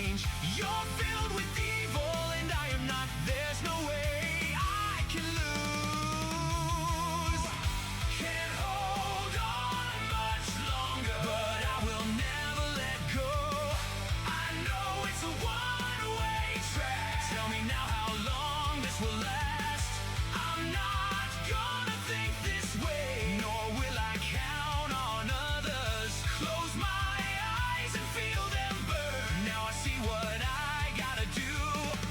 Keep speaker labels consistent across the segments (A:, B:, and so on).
A: change. You're filled with evil and I am not. There's no way I can lose. Can't hold on much longer, but I will never let go. I know it's a one-way track. Tell me now how long this will last. I'm not gonna think this way, nor will I count on others. Close my eyes and feel them burn. Now I see what I gotta do.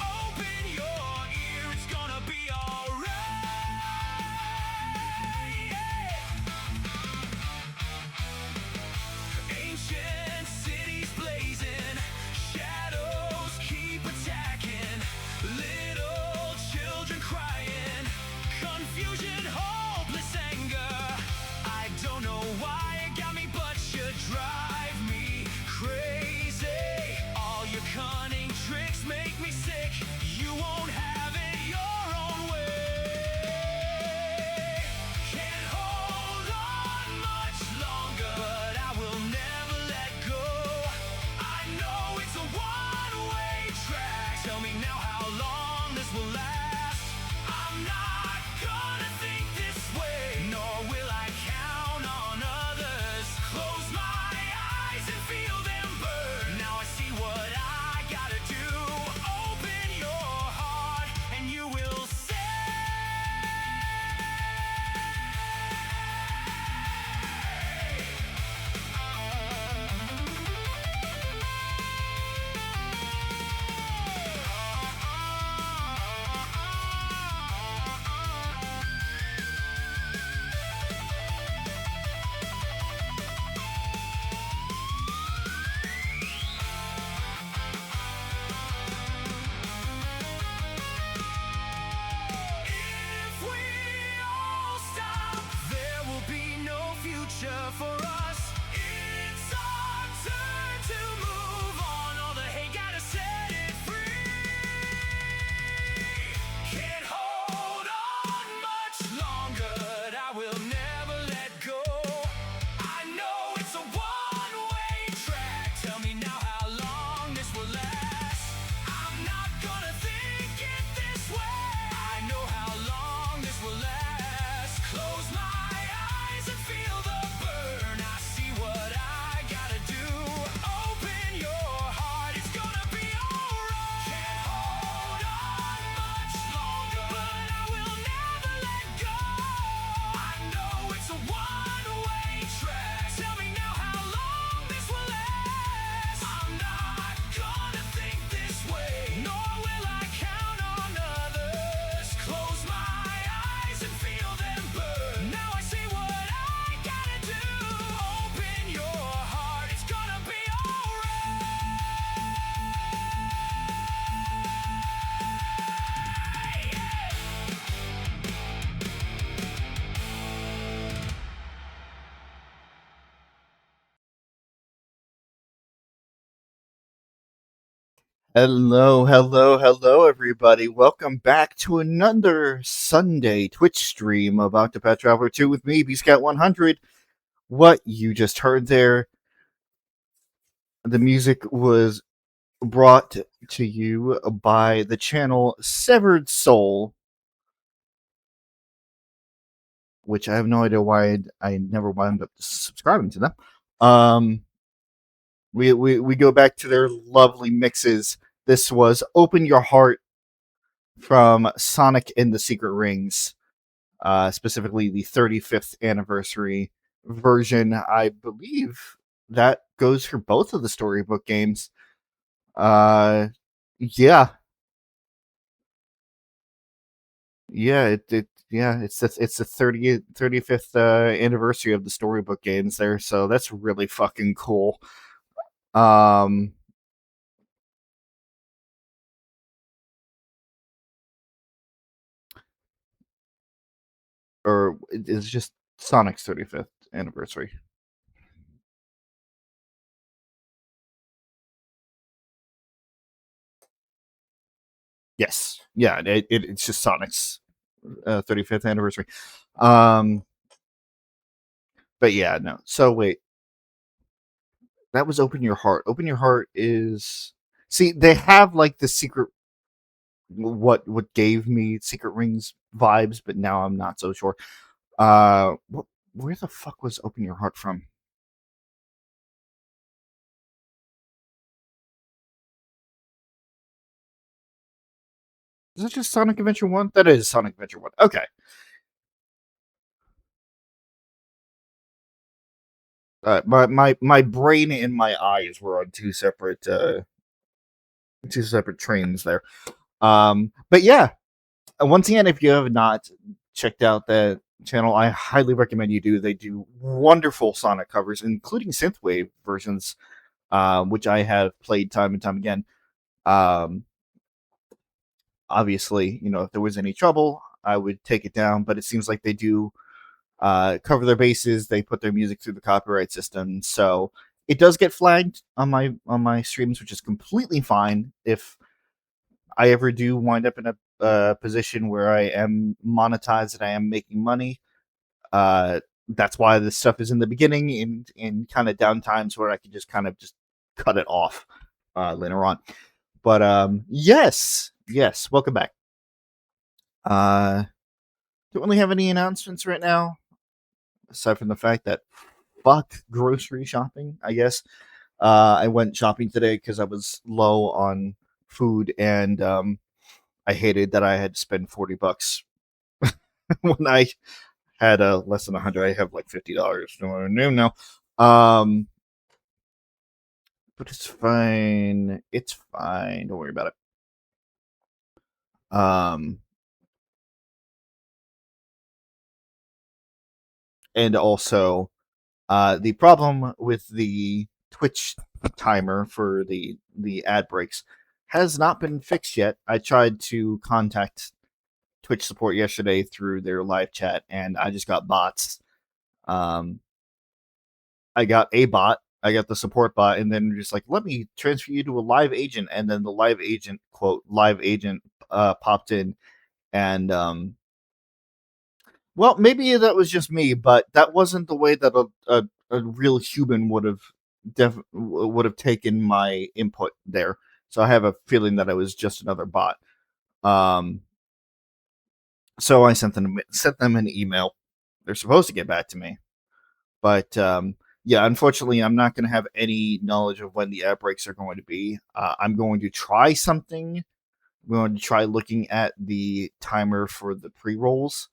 A: Open your ear, it's gonna be alright. Ancient cities blazing, shadows keep attacking. Little children crying, confusion, hopeless anger. I don't know why it got me, but you drive me crazy. All your cunning tricks make me sick. You won't have it your own way. Can't hold on much longer, but I will never let go. I know it's a one-way track. Tell me now how long this will last. I'm not gonna think this way, nor will I count on others. Close my eyes and feel them burn. Now I see what I gotta do. Open your heart and you will say. If we all stop, there will be no future for us. It's our turn to move on. All the hate, gotta set it free. Can't hold on much longer, but I will never let go. I know it's a one-way track. Tell me now how long this will last. I'm not gonna think it this way. I know how long this will last. Close my eyes and feel the burn. I see what I gotta do. Open your heart, it's gonna be alright. Can't hold on much longer, but I will never let go. I know it's a one-way track. Tell me now how long this will last. I'm not gonna think this way, nor will I count on others. Close my eyes and feel them burn. Now I see what I gotta do. Open your heart, it's gonna be
B: Hello, everybody. Welcome back to another Sunday Twitch stream of Octopath Traveler 2 with me, BScout100. What you just heard there, the music was brought to you by the channel Severed Soul, which I have no idea why I never wound up subscribing to them. We go back to their lovely mixes. This was Open Your Heart from Sonic and the Secret Rings, specifically the 35th anniversary version. I believe that goes for both of the storybook games. Yeah, it's the 35th anniversary of the storybook games there, so that's really fucking cool. Or it's just Sonic's 35th anniversary. Yes, yeah, it's just Sonic's 35th anniversary. But yeah, no. So wait, that was Open Your Heart. Open Your Heart is See, they have like the secret what gave me Secret Rings vibes, but now I'm not so sure. Where the fuck was Open Your Heart from? Is that just Sonic Adventure 1? That is Sonic Adventure 1. Okay. My brain and my eyes were on two separate trains there. But yeah, once again, if you have not checked out that channel, I highly recommend you do. They do wonderful Sonic covers, including synthwave versions, which I have played time and time again. Um, Obviously, if there was any trouble, I would take it down. But it seems like they do cover their bases. They put their music through the copyright system, so it does get flagged on my streams, which is completely fine. If I ever do wind up in a position where I am monetized and I am making money, that's why this stuff is in the beginning in kind of downtimes where I can just kind of just cut it off later on. But yes, welcome back. Don't really have any announcements right now, aside from the fact that fuck grocery shopping, I guess. I went shopping today because I was low on food, and I hated that I had to spend $40 when I had less than 100. I have like $50. No, no. But it's fine. It's fine. Don't worry about it. And also, the problem with the Twitch timer for the ad breaks has not been fixed yet. I tried to contact Twitch support yesterday through their live chat, and I just got bots. Um, I got a bot, I got the support bot, and then just like, let me transfer you to a live agent, and then the live agent live agent popped in, and well, maybe that was just me, but that wasn't the way that a real human would have taken my input there. So I have a feeling that I was just another bot. Um, so I sent them an email. They're supposed to get back to me, but yeah, unfortunately, I'm not going to have any knowledge of when the ad breaks are going to be. I'm going to try something. I'm going to try looking at the timer for the pre rolls,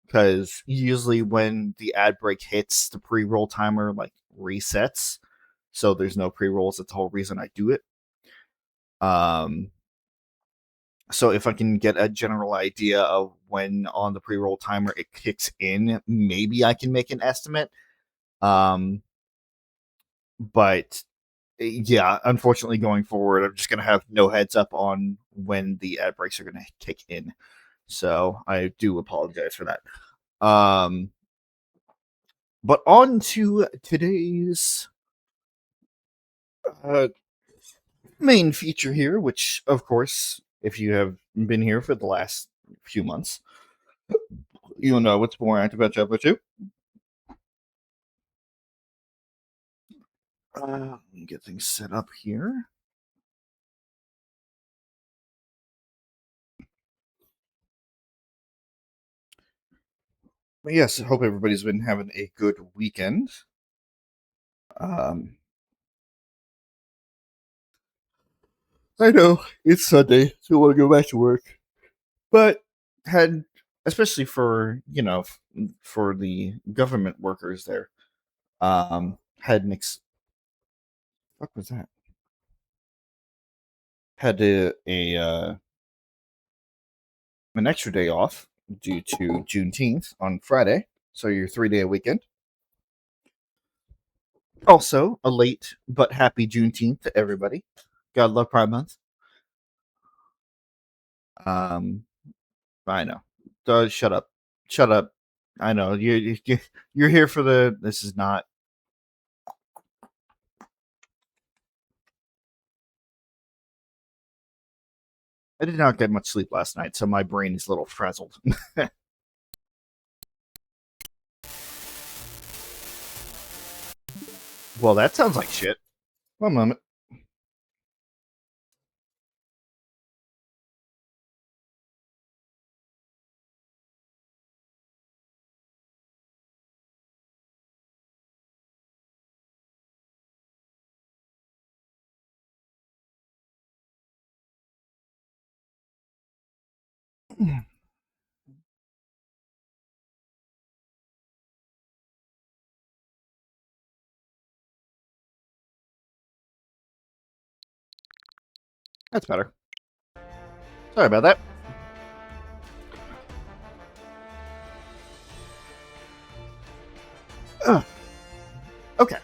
B: because usually when the ad break hits, the pre roll timer like resets, so there's no pre rolls. That's the whole reason I do it. Um, so if I can get a general idea of when on the pre roll timer it kicks in, maybe I can make an estimate. Um, but yeah, unfortunately, going forward, I'm just gonna have no heads up on when the ad breaks are gonna kick in. So I do apologize for that. Um, but on to today's uh, main feature here, which, of course, if you have been here for the last few months, you'll know what's more active about Diablo 2. Let me get things set up here. But yes, I hope everybody's been having a good weekend. Um, I know it's Sunday, so I want to go back to work, but had, especially for for the government workers there, had what was that? Had an extra day off due to Juneteenth on Friday, so your 3-day weekend. Also, a late but happy Juneteenth to everybody. God love Pride Month. Um, I know. Shut up. Shut up. I know you're here for the. This is not. I did not get much sleep last night, so my brain is a little frazzled. Well, that sounds like shit. One moment. That's better. Sorry about that. Okay.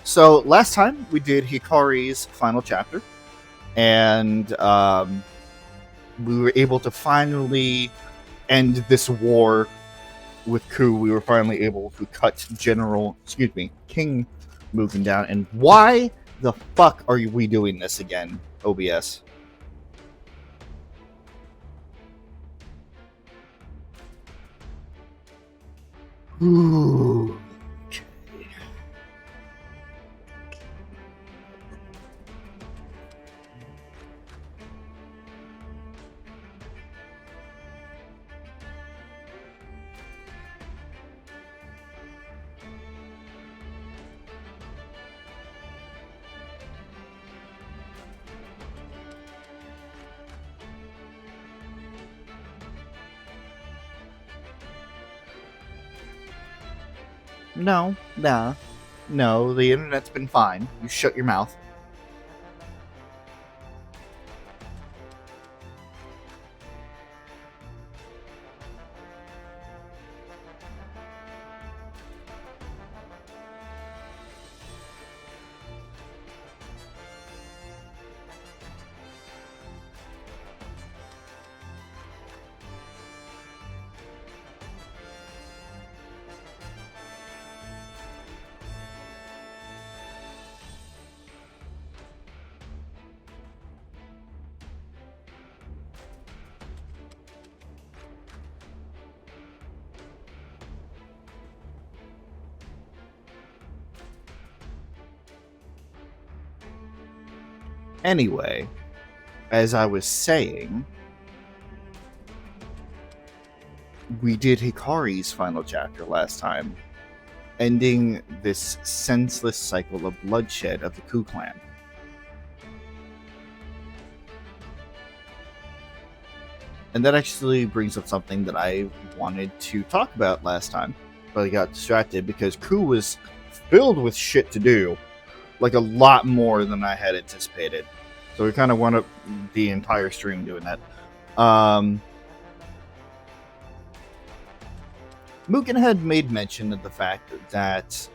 B: So last time we did Hikari's final chapter, and we were able to finally end this war with Ku. We were finally able to cut King Mugen down. And why the fuck are we doing this again, OBS? Ooh. No, the internet's been fine. You shut your mouth. Anyway, as I was saying, we did Hikari's final chapter last time, ending this senseless cycle of bloodshed of the Ku clan. And that actually brings up something that I wanted to talk about last time, but I got distracted because Ku was filled with shit to do, like a lot more than I had anticipated. So we kind of wound up the entire stream doing that. Mugen had made mention of the fact that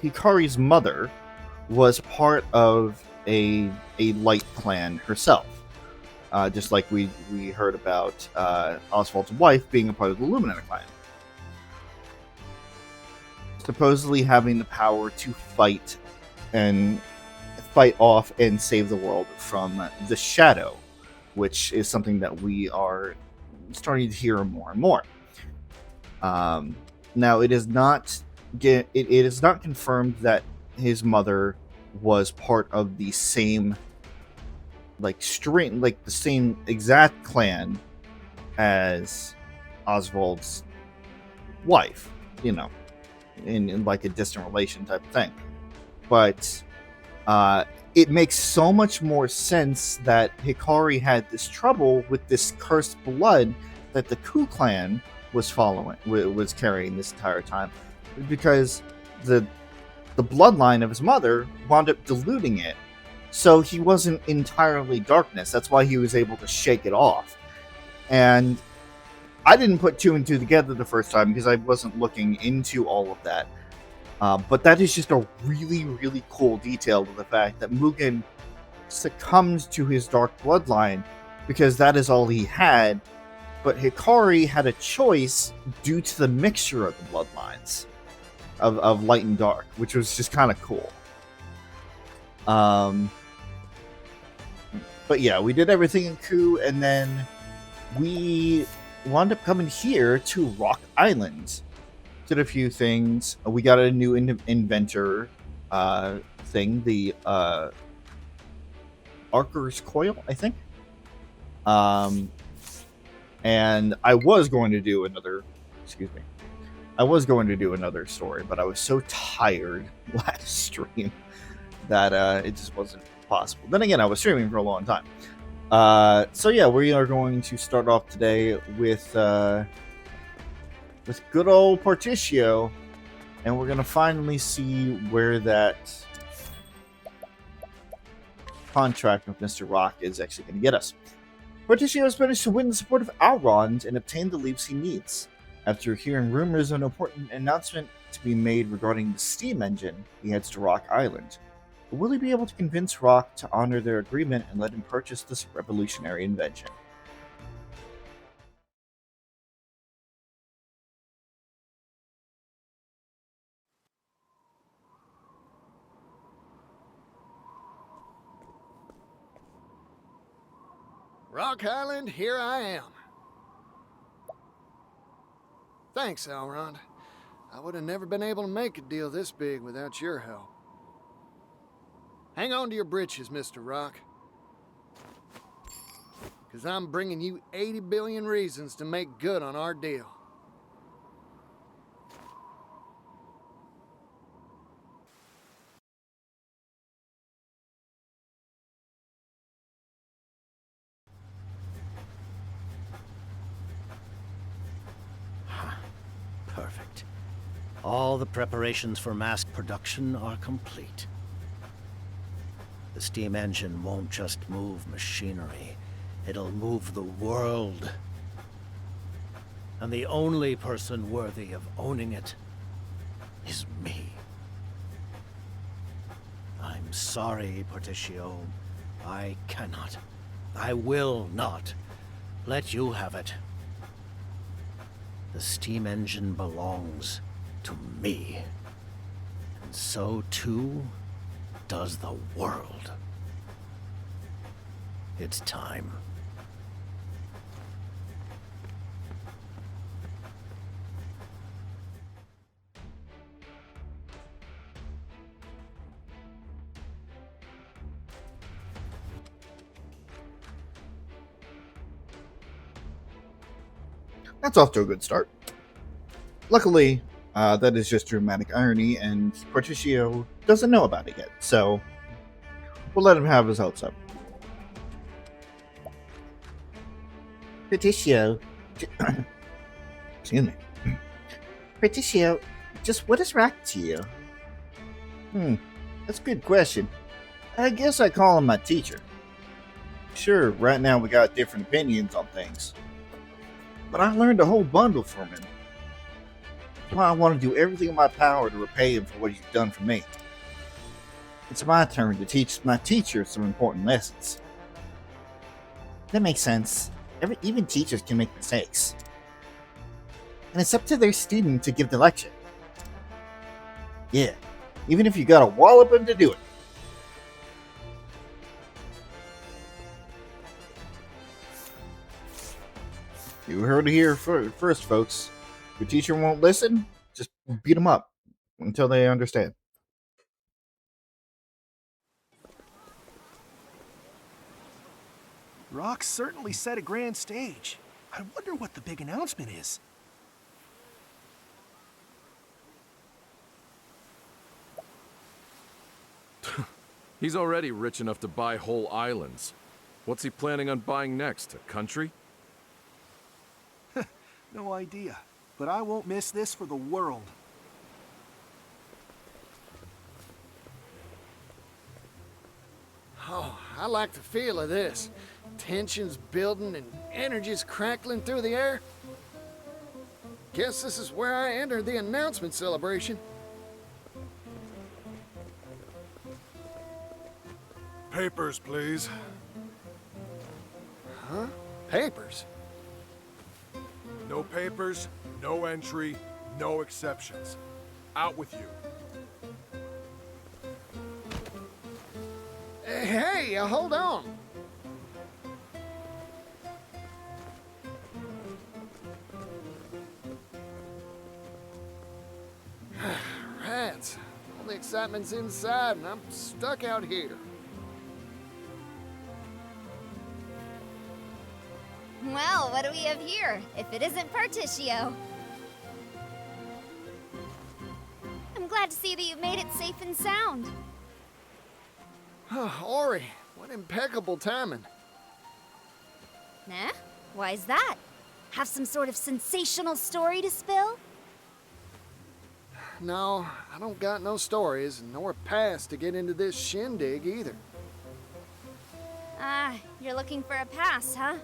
B: Hikari's mother was part of a light clan herself. Just like we heard about Oswald's wife being a part of the Luminary clan. Supposedly having the power to fight off and save the world from the shadow, which is something that we are starting to hear more and more. Now, it is not confirmed that his mother was part of the same the same exact clan as Oswald's wife, in like a distant relation type of thing. But it makes so much more sense that Hikari had this trouble with this cursed blood that the Ku clan was carrying this entire time, because the bloodline of his mother wound up diluting it, so he wasn't entirely darkness. That's why he was able to shake it off. And I didn't put two and two together the first time because I wasn't looking into all of that. But that is just a really, really cool detail to the fact that Mugen succumbs to his dark bloodline because that is all he had. But Hikari had a choice due to the mixture of the bloodlines of light and dark, which was just kind of cool. But yeah, we did everything in Ku, and then we wound up coming here to Rock Island. Did a few things. We got a new inventor thing, the Archer's Coil, I think. And I was going to do another story, but I was so tired last stream that it just wasn't possible. Then again, I was streaming for a long time. So yeah, we are going to start off today with good old Partitio, and we're gonna finally see where that contract with Mr. Rock is actually going to get us. Partitio has managed to win the support of Elrond and obtain the leaps he needs. After hearing rumors of an important announcement to be made regarding the steam engine, he heads to Rock Island. But will he be able to convince Rock to honor their agreement and let him purchase this revolutionary invention?
C: Rock Island, here I am. Thanks, Elrond. I would have never been able to make a deal this big without your help. Hang on to your britches, Mr. Rock. Because I'm bringing you 80 billion reasons to make good on our deal.
D: Perfect. All the preparations for mass production are complete. The steam engine won't just move machinery, it'll move the world. And the only person worthy of owning it is me. I'm sorry, Partitio. I cannot, I will not let you have it. The steam engine belongs to me. And so too does the world. It's time.
B: That's off to a good start. Luckily, that is just dramatic irony, and Partitio doesn't know about it yet, so we'll let him have his hopes up. Partitio, excuse me. Partitio, just what is Rock to you? That's a good question. I guess I call him my teacher. Sure, right now we got different opinions on things, but I learned a whole bundle from him. That's why I want to do everything in my power to repay him for what he's done for me. It's my turn to teach my teacher some important lessons. That makes sense. Even teachers can make mistakes. And it's up to their student to give the lecture. Yeah, even if you gotta wallop him to do it. You heard it here first, folks. If your teacher won't listen, just beat them up until they understand.
E: Rock certainly set a grand stage. I wonder what the big announcement is.
F: He's already rich enough to buy whole islands. What's he planning on buying next? A country?
E: No idea, but I won't miss this for the world.
C: Oh, I like the feel of this. Tension's building and energy's crackling through the air. Guess this is where I entered the announcement celebration.
G: Papers, please.
C: Huh? Papers?
G: No papers, no entry, no exceptions. Out with you.
C: Hey, hold on. Rats. All the excitement's inside and I'm stuck out here.
H: Well, what do we have here, if it isn't Partitio? I'm glad to see that you've made it safe and sound.
C: Ori, what impeccable timing.
H: Nah? Why's that? Have some sort of sensational story to spill?
C: No, I don't got no stories, nor pass to get into this shindig either.
H: Ah, you're looking for a pass, huh?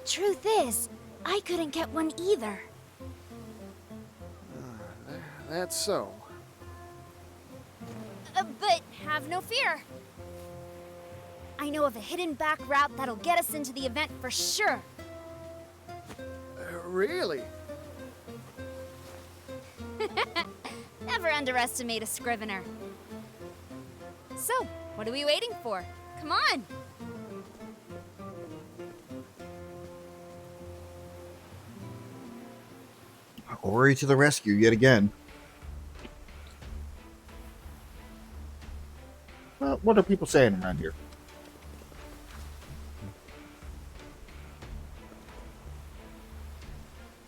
H: Truth is, I couldn't get one either.
C: That's so.
H: But have no fear. I know of a hidden back route that'll get us into the event for sure.
C: Really?
H: Never underestimate a scrivener. So, what are we waiting for? Come on!
B: Ori to the rescue yet again. Well, what are people saying around here?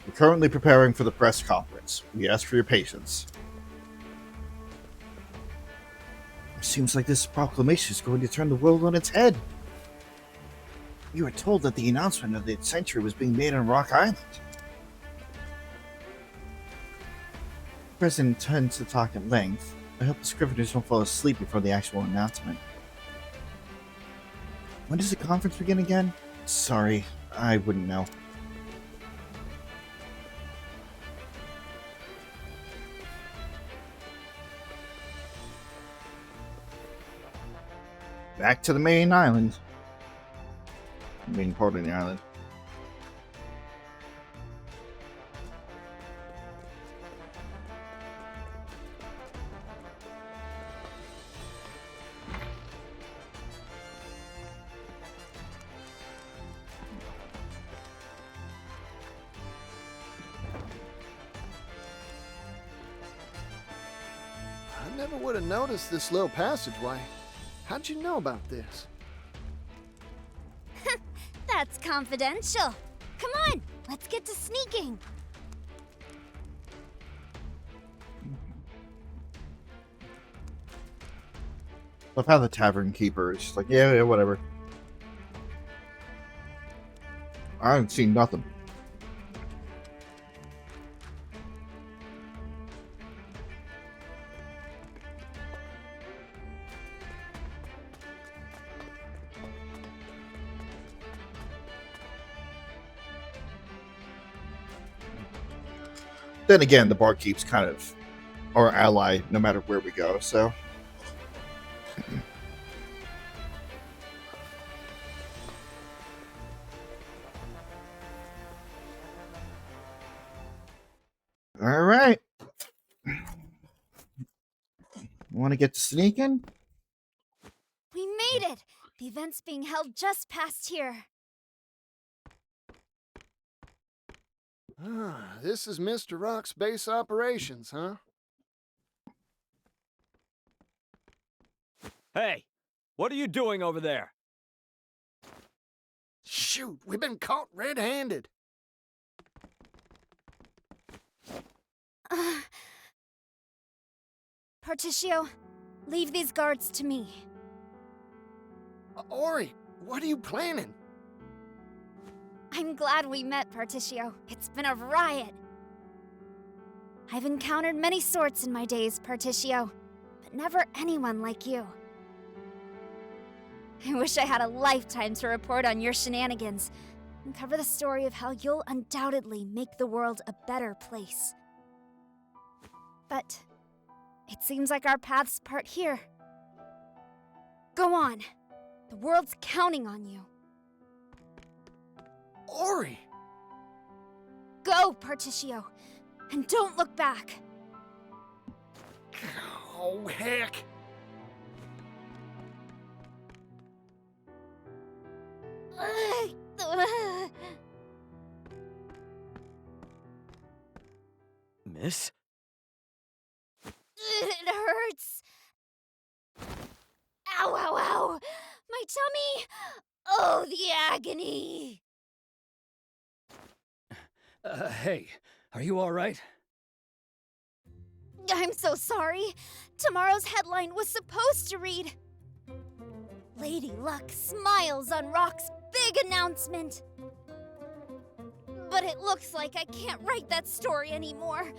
B: We're currently preparing for the press conference. We ask for your patience. It seems like this proclamation is going to turn the world on its head. You were told that the announcement of the century was being made on Rock Island. The president intends to talk at length. I hope the scriveners don't fall asleep before the actual announcement. When does the conference begin again? Sorry, I wouldn't know. Back to the main island. Main part of the island.
C: I never would have noticed this little passageway. How'd you know about this?
H: That's confidential. Come on, let's get to sneaking.
B: Love how the tavern keeper is just like, yeah, whatever. I haven't seen nothing. Then again, the barkeep's kind of our ally no matter where we go, so. All right. Want to get to sneaking?
H: We made it! The event's being held just past here.
C: This is Mr. Rock's base operations, huh?
I: Hey, what are you doing over there?
C: Shoot, we've been caught red-handed.
H: Partitio, leave these guards to me.
C: Ori, what are you planning?
H: I'm glad we met, Partitio. It's been a riot. I've encountered many sorts in my days, Partitio, but never anyone like you. I wish I had a lifetime to report on your shenanigans and cover the story of how you'll undoubtedly make the world a better place. But it seems like our paths part here. Go on. The world's counting on you.
C: Ori!
H: Go, Partitio, and don't look back.
C: Oh, heck.
I: Miss?
H: It hurts. Ow, ow, ow! My tummy! Oh, the agony!
I: Hey, are you all right?
H: I'm so sorry. Tomorrow's headline was supposed to read, Lady Luck smiles on Rock's big big announcement. But it looks like I can't write that story anymore.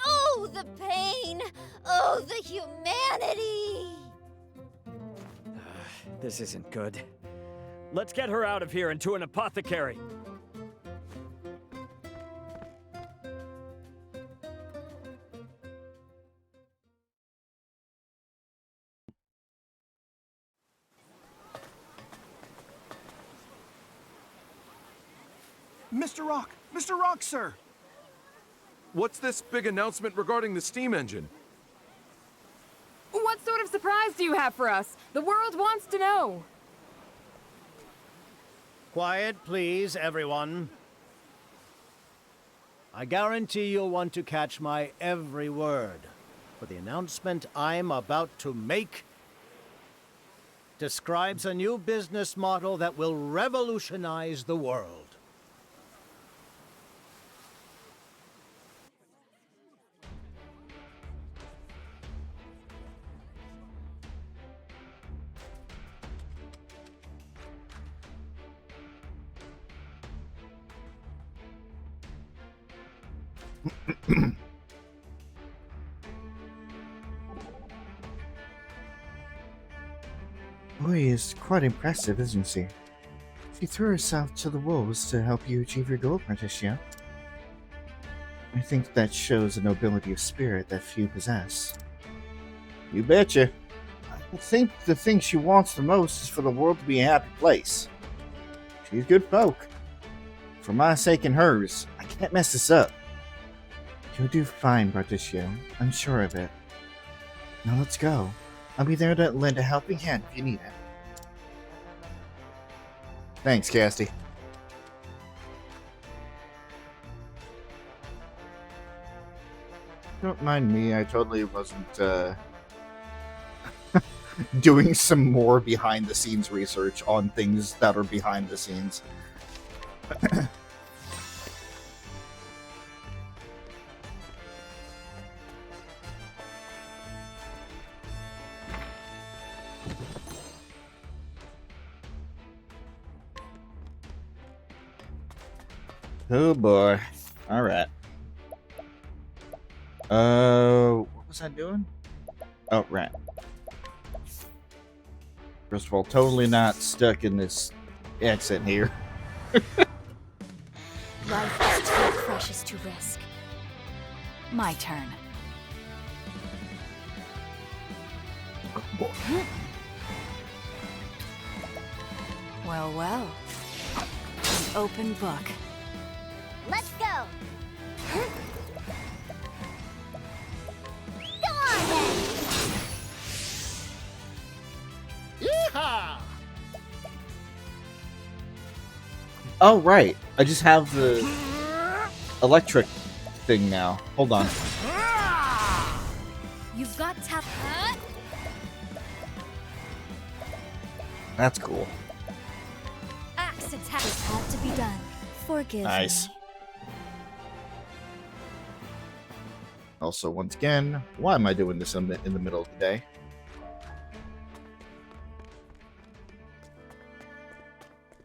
H: Oh, the pain! Oh, the humanity!
I: This isn't good. Let's get her out of here and to an apothecary.
E: Mr. Rock! Mr. Rock, sir!
F: What's this big announcement regarding the steam engine?
J: What sort of surprise do you have for us? The world wants to know.
D: Quiet, please, everyone. I guarantee you'll want to catch my every word, for the announcement I'm about to make describes a new business model that will revolutionize the world.
B: Tori is quite impressive, isn't she? She threw herself to the wolves to help you achieve your goal, Partitio. I think that shows a nobility of spirit that few possess. You betcha. I think the thing she wants the most is for the world to be a happy place. She's good folk. For my sake and hers, I can't mess this up. You'll do fine, Partitio. I'm sure of it. Now let's go. I'll be there to lend a helping hand if you need it. Thanks, Casty. Don't mind me, I totally wasn't, doing some more behind-the-scenes research on things that are behind the scenes. Oh boy. Alright. What was I doing? Oh, right. First of all, totally not stuck in this accent here.
K: Life is too precious to risk. My turn. Well, well. An open book.
H: Let's go! Go on then!
C: Yeehaw!
B: Oh, right. I just have the electric thing now. Hold on.
K: You've got tap.
B: That's cool.
K: Axe attack. This had to be done. Forgive
B: Nice.
K: me.
B: Also, once again, why am I doing this in the middle of the day?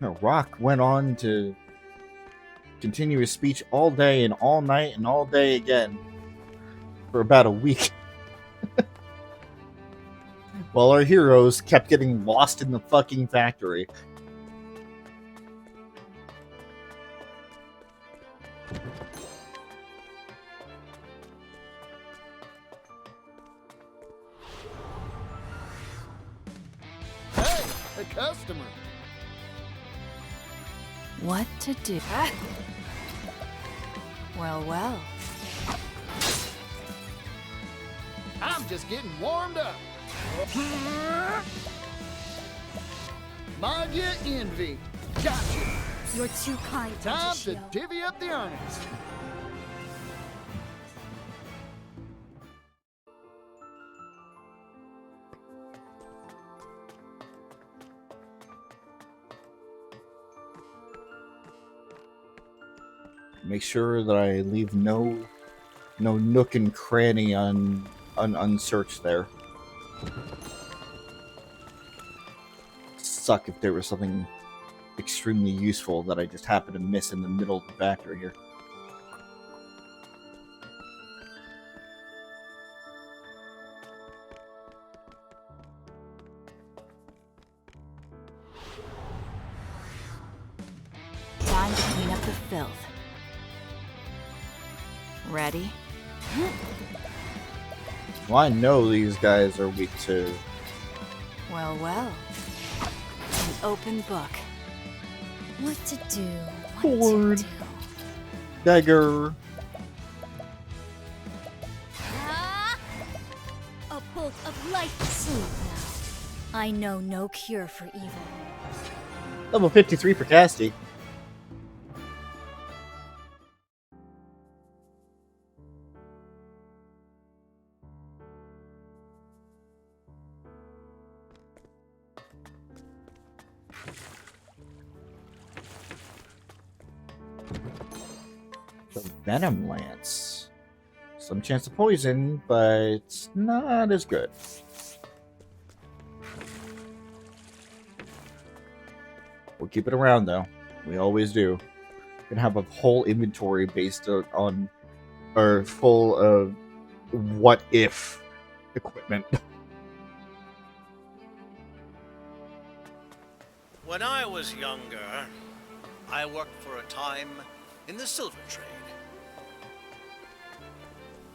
B: No, Rock went on to continue his speech all day and all night and all day again for about a week. While our heroes kept getting lost in the fucking factory.
C: Hey, a customer.
K: What to do? Well, well.
C: I'm just getting warmed up. Mind your envy. Gotcha.
K: You're too kind,
C: Time to
K: Partitio.
C: divvy up the earnings.
B: Make sure that I leave no nook and cranny unsearched there. Suck if there was something extremely useful that I just happened to miss in the middle of the factory here.
K: Time to clean up the filth. Ready?
B: Well, I know these guys are weak to...
K: Well, well. An open book.
H: What to do?
B: Sword. Dagger.
H: A bolt of light. Sleep now. I know no cure for evil.
B: Level 53 for Casty. The Venom Lance. Some chance of poison, but not as good. We'll keep it around though. We always do. We're gonna have a whole inventory based on or full of what if equipment.
D: When I was younger, I worked for a time in the silver trade.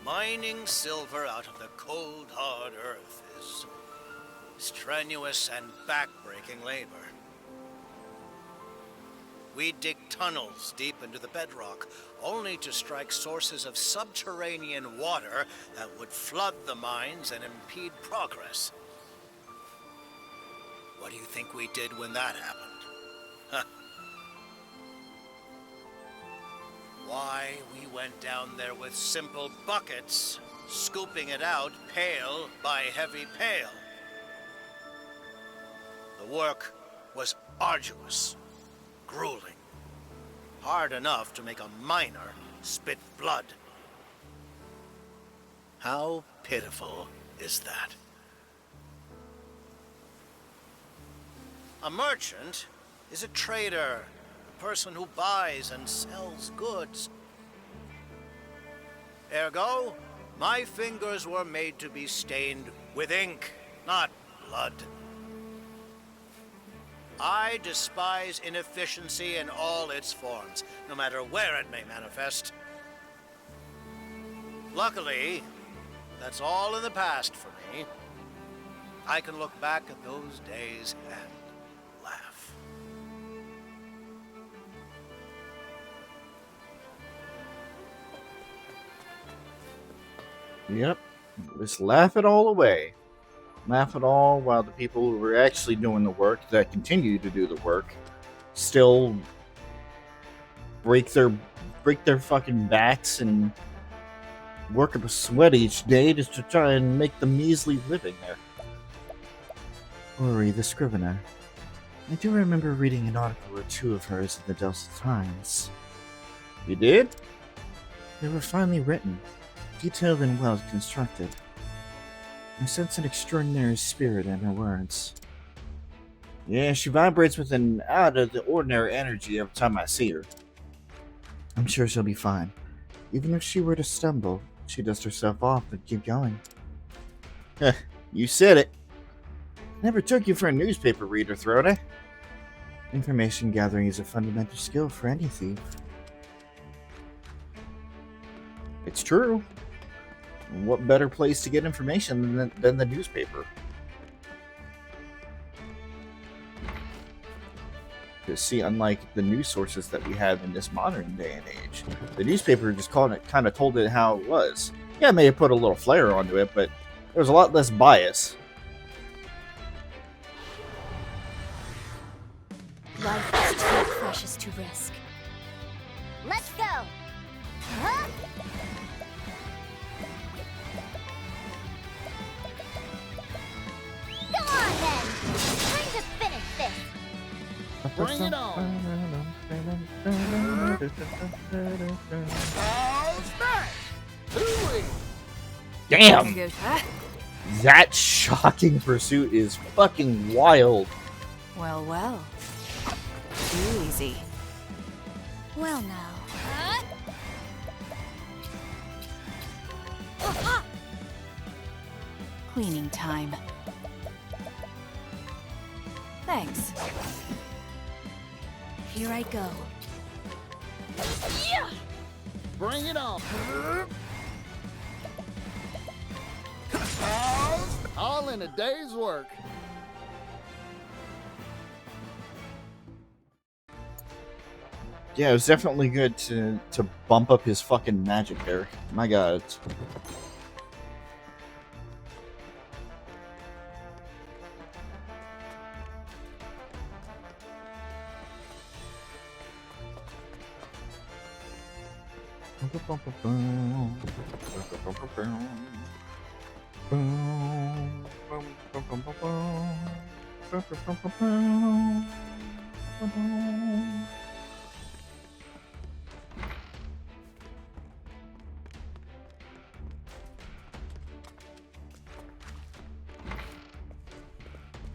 D: Mining silver out of the cold, hard earth is strenuous and back-breaking labor. We dig tunnels deep into the bedrock, only to strike sources of subterranean water that would flood the mines and impede progress. What do you think we did when that happened? Huh. Why, we went down there with simple buckets, scooping it out pail by heavy pail. The work was arduous, grueling, hard enough to make a miner spit blood. How pitiful is that? A merchant is a trader, a person who buys and sells goods. Ergo, my fingers were made to be stained with ink, not blood. I despise inefficiency in all its forms, no matter where it may manifest. Luckily, that's all in the past for me. I can look back at those days and laugh.
B: Yep. Just laugh it all away. Laugh it all while the people who were actually doing the work, that continue to do the work, still break their fucking backs and work up a sweat each day just to try and make the measly living there. Tori, the scrivener. I do remember reading an article or two of hers in the Delta Times. You did? They were finely written, detailed and well constructed. I sense an extraordinary spirit in her words. Yeah, she vibrates with an out-of-the-ordinary energy every time I see her. I'm sure she'll be fine. Even if she were to stumble, she'd dust herself off and keep going. Heh, you said it. Never took you for a newspaper reader, Throna. Information gathering is a fundamental skill for any thief. It's true. What better place to get information than the newspaper? Because see, unlike the news sources that we have in this modern day and age, the newspaper just kind of told it how it was. Yeah, it may have put a little flair onto it, but there was a lot less bias.
H: Life is too precious to risk. Let's go! Huh? Come on then! Time to finish this!
C: Bring it on! Oh, smash! Hooey!
B: Damn!
K: Goes, huh?
B: That shocking pursuit is fucking wild.
K: Well, well. Too easy. Well now. Cleaning time. Thanks. Here I go.
C: Bring it on. All in a day's work.
B: Yeah, it was definitely good to bump up his fucking magic there. My god.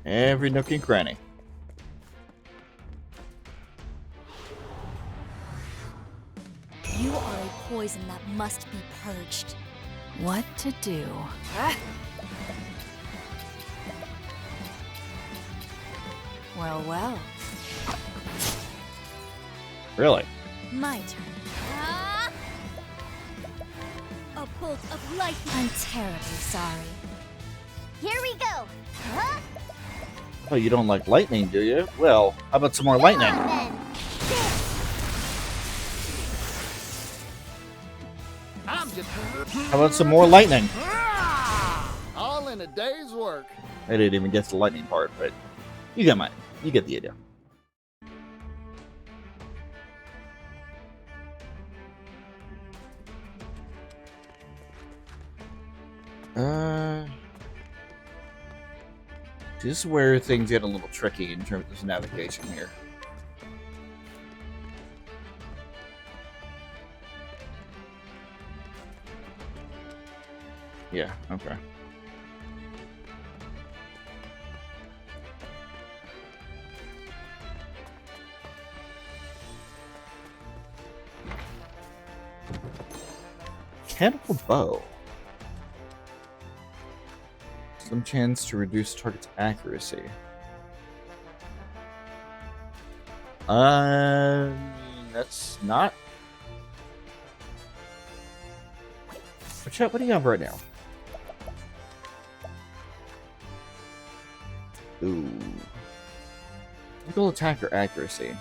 B: Every nook and cranny.
K: You are a poison that must be purged. What to do? Well, well.
B: Really?
K: My turn. A bolt of lightning. I'm terribly sorry.
H: Here we go. Huh?
B: Oh, you don't like lightning, do you? Well, how about some more lightning?
H: Come on, then.
C: I'm just
B: How about some more lightning?
C: all in a day's work.
B: I didn't even get to the lightning part, but you get the idea. This is where things get a little tricky in terms of navigation here. Yeah, okay. Mechanical bow. Some chance to reduce target's accuracy. That's not. Chat, what do you have right now? Ooh. Single attacker accuracy.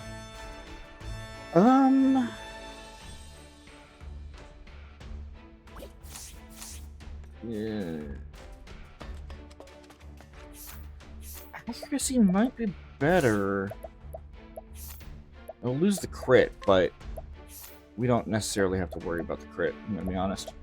B: Yeah. Accuracy might be better. It'll lose the crit, but we don't necessarily have to worry about the crit, I'm gonna be honest.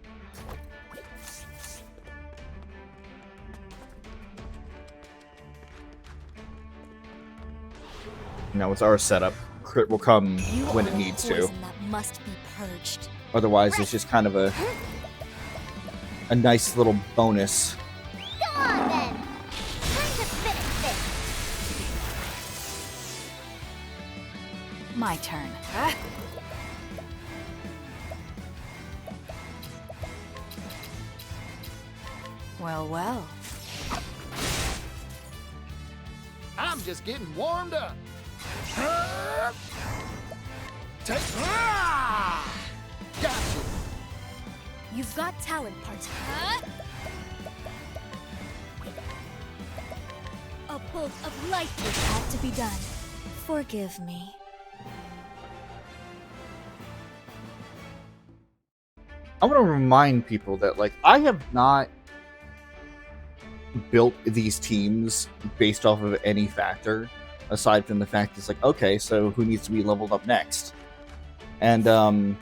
B: No, it's our setup. Crit will come when it needs to.
K: That must be purged.
B: Otherwise, it's just kind of a nice little bonus.
H: Go on, then. Time to finish this.
K: My turn. Well, well.
C: I'm just getting warmed up. Take. Gotcha.
K: You've got talent, Partitio. A bolt of light had to be done. Forgive me.
B: I want to remind people that, like, I have not built these teams based off of any factor, aside from the fact it's like, okay, so who needs to be leveled up next? And,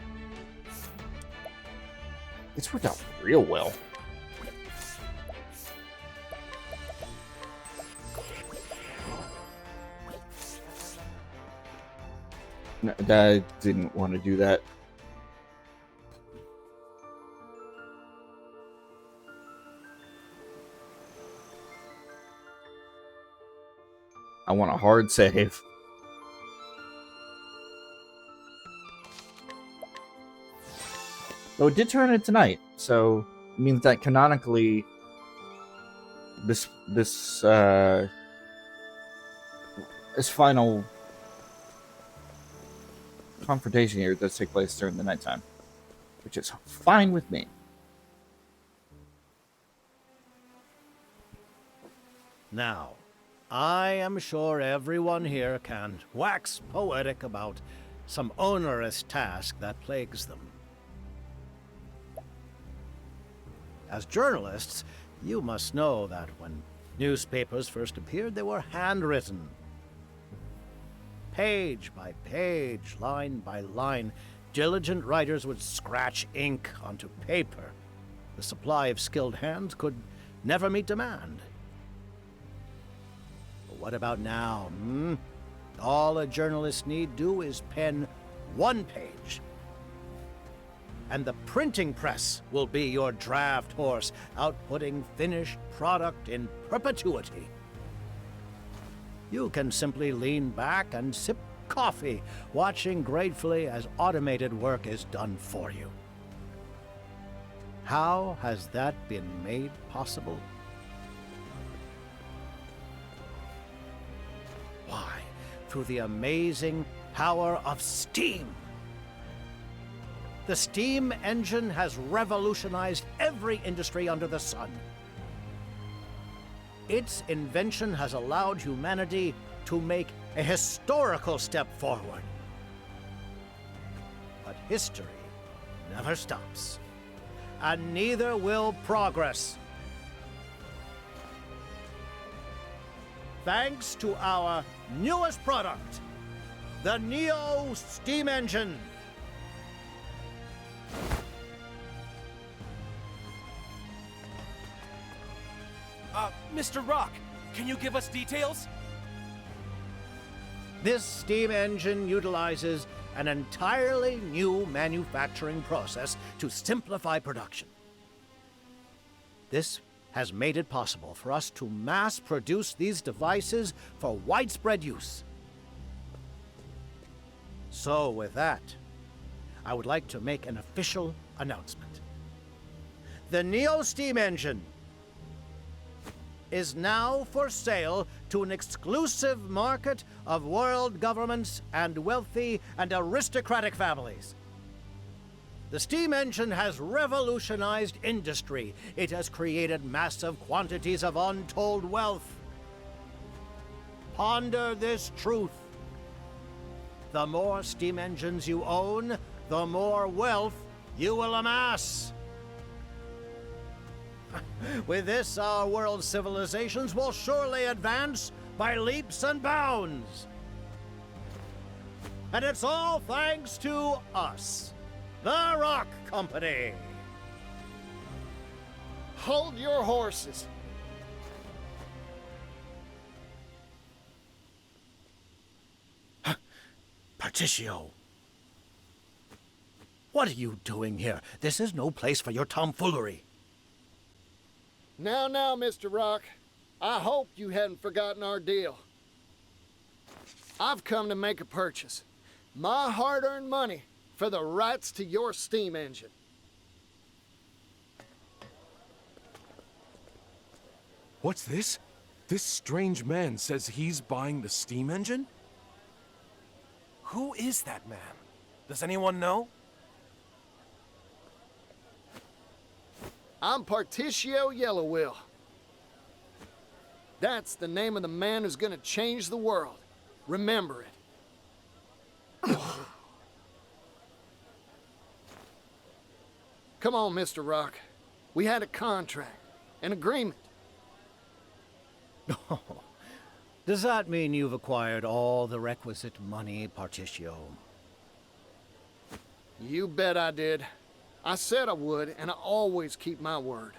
B: it's worked out real well. No, I didn't want to do that. I want a hard save. Though it did turn it tonight, so it means that canonically, this final confrontation here does take place during the nighttime, which is fine with me.
D: Now, I am sure everyone here can wax poetic about some onerous task that plagues them. As journalists, you must know that when newspapers first appeared, they were handwritten. Page by page, line by line, diligent writers would scratch ink onto paper. The supply of skilled hands could never meet demand. But what about now, All a journalist need do is pen one page. And the printing press will be your draft horse, outputting finished product in perpetuity. You can simply lean back and sip coffee, watching gratefully as automated work is done for you. How has that been made possible? Why, through the amazing power of steam. The steam engine has revolutionized every industry under the sun. Its invention has allowed humanity to make a historical step forward. But history never stops, and neither will progress. Thanks to our newest product, the Neo steam engine.
E: Mr. Rock, can you give us details?
D: This steam engine utilizes an entirely new manufacturing process to simplify production. This has made it possible for us to mass produce these devices for widespread use. So with that, I would like to make an official announcement. The Neo steam engine is now for sale to an exclusive market of world governments and wealthy and aristocratic families. The steam engine has revolutionized industry. It has created massive quantities of untold wealth. Ponder this truth. The more steam engines you own, the more wealth you will amass. With this, our world's civilizations will surely advance by leaps and bounds. And it's all thanks to us, the Rock Company.
C: Hold your horses.
D: Partitio. What are you doing here? This is no place for your tomfoolery.
C: Now, Mr. Rock. I hope you hadn't forgotten our deal. I've come to make a purchase. My hard-earned money for the rights to your steam engine.
F: What's this? This strange man says he's buying the steam engine?
E: Who is that man? Does anyone know?
C: I'm Partitio Yellowwill. That's the name of the man who's gonna change the world. Remember it. Come on, Mr. Rock. We had a contract, an agreement.
D: Does that mean you've acquired all the requisite money, Partitio?
C: You bet I did. I said I would, and I always keep my word.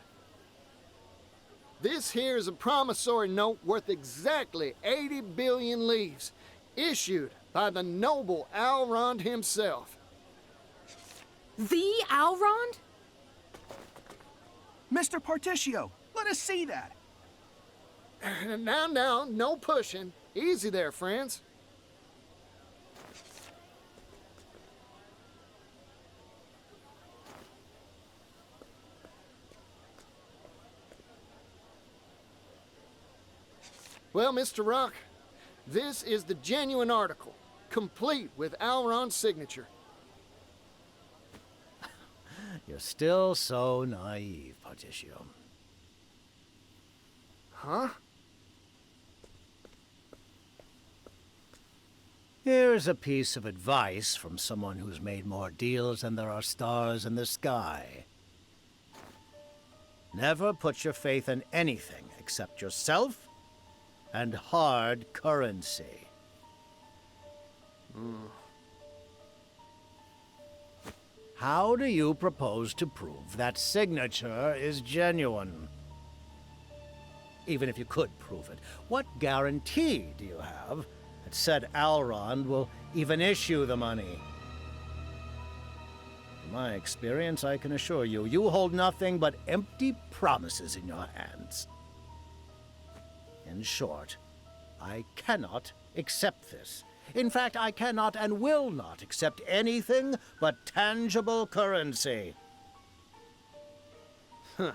C: This here is a promissory note worth exactly 80 billion leaves, issued by the noble Alrond himself.
J: The Alrond?
E: Mr. Partitio, let us see that.
C: Now, no pushing. Easy there, friends. Well, Mr. Rock, this is the genuine article, complete with Alron's signature.
D: You're still so naive, Partitio.
C: Huh?
D: Here's a piece of advice from someone who's made more deals than there are stars in the sky. Never put your faith in anything except yourself and hard currency. How do you propose to prove that signature is genuine? Even if you could prove it, what guarantee do you have that said Alrond will even issue the money? From my experience, I can assure you, you hold nothing but empty promises in your hands. In short, I cannot accept this. In fact, I cannot and will not accept anything but tangible currency.
C: Huh.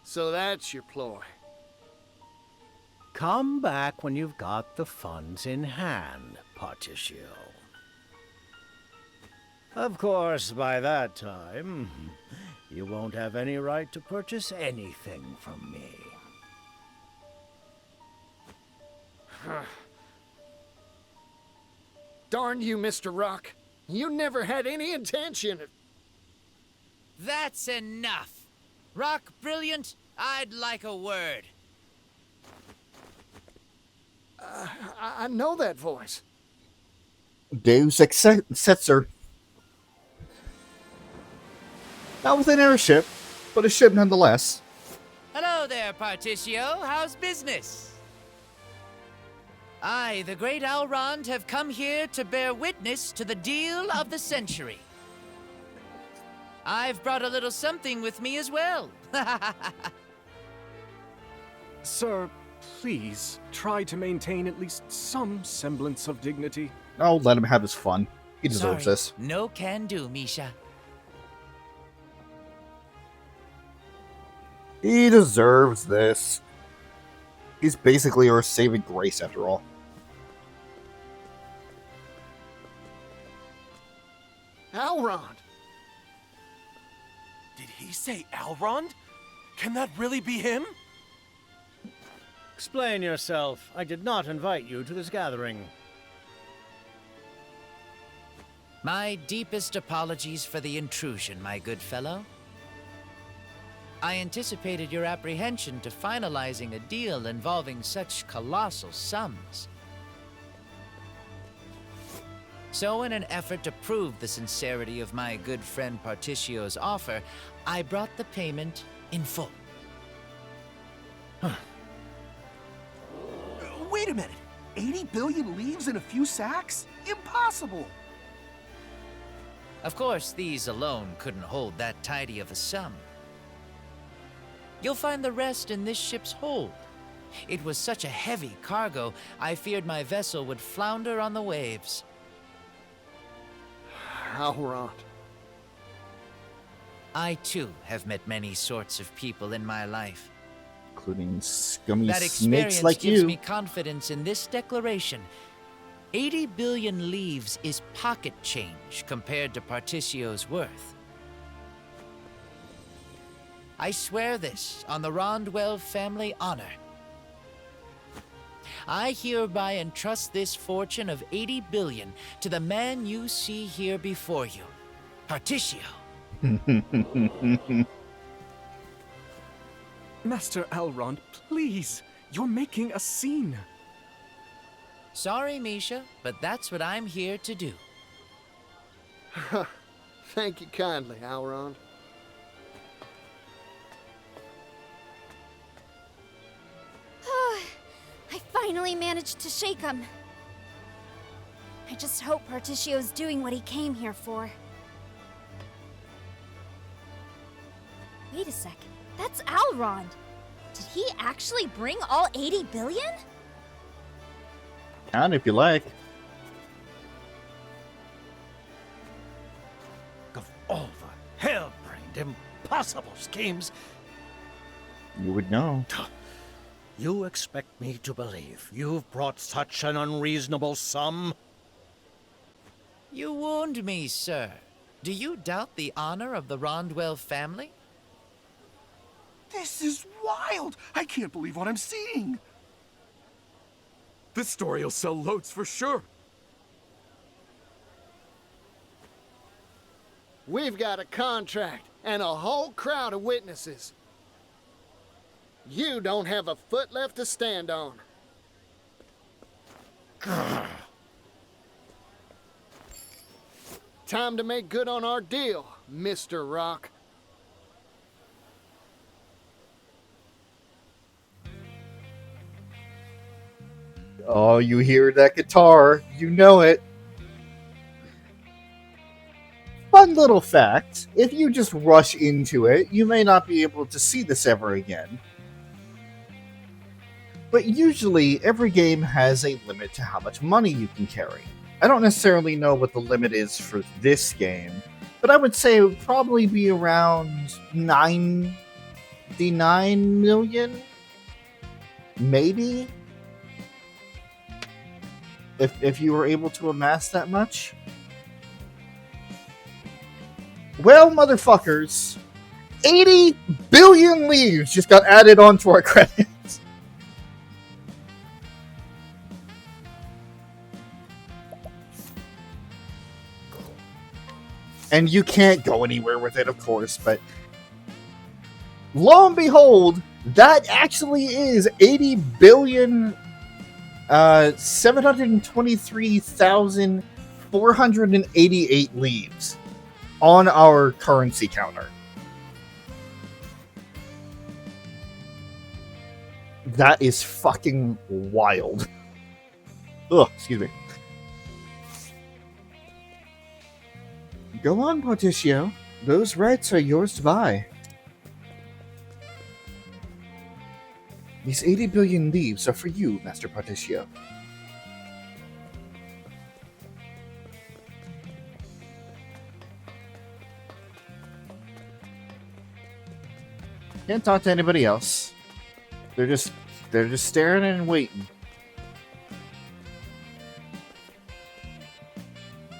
C: So that's your ploy.
D: Come back when you've got the funds in hand, Partitio. Of course, by that time, you won't have any right to purchase anything from me.
C: Darn you, Mr. Rock. You never had any intention of...
L: That's enough. Rock Brilliant, I'd like a word.
C: I know that voice.
B: Deus Ex Setzer. Not with an airship, but a ship nonetheless.
L: Hello there, Partitio. How's business? I, the great Alrond, have come here to bear witness to the deal of the century. I've brought a little something with me as well.
E: Sir, please try to maintain at least some semblance of dignity.
B: Oh, let him have his fun. He deserves
L: Sorry,
B: this.
L: no can do, Misha.
B: He deserves this. He's basically our saving grace after all.
C: Alrond!
E: Did he say Alrond? Can that really be him?
D: Explain yourself. I did not invite you to this gathering.
L: My deepest apologies for the intrusion, my good fellow. I anticipated your apprehension to finalizing a deal involving such colossal sums. So in an effort to prove the sincerity of my good friend Partitio's offer, I brought the payment in full.
E: Wait a minute. 80 billion leaves in a few sacks? Impossible!
L: Of course, these alone couldn't hold that tidy of a sum. You'll find the rest in this ship's hold. It was such a heavy cargo, I feared my vessel would flounder on the waves.
C: Alrond.
L: I, too, have met many sorts of people in my life.
B: Including scummy
L: That
B: snakes
L: experience
B: like
L: gives
B: you.
L: me confidence in this declaration. 80 billion leaves is pocket change compared to Partitio's worth. I swear this on the Rondwell family honor. I hereby entrust this fortune of 80 billion to the man you see here before you, Partitio.
E: Master Alrond, please. You're making a scene.
L: Sorry, Misha, but that's what I'm here to do.
C: Thank you kindly, Alrond.
H: I finally managed to shake him. I just hope Partitio's doing what he came here for. Wait a second. That's Alrond. Did he actually bring all 80 billion?
B: Count if you like.
D: Of all the harebrained, impossible schemes,
B: You would know.
D: You expect me to believe you've brought such an unreasonable sum?
L: You wound me, sir. Do you doubt the honor of the Rondwell family?
M: This is wild! I can't believe what I'm seeing!
F: This story will sell loads for sure.
C: We've got a contract and a whole crowd of witnesses. You don't have a foot left to stand on. Time to make good on our deal, Mr. Rock.
B: Oh, you hear that guitar. You know it. Fun little fact, if you just rush into it, you may not be able to see this ever again. But usually, every game has a limit to how much money you can carry. I don't necessarily know what the limit is for this game, but I would say it would probably be around 99 million? Maybe? If you were able to amass that much? Well, motherfuckers, 80 billion leaves just got added onto our credits. And you can't go anywhere with it, of course, but lo and behold, that actually is 80 billion 723,488 leaves on our currency counter. That is fucking wild. Ugh, excuse me. Go on, Partitio. Those rights are yours to buy. These 80 billion leaves are for you, Master Partitio. Can't talk to anybody else. They're just staring and waiting.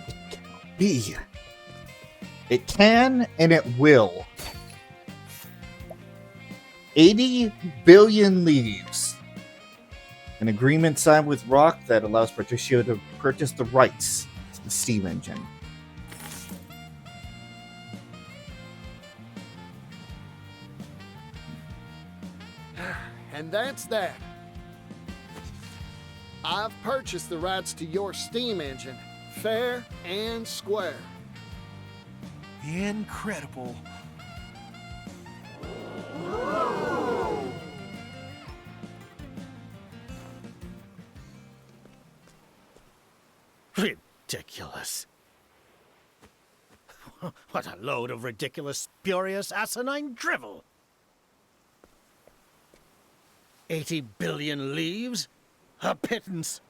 B: It cannot be. It can and it will. 80 billion leaves. An agreement signed with Rock that allows Partitio to purchase the rights to the steam engine.
C: And that's that. I've purchased the rights to your steam engine, fair and square.
M: Incredible.
D: Ridiculous. What a load of ridiculous, spurious, asinine drivel. 80 billion leaves? A pittance.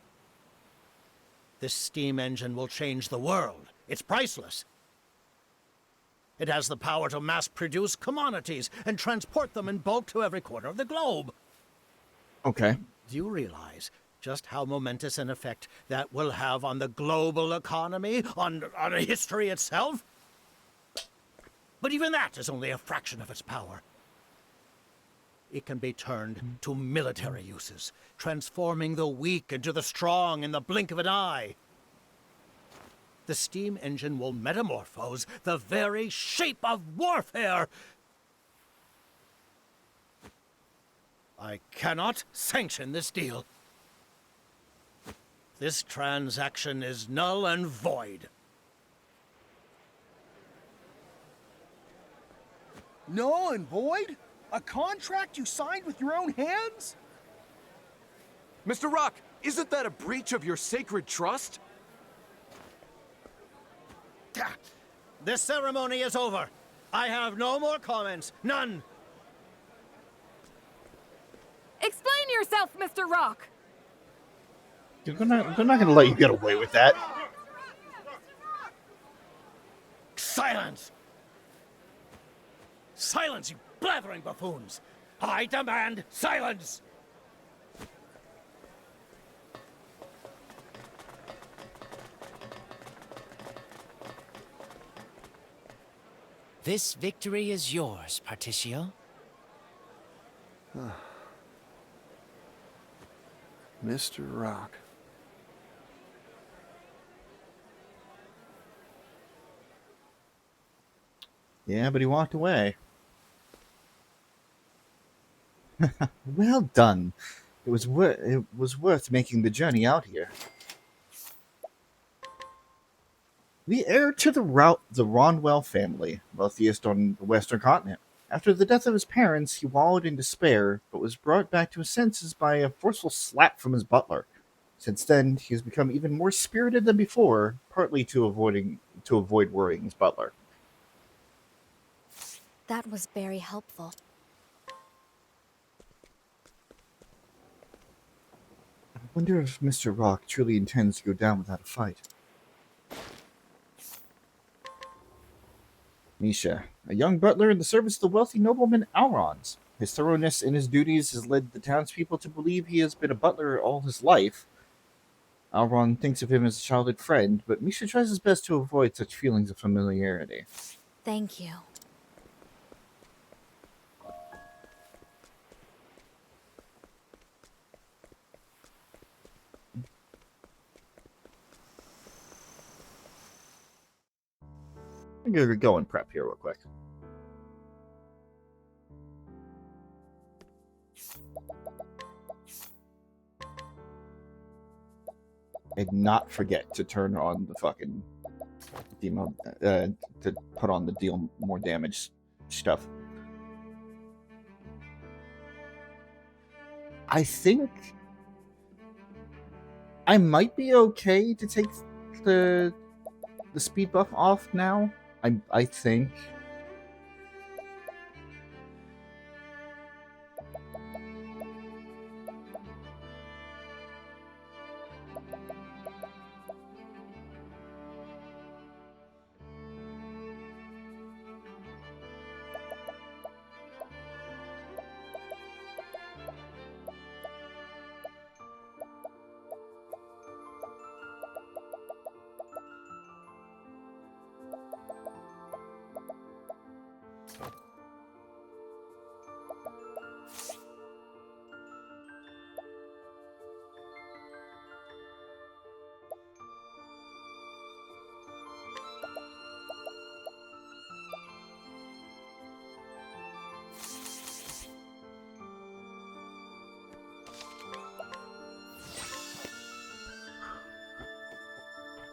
D: This steam engine will change the world. It's priceless. It has the power to mass-produce commodities and transport them in bulk to every corner of the globe.
B: Okay.
D: Do you realize just how momentous an effect that will have on the global economy, on history itself? But even that is only a fraction of its power. It can be turned to military uses, transforming the weak into the strong in the blink of an eye. The steam engine will metamorphose the very shape of warfare. I cannot sanction this deal. This transaction is null and void.
M: Null and void? A contract you signed with your own hands?
F: Mr. Rock, isn't that a breach of your sacred trust?
D: This ceremony is over. I have no more comments. None.
J: Explain yourself, Mr. Rock.
B: They're not gonna let you get away with that.
D: Silence! Silence, you blathering buffoons! I demand silence!
L: This victory is yours, Partitio.
C: Mr. Rock.
B: Yeah, but he walked away. Well done. It was worth making the journey out here. The heir to the Ronwell family, wealthiest on the western continent. After the death of his parents, he wallowed in despair, but was brought back to his senses by a forceful slap from his butler. Since then, he has become even more spirited than before, partly to avoid worrying his butler.
K: That was very helpful.
B: I wonder if Mr. Rock truly intends to go down without a fight. Misha, a young butler in the service of the wealthy nobleman Alrons. His thoroughness in his duties has led the townspeople to believe he has been a butler all his life. Alron thinks of him as a childhood friend, but Misha tries his best to avoid such feelings of familiarity.
K: Thank you.
B: I'm going to go and prep here real quick. And not forget to turn on the fucking demo, to put on the deal more damage stuff. I think I might be okay to take the speed buff off now. I think.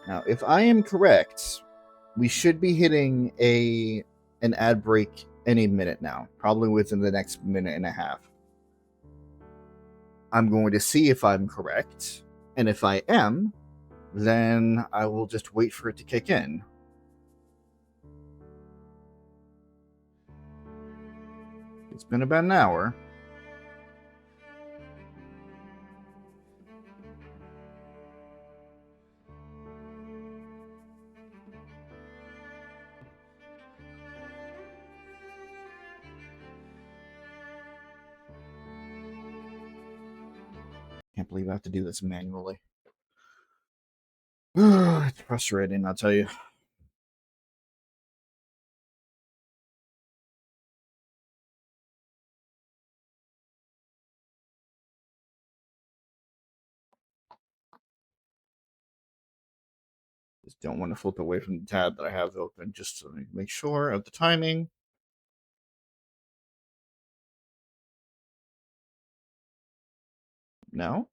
B: Now, if I am correct, we should be hitting an ad break any minute now, probably within the next minute and a half. I'm going to see if I'm correct, and if I am, then I will just wait for it to kick in. It's been about an hour. Can't believe I have to do this manually. It's frustrating, I'll tell you. Just don't want to flip away from the tab that I have open, just to make sure of the timing. No?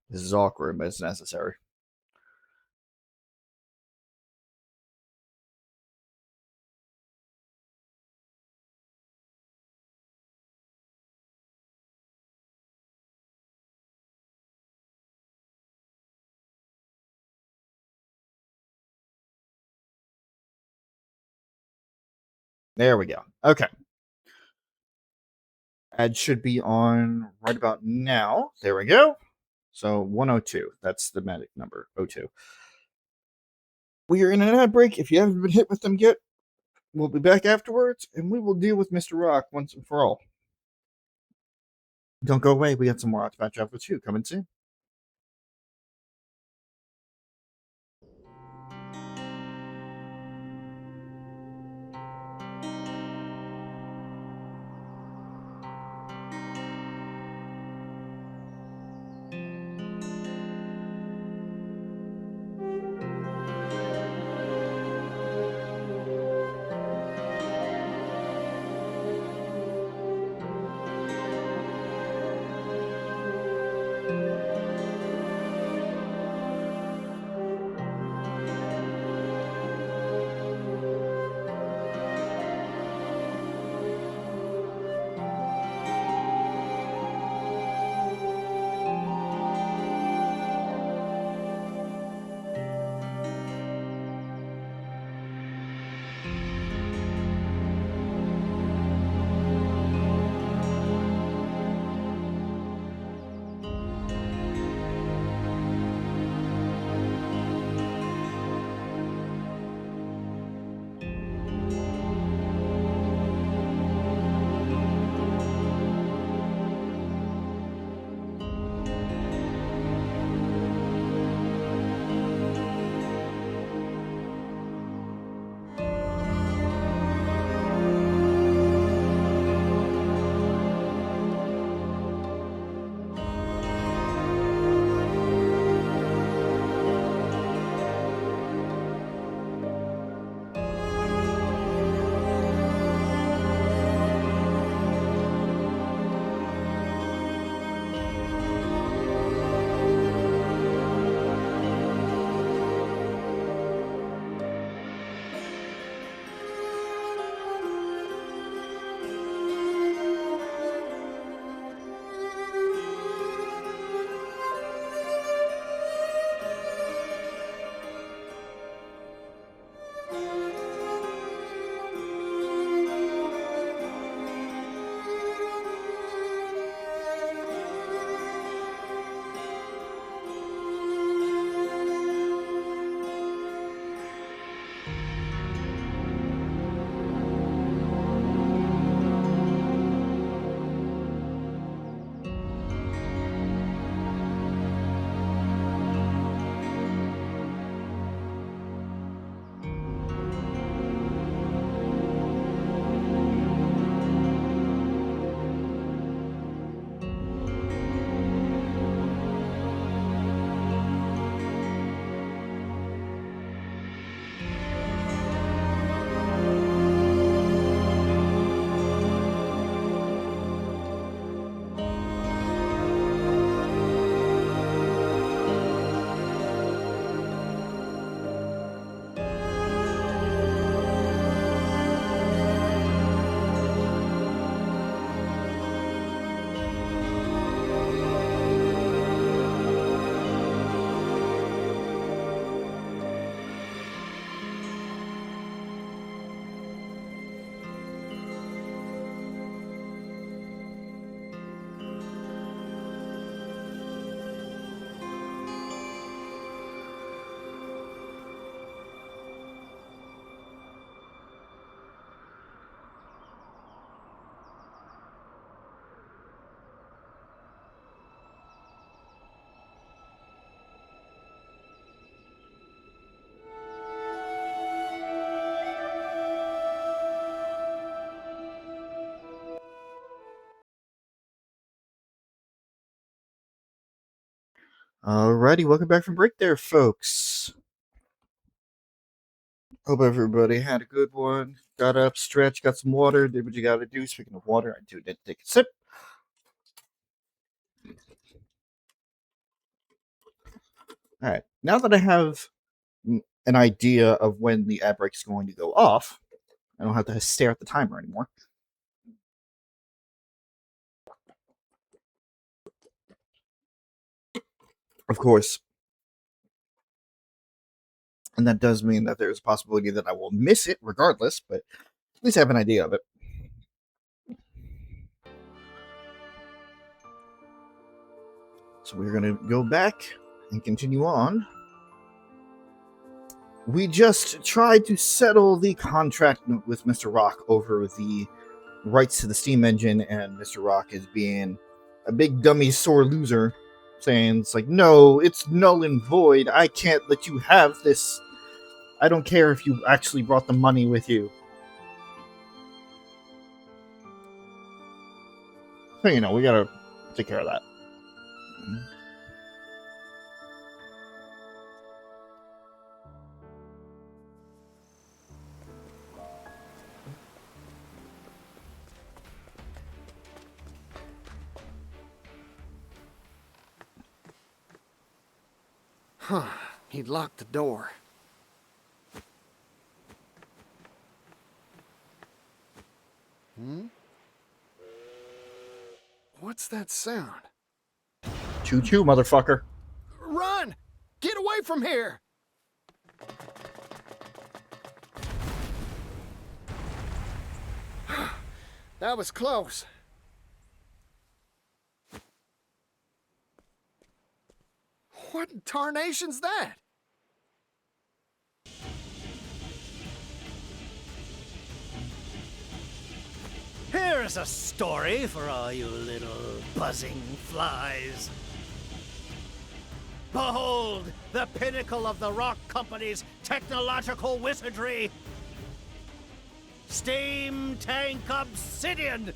B: This is awkward, but it's necessary. There we go. Okay. Ad should be on right about now. There we go. So 102. That's the medic number. 02. We are in an ad break. If you haven't been hit with them yet, we'll be back afterwards, and we will deal with Mr. Rock once and for all. Don't go away. We got some more Octopath Traveler 2 coming soon. Alrighty, welcome back from break there, folks. Hope everybody had a good one. Got up, stretched, got some water, did what you gotta do. Speaking of water, I did take a sip. Alright, now that I have an idea of when the ad break is going to go off, I don't have to stare at the timer anymore. Of course. And that does mean that there's a possibility that I will miss it regardless, but at least I have an idea of it. So we're going to go back and continue on We just tried to settle the contract with Mr. Rock over the rights to the steam engine, and Mr. Rock is being a big dummy sore loser, saying it's like, no, it's null and void. I can't let you have this. I don't care if you actually brought the money with you. So, we gotta take care of that.
C: Huh. He locked the door. What's that sound?
B: Choo-choo, motherfucker.
C: Run! Get away from here! That was close. What in tarnation's that?
D: Here's a story for all you little buzzing flies. Behold, the pinnacle of the Rock Company's technological wizardry. Steam Tank Obsidian!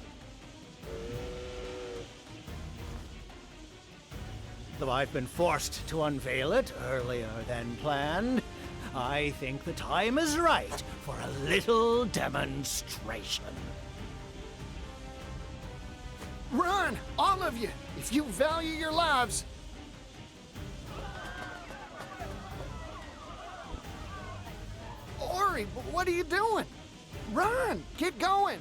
D: Though I've been forced to unveil it earlier than planned, I think the time is right for a little demonstration.
C: Run! All of you! If you value your lives! Tori, what are you doing? Run! Get going!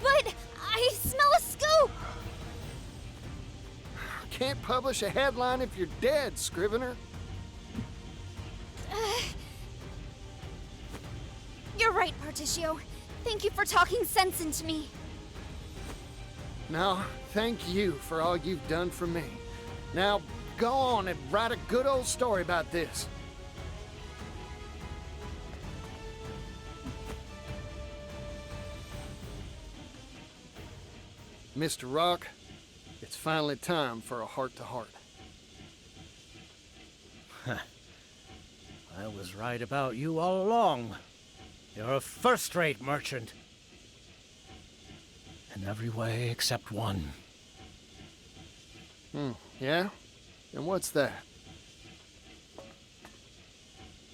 H: But I smell a scoop!
C: Can't publish a headline if you're dead, Scrivener.
H: You're right, Partitio. Thank you for talking sense into me.
C: No, thank you for all you've done for me. Now, go on and write a good old story about this. Mr. Rock, it's finally time for a heart-to-heart.
D: I was right about you all along. You're a first-rate merchant. In every way except one.
C: Yeah? And what's that?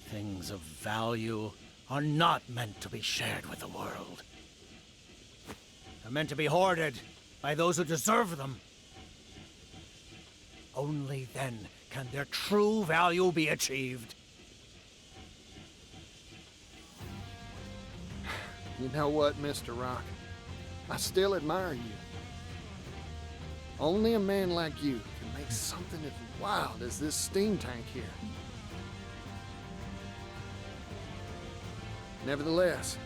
D: Things of value are not meant to be shared with the world. They're meant to be hoarded by those who deserve them. Only then can their true value be achieved.
C: You know what, Mr. Rock? I still admire you. Only a man like you can make something as wild as this steam tank here. Nevertheless,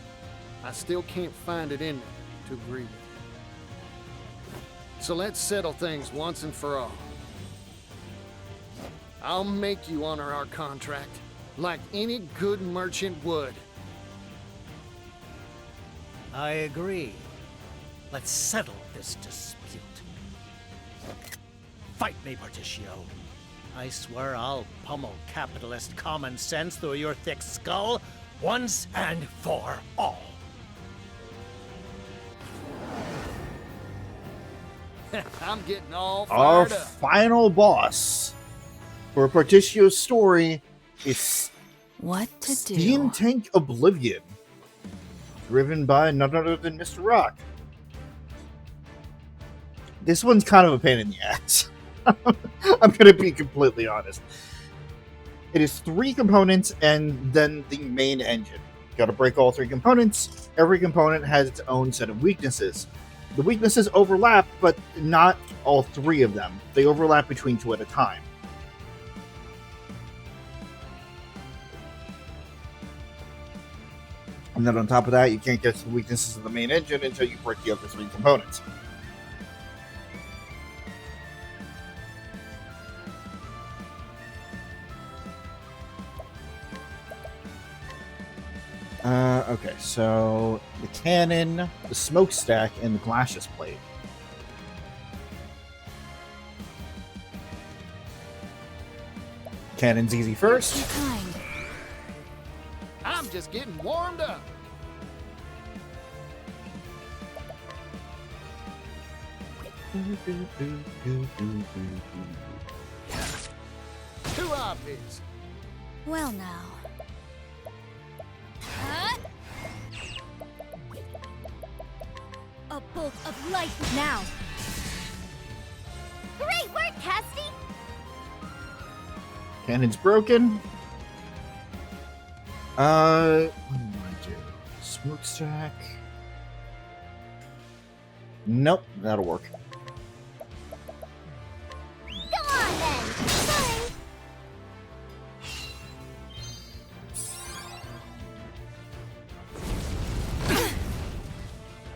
C: I still can't find it in me to agree with you. So let's settle things once and for all. I'll make you honor our contract, like any good merchant would.
D: I agree. Let's settle this dispute. Fight me, Partitio. I swear I'll pummel capitalist common sense through your thick skull once and for all.
C: I'm getting all
B: Our
C: fired up.
B: final boss for Partitio's story is
K: What to do?
B: Steam Tank Oblivion, driven by none other than Mr. Rock. This one's kind of a pain in the ass. I'm going to be completely honest. It is 3 components and then the main engine. Got to break all 3 components. Every component has its own set of weaknesses. The weaknesses overlap, but not all 3 of them. They overlap between 2 at a time. And then on top of that, you can't get to the weaknesses of the main engine until you break the other 3 components. Okay, so the cannon, the smokestack, and the glacis plate. Cannon's easy first.
C: I'm just getting warmed up. Too obvious.
K: Well now. A bolt of light now.
H: Great work, Casty!
B: Cannon's broken. What do I do? Smokestack. Nope, that'll work.
H: Go on then! Sorry!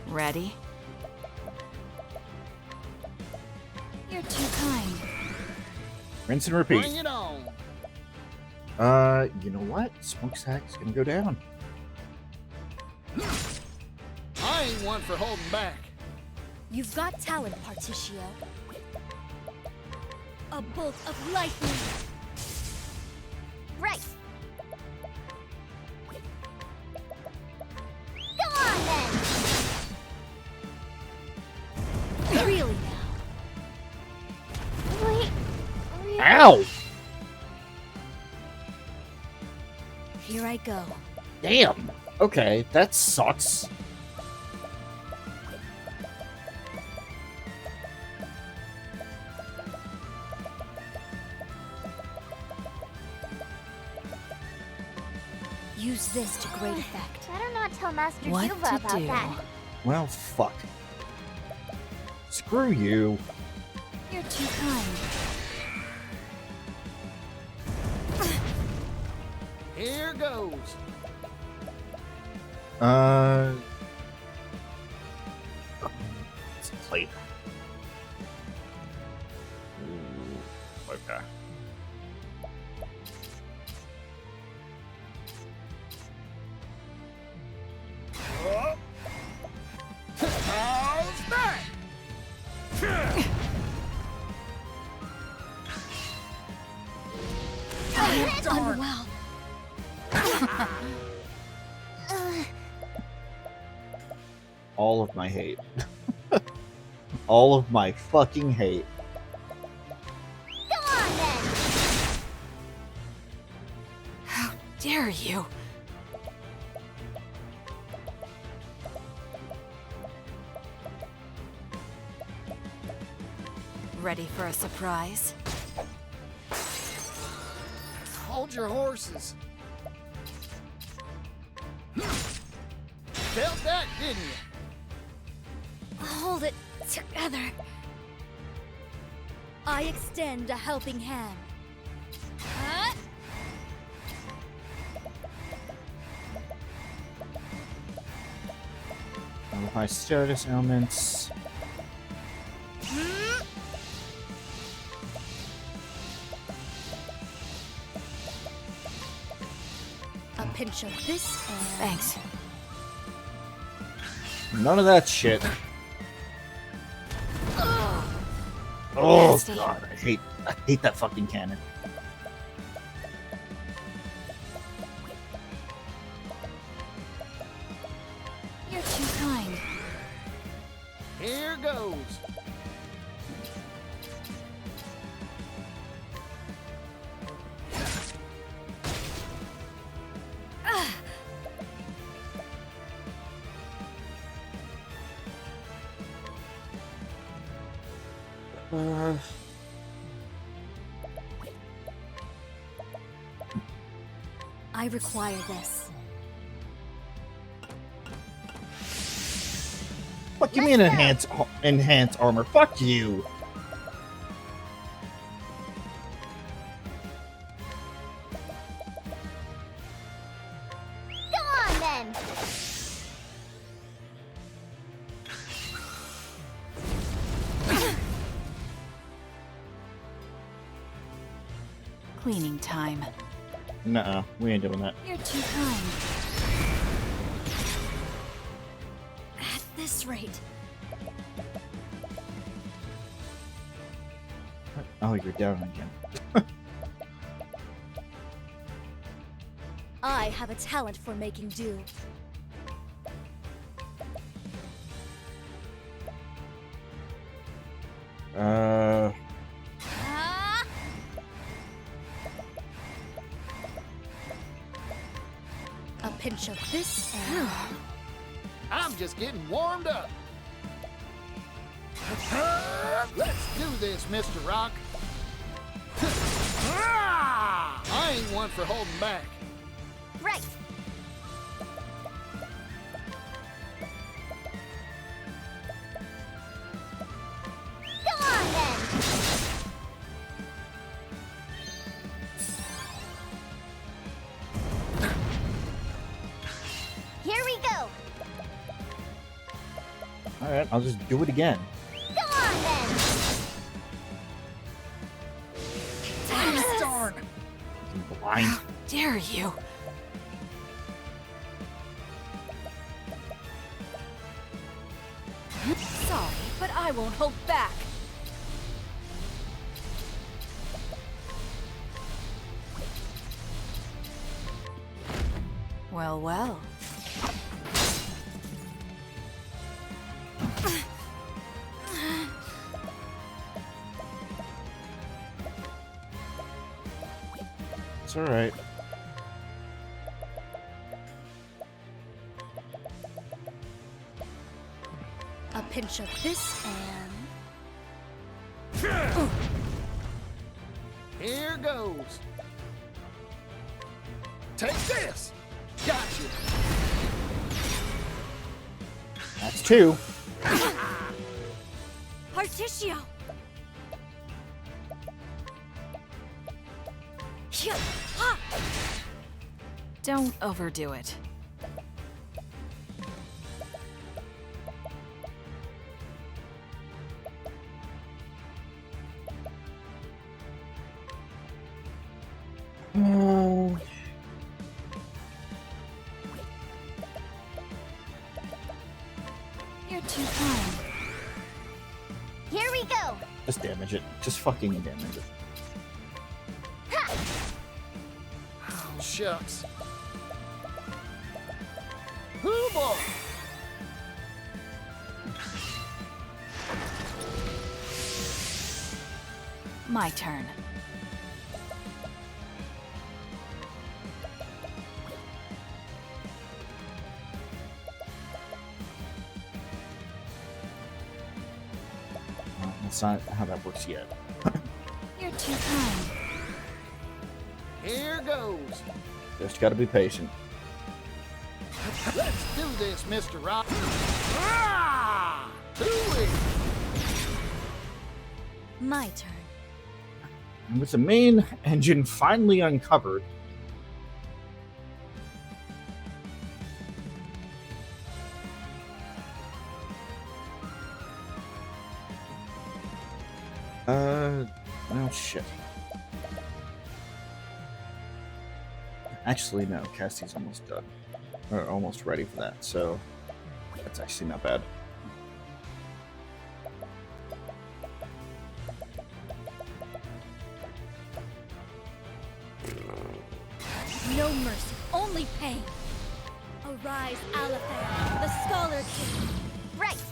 J: Ready?
K: You're too kind.
B: Rinse and repeat.
C: Bring it on.
B: You know what? Smokestack's gonna go down.
C: I ain't one for holding back.
K: You've got talent, Partitio. A bolt of lightning.
H: Right! Go on then!
K: Really now.
H: Wait.
B: Ow!
K: Here I go.
B: Damn! Okay, that sucks.
K: Use this to great effect.
H: Better not tell Master
J: What
H: Yuva
J: to
H: about
J: do?
H: that.
B: Well, fuck. Screw you.
K: You're too kind.
C: Here goes.
B: It's a plate. Ooh, okay.
C: How's that?
K: Done well.
B: All of my hate. All of my fucking hate.
H: Go on then!
J: How dare you? Ready for a surprise?
C: Hold your horses. Felt that, didn't you?
K: Hold it together. I extend a helping hand. Huh?
B: Modify status elements.
K: A pinch of this and...
J: Thanks.
B: None of that shit. Oh
J: Nasty.
B: god, I hate that fucking cannon.
K: You're too kind.
C: Here goes.
K: I require this.
B: Fuck you mean enhance armor? Fuck you.
H: Go on then!
J: Cleaning time.
B: Nuh-uh, we ain't doing that.
K: You're too kind. this rate.
B: Oh, you're down again.
K: I have a talent for making do. A pinch of this and...
C: I'm just getting warmed up. Let's do this, Mr. Rock. I ain't one for holding back.
H: Right. Come on, then. Here we go.
B: Alright, I'll just do it again.
H: Come on, then.
C: Darn.
B: I'm blind.
J: Dare you? Sorry, but I won't hold back. Well, well.
B: It's alright.
K: A pinch of this and...
C: Here goes. Take this. Gotcha.
B: That's two.
K: Partitio!
J: Don't overdo it.
K: You're too kind.
H: Here we go.
B: Just damage it. Just fucking damage it.
C: Oh, shucks. Oh, boy.
J: My turn.
B: That's not how that works yet.
K: You're too kind.
C: Here goes.
B: Just gotta be patient.
C: Let's do this, Mr. Rock. Ah! Do it.
K: My turn.
B: And with the main engine finally uncovered, well, shit. Actually, no, Cassie's almost done. Or almost ready for that, so that's actually not bad.
K: No mercy, only pain. Arise, Alephair, the Scholar King.
H: Right.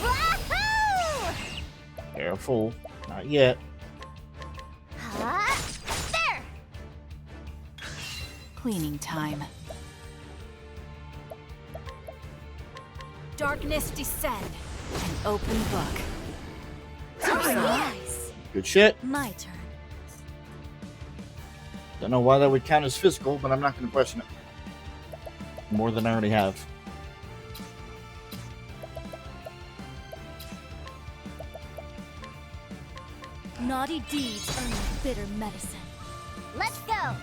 H: Wahoo!
B: Careful, not yet.
H: There.
J: Cleaning time. Darkness descend. An open book.
K: Arise.
B: Good shit.
K: My turn.
B: Don't know why that would count as physical, but I'm not going to question it. More than I already have.
K: Naughty deeds earn bitter medicine.
H: Let's go.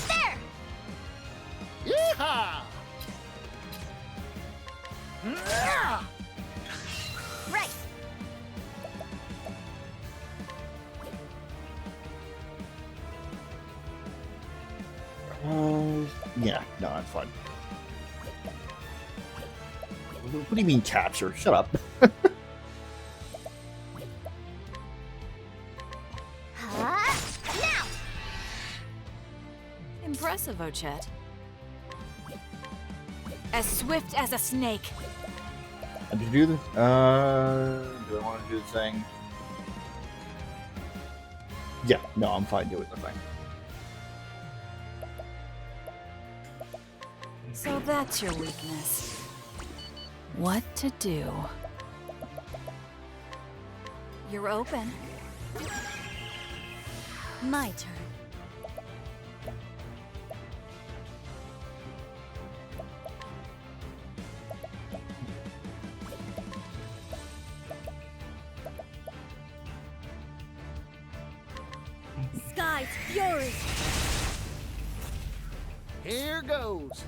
H: There.
C: Yeehaw!
H: Right.
B: Yeah, no, that's fine. What do you mean capture? Shut up.
K: Now!
J: Impressive, Ochet. As swift as a snake.
B: Did you do this? Do I want to do the thing? Yeah, no, I'm fine doing the thing.
J: So that's your weakness. What to do? You're open.
K: My turn. Sky's fury.
C: Here goes.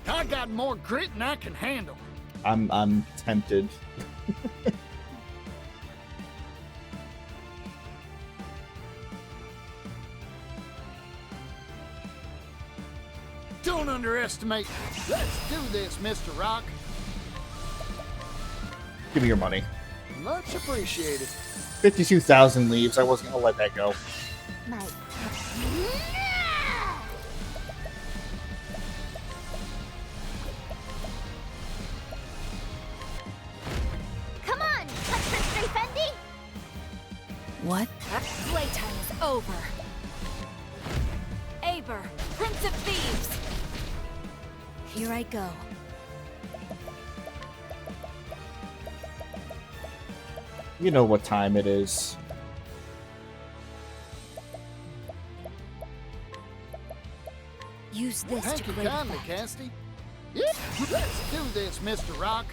C: I got more grit than I can handle.
B: I'm tempted.
C: Don't underestimate. Let's do this, Mr. Rock.
B: Give me your money.
C: Much appreciated.
B: 52,000 leaves. I wasn't gonna let that go.
K: My. Come on, Country Fendi!
J: What? Playtime is over. Aber, Prince of Thieves!
K: Here I go.
B: You know what time it is.
K: Use this
C: Thank
K: to
C: you
K: great
C: kindly,
K: effect.
C: Casty. Yep. Let's do this, Mr. Rock.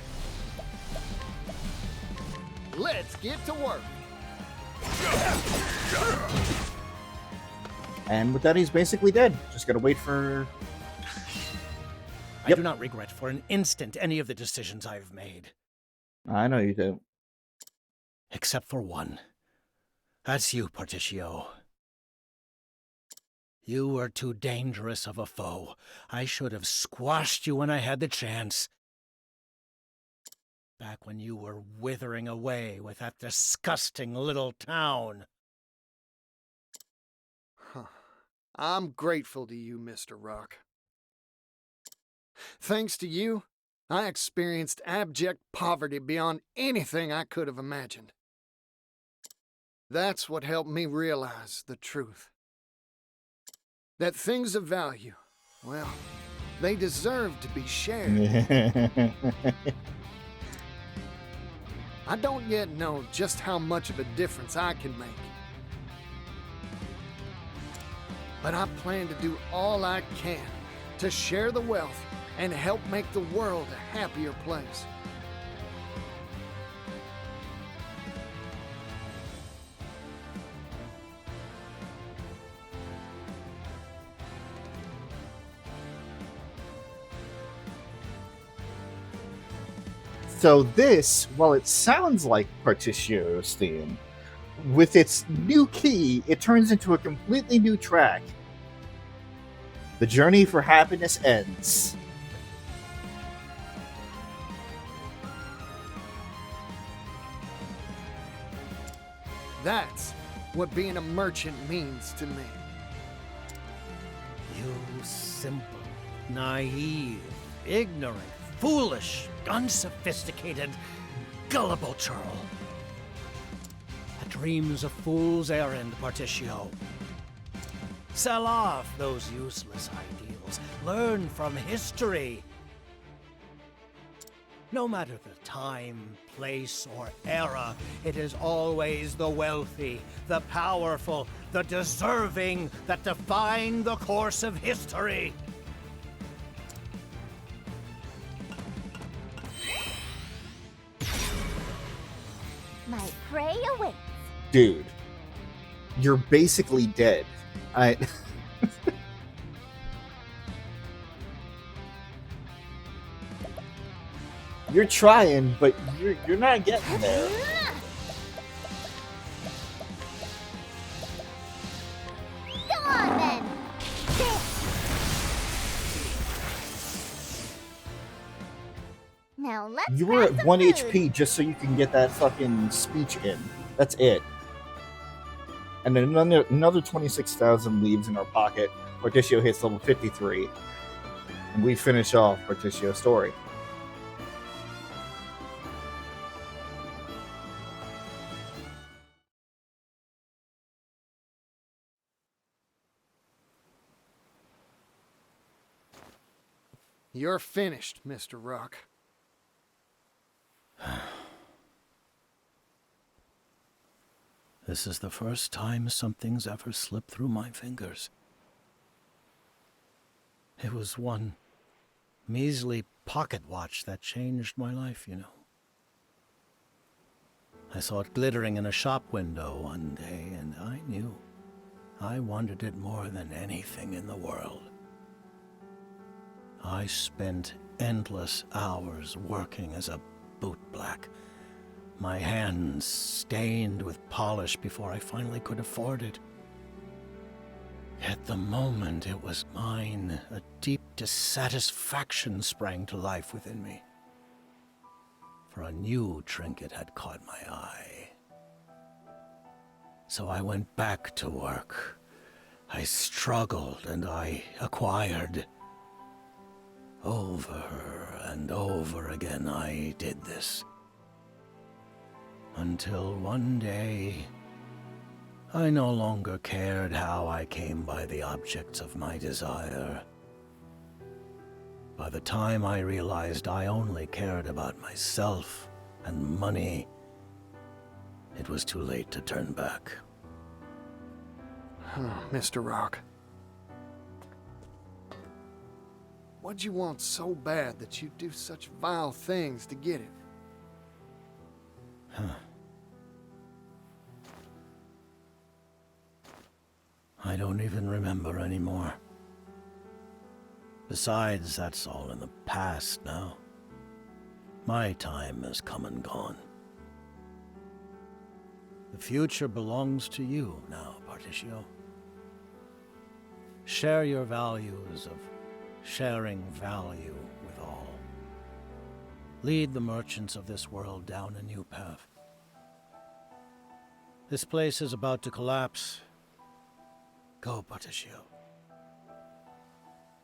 C: Let's get to work.
B: And with that, he's basically dead. Just gotta wait for...
D: I do not regret for an instant any of the decisions I've made.
B: I know you do.
D: Except for one. That's you, Partitio. You were too dangerous of a foe. I should have squashed you when I had the chance. Back when you were withering away with that disgusting little town.
C: Huh. I'm grateful to you, Mr. Rock. Thanks to you, I experienced abject poverty beyond anything I could have imagined. That's what helped me realize the truth. That things of value, well, they deserve to be shared. I don't yet know just how much of a difference I can make. But I plan to do all I can to share the wealth and help make the world a happier place.
B: So this, while it sounds like Partitio's theme, with its new key, it turns into a completely new track. The journey for happiness ends.
C: That's what being a merchant means to me.
D: You simple, naive, ignorant, foolish, unsophisticated, gullible churl. A dream's a fool's errand, Partitio. Sell off those useless ideals. Learn from history. No matter the time, place, or era, it is always the wealthy, the powerful, the deserving that define the course of history.
K: My prey awaits.
B: Dude, you're basically dead. You're trying, but you're not getting there.
H: Go on then. Now let's
B: You were
H: grab
B: at
H: some
B: 1
H: food.
B: HP just so you can get that fucking speech in. That's it. And then another 26,000 leaves in our pocket. Partitio hits level 53. And we finish off Partitio's story.
C: You're finished, Mr. Rock.
D: This is the first time something's ever slipped through my fingers. It was one measly pocket watch that changed my life, you know. I saw it glittering in a shop window one day, and I knew I wanted it more than anything in the world. I spent endless hours working as a bootblack, my hands stained with polish before I finally could afford it. At the moment it was mine, a deep dissatisfaction sprang to life within me. For a new trinket had caught my eye. So I went back to work. I struggled and I acquired. Over and over again I did this. Until one day, I no longer cared how I came by the objects of my desire. By the time I realized I only cared about myself and money, it was too late to turn back.
C: Mr. Rock. What'd you want so bad that you'd do such vile things to get it?
D: I don't even remember anymore. Besides, that's all in the past now. My time has come and gone. The future belongs to you now, Partitio. Share your values of sharing value with all. Lead the merchants of this world down a new path. This place is about to collapse. Go, Partitio.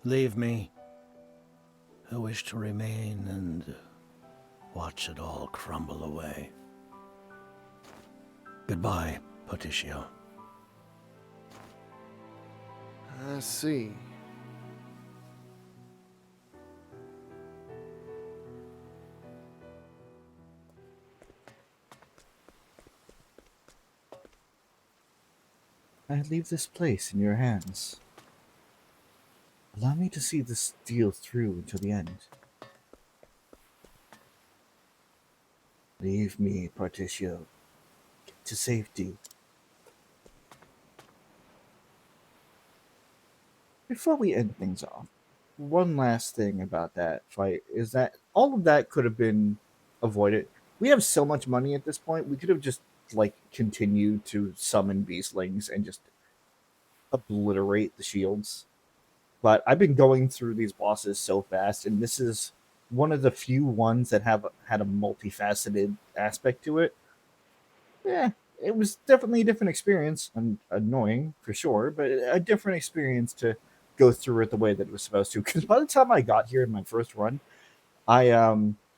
D: Leave me. I wish to remain and watch it all crumble away. Goodbye, Partitio.
C: I see.
B: I leave this place in your hands. Allow me to see this deal through until the end. Leave me, Partitio. Get to safety. Before we end things off, one last thing about that fight is that all of that could have been avoided. We have so much money at this point, we could have just continued to summon beastlings and just obliterate the shields. But I've been going through these bosses so fast, and this is one of the few ones that have had a multifaceted aspect to it. Yeah, it was definitely a different experience, and annoying for sure, but a different experience to go through it the way that it was supposed to. Because by the time I got here in my first run, I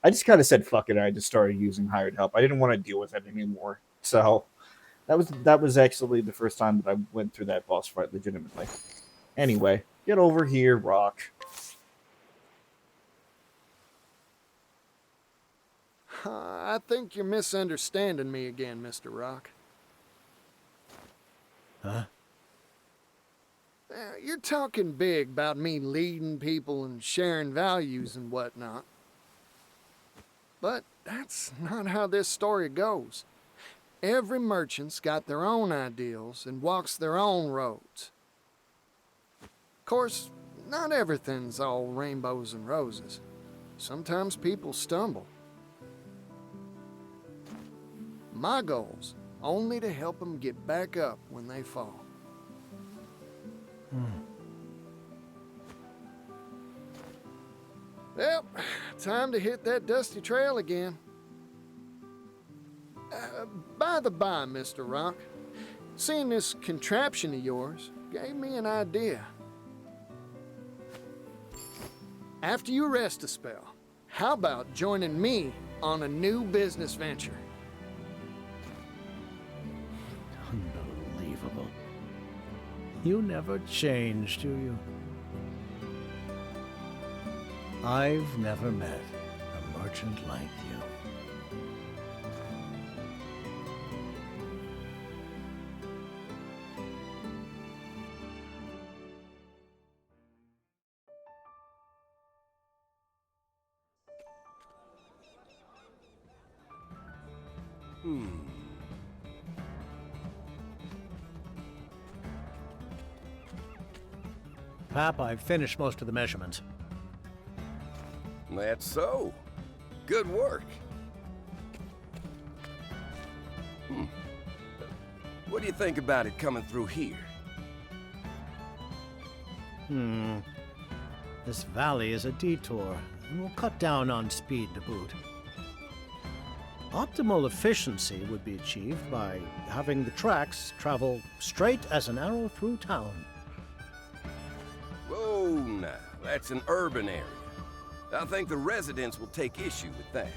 B: just kind of said fuck it. I just started using hired help. I didn't want to deal with it anymore. So that was actually the first time that I went through that boss fight legitimately. Anyway, get over here, Rock.
C: I think you're misunderstanding me again, Mr. Rock.
D: Huh?
C: You're talking big about me leading people and sharing values and whatnot. But that's not how this story goes. Every merchant's got their own ideals and walks their own roads. Of course, not everything's all rainbows and roses. Sometimes people stumble, my goal's only to help them get back up when they fall. Well, time to hit that dusty trail again. By the by, Mr. Rock, seeing this contraption of yours gave me an idea. After you rest a spell, how about joining me on a new business venture?
D: Unbelievable. You never change, do you? I've never met a merchant like you. Pap, I've finished most of the measurements.
N: That's so. Good work. What do you think about it coming through here?
D: This valley is a detour, and will cut down on speed to boot. Optimal efficiency would be achieved by having the tracks travel straight as an arrow through town.
N: Whoa, now. That's an urban area. I think the residents will take issue with that.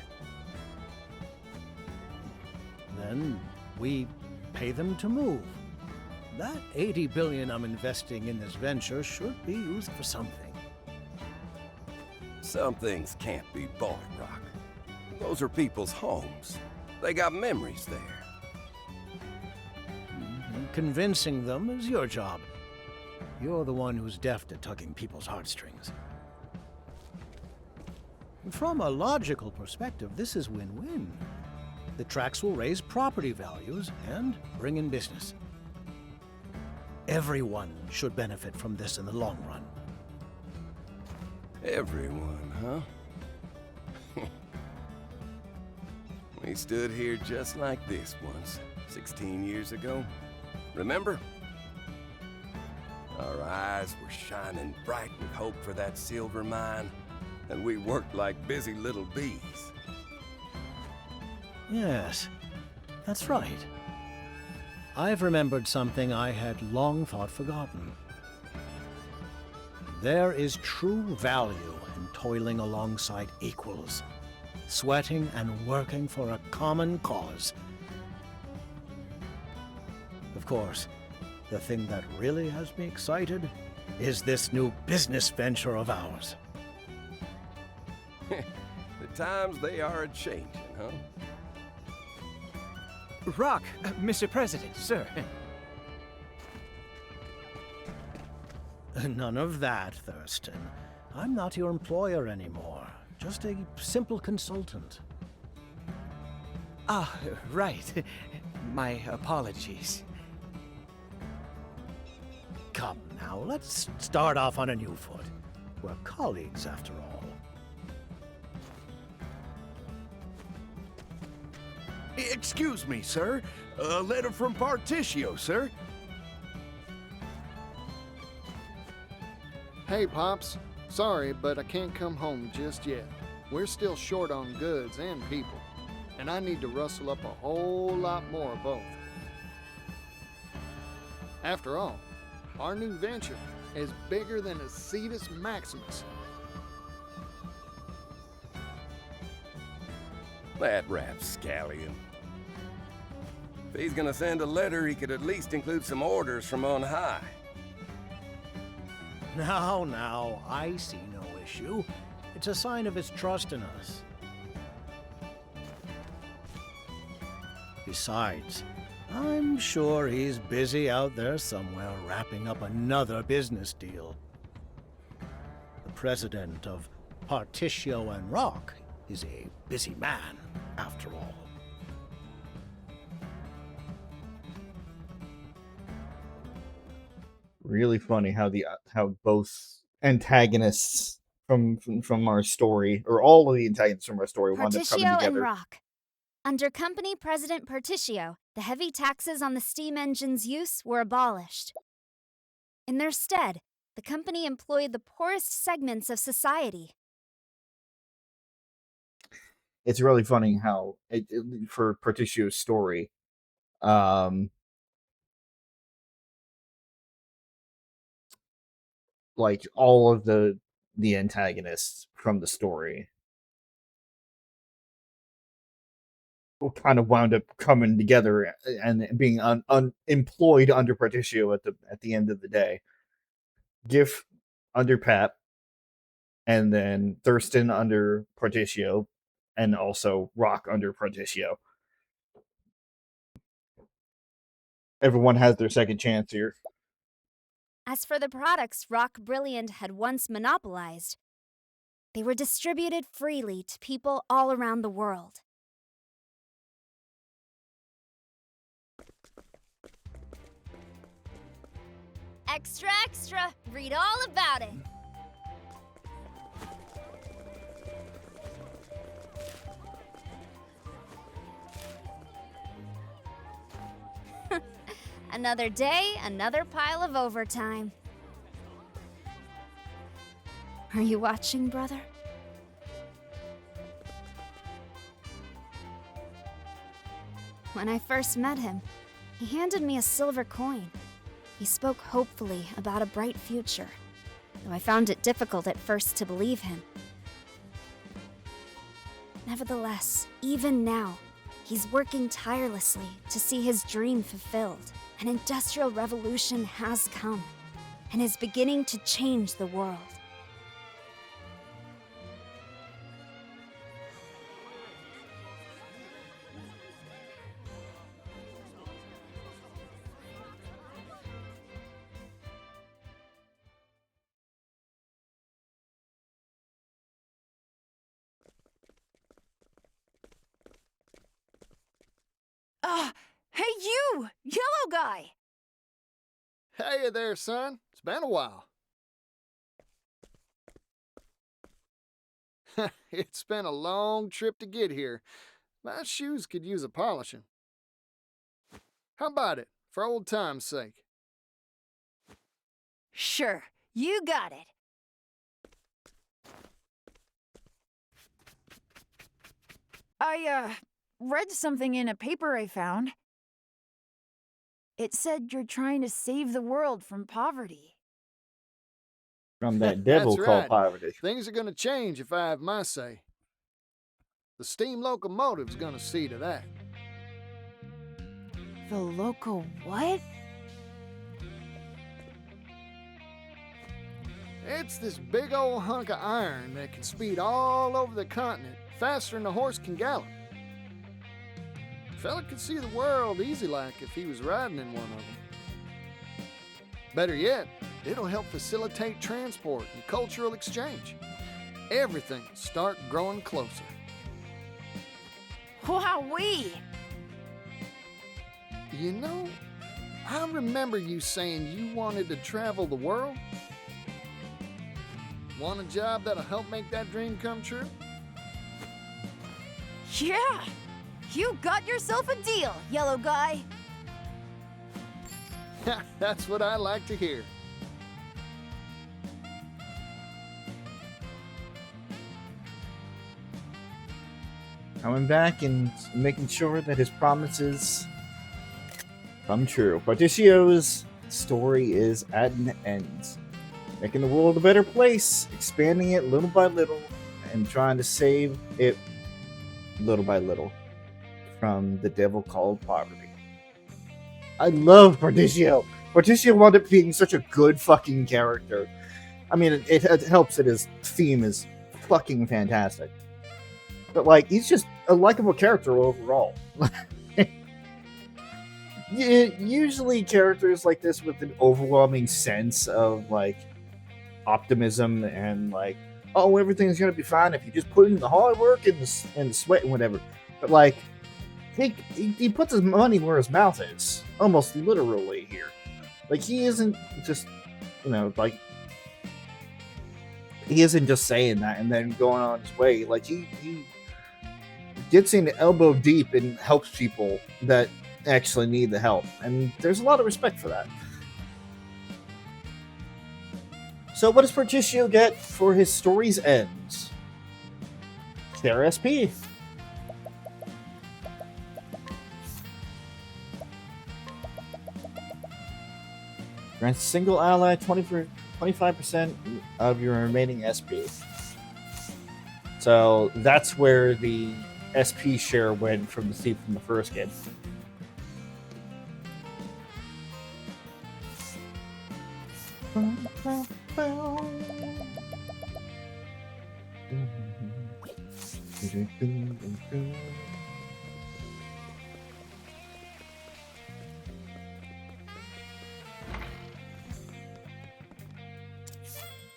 D: Then we pay them to move. That $80 billion I'm investing in this venture should be used for something.
N: Some things can't be bought, Rock. Those are people's homes. They got memories there.
D: Convincing them is your job. You're the one who's deft at tugging people's heartstrings. From a logical perspective, this is win-win. The tracks will raise property values and bring in business. Everyone should benefit from this in the long run.
N: Everyone, huh? We stood here just like this once, 16 years ago. Remember? Our eyes were shining bright with hope for that silver mine, and we worked like busy little bees.
D: Yes, that's right. I've remembered something I had long thought forgotten. There is true value in toiling alongside equals, sweating and working for a common cause. Of course, the thing that really has me excited is this new business venture of ours.
N: The times they are a-changing, huh?
O: Rock, Mr. President, sir.
D: None of that, Thurston. I'm not your employer anymore. Just a simple consultant.
O: Ah, right. My apologies.
D: Come now, let's start off on a new foot. We're colleagues, after all.
M: Excuse me, sir. A letter from Partitio, sir.
C: Hey, Pops. Sorry, but I can't come home just yet. We're still short on goods and people, and I need to rustle up a whole lot more of both. After all, our new venture is bigger than a Cetus Maximus.
N: That rapscallion. If he's gonna send a letter, he could at least include some orders from on high.
D: Now, I see no issue. It's a sign of his trust in us. Besides, I'm sure he's busy out there somewhere wrapping up another business deal. The president of Partitio and Rock is a busy man, after all.
B: Really funny how both antagonists from our story, or all of the antagonists from our story, wound up coming
H: Partitio and
B: together.
H: Rock. Under Company President Partitio, the heavy taxes on the steam engine's use were abolished. In their stead, the company employed the poorest segments of society.
B: It's really funny how, for Partitio's story, like all of the antagonists from the story kind of wound up coming together and being employed under Partitio at the end of the day. Gif under Pat, and then Thurston under Partitio, and also Rock under Partitio. Everyone has their second chance here.
H: As for the products Rock Brilliant had once monopolized, they were distributed freely to people all around the world. Extra, extra! Read all about it! Another day, another pile of overtime. Are you watching, brother? When I first met him, he handed me a silver coin. He spoke hopefully about a bright future, though I found it difficult at first to believe him. Nevertheless, even now, he's working tirelessly to see his dream fulfilled. An industrial revolution has come and is beginning to change the world.
J: Hey you! Yellow guy!
C: Hey there, son. It's been a while. It's been a long trip to get here. My shoes could use a polishing. How about it, for old time's sake?
J: Sure, you got it. I, read something in a paper I found. It said you're trying to save the world from poverty.
B: From that devil
C: That's
B: called
C: right.
B: poverty.
C: Things are going to change if I have my say. The steam locomotive's going to see to that.
J: The local what?
C: It's this big old hunk of iron that can speed all over the continent faster than a horse can gallop. Fella could see the world easy like if he was riding in one of them. Better yet, it'll help facilitate transport and cultural exchange. Everything will start growing closer.
J: Wowee!
C: You know, I remember you saying you wanted to travel the world. Want a job that'll help make that dream come true?
J: Yeah! You got yourself a deal, yellow guy!
C: That's what I like to hear.
B: Coming back and making sure that his promises come true. Partitio's story is at an end. Making the world a better place, expanding it little by little, and trying to save it little by little from the devil called poverty. I love Partitio. Partitio wound up being such a good fucking character. I mean, it helps that his theme is fucking fantastic. But, like, he's just a likable character overall. Usually characters like this with an overwhelming sense of, like, optimism and, like, oh, everything's gonna be fine if you just put in the hard work and the sweat and whatever. But, like, he puts his money where his mouth is, almost literally here. Like, he isn't just, you know, like, he isn't just saying that and then going on his way. Like, he gets in elbow deep and helps people that actually need the help. And there's a lot of respect for that. So what does Partitio get for his story's ends? Share SP. Grants a single ally 25% of your remaining SP. So that's where the SP share went from the thief from the first game.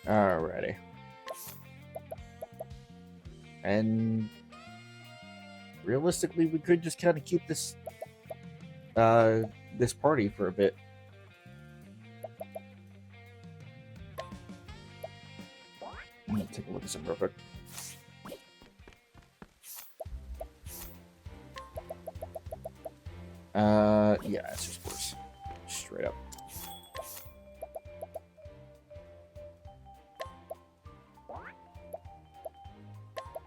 B: Alrighty. And realistically, we could just kind of keep this this party for a bit. I'm gonna take a look at some real quick. Yeah, it's just worse. Straight up.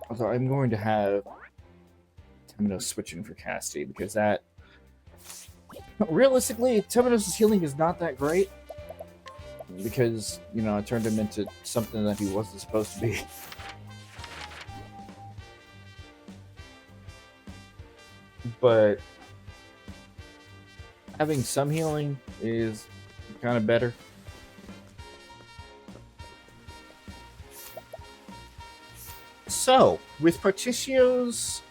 B: Although I'm going to have Temenos switching for Cassidy because that realistically, Temenos' healing is not that great because, you know, I turned him into something that he wasn't supposed to be. But having some healing is kind of better. So, with Partitio's,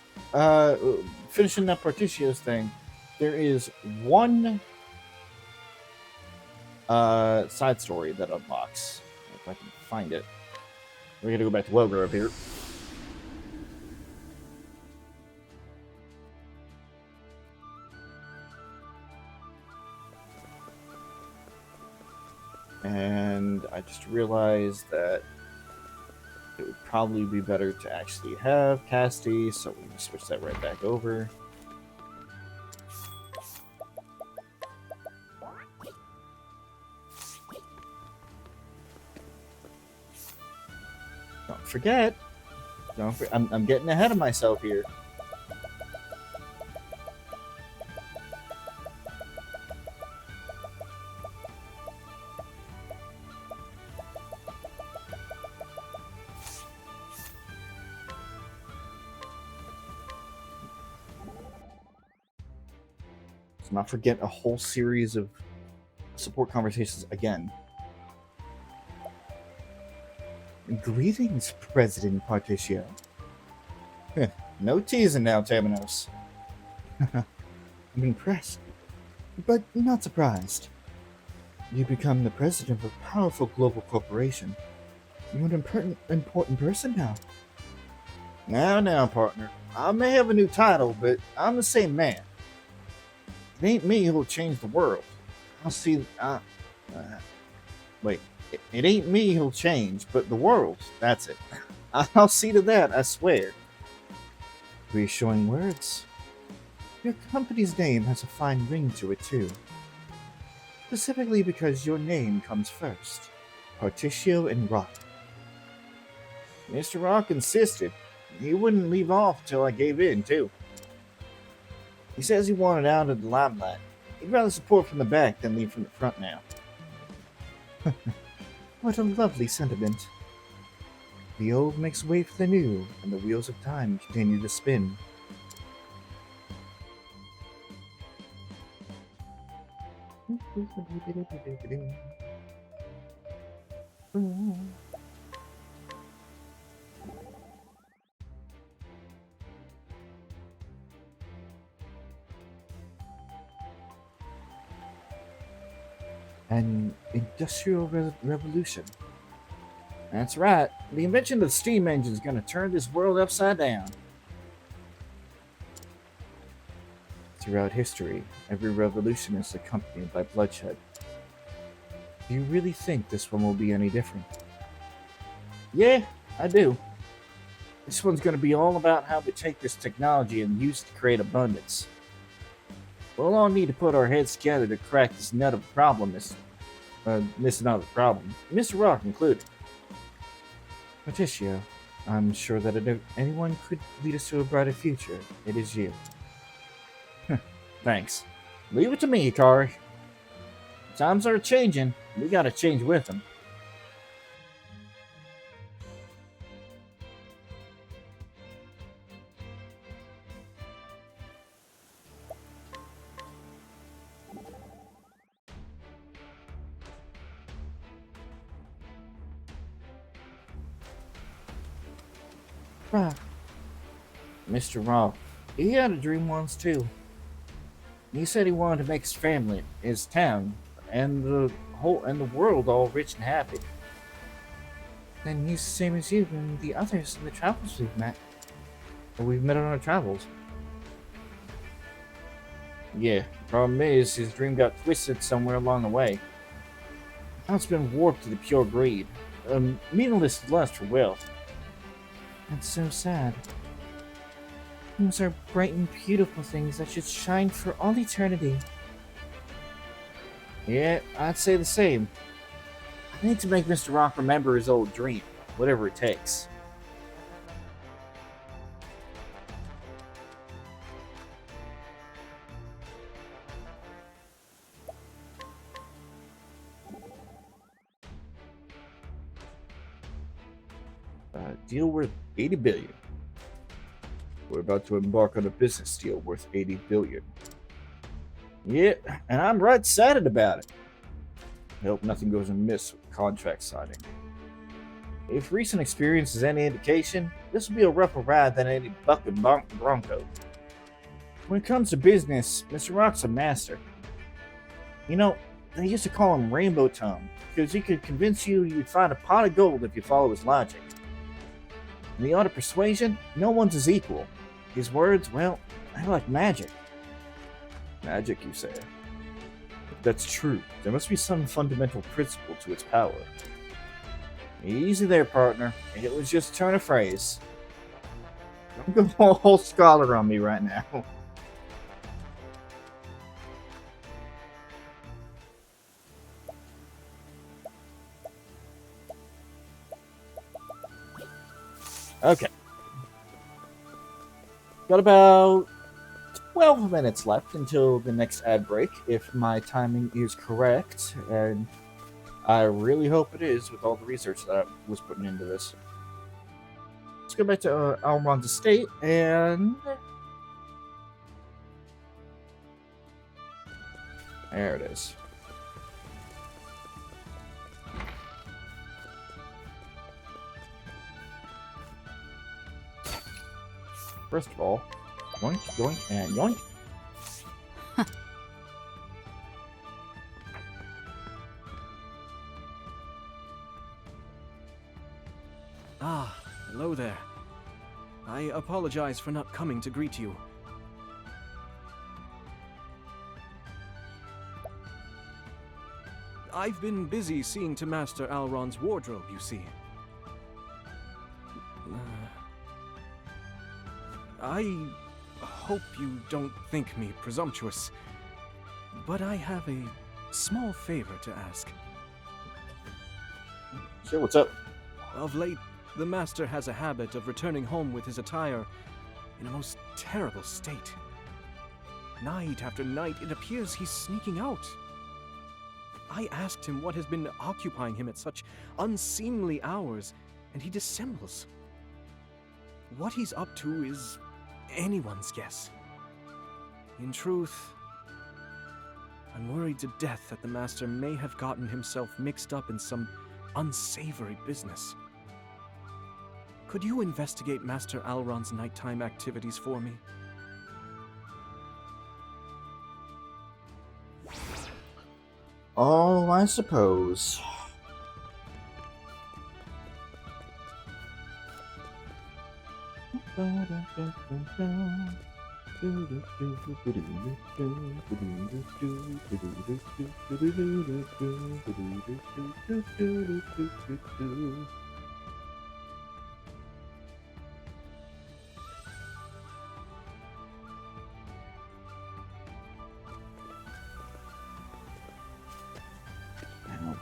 B: finishing that Partitio's thing, there is one side story that unlocks. If I can find it. We're gonna go back to Logo up here. And I just realized that it would probably be better to actually have Cassidy, so we can switch that right back over. Don't forget. I'm getting ahead of myself here. Let's not forget a whole series of support conversations again. Greetings, President Partitio. No teasing now, Temenos. I'm impressed, but not surprised. You become the president of a powerful global corporation. You're an important person now. Now, partner. I may have a new title, but I'm the same man. It ain't me who'll change the world. I'll see. Wait. It ain't me who'll change, but the world. That's it. I'll see to that, I swear. Reassuring words. Your company's name has a fine ring to it, too. Specifically because your name comes first. Partitio and Rock. Mr. Rock insisted. He wouldn't leave off till I gave in, too. He says he wanted out of the limelight. He'd rather support from the back than lead from the front now. What a lovely sentiment. The old makes way for the new, and the wheels of time continue to spin. An industrial revolution. That's right. The invention of the steam engine is going to turn this world upside down. Throughout history, every revolution is accompanied by bloodshed. Do you really think this one will be any different? Yeah, I do. This one's going to be all about how we take this technology and use it to create abundance. We'll all need to put our heads together to crack this nut of a problem, this nut of a problem, Mr. Rock included. Partitio, I'm sure that if anyone could lead us to a brighter future, it is you. Thanks. Leave it to me, Tori. Times are changing. We gotta change with them. Mr. Rock, he had a dream once too. He said he wanted to make his family, his town, and the world all rich and happy. Then he's the same as you and the others in the travels we've met. Or we've met on our travels. Yeah, the problem is his dream got twisted somewhere along the way. Now it's been warped to the pure greed, a meaningless lust for wealth. That's so sad. Those are bright and beautiful things that should shine for all eternity. Yeah, I'd say the same. I need to make Mr. Rock remember his old dream, whatever it takes. Deal worth 80 billion. We're about to embark on a business deal worth 80 billion. Yeah, and I'm right excited about it. I hope nothing goes amiss with the contract signing. If recent experience is any indication, this will be a rougher ride than any buck and bronco. When it comes to business, Mr. Rock's a master. You know, they used to call him Rainbow Tongue, because he could convince you you'd find a pot of gold if you follow his logic. In the art of persuasion, no one's his equal. His words, well, they're like magic. Magic, you say? If that's true, there must be some fundamental principle to its power. Easy there, partner. It was just a turn of phrase. Don't go whole scholar on me right now. Okay. Got about 12 minutes left until the next ad break, if my timing is correct, and I really hope it is with all the research that I was putting into this. Let's go back to Almon's estate, and there it is. First of all, yoink, yoink, and yoink.
E: Ah, hello there. I apologize for not coming to greet you. I've been busy seeing to Master Alron's wardrobe, you see. I hope you don't think me presumptuous, but I have a small favor to ask.
B: Sure, what's up?
E: Of late, the Master has a habit of returning home with his attire in a most terrible state. Night after night, it appears he's sneaking out. I asked him what has been occupying him at such unseemly hours, and he dissembles. What he's up to is anyone's guess. In truth, I'm worried to death that the Master may have gotten himself mixed up in some unsavory business. Could you investigate Master Alron's nighttime activities for me?
B: Oh, I suppose.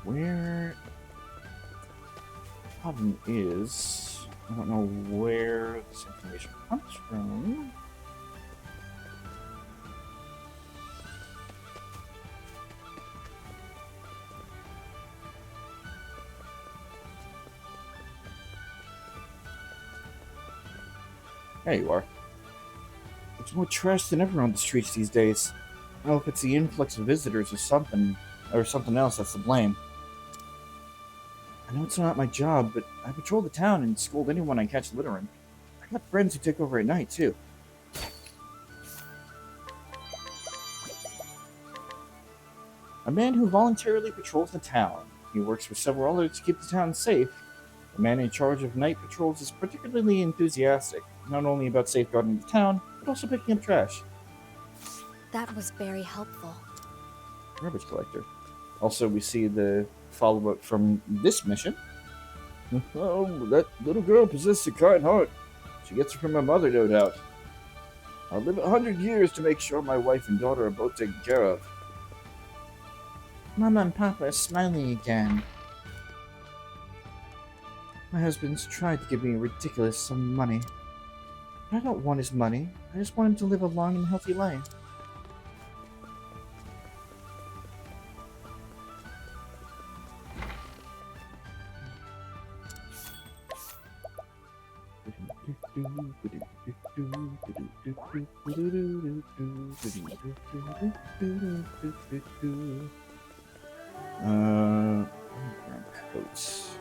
B: Where... Problem is, I don't know where this information comes from. There you are. There's more trash than ever on the streets these days. I don't know if it's the influx of visitors or something else that's to blame. I know it's not my job, but I patrol the town and scold anyone I catch littering. I got friends who take over at night, too. A man who voluntarily patrols the town. He works with several others to keep the town safe. The man in charge of night patrols is particularly enthusiastic, not only about safeguarding the town, but also picking up trash.
K: That was very helpful.
B: Garbage collector. Also, we see the follow-up from this mission. Oh, that little girl possesses a kind heart. She gets it from her mother, no doubt. I'll live 100 years to make sure my wife and daughter are both taken care of. Mama and Papa are smiling again. My husband's tried to give me a ridiculous sum of money. But I don't want his money. I just want him to live a long and healthy life. Coats.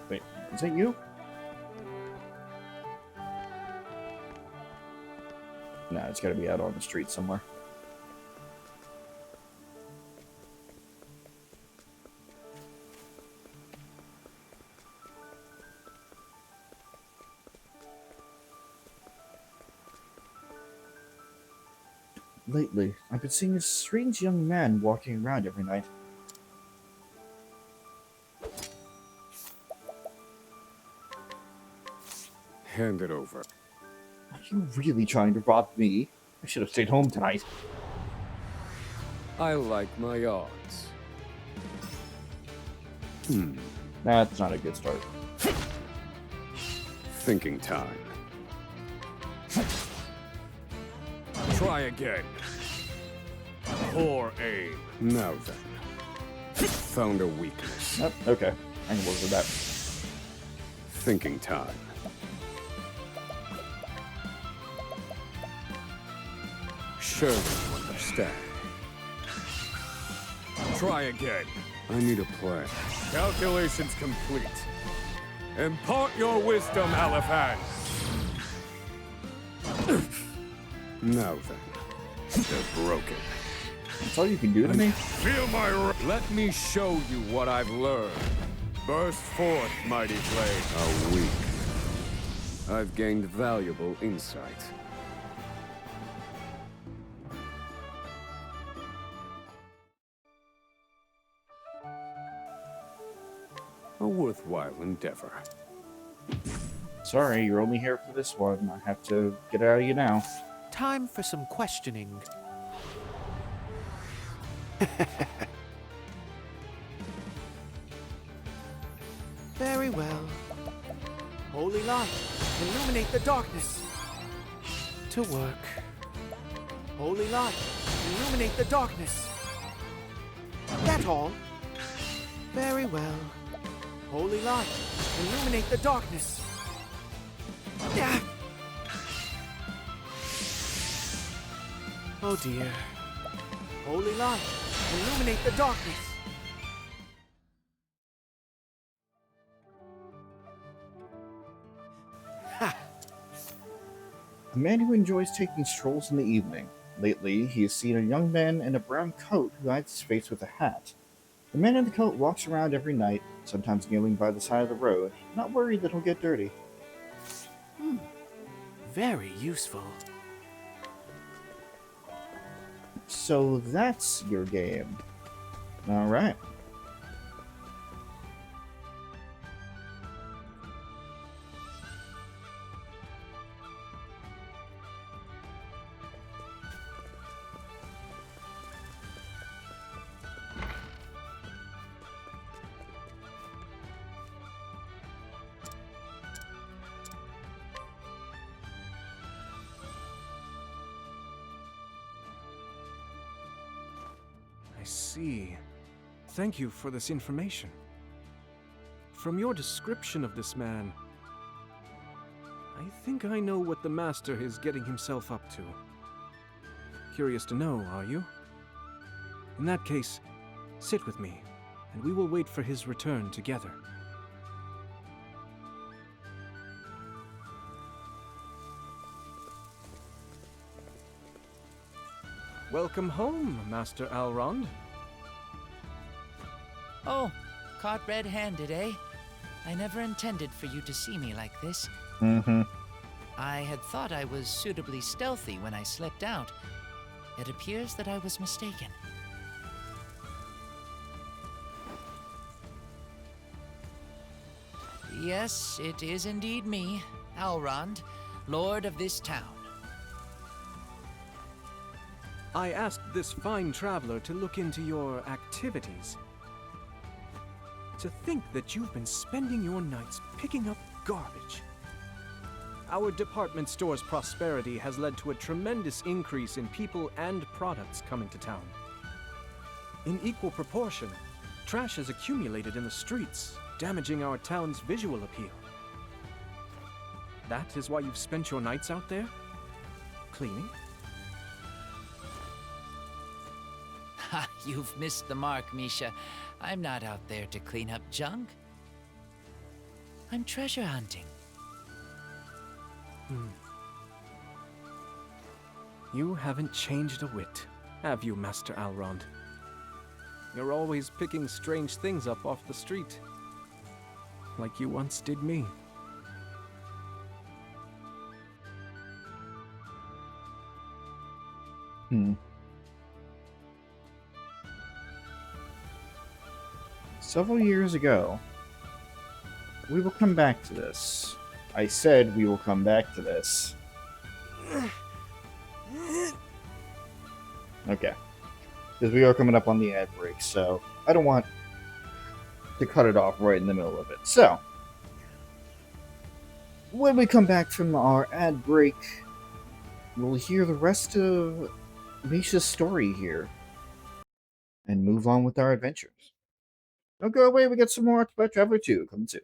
B: Wait, is that you? Nah, it's gotta be out on the street somewhere. Lately, I've been seeing a strange young man walking around every night.
P: Hand it over.
B: Are you really trying to rob me? I should have stayed home tonight.
P: I like my odds.
B: That's not a good start.
P: Thinking time. Try again. Poor aim. Now then. Found a weakness.
B: Yep, okay. I can work with that.
P: Thinking time. Surely you understand. Try again. I need a plan. Calculations complete. Impart your wisdom, Elephant. Now then. They're broken.
B: That's all you can do to me?
P: Feel my... Let me show you what I've learned. Burst forth, mighty blade. A weak. I've gained valuable insight. A worthwhile endeavor.
B: Sorry, you're only here for this one. I have to get out of you now.
Q: Time for some questioning. Very well. Holy light, illuminate the darkness. To work. Holy light, illuminate the darkness. That all. Very well. Holy light, illuminate the darkness. Yeah. Oh dear. Holy light, illuminate the darkness.
B: Ha! A man who enjoys taking strolls in the evening. Lately, he has seen a young man in a brown coat who hides his face with a hat. The man in the coat walks around every night, sometimes kneeling by the side of the road, not worried that he'll get dirty.
Q: Very useful.
B: So that's your game. Alright.
E: I see. Thank you for this information. From your description of this man, I think I know what the Master is getting himself up to. Curious to know, are you? In that case, sit with me, and we will wait for his return together. Welcome home, Master Alrond.
L: Oh, caught red-handed, eh? I never intended for you to see me like this.
B: Mm-hmm.
L: I had thought I was suitably stealthy when I slipped out. It appears that I was mistaken. Yes, it is indeed me, Alrond, Lord of this town.
E: I asked this fine traveler to look into your activities. To think that you've been spending your nights picking up garbage. Our department store's prosperity has led to a tremendous increase in people and products coming to town. In equal proportion, trash has accumulated in the streets, damaging our town's visual appeal. That is why you've spent your nights out there? Cleaning?
L: Ha, you've missed the mark, Misha. I'm not out there to clean up junk. I'm treasure hunting.
E: You haven't changed a whit, have you, Master Alrond? You're always picking strange things up off the street. Like you once did me.
B: Several years ago, we will come back to this. I said we will come back to this. Okay. Because we are coming up on the ad break, so I don't want to cut it off right in the middle of it. So, when we come back from our ad break, we'll hear the rest of Misha's story here and move on with our adventures. Don't go away, we got some more Octopath Traveler 2 coming soon.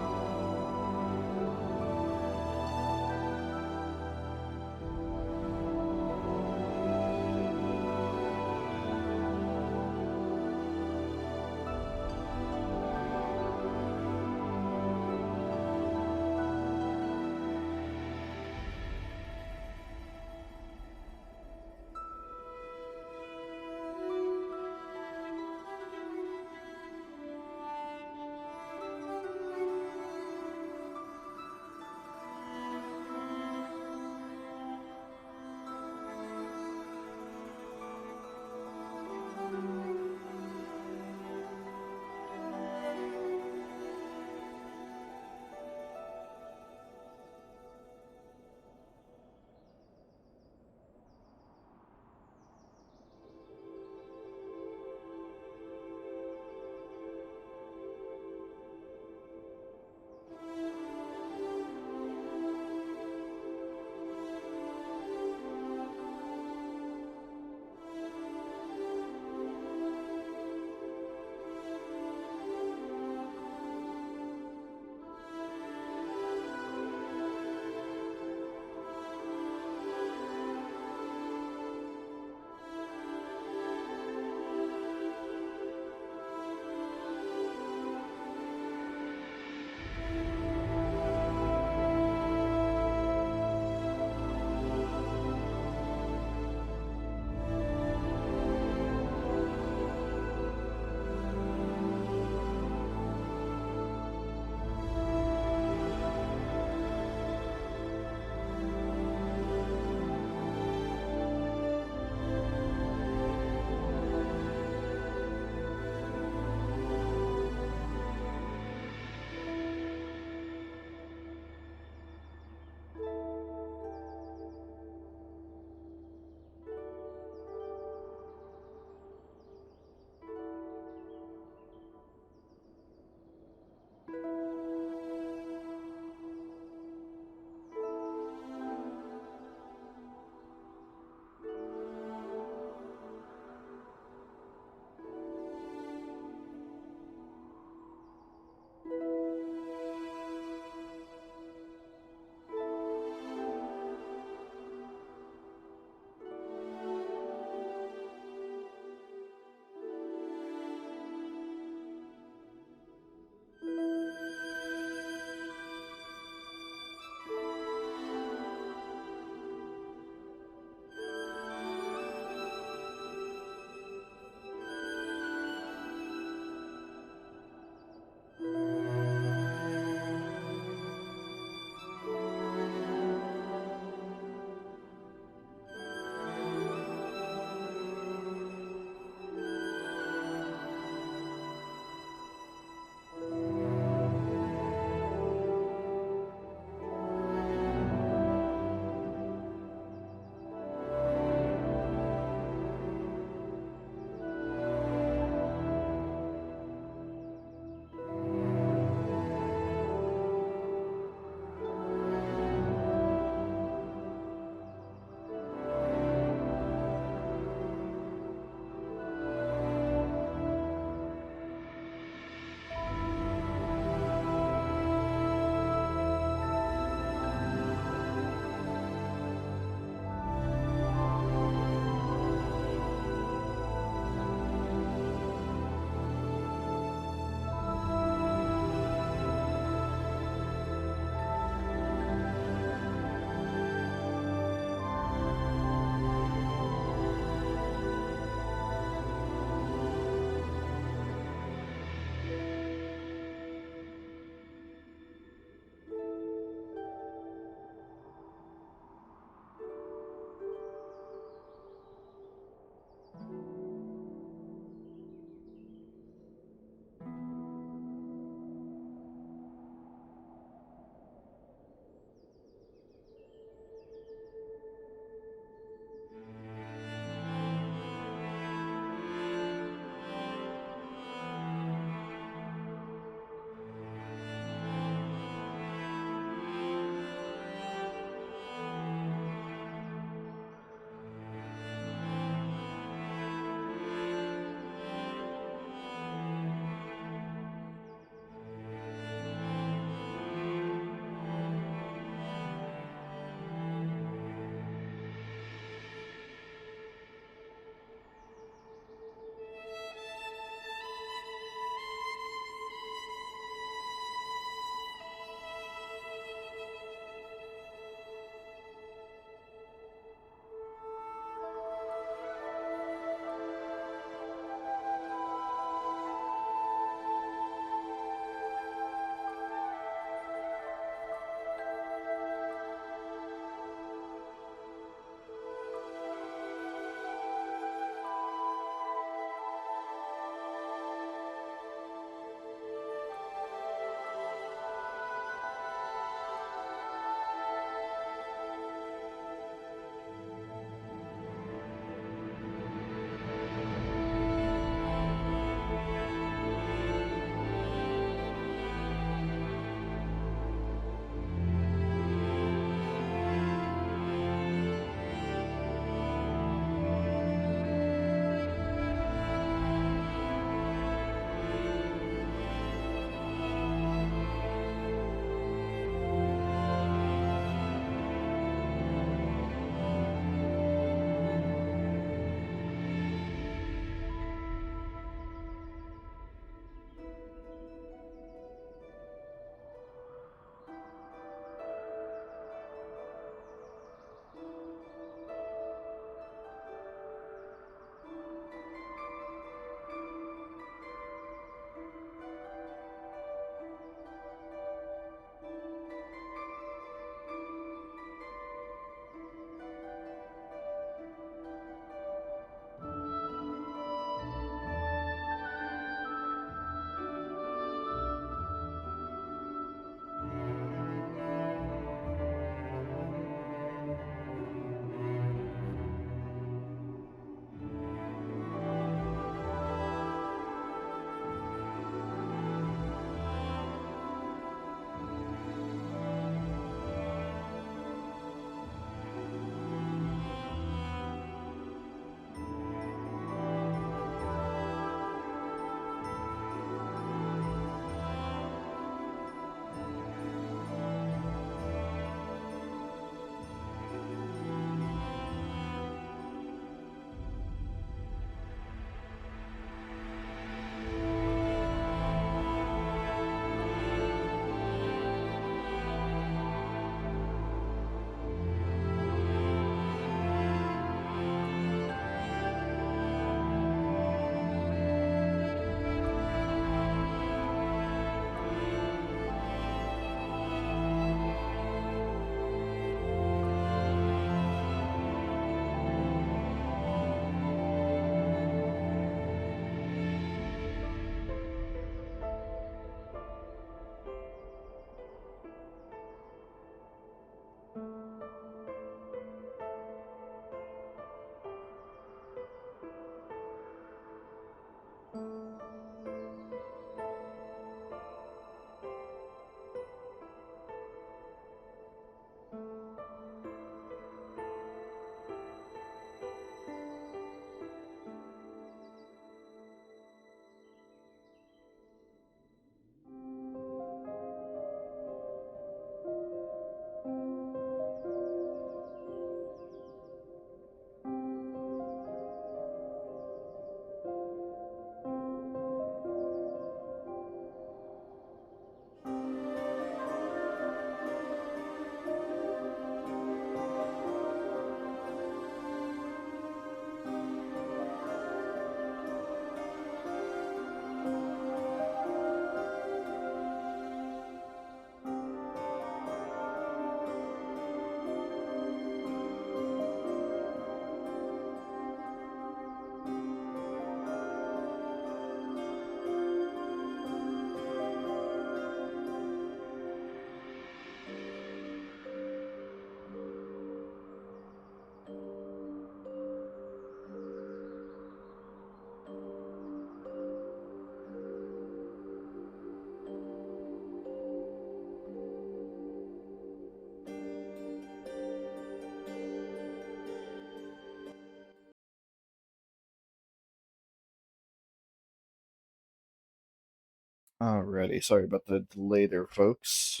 B: Alrighty, sorry about the delay there, folks.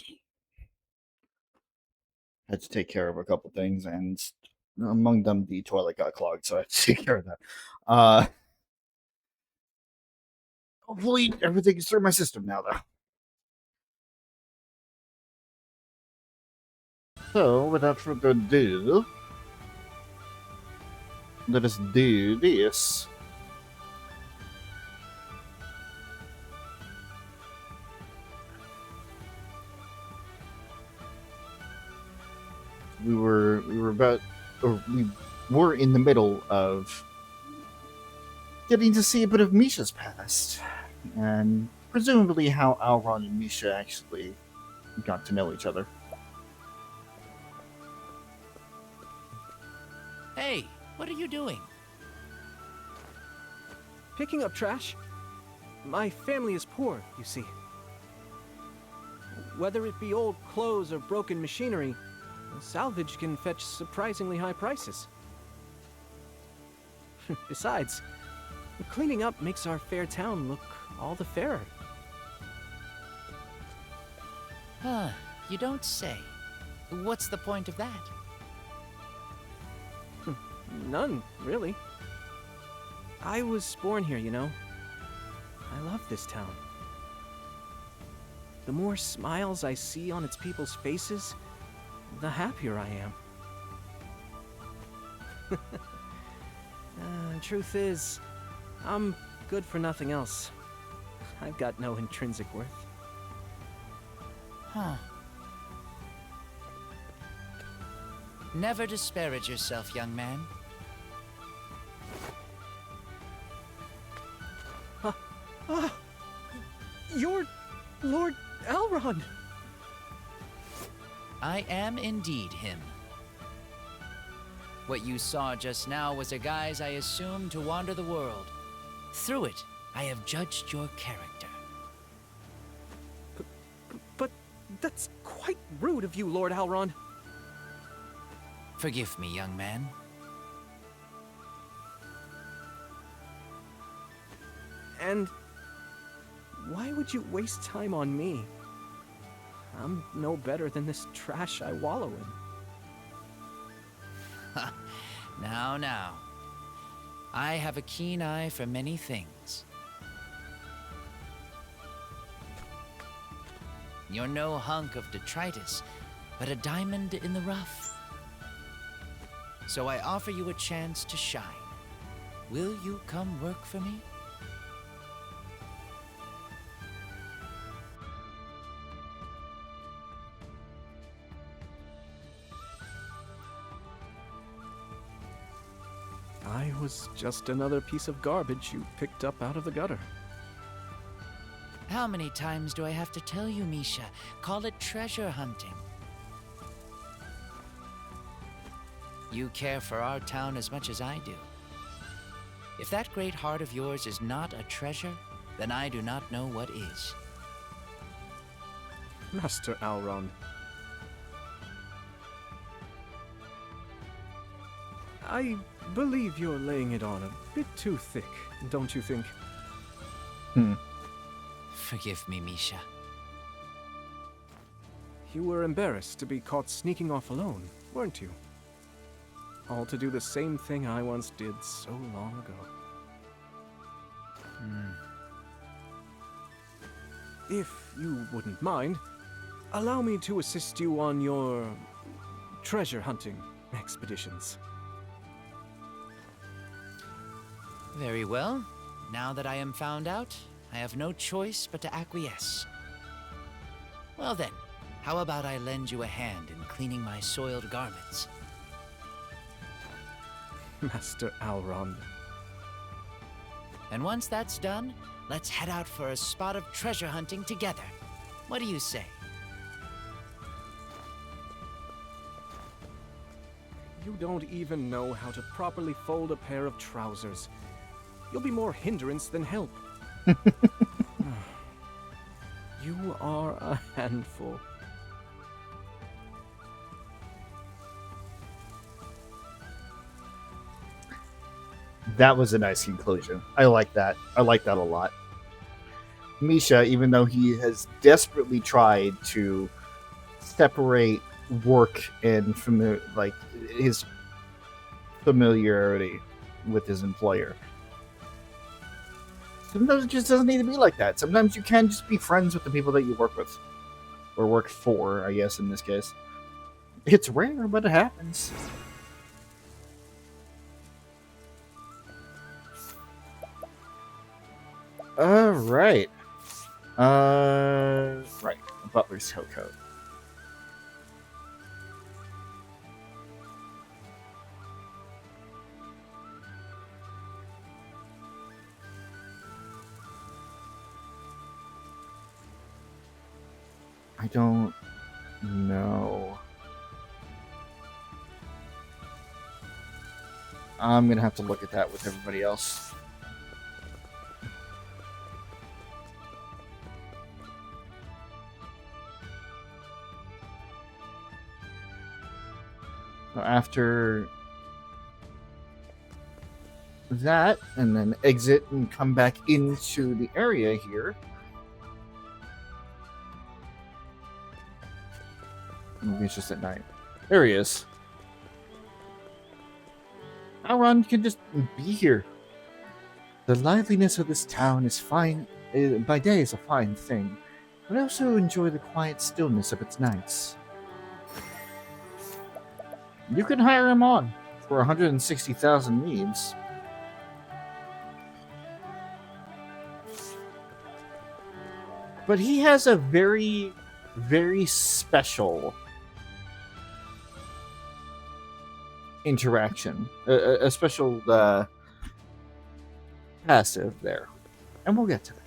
B: Had to take care of a couple things, and among them, the toilet got clogged, so I had to take care of that. Hopefully, everything is through my system now, though. So, without further ado, let us do this. We were in the middle of getting to see a bit of Misha's past, and presumably how Alron and Misha actually got to know each other.
L: Hey, what are you doing?
E: Picking up trash. My family is poor, you see. Whether it be old clothes or broken machinery, salvage can fetch surprisingly high prices. Besides, cleaning up makes our fair town look all the fairer.
L: Huh, you don't say. What's the point of that?
E: None, really. I was born here, you know. I love this town. The more smiles I see on its people's faces, the happier I am. Truth is, I'm good for nothing else. I've got no intrinsic worth.
L: Huh. Never disparage yourself, young man.
E: You're Lord Elrond!
L: I am indeed him. What you saw just now was a guise I assumed to wander the world. Through it, I have judged your character.
E: But that's quite rude of you, Lord Elrond.
L: Forgive me, young man.
E: And why would you waste time on me? I'm no better than this trash I wallow in.
L: Now. I have a keen eye for many things. You're no hunk of detritus, but a diamond in the rough. So I offer you a chance to shine. Will you come work for me?
E: I was just another piece of garbage you picked up out of the gutter.
L: How many times do I have to tell you, Misha? Call it treasure hunting. You care for our town as much as I do. If that great heart of yours is not a treasure, then I do not know what is.
E: Master Elrond. I believe you're laying it on a bit too thick, don't you think?
L: Forgive me, Misha.
E: You were embarrassed to be caught sneaking off alone, weren't you? All to do the same thing I once did so long ago. If you wouldn't mind, allow me to assist you on your treasure hunting expeditions.
L: Very well. Now that I am found out, I have no choice but to acquiesce. Well then, how about I lend you a hand in cleaning my soiled garments?
E: Master Elrond.
L: And once that's done, let's head out for a spot of treasure hunting together. What do you say?
E: You don't even know how to properly fold a pair of trousers. You'll be more hindrance than help. You are a handful.
B: That was a nice conclusion. I like that. I like that a lot. Misha, even though he has desperately tried to separate work and his familiarity with his employer. Sometimes it just doesn't need to be like that. Sometimes you can just be friends with the people that you work with. Or work for, I guess, in this case. It's rare, but it happens. Alright. Right. Butler's coat. I don't know. I'm gonna have to look at that with everybody else. After that, and then exit and come back into the area here. Maybe it's just at night. There he is. Rowan can just be here. The liveliness of this town is fine. By day is a fine thing, but I also enjoy the quiet stillness of its nights. You can hire him on for 160,000 needs. But he has a very, very special interaction, a special passive there, and we'll get to that.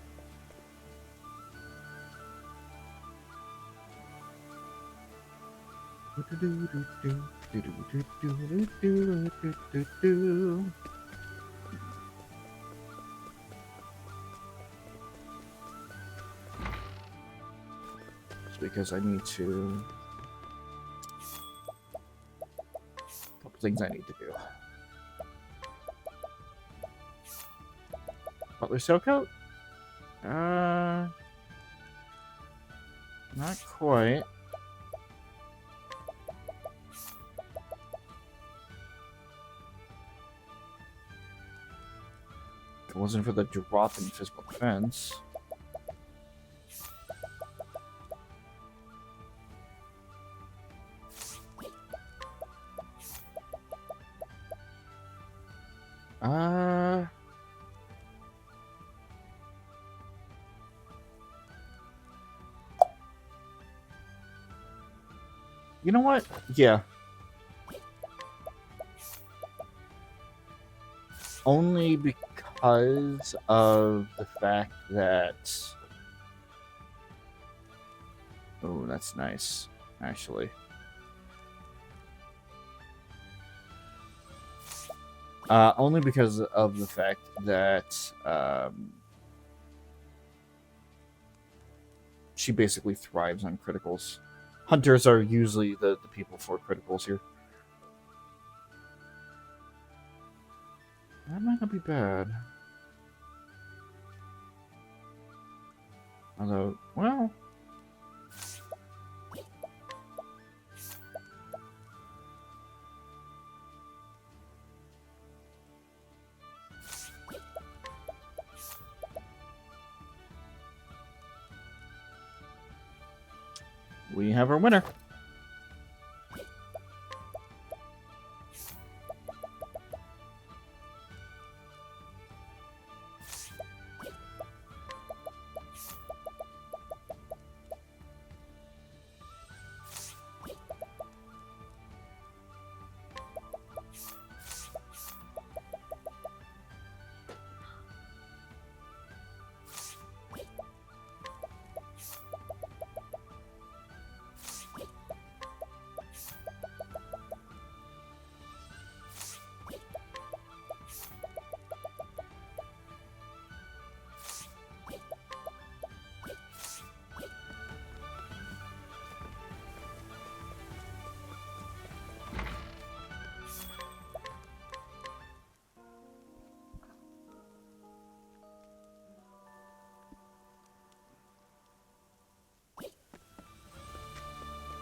B: Just because I need to. Things I need to do. Butler Silcoat? Not quite. If it wasn't for the drop in physical defense. You know what? Yeah. Only because of the fact that... Oh, that's nice, actually. Only because of the fact that she basically thrives on criticals. Hunters are usually the people for criticals here. That might not be bad. Although, well... We have our winner.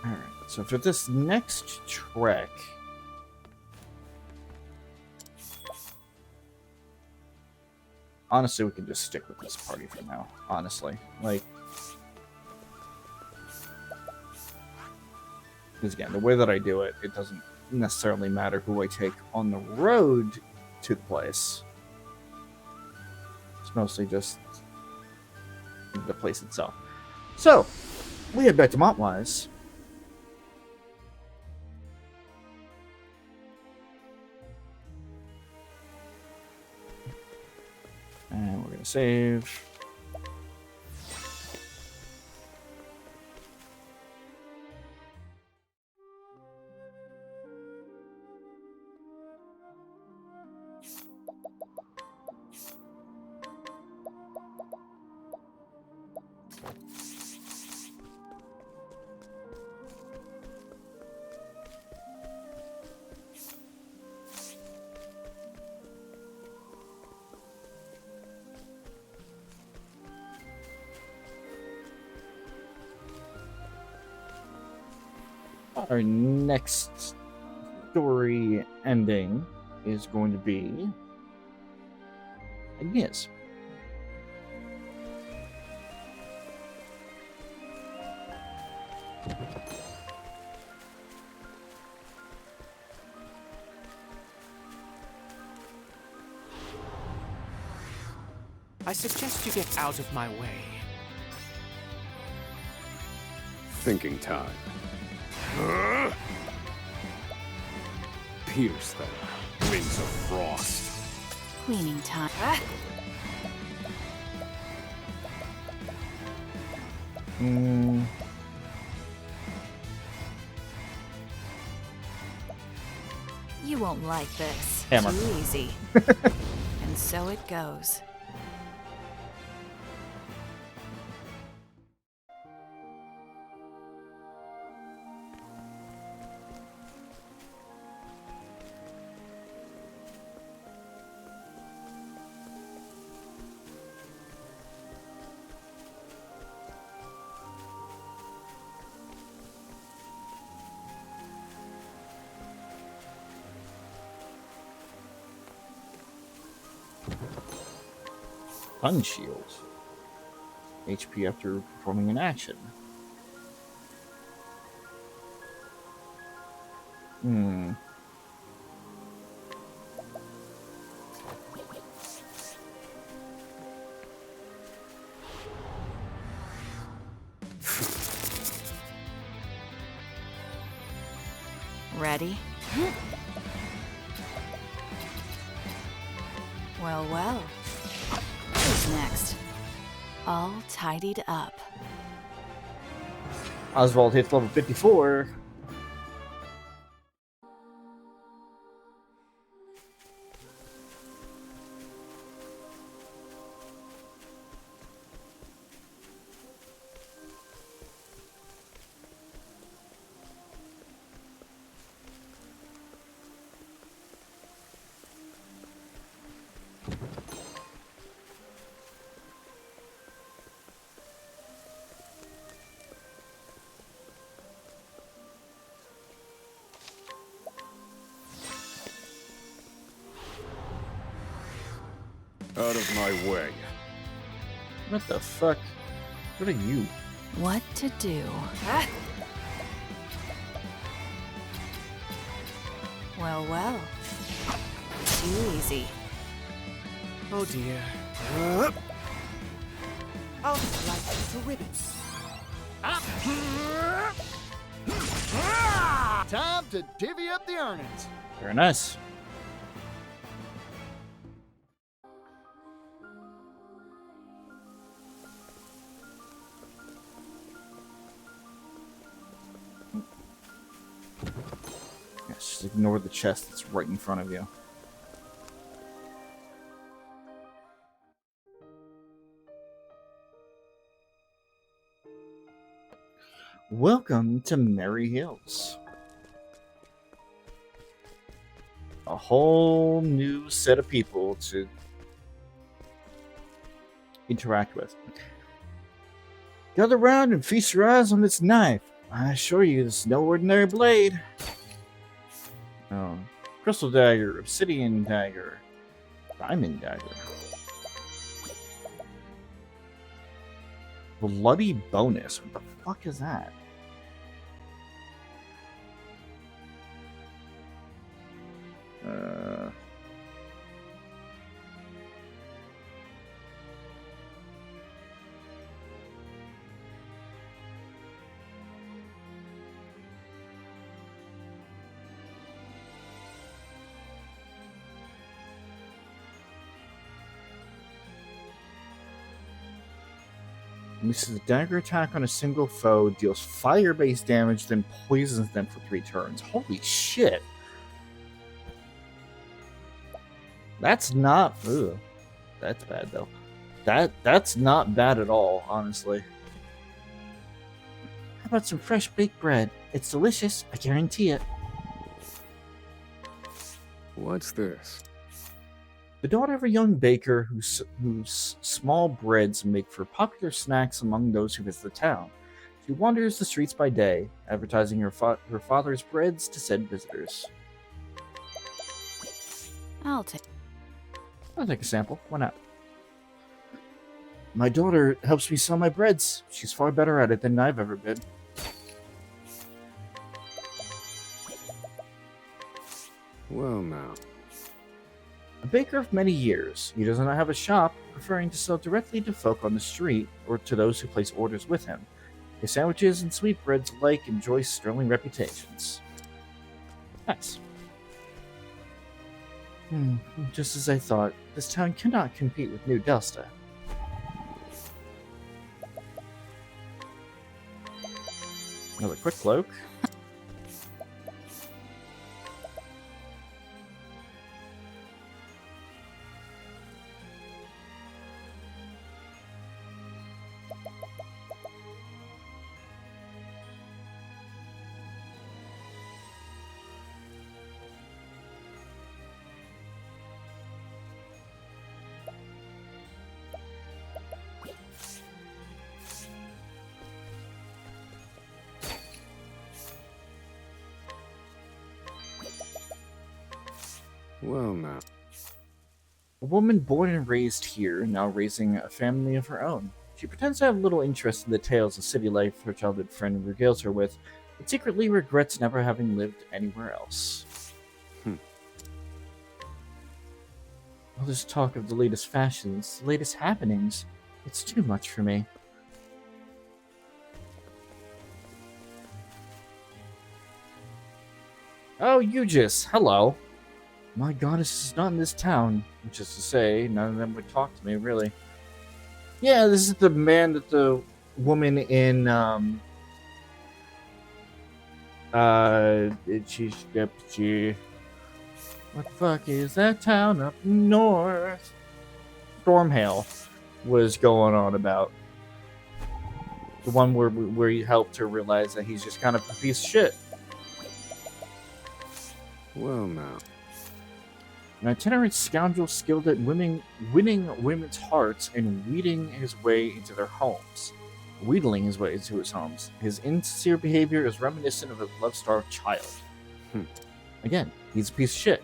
B: Alright, so for this next trek, honestly, we can just stick with this party for now. Honestly, like, because again, the way that I do it, it doesn't necessarily matter who I take on the road to the place. It's mostly just the place itself. So, we head back to Montwise. And we're going to save. Our next story ending is going to be Agnea's.
R: I suggest you get out of my way.
P: Thinking time. Pierce them. Wings of frost.
J: Cleaning time. You won't like this.
B: Hammer.
J: Too easy. And so it goes.
B: Gun shield. HP after performing an action.
J: Ready? Well, well. Who's next? All tidied up.
B: Oswald hits level 54.
P: Out of my way.
B: What the fuck? What are you?
J: What to do? Well, well. Too easy.
R: Oh dear. I'll slice you to ribbons.
C: Time to divvy up the earnings.
B: Very nice. Just ignore the chest that's right in front of you. Welcome to Merry Hills. A whole new set of people to interact with. Gather around and feast your eyes on this knife. I assure you, this is no ordinary blade. Oh, crystal dagger, obsidian dagger, diamond dagger. Bloody bonus. What the fuck is that? Misses a dagger attack on a single foe, deals fire-based damage, then poisons them for 3 turns. Holy shit. That's not... Ugh. That's bad, though. That's not bad at all, honestly. How about some fresh baked bread? It's delicious, I guarantee it.
P: What's this?
B: The daughter of a young baker whose small breads make for popular snacks among those who visit the town. She wanders the streets by day, advertising her father's breads to said visitors.
J: I'll take
B: a sample. Why not? My daughter helps me sell my breads. She's far better at it than I've ever been.
P: Well, now.
B: A baker of many years, he does not have a shop, preferring to sell directly to folk on the street or to those who place orders with him. His sandwiches and sweetbreads alike enjoy sterling reputations. Nice. Just as I thought, this town cannot compete with New Delsta. Another quick cloak.
P: Well, now.
B: A woman born and raised here, now raising a family of her own. She pretends to have little interest in the tales of city life her childhood friend regales her with, but secretly regrets never having lived anywhere else. All this talk of the latest fashions, the latest happenings, it's too much for me. Oh, Eugis, hello. My goddess is not in this town, which is to say, none of them would talk to me, really. Yeah, this is the man that the woman in, what the fuck is that town up north? Stormhail was going on about. The one where he helped her realize that he's just kind of a piece of shit.
P: Well, now.
B: An itinerant scoundrel skilled at winning women's hearts and wheedling his way into their homes. His insincere behavior is reminiscent of a love-starved child. Again, he's a piece of shit.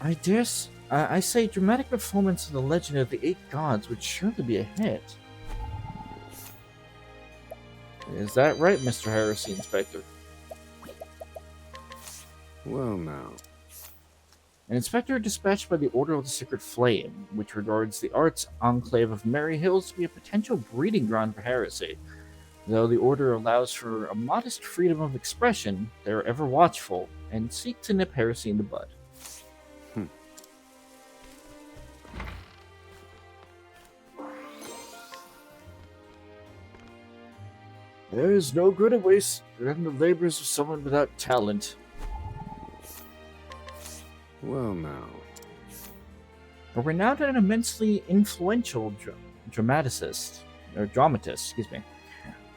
B: I say dramatic performance of the Legend of the Eight Gods would surely be a hit. Is that right, Mr. Heresy Inspector?
P: Well, now.
B: An inspector dispatched by the Order of the Sacred Flame, which regards the arts enclave of Merry Hills to be a potential breeding ground for heresy. Though the Order allows for a modest freedom of expression, they are ever watchful and seek to nip heresy in the bud. There is no greater waste than the labors of someone without talent.
P: Well, now.
B: A renowned and immensely influential dramatist,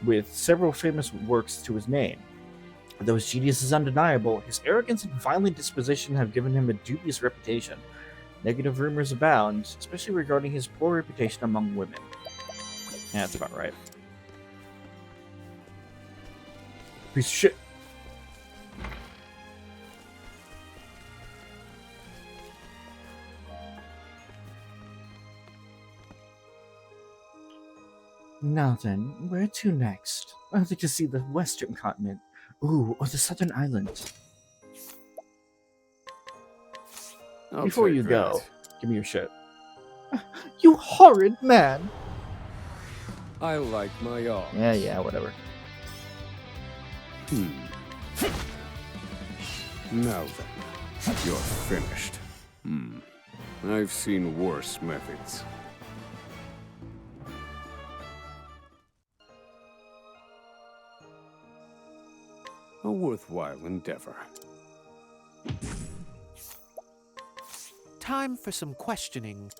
B: with several famous works to his name. Though his genius is undeniable, his arrogance and violent disposition have given him a dubious reputation. Negative rumors abound, especially regarding his poor reputation among women. Yeah, that's about right. piece of shit. Now then, where to next? I'd like to see the western continent. Ooh, or the southern islands. Before you go, give me your shit. You horrid man!
P: I like my odds.
B: Yeah, whatever.
P: Now then, you're finished. I've seen worse methods. A worthwhile endeavor.
R: Time for some questioning.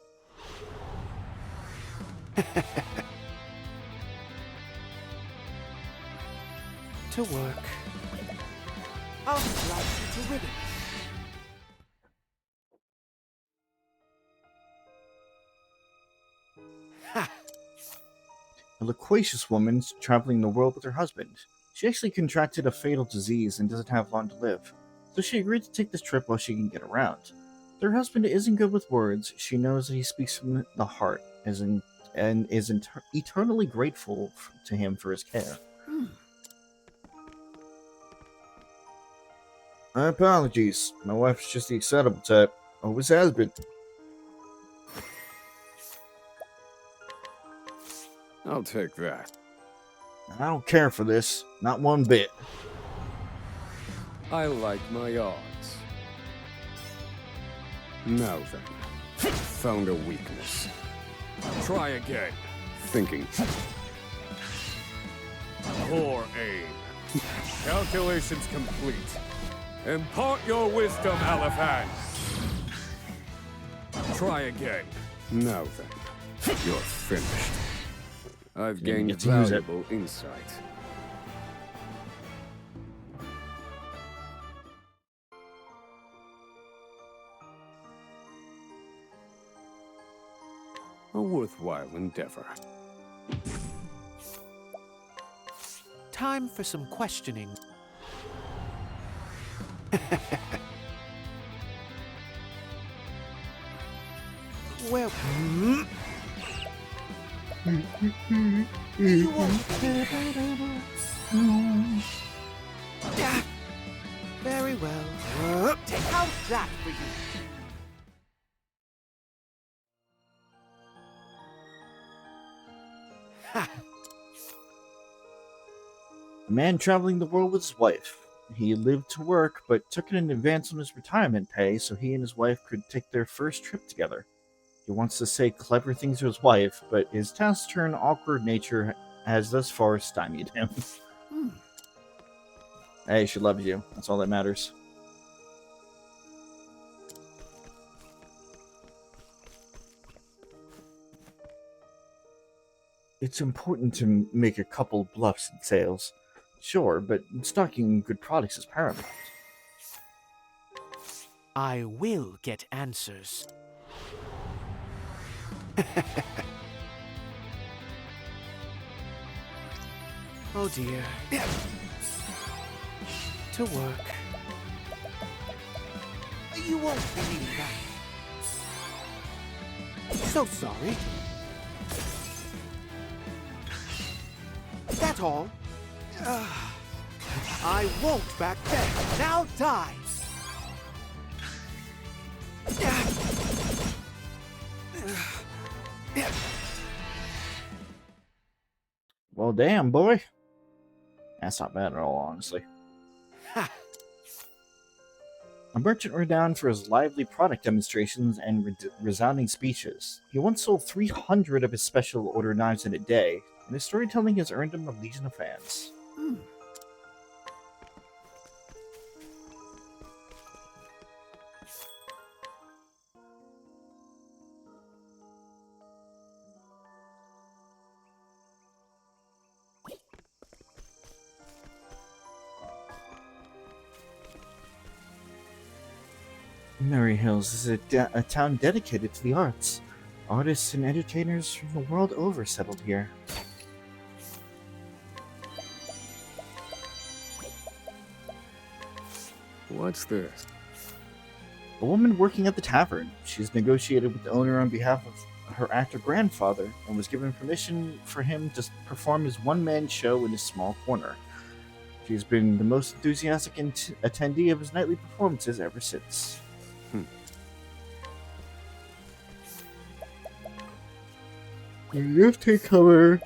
R: To work. I'll slice you to ribbons.
B: A loquacious woman traveling the world with her husband. She actually contracted a fatal disease and doesn't have long to live, so she agreed to take this trip while she can get around. Her husband isn't good with words. She knows that he speaks from the heart and is eternally grateful to him for his care. My apologies. My wife's just the excitable type. Always has been.
P: I'll take that.
B: I don't care for this. Not one bit.
P: I like my odds. Now then, found a weakness. Try again. Thinking. Poor aim. Calculations complete. Impart your wisdom, Elephant. Try again. Now then, you're finished. I've gained valuable insight. A worthwhile endeavor.
R: Time for some questioning. Well, you won't. Very well. How's that for you?
B: A man traveling the world with his wife. He lived to work, but took it in advance on his retirement pay so he and his wife could take their first trip together. He wants to say clever things to his wife, but his taciturn, awkward nature has thus far stymied him. Hey, she loves you. That's all that matters. It's important to make a couple bluffs in sales. Sure, but stocking good products is paramount.
R: I will get answers. Oh dear. To work. You won't believe that. So sorry. That's all. I won't back down. Now die.
B: Well, damn, boy. That's not bad at all, honestly. A merchant renowned for his lively product demonstrations and resounding speeches. He once sold 300 of his special order knives in a day, and his storytelling has earned him a legion of fans. Merry Hills is a town dedicated to the arts. Artists and entertainers from the world over settled here.
P: What's this?
B: A woman working at the tavern. She's negotiated with the owner on behalf of her actor grandfather and was given permission for him to perform his one-man show in his small corner. She's been the most enthusiastic attendee of his nightly performances ever since. Lift cover.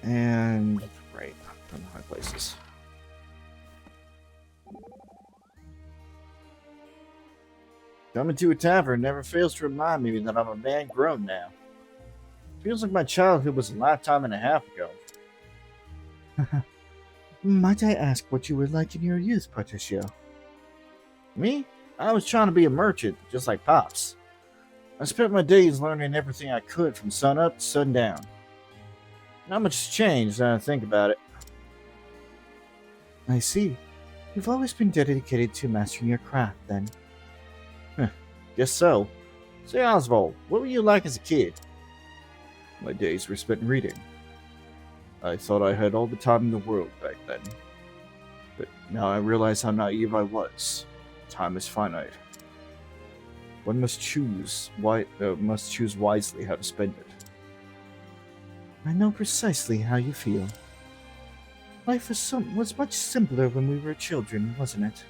B: And right from high places. Coming to a tavern never fails to remind me that I'm a man grown now. Feels like my childhood was a lifetime and a half ago. Might I ask what you were like in your youth, Partitio? Me? I was trying to be a merchant, just like Pops. I spent my days learning everything I could from sun up to sundown. Not much has changed now I think about it. I see. You've always been dedicated to mastering your craft, then. Guess so. Say, Oswald, what were you like as a kid? My days were spent reading. I thought I had all the time in the world back then. But now I realize how naive I was. Time is finite. One must choose wisely how to spend it. I know precisely how you feel. Life was much simpler when we were children, wasn't it?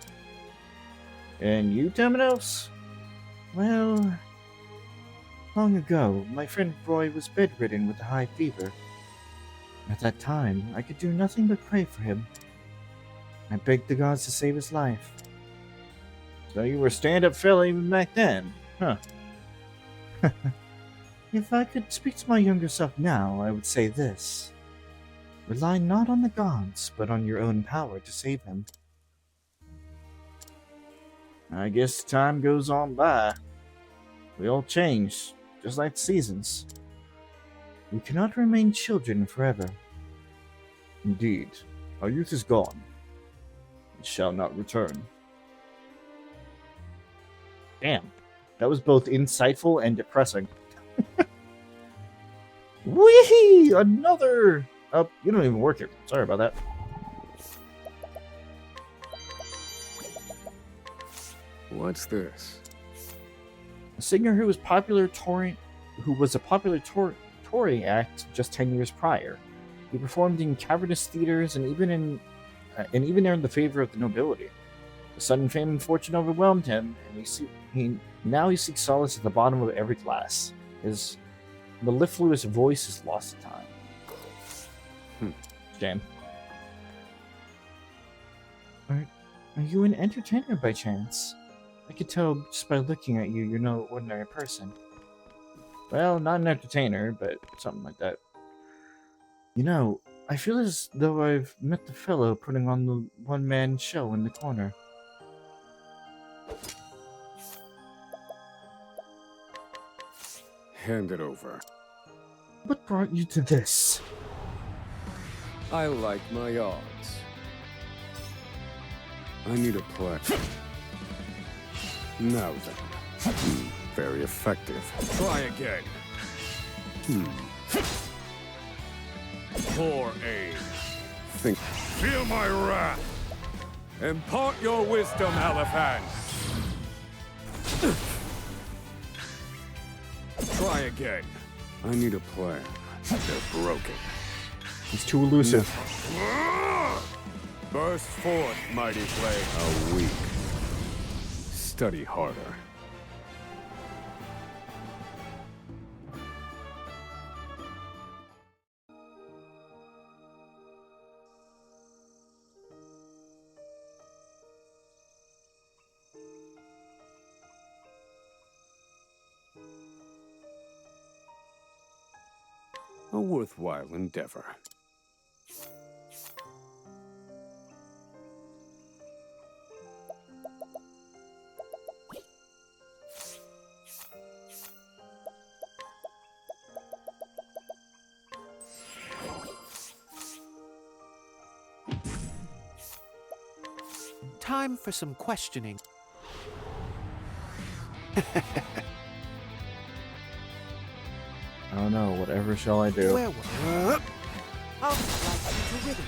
B: And you, Temenos? Well, long ago, my friend Roy was bedridden with a high fever. At that time, I could do nothing but pray for him. I begged the gods to save his life. So you were a stand-up fella even back then, huh? If I could speak to my younger self now, I would say this. Rely not on the gods, but on your own power to save him. I guess time goes on by. We all change, just like the seasons. We cannot remain children forever.
P: Indeed, our youth is gone. It shall not return.
B: Damn, that was both insightful and depressing. Whee! Another! Oh, you don't even work here. Sorry about that.
P: What's this?
B: A singer who was a popular Tori act just 10 years prior. He performed in cavernous theaters and even earned the favor of the nobility. The sudden fame and fortune overwhelmed him, and he seeks solace at the bottom of every class. His mellifluous voice is lost to time. Shame. Are you an entertainer by chance? I could tell just by looking at you, you're no ordinary person. Well, not an entertainer, but something like that. You know, I feel as though I've met the fellow putting on the one-man show in the corner.
P: Hand it over.
B: What brought you to this?
P: I like my odds. I need a play. Now then. Very effective. Try again. Poor aim. Think. Feel my wrath. Impart your wisdom, Elephant. Try again. I need a plan. They're broken.
B: He's too elusive.
P: Burst forth, mighty flame. A weak. Study harder. A worthwhile endeavor.
R: Time for some questioning.
B: Oh no, whatever shall I do?
R: Where were I'll like you to riddle.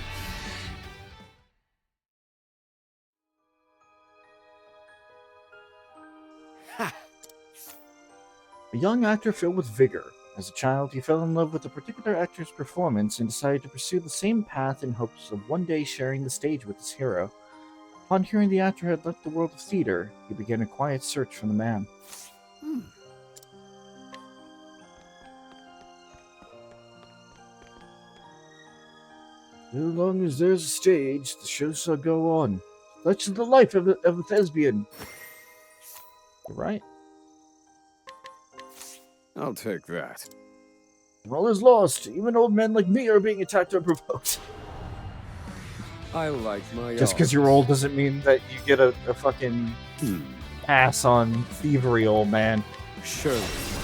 B: A young actor filled with vigor. As a child, he fell in love with a particular actor's performance and decided to pursue the same path in hopes of one day sharing the stage with his hero. Upon hearing the actor had left the world of theater, he began a quiet search for the man. As long as there's a stage, the show shall go on. Such is the life of a thespian. Right?
P: I'll take that.
B: All is lost. Even old men like me are being attacked unprovoked.
P: I like my
B: Just because you're old doesn't mean that you get a fucking pass on thievery, old man.
P: Surely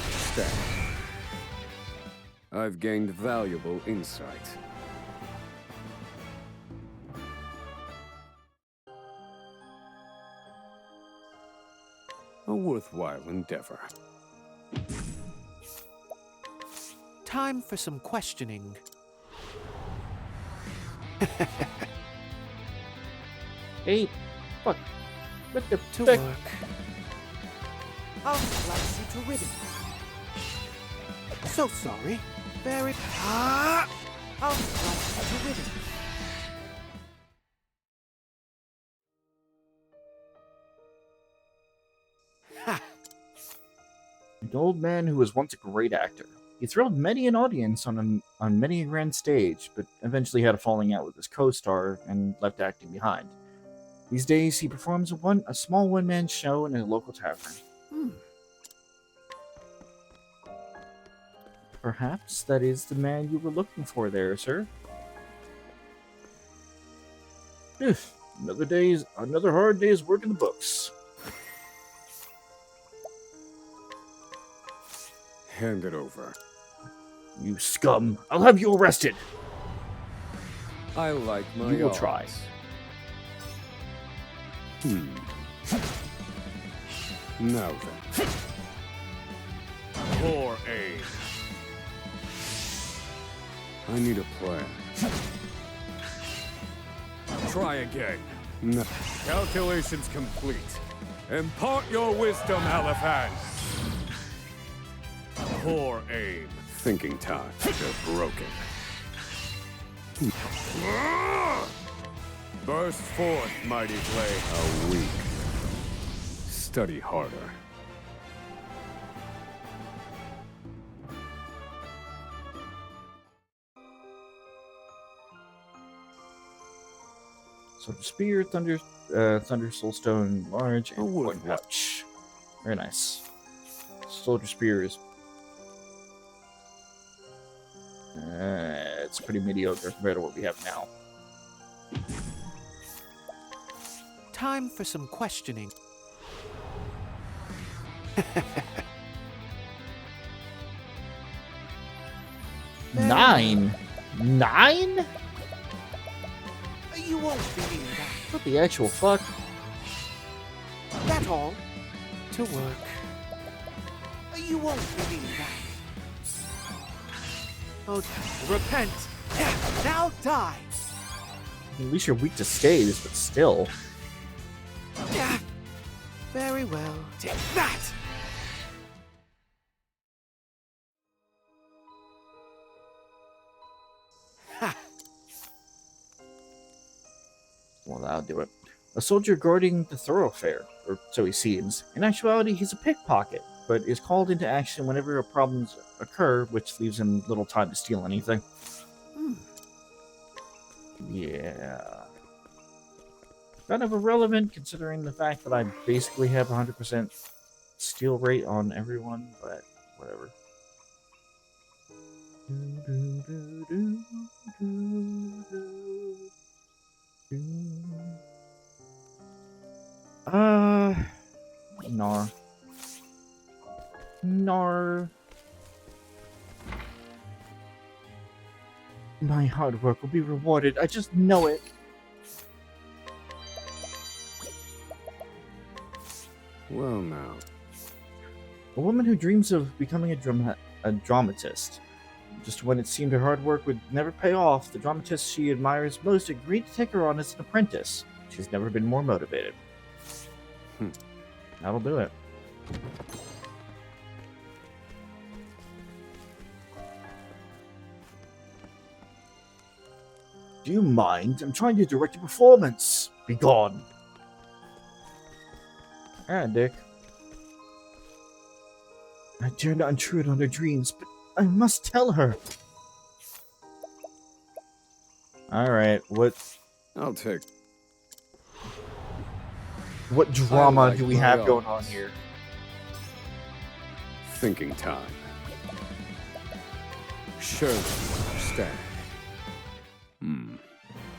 P: stay. I've gained valuable insight. A worthwhile endeavor.
R: Time for some questioning.
B: Hey, fuck. What the
R: To
B: fuck?
R: work. I'll slice you to ribbons. So sorry. Very... I'll slice you to ribbons.
B: An old man who was once a great actor. He thrilled many an audience on many a grand stage, but eventually had a falling out with his co-star and left acting behind. These days, he performs a small one-man show in a local tavern. Perhaps that is the man you were looking for there, sir. Another hard day's work in the books.
P: Hand it over.
B: You scum! I'll have you arrested!
P: I like my
B: You will
P: odds.
B: try.
P: Now then. Poor aim. I need a plan. Try again. No. Calculations complete. Impart your wisdom, Elephant. Poor aim. Thinking time. They're broken. Burst forth, mighty blade. A weak. Study harder.
B: So the spear, thunder soulstone, large, and one watch. Very nice. Soldier spear is it's pretty mediocre compared to what we have now.
R: Time for some questioning.
B: 9? 9?
R: You won't believe that.
B: What the actual fuck?
R: That all. To work. You won't believe that. Oh, repent. Now die.
B: At least you're weak to staves, but still.
R: Very well. Take that.
B: Well, that'll do it. A soldier guarding the thoroughfare, or so he seems. In actuality, he's a pickpocket, but is called into action whenever problems occur, which leaves him little time to steal anything. Yeah. Kind of irrelevant, considering the fact that I basically have 100% steal rate on everyone, but whatever. Nar. My hard work will be rewarded. I just know it.
P: Well, now.
B: A woman who dreams of becoming a dramatist. Just when it seemed her hard work would never pay off, the dramatist she admires most agreed to take her on as an apprentice. She's never been more motivated. That'll do it. Do you mind? I'm trying to direct a performance. Be gone. Dick. I dare not intrude on her dreams, but I must tell her. Alright, what
P: I'll take.
B: What drama
P: like
B: do we
P: my
B: have going on
P: odds.
B: here?
P: Thinking time. Surely you understand.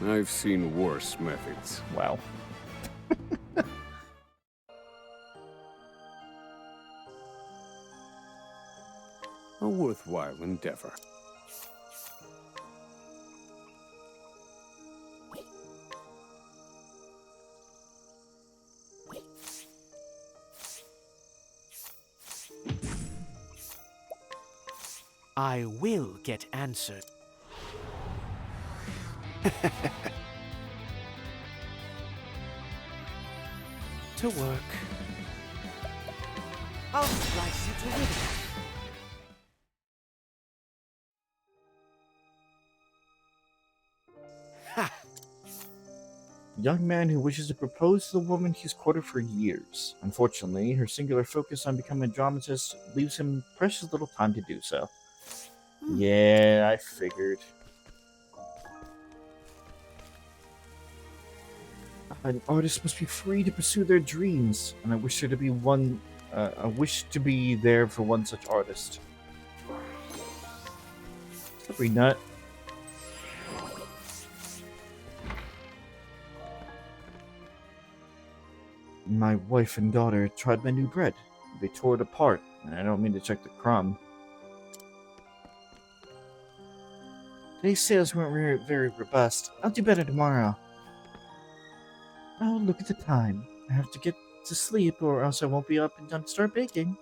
P: I've seen worse methods.
B: Wow.
P: A worthwhile endeavor.
R: I will get answered. To work. I'll slice you to ribbons.
B: A young man who wishes to propose to the woman he's courted for years. Unfortunately, her singular focus on becoming a dramatist leaves him precious little time to do so. Yeah, I figured. An artist must be free to pursue their dreams, and I wish there to be one. I wish to be there for one such artist. Slippery nut. My wife and daughter tried my new bread. They tore it apart, and I don't mean to check the crumb. Today's sales weren't very robust. I'll do better tomorrow. Oh, look at the time. I have to get to sleep, or else I won't be up in time to start baking.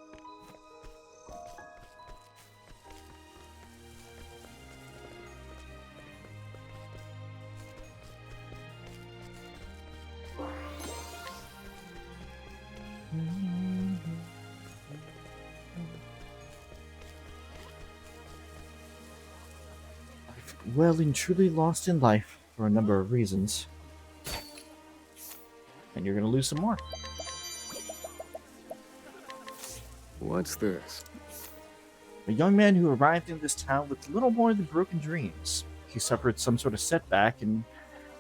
B: I've well and truly lost in life for a number of reasons. And you're gonna lose some more.
P: What's this?
B: A young man who arrived in this town with little more than broken dreams. He suffered some sort of setback and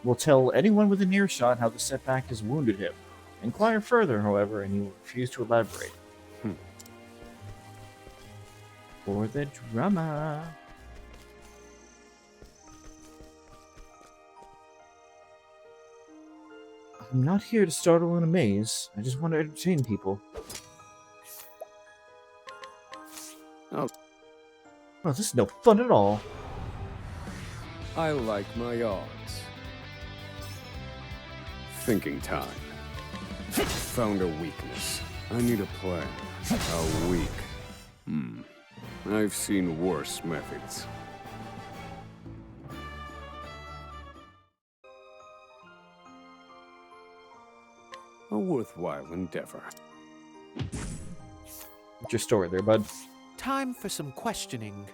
B: will tell anyone within earshot how the setback has wounded him. Inquire further, however, and he will refuse to elaborate. For the drama. I'm not here to startle and amaze. I just want to entertain people.
P: Oh.
B: Well, this is no fun at all.
P: I like my odds. Thinking time. Found a weakness. I need a plan. A weak. I've seen worse methods. A worthwhile endeavor.
B: What's your story there, bud?
R: Time for some questioning.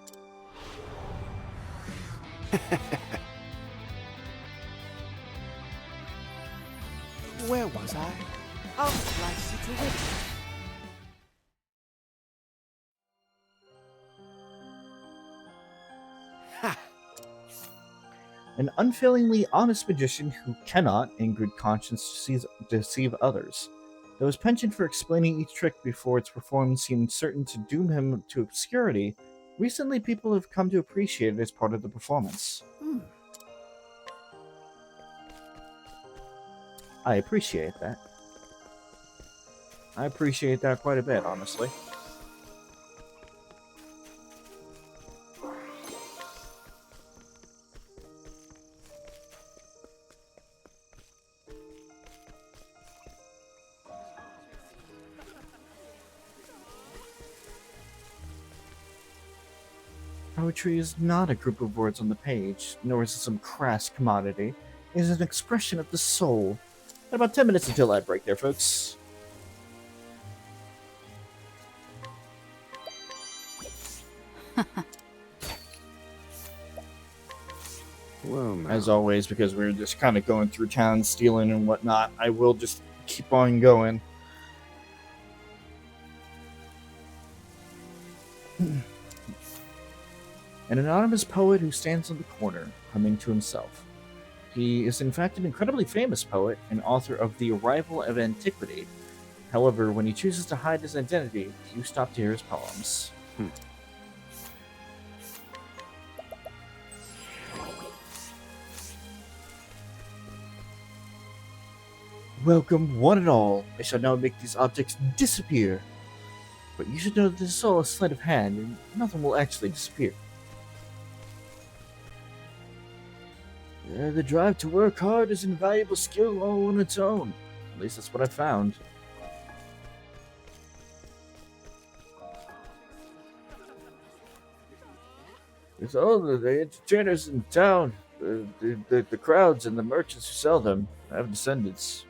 R: Where was I? I'll slice you to ribbons.
B: An unfailingly honest magician who cannot, in good conscience, deceive others. Though his penchant for explaining each trick before it's performed seemed certain to doom him to obscurity, recently people have come to appreciate it as part of the performance. I appreciate that. I appreciate that quite a bit, honestly. Poetry is not a group of words on the page, nor is it some crass commodity. It is an expression of the soul. Got about 10 minutes until that break there, folks.
P: Well,
B: as always, because we're just kind of going through town, stealing and whatnot, I will just keep on going. An anonymous poet who stands on the corner, humming to himself. He is in fact an incredibly famous poet and author of The Arrival of Antiquity. However, when he chooses to hide his identity, you stop to hear his poems. Welcome, one and all. I shall now make these objects disappear. But you should know that this is all a sleight of hand, and nothing will actually disappear. The drive to work hard is an invaluable skill all on its own. At least that's what I found. It's all the entertainers in town, the crowds and the merchants who sell them have descendants.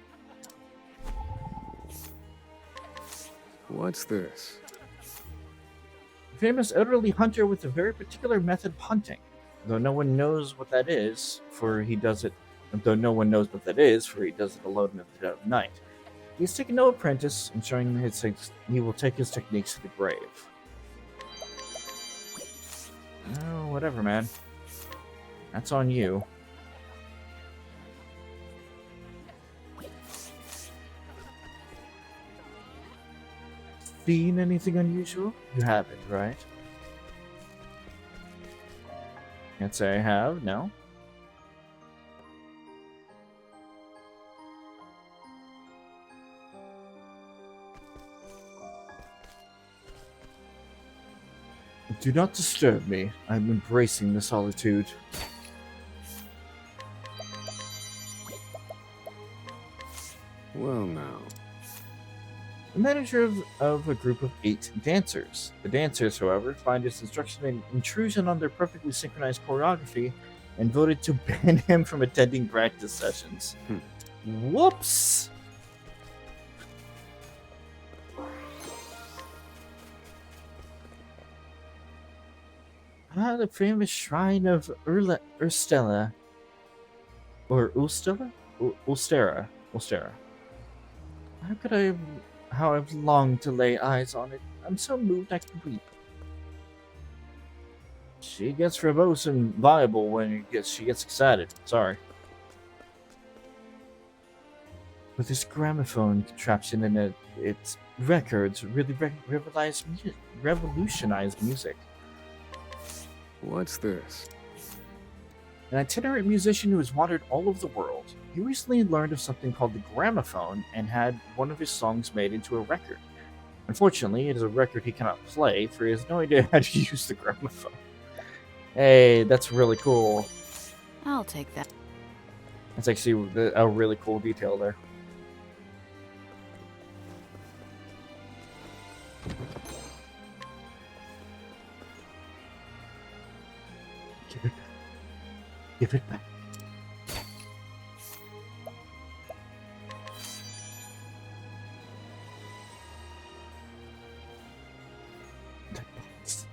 P: What's this?
B: A famous elderly hunter with a very particular method of hunting. Though no one knows what that is, for he does it alone in the dead of night. He has taken no apprentice, ensuring he will take his techniques to the grave. Oh, whatever, man. That's on you. Seen anything unusual? You haven't, right? Can't say I have, no. Do not disturb me. I'm embracing the solitude.
P: Well, now.
B: The manager of a group of 8 dancers. The dancers, however, find his instruction an intrusion on their perfectly synchronized choreography and voted to ban him from attending practice sessions. Whoops! The famous shrine of Urstella. Or Ulstella? Ulstera. How I've longed to lay eyes on it. I'm so moved I can weep. She gets verbose and viable when she gets excited. Sorry. With this gramophone contraption and its records really revolutionized music.
P: What's this?
B: An itinerant musician who has wandered all over the world. He recently learned of something called the gramophone and had one of his songs made into a record. Unfortunately, it is a record he cannot play, for he has no idea how to use the gramophone. Hey, that's really cool.
J: I'll take that.
B: That's actually a really cool detail there. Give it back. That box.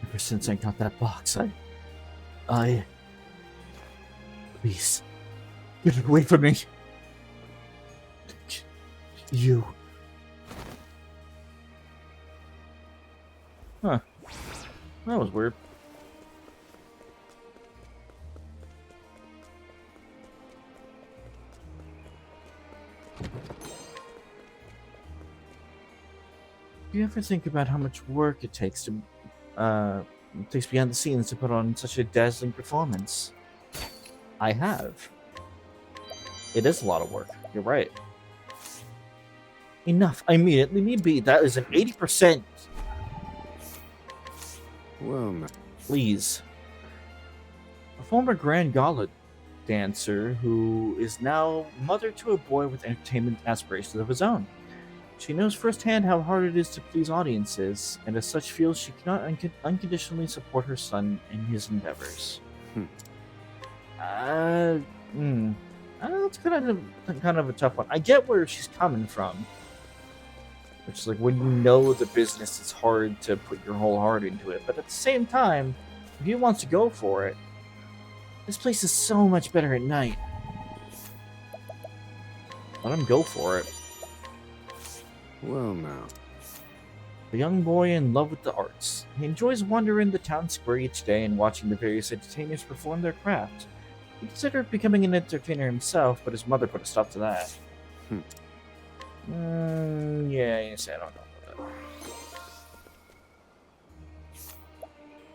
B: Ever since I got that box, I... Please, get it away from me. You. Huh. That was weird. Do you ever think about how much work it takes behind the scenes to put on such a dazzling performance? I have. It is a lot of work. You're right. Enough. I mean it. Leave me be. That is an 80%.
P: Well, now.
B: Please. A former Grand Gala dancer who is now mother to a boy with entertainment aspirations of his own. She knows firsthand how hard it is to please audiences, and as such feels she cannot unconditionally support her son in his endeavors. That's kind of a tough one. I get where she's coming from. Which is like, when you know the business, it's hard to put your whole heart into it. But at the same time, if he wants to go for it, This place is so much better at night. Let him go for it.
P: Well now.
B: A young boy in love with the arts. He enjoys wandering the town square each day and watching the various entertainers perform their craft. He considered becoming an entertainer himself, but his mother put a stop to that. Yeah, yes, I don't know about that.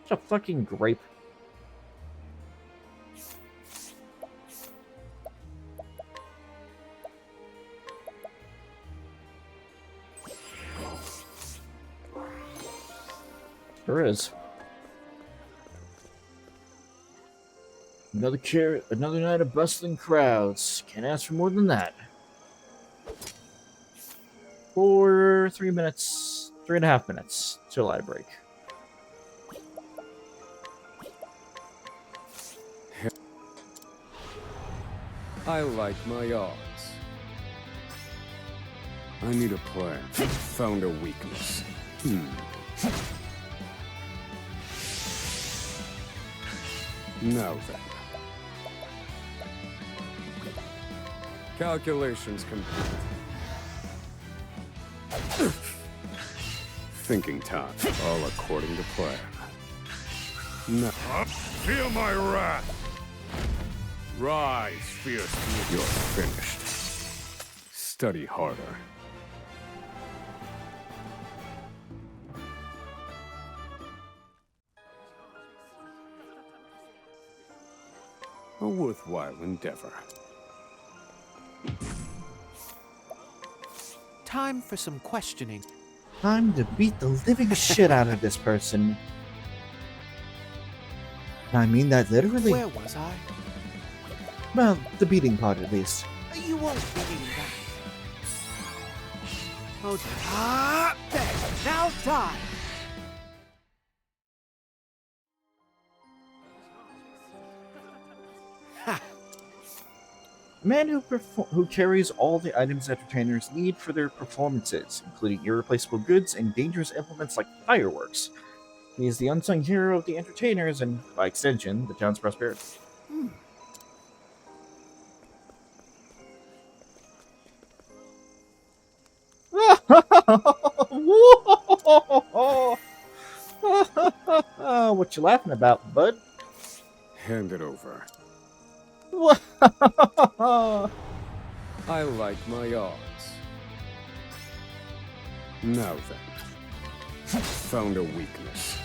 B: It's a fucking grape. There is. Another night of bustling crowds. Can't ask for more than that. For 3 minutes, 3.5 minutes till I break.
P: I like my odds. I need a plan. Found a weakness. Now then. Calculations complete. Thinking time, all according to plan. Now,
G: Feel my wrath!
P: rise, fierce beast. You're finished. Study harder. A worthwhile endeavor.
R: Time for some questioning.
B: Time to beat the living shit out of this person. I mean that literally.
R: Where was I?
B: Well, the beating part at least.
R: You won't believe that. Oh, there. Now die.
B: A man who carries all the items entertainers need for their performances, including irreplaceable goods and dangerous implements like fireworks. He is the unsung hero of the entertainers and, by extension, the town's prosperity. What you laughing about, bud?
P: Hand it over.
B: What?
P: I like my odds. Now then. Found a weakness.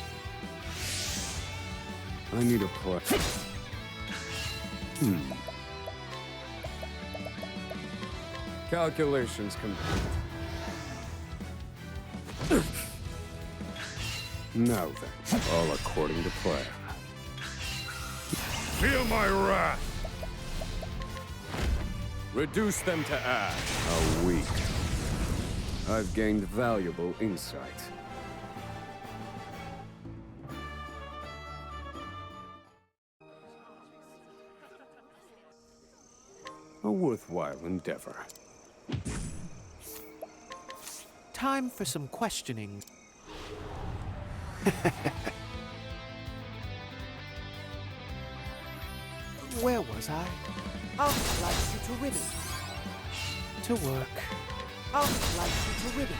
P: I need a plan. Calculations complete. Now then, all according to plan.
G: Feel my wrath!
P: Reduce them to ash. A week. I've gained valuable insight. A worthwhile endeavor.
R: Time for some questioning. Where was I? I'll slice you to ribbons. To work. I'll slice you to ribbons.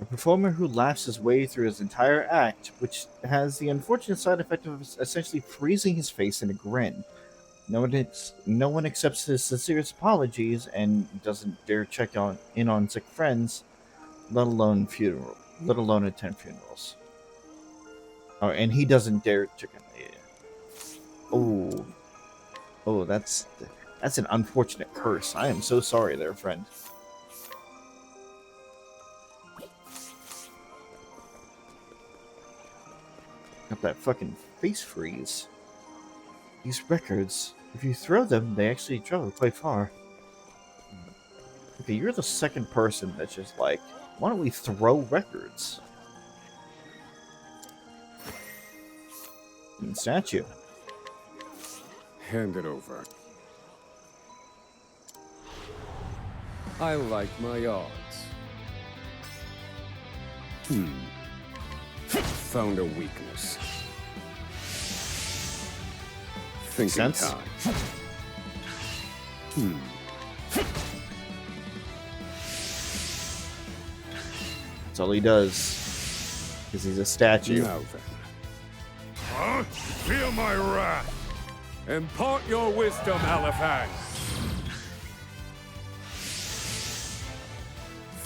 B: A performer who laughs his way through his entire act, which has the unfortunate side effect of essentially freezing his face in a grin. No one accepts his sincerest apologies and doesn't dare check in on sick friends, let alone attend funerals. Oh, and he doesn't dare check in. Oh, that's an unfortunate curse. I am so sorry there, friend. Got that fucking face freeze. These records, if you throw them, they actually travel quite far. Okay, you're the second person that's just like, why don't we throw records? And statue.
P: Hand it over. I like my odds. Found a weakness. Thinking
B: Sense?
P: time.
B: That's all he does. Because he's a statue.
P: Now then.
G: Huh? Feel my wrath!
P: Impart your wisdom, Elephant.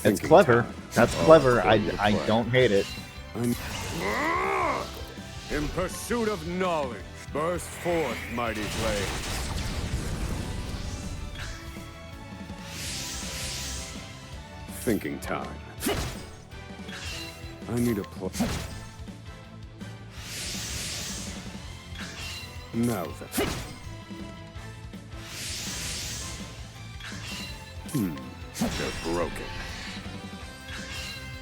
B: It's clever. That's clever. I don't hate it.
P: In pursuit of knowledge, burst forth, mighty flames. Thinking time. I need a plan. Now then. They're broken.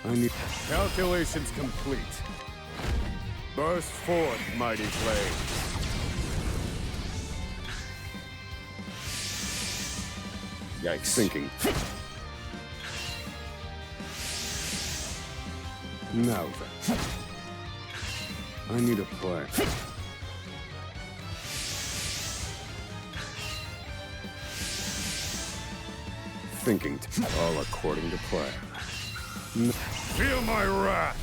P: I need calculations complete. Burst forth, mighty flames.
B: Yikes.
P: Thinking. Now then. I need a plan. Thinking. All according to plan.
G: Feel my wrath!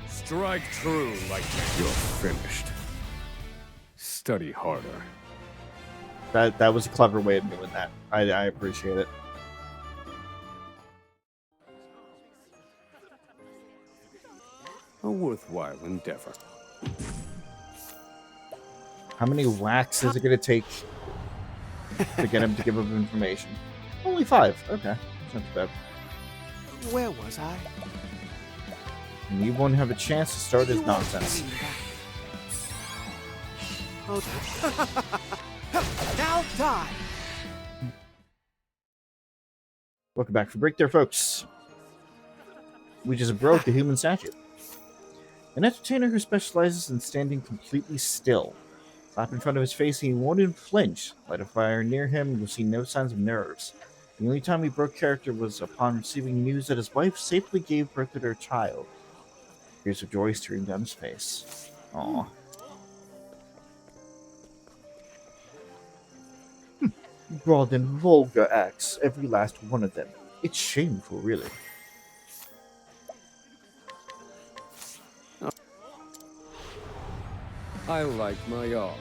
P: Strike true like you're finished. Study harder.
B: That was a clever way of doing that. I appreciate it.
P: A worthwhile endeavor.
B: How many whacks is it going to take to get him to give up information? Only 5. Okay. That's not too bad.
R: Where was I?
B: And you won't have a chance to start his nonsense.
R: Oh. Now die!
B: Welcome back for break there, folks. We just broke the human statue. An entertainer who specializes in standing completely still. Slap in front of his face and he won't even flinch. Light a fire near him, you'll see no signs of nerves. The only time he broke character was upon receiving news that his wife safely gave birth to their child. Tears of joy streamed down his face. Aww. Broad and vulgar acts, every last one of them. It's shameful, really.
P: I like my odds.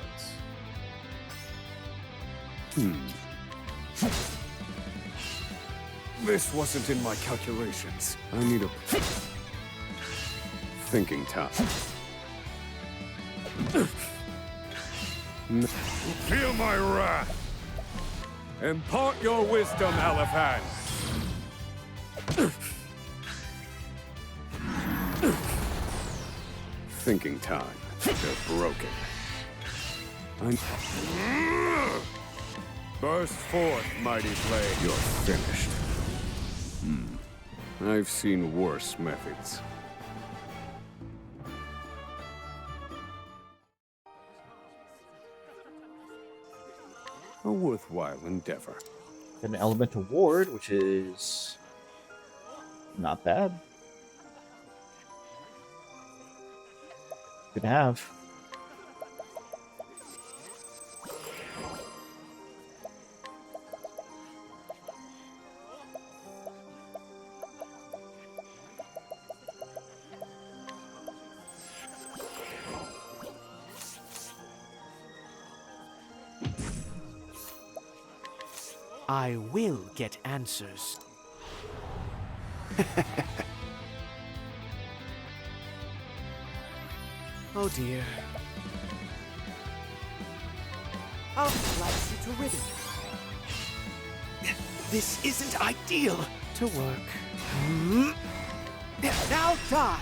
P: This wasn't in my calculations. I need a thinking time.
G: Feel my wrath!
P: Impart your wisdom, Elephant. Thinking time. They're broken. Burst forth, mighty flame. You're finished. I've seen worse methods. A worthwhile endeavor.
B: An elemental ward, which is not bad. Good to have.
R: I will get answers. Oh dear. I'll slice you to ribbons. This isn't ideal. To work. Now die!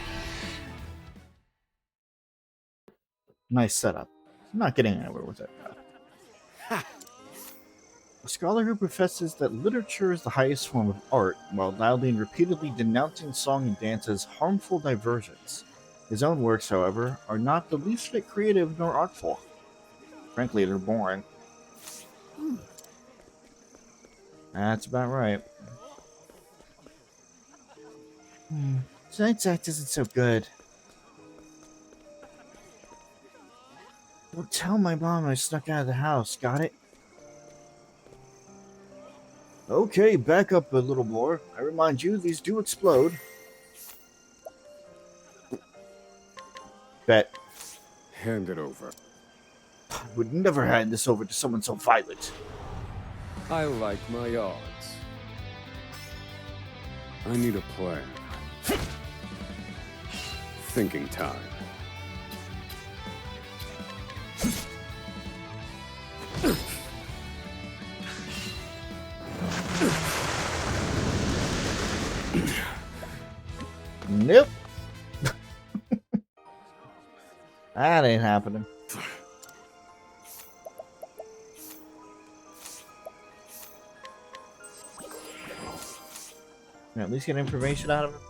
B: Nice setup. I'm not getting anywhere with it. A scholar who professes that literature is the highest form of art, while loudly and repeatedly denouncing song and dance as harmful diversions. His own works, however, are not the least bit creative nor artful. Frankly, they're boring. That's about right. Tonight's act isn't so good. Don't tell my mom I snuck out of the house, got it? Okay, back up a little more. I remind you, these do explode. Bet.
P: Hand it over.
B: I would never hand this over to someone so violent.
P: I like my odds. I need a plan. Thinking time.
B: Nope. That ain't happening. At least get information out of it.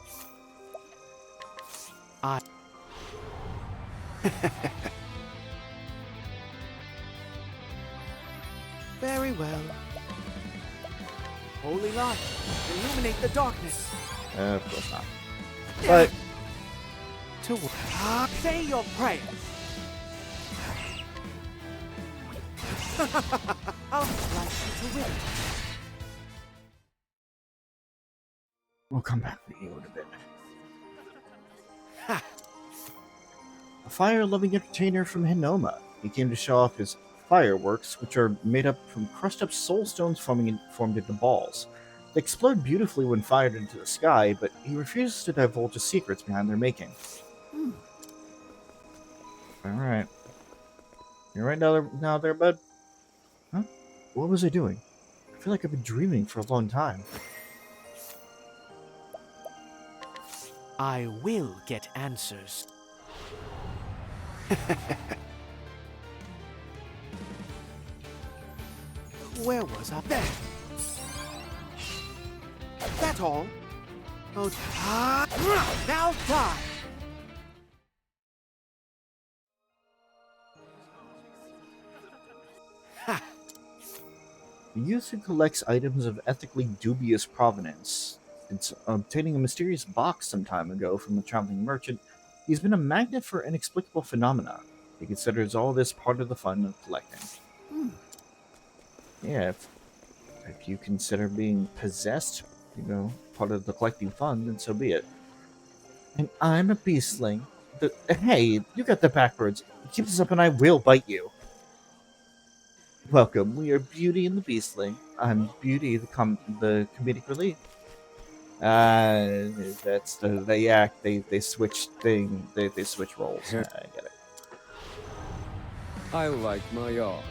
R: Very well. Holy light, illuminate the darkness.
B: Of course not. But
R: To say your prayers. I'll like you to win.
B: we'll come back to you in a bit. A fire-loving entertainer from Hinoma. He came to show off his fireworks, which are made up from crushed-up soul stones formed into balls. They explode beautifully when fired into the sky, but he refuses to divulge the secrets behind their making. Alright. You right now there, bud? Huh? What was I doing? I feel like I've been dreaming for a long time.
R: I will get answers. Where was I? There! That's all. Oh, now die!
B: The youth who collects items of ethically dubious provenance. Since obtaining a mysterious box some time ago from a traveling merchant, he's been a magnet for inexplicable phenomena. He considers all this part of the fun of collecting. Yeah, if you consider being possessed, part of the collecting fun, then so be it. And I'm a beastling. Hey, you got that backwards. Keep this up and I will bite you. Welcome, we are Beauty and the Beastling. I'm Beauty, the comedic relief. That's they act. They switch thing. They switch roles. I get it.
P: I like my odds.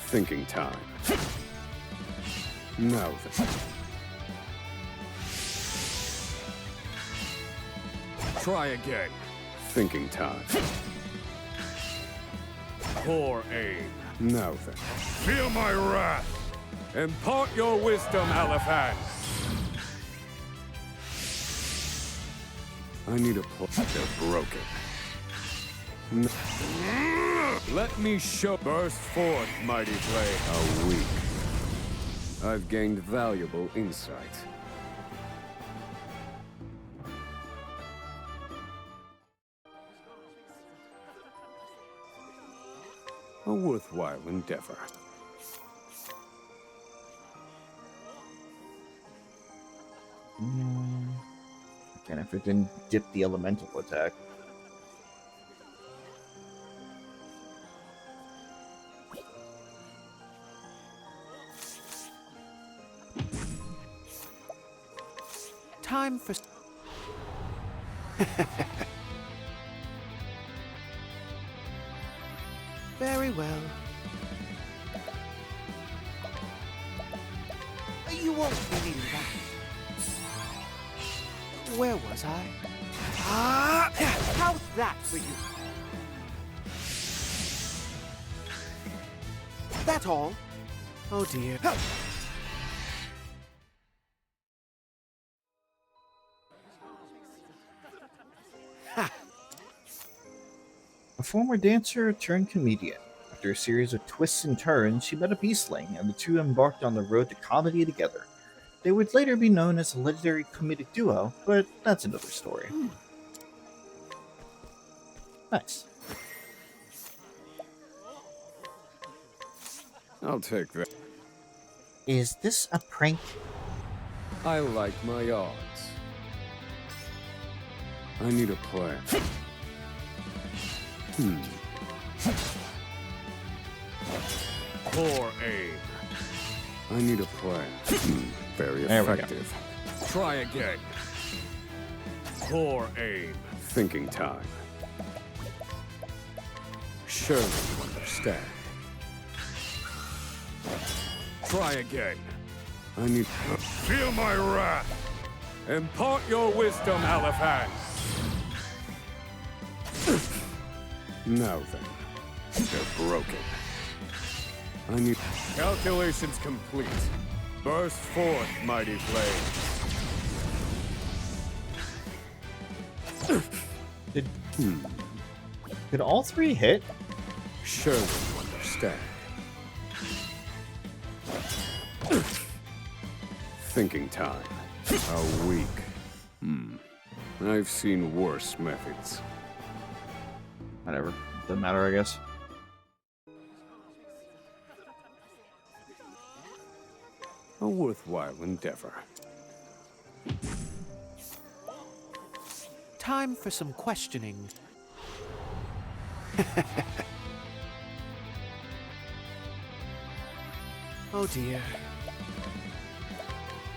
P: Thinking time. Now then.
G: Try again.
P: Thinking time.
G: Poor aim.
P: Now then.
G: Feel my wrath.
P: Impart your wisdom, Elephant. I need a pull. They're broken. Let me show. Burst forth, mighty flame. A week. I've gained valuable insight. A worthwhile endeavor.
B: Again, if it didn't dip the elemental attack.
R: Time for... Very well. You won't be needing that. Where was I? How's that for you? That's all. Oh dear.
B: A former dancer turned comedian. After a series of twists and turns, she met a beastling, and the two embarked on the road to comedy together. They would later be known as a legendary comedic duo, but that's another story. Nice.
P: I'll take that.
B: Is this a prank?
P: I like my odds. I need a plan.
G: Poor aim.
P: I need a plan. Very
B: There we go.
P: effective.
G: Try again. Poor aim.
P: Thinking time. Surely you understand.
G: Try again.
P: I need...
G: Feel my wrath. Impart your wisdom, Elephant.
P: Now then. They're broken. I need...
G: Calculations complete. Burst forth, mighty flame.
B: Did all three hit?
P: Surely you understand. Thinking time. How weak. I've seen worse methods.
B: Whatever. Doesn't matter, I guess.
P: A worthwhile endeavor.
R: Time for some questioning. Oh dear.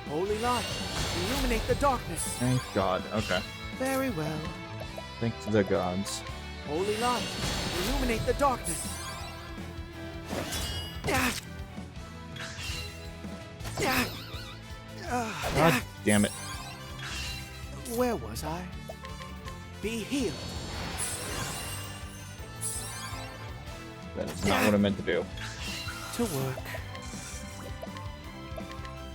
R: Holy light, illuminate the darkness.
B: Thank God. Okay.
R: Very well.
B: Thank the gods.
R: Holy light, illuminate the darkness.
B: God damn it.
R: Where was I? Be healed.
B: That is not what I meant to do.
R: To work.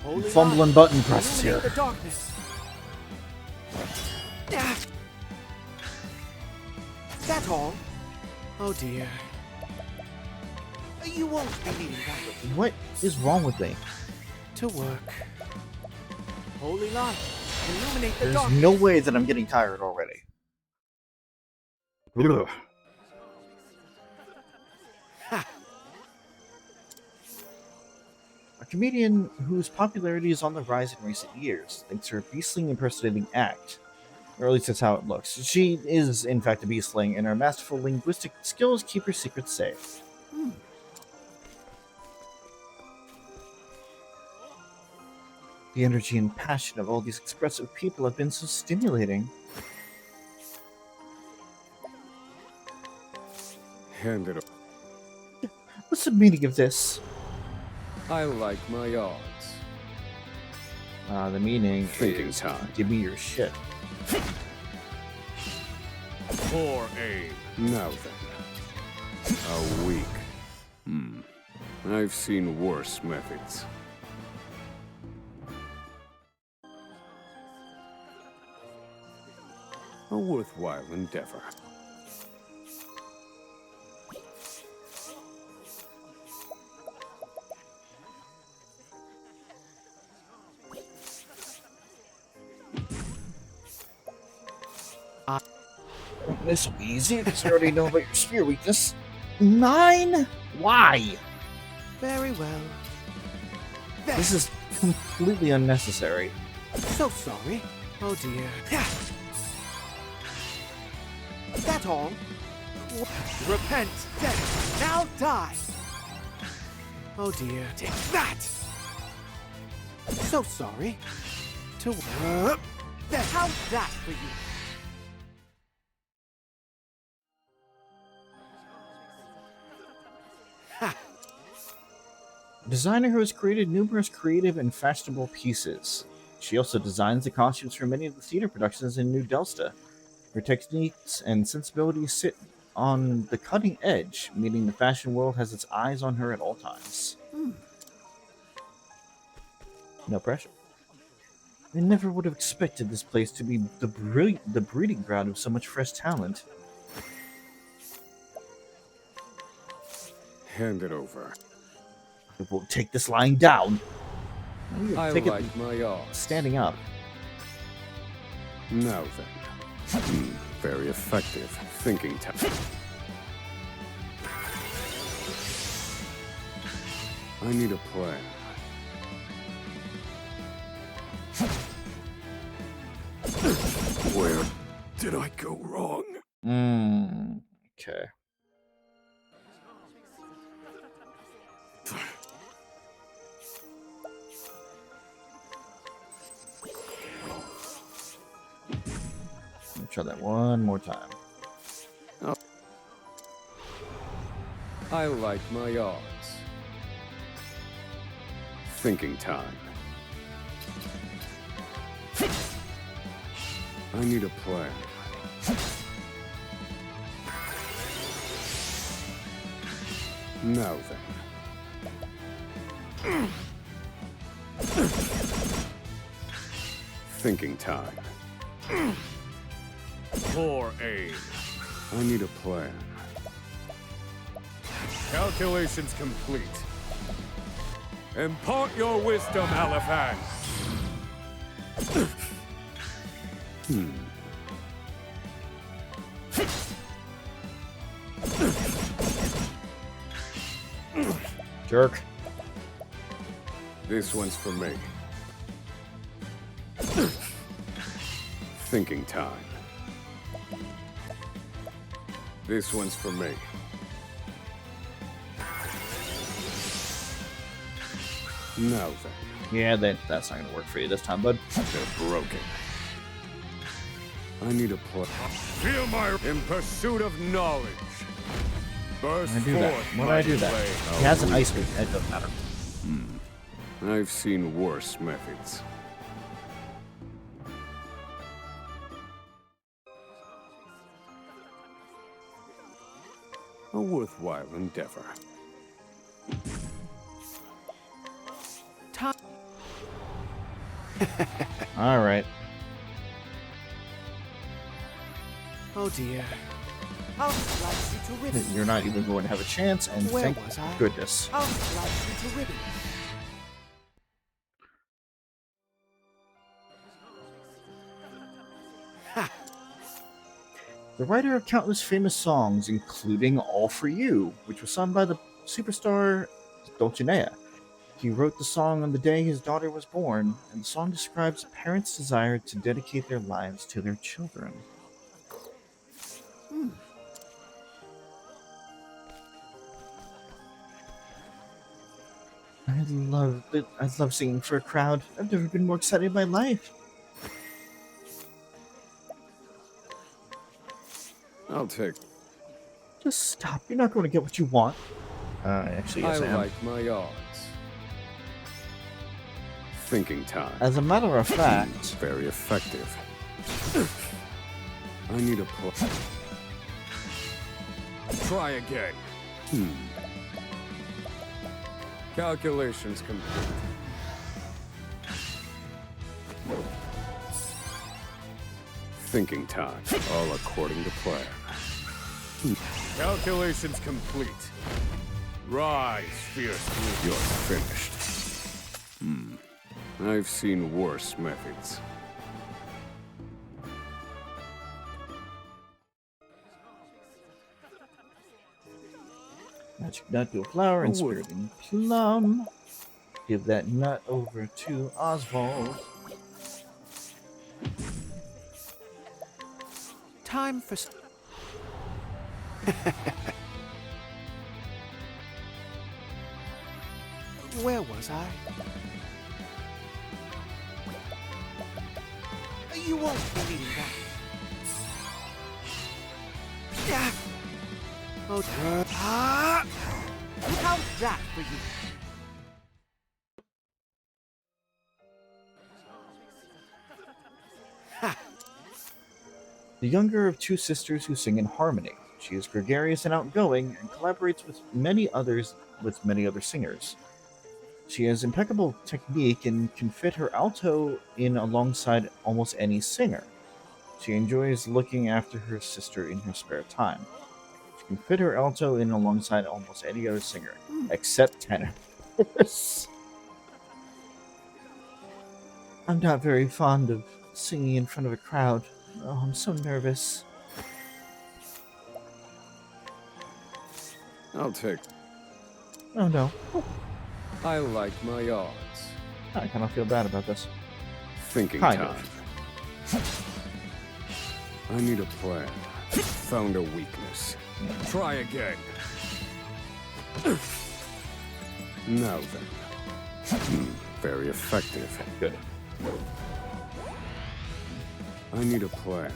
R: Holy
B: Fumbling
R: light,
B: button presses
R: illuminate
B: here.
R: the darkness. That all? Oh dear. You won't be needing that.
B: What is wrong with me?
R: To work. Holy light, illuminate the
B: There's
R: darkness.
B: no way that I'm getting tired already. Ugh. A comedian whose popularity is on the rise in recent years thinks her beastling impersonating act, or at least that's how it looks. She is, in fact, a beastling, and her masterful linguistic skills keep her secrets safe. The energy and passion of all these expressive people have been so stimulating.
P: Hand it up.
B: What's the meaning of this?
P: I like my odds.
B: The meaning
P: Thinking
B: is,
P: time.
B: give me your shit.
G: Poor aim.
P: Now then. How weak. I've seen worse methods. A worthwhile endeavor.
B: This will be easy because I already know about your spear weakness. 9? Why?
R: Very well.
B: This is completely unnecessary.
R: So sorry. Oh dear. That all? Repent, death, now die. Oh dear. Take that. So sorry. To how's that for you?
B: A designer who has created numerous creative and fashionable pieces. She also designs the costumes for many of the theater productions in New Delta. Her techniques and sensibilities sit on the cutting edge, meaning the fashion world has its eyes on her at all times. No pressure. I never would have expected this place to be the breeding ground of so much fresh talent.
P: Hand it over.
B: I won't take this lying down.
P: I
B: Take it
P: like my odds.
B: standing up.
P: Now then. Very effective thinking time. I need a plan. Where did I go wrong?
B: Okay. Let me try that one more time.
P: Oh. I like my odds. Thinking time. I need a plan. Now then. Thinking time.
G: Poor aim.
P: I need a plan.
G: Calculations complete. Impart your wisdom, Elephant.
B: Jerk.
P: This one's for me. Thinking time. This one's for me. Now then.
B: Yeah, that's not gonna work for you this time, bud.
P: They're broken. I need a plan.
G: Feel my in pursuit of knowledge. Burst
B: I do that.
G: forth,
B: When I do
G: mighty
B: that,
G: blade.
B: he has an ice cream. It doesn't matter.
P: I've seen worse methods. A worthwhile endeavor.
B: All right.
R: Oh dear. I'll slice you to ribbons.
B: You're not even going to have a chance, and
R: Where
B: thank
R: was I?
B: goodness.
R: I'll slice you to ribbons.
B: The writer of countless famous songs, including All For You, which was sung by the superstar Agnea. He wrote the song on the day his daughter was born, and the song describes a parent's desire to dedicate their lives to their children. I love singing for a crowd. I've never been more excited in my life.
P: I'll take.
B: Just stop. You're not going to get what you want. Actually, yes, I am.
P: like my odds. Thinking time.
B: As a matter of fact,
P: Very effective. I need a plan.
G: Try again.
P: Calculations complete. Thinking time. All according to plan.
G: Calculations complete. Rise, fierce blue.
P: You're finished. I've seen worse methods.
B: magic nut to a flower, inspiriting plum. Give that nut over to Oswald.
R: Time for... Where was I? You won't believe that. Yeah. Oh, how's that for you?
B: The younger of two sisters who sing in harmony. She is gregarious and outgoing and collaborates with many other singers. She has impeccable technique and can fit her alto in alongside almost any singer. She enjoys looking after her sister in her spare time. She can fit her alto in alongside almost any other singer, except tenor. I'm not very fond of singing in front of a crowd. Oh, I'm so nervous.
P: I'll take.
B: Oh no.
P: I like my odds.
B: I kind of feel bad about this.
P: Thinking
B: Kind
P: time. I need a plan. Found a weakness. Try again. Now then. Very effective.
B: Good.
P: I need a plan.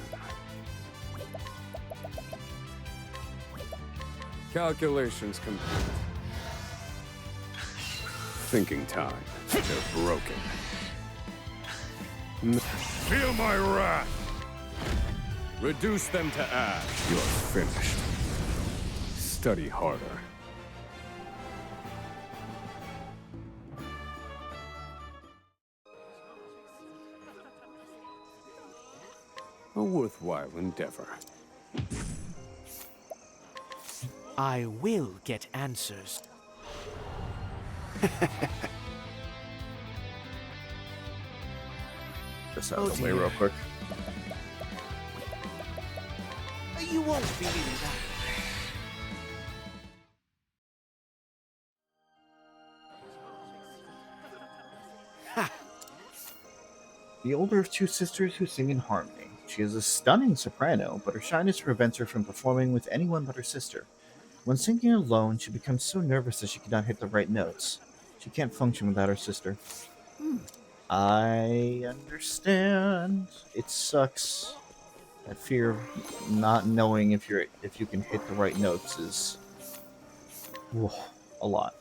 P: Calculations complete. Thinking time. They're broken.
G: Feel my wrath!
P: Reduce them to ash. You're finished. Study harder. A worthwhile endeavor.
O: I will get answers.
B: This out of the way real quick.
O: You won't believe that.
B: The older of two sisters who sing in harmony. She is a stunning soprano, but her shyness prevents her from performing with anyone but her sister. When singing alone, she becomes so nervous that she cannot hit the right notes. She can't function without her sister. I understand. It sucks. That fear of not knowing if you can hit the right notes is a lot.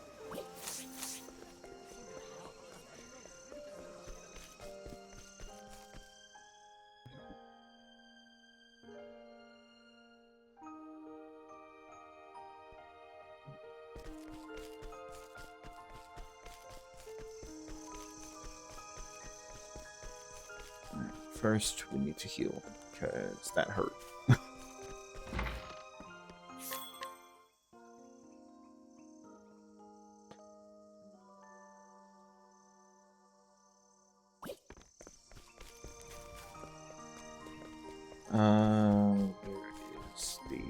B: First, we need to heal, because that hurt. Where is the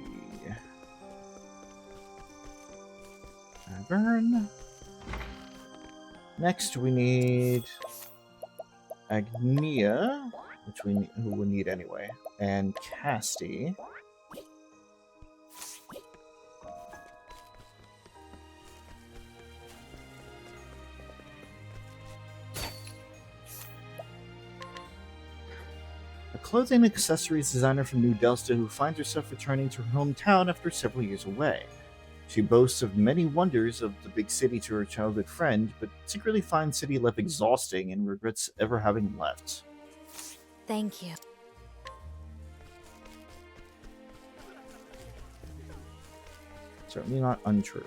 B: tavern? Next, we need Agnea, who we need anyway, and Casty. A clothing and accessories designer from New Delta who finds herself returning to her hometown after several years away. She boasts of many wonders of the big city to her childhood friend, but secretly finds city life exhausting and regrets ever having left.
K: Thank you.
B: Certainly not untrue.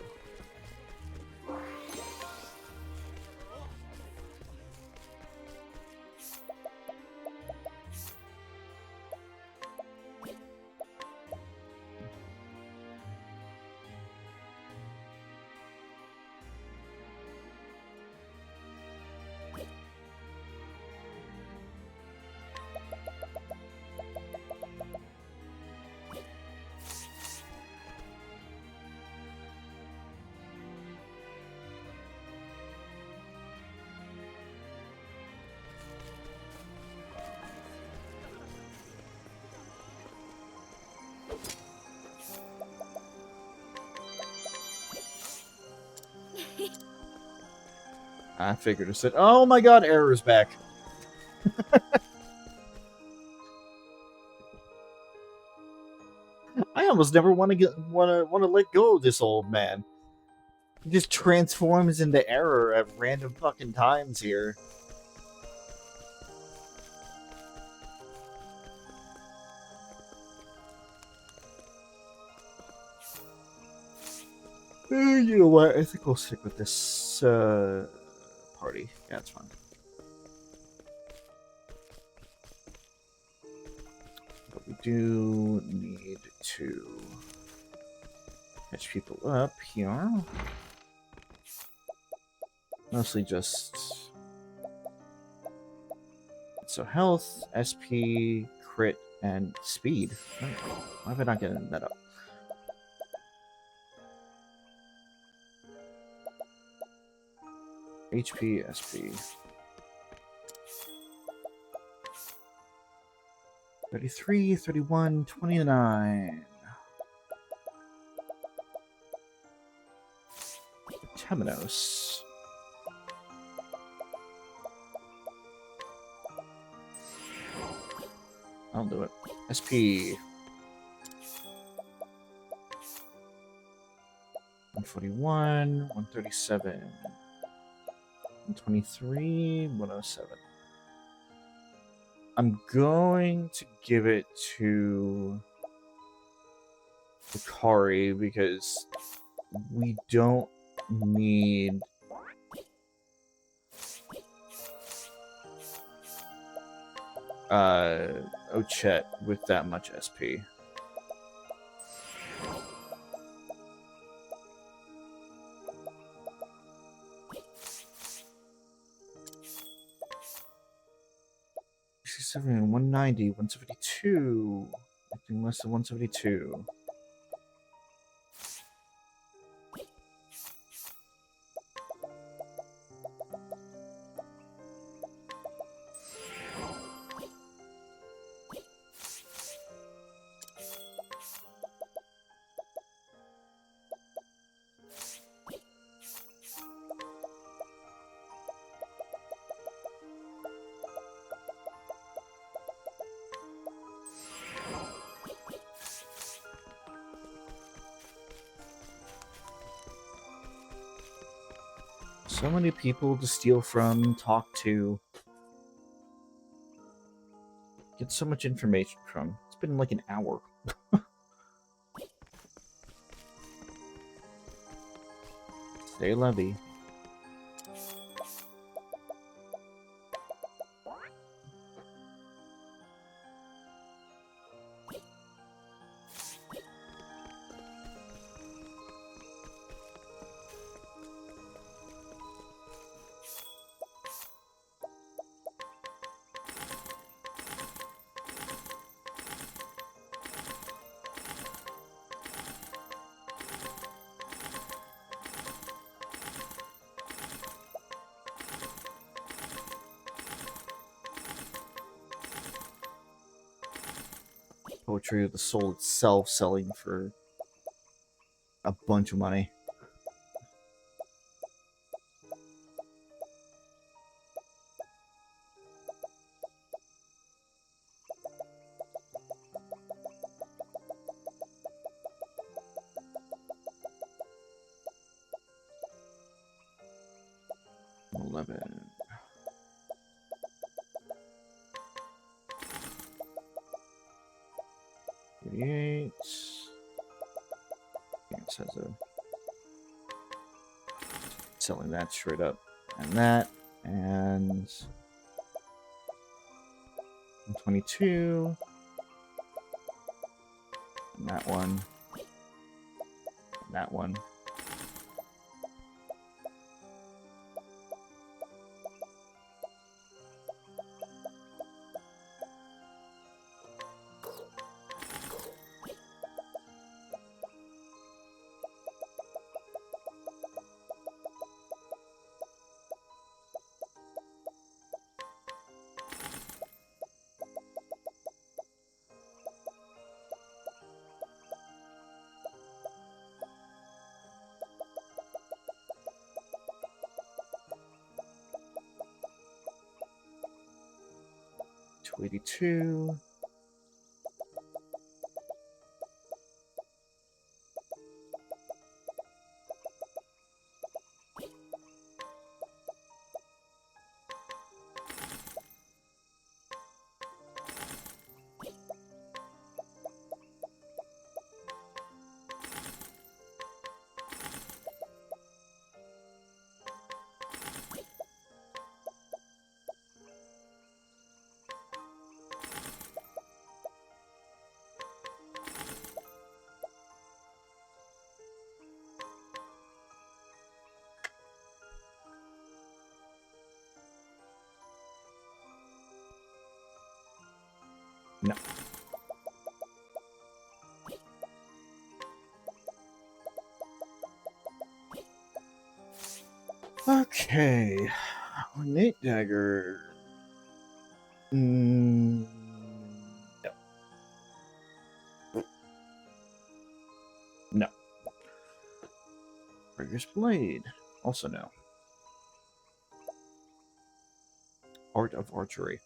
B: I figured it said, oh my god, error's back. I almost never want to let go of this old man. He just transforms into error at random fucking times here. You know what? I think we'll stick with this party. Yeah, it's fine. But we do need to catch people up here. Mostly just So health, SP, crit, and speed. Why have I not getting that up? HP, SP. 33, 31, 29. Temenos. I'll do it. SP. 141, 137, 123, 107. I'm going to give it to Tori because we don't need Ochet with that much SP. $67, 190, 172. Anything less than 172. So many people to steal from, talk to, get so much information from. It's been like an hour. Stay Levy. Poetry of the Soul itself selling for a bunch of money. Selling that straight up, and that, and 122, and that one, and that one. $282. No. Okay. Ornate dagger. No. No. Rigorous blade. Also no. Art of archery.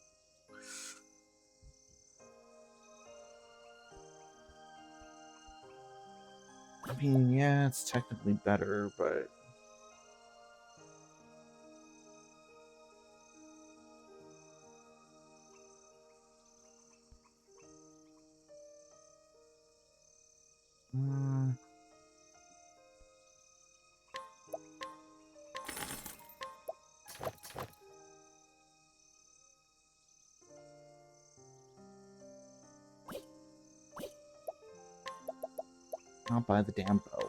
B: I mean, yeah, it's technically better, but... I'll buy the damn bow.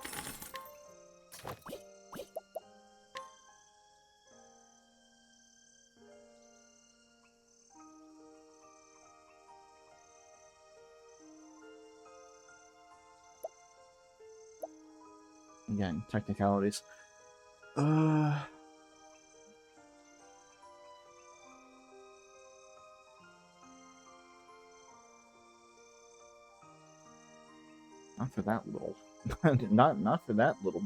B: Again, technicalities. Not for that little. not for that little.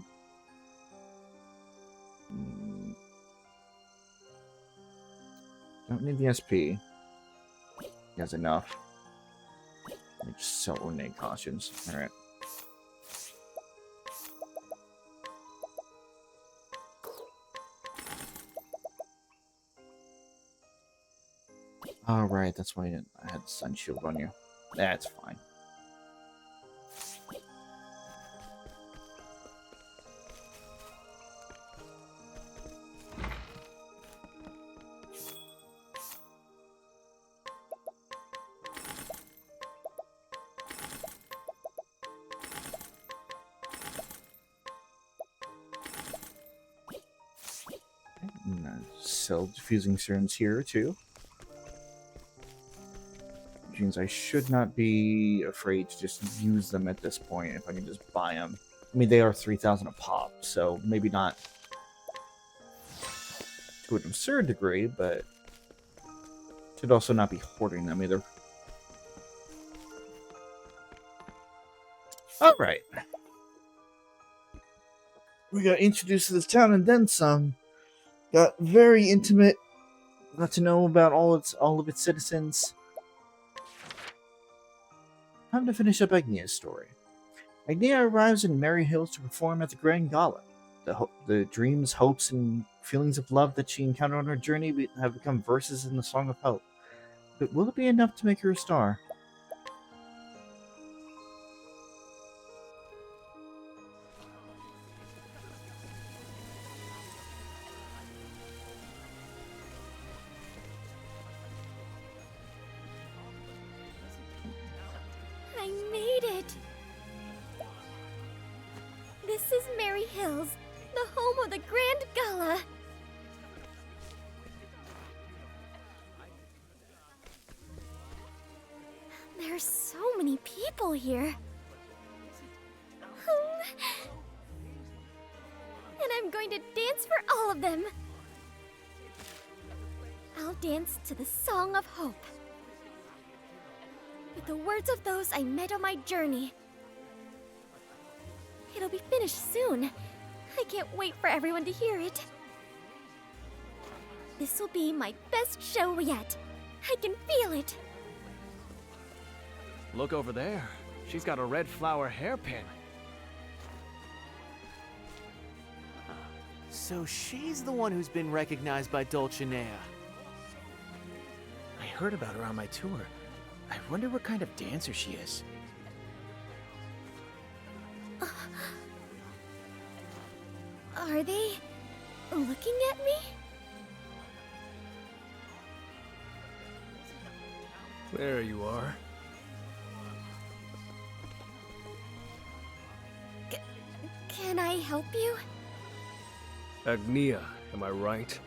B: Don't need the SP. He has enough. Let me just sell ornate costumes. Alright. Alright, that's why I had the sun shield on you. That's fine. Sell diffusing serums here too. Which means I should not be afraid to just use them at this point if I can just buy them. I mean, they are 3,000 a pop, so maybe not to an absurd degree, but should also not be hoarding them either. Alright. We got introduced to this town and then some. Got very intimate. Got to know about all of its citizens. Time to finish up Agnea's story. Agnea arrives in Merry Hills to perform at the Grand Gala. The dreams, hopes, and feelings of love that she encountered on her journey have become verses in the Song of Hope. But will it be enough to make her a star?
K: I made it! This is Merry Hills, the home of the Grand Gala. There's so many people here. And I'm going to dance for all of them. I'll dance to the Song of Hope, with the words of those I met on my journey. It'll be finished soon. I can't wait for everyone to hear it. This will be my best show yet. I can feel it.
E: Look over there. She's got a red flower hairpin.
O: So she's the one who's been recognized by Dulcinea.
Q: I heard about her on my tour. I wonder what kind of dancer she is.
K: Are they looking at me?
E: There you are.
K: Can I help you?
E: Agnea, am I right?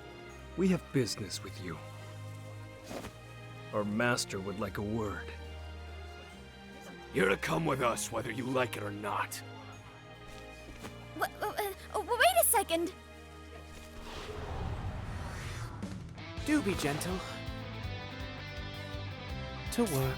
E: We have business with you. Our master would like a word.
G: You're to come with us whether you like it or not.
H: Wait a second.
R: Do be gentle. To work.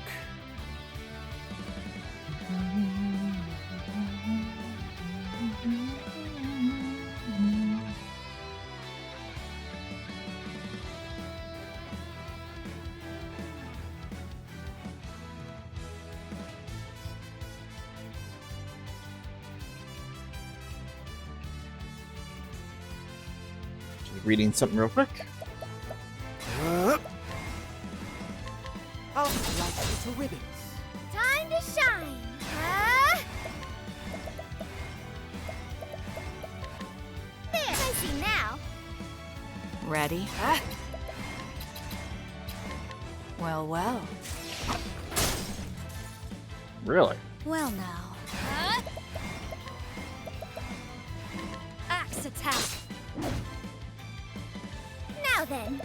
B: Reading something real quick.
R: I'll slice you to ribbons.
H: Time to shine. There, I see now.
J: Ready? Well, well.
B: Really?
H: Well now. Axe attack. Now then.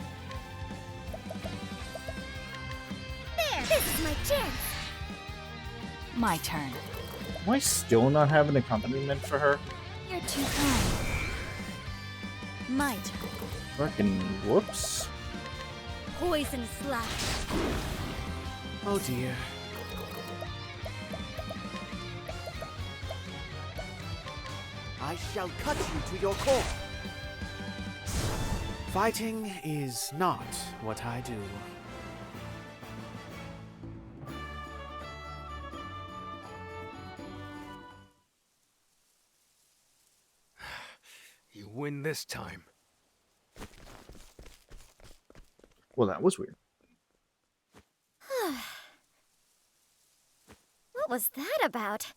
H: There, this is my chance.
J: My turn.
B: Am I still not have an accompaniment for her?
J: You're too kind. My turn.
B: Fucking whoops.
H: Poison slash.
R: Oh dear. I shall cut you to your core. Fighting is not what I do.
G: You win this time.
B: Well, that was weird.
H: What was that about?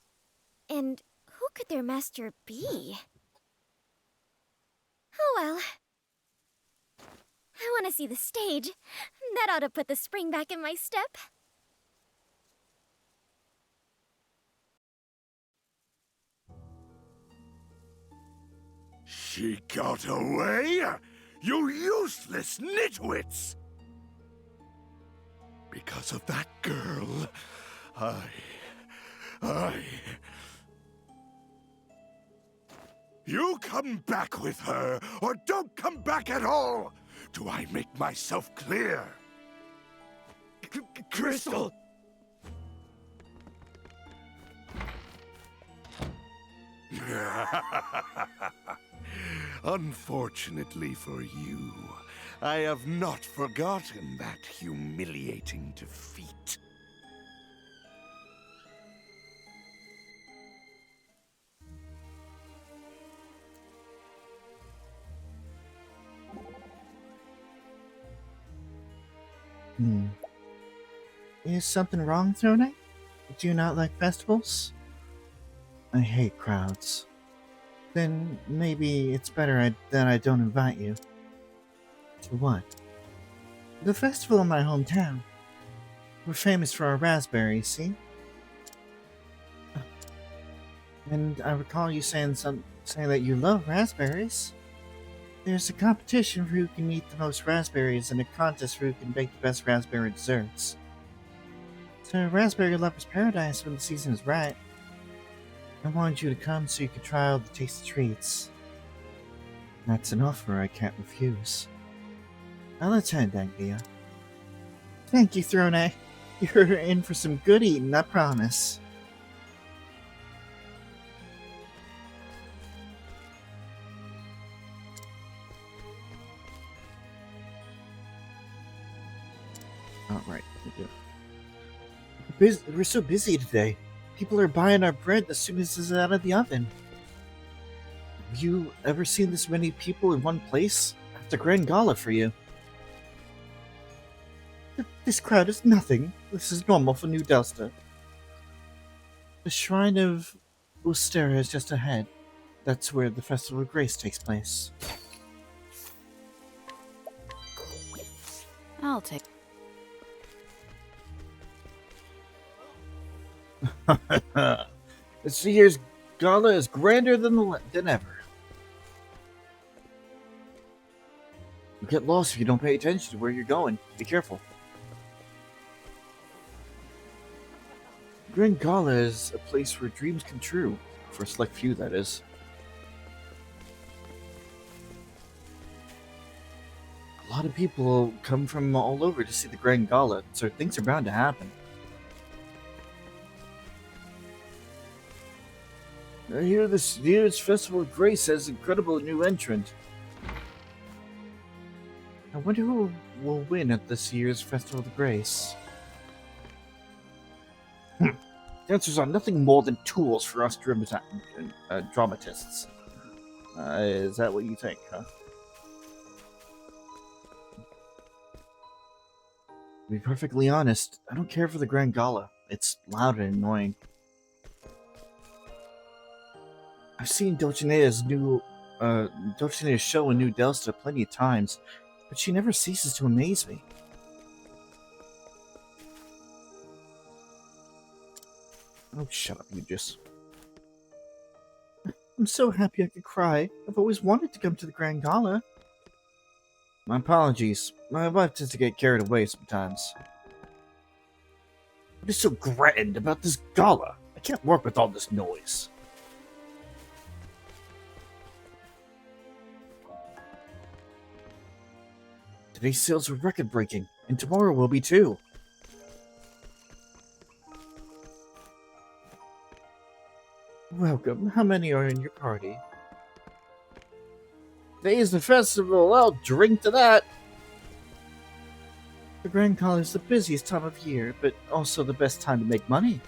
H: And who could their master be? Oh well. I want to see the stage. That ought to put the spring back in my step.
S: She got away? You useless nitwits! Because of that girl, You come back with her, or don't come back at all! Do I make myself clear?
G: Crystal!
S: Unfortunately for you, I have not forgotten that humiliating defeat.
B: Is something wrong, Throne? Do you not like festivals? I hate crowds. Then maybe it's better that I don't invite you. To what? The festival in my hometown. We're famous for our raspberries, see? And I recall you saying that you love raspberries. There's a competition for who can eat the most raspberries and a contest for who can bake the best raspberry desserts. It's a raspberry lover's paradise when the season is right. I wanted you to come so you could try all the tasty treats. That's an offer I can't refuse. I'll attend, Agnea. Thank you, Throne. You're in for some good eating, I promise. Alright, we're so busy today. People are buying our bread as soon as it's out of the oven. Have you ever seen this many people in one place? That's a grand gala for you. This crowd is nothing. This is normal for New Delta. The Shrine of Ustera is just ahead. That's where the Festival of Grace takes place.
J: I'll take.
B: This year's gala is grander than ever. You get lost if you don't pay attention to where you're going. Be careful. Grand Gala is a place where dreams come true. For a select few, that is. A lot of people come from all over to see the Grand Gala, so things are bound to happen. I hear this year's Festival of Grace has an incredible new entrant. I wonder who will win at this year's Festival of Grace. Dancers are nothing more than tools for us dramatists. Is that what you think, huh? To be perfectly honest, I don't care for the Grand Gala. It's loud and annoying. I've seen Dulcinea's show in New Delta plenty of times, but she never ceases to amaze me. Oh, shut up, you just. I'm so happy I could cry. I've always wanted to come to the Grand Gala. My apologies. My wife tends to get carried away sometimes. What is so grand about this gala? I can't work with all this noise. Today's sales were record-breaking, and tomorrow will be too. Welcome. How many are in your party? Today is the festival. I'll drink to that. The Grand Gala is the busiest time of year, but also the best time to make money.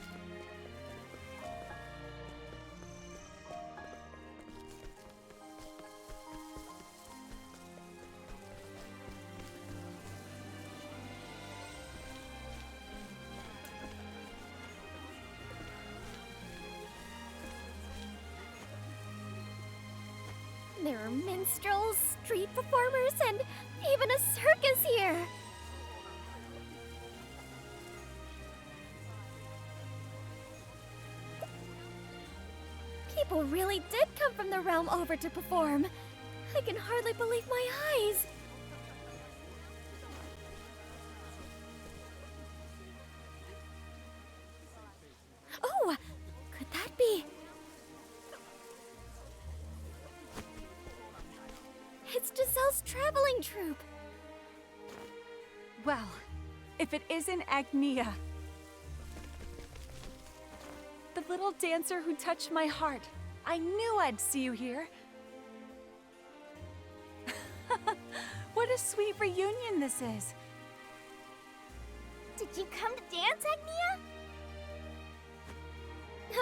K: There are minstrels, street performers, and even a circus here. People really did come from the realm over to perform. I can hardly believe my eyes. Oh, could that be? It's Giselle's traveling troupe.
J: Well, if it isn't Agnea. The little dancer who touched my heart. I knew I'd see you here. What a sweet reunion this is.
K: Did you come to dance, Agnea?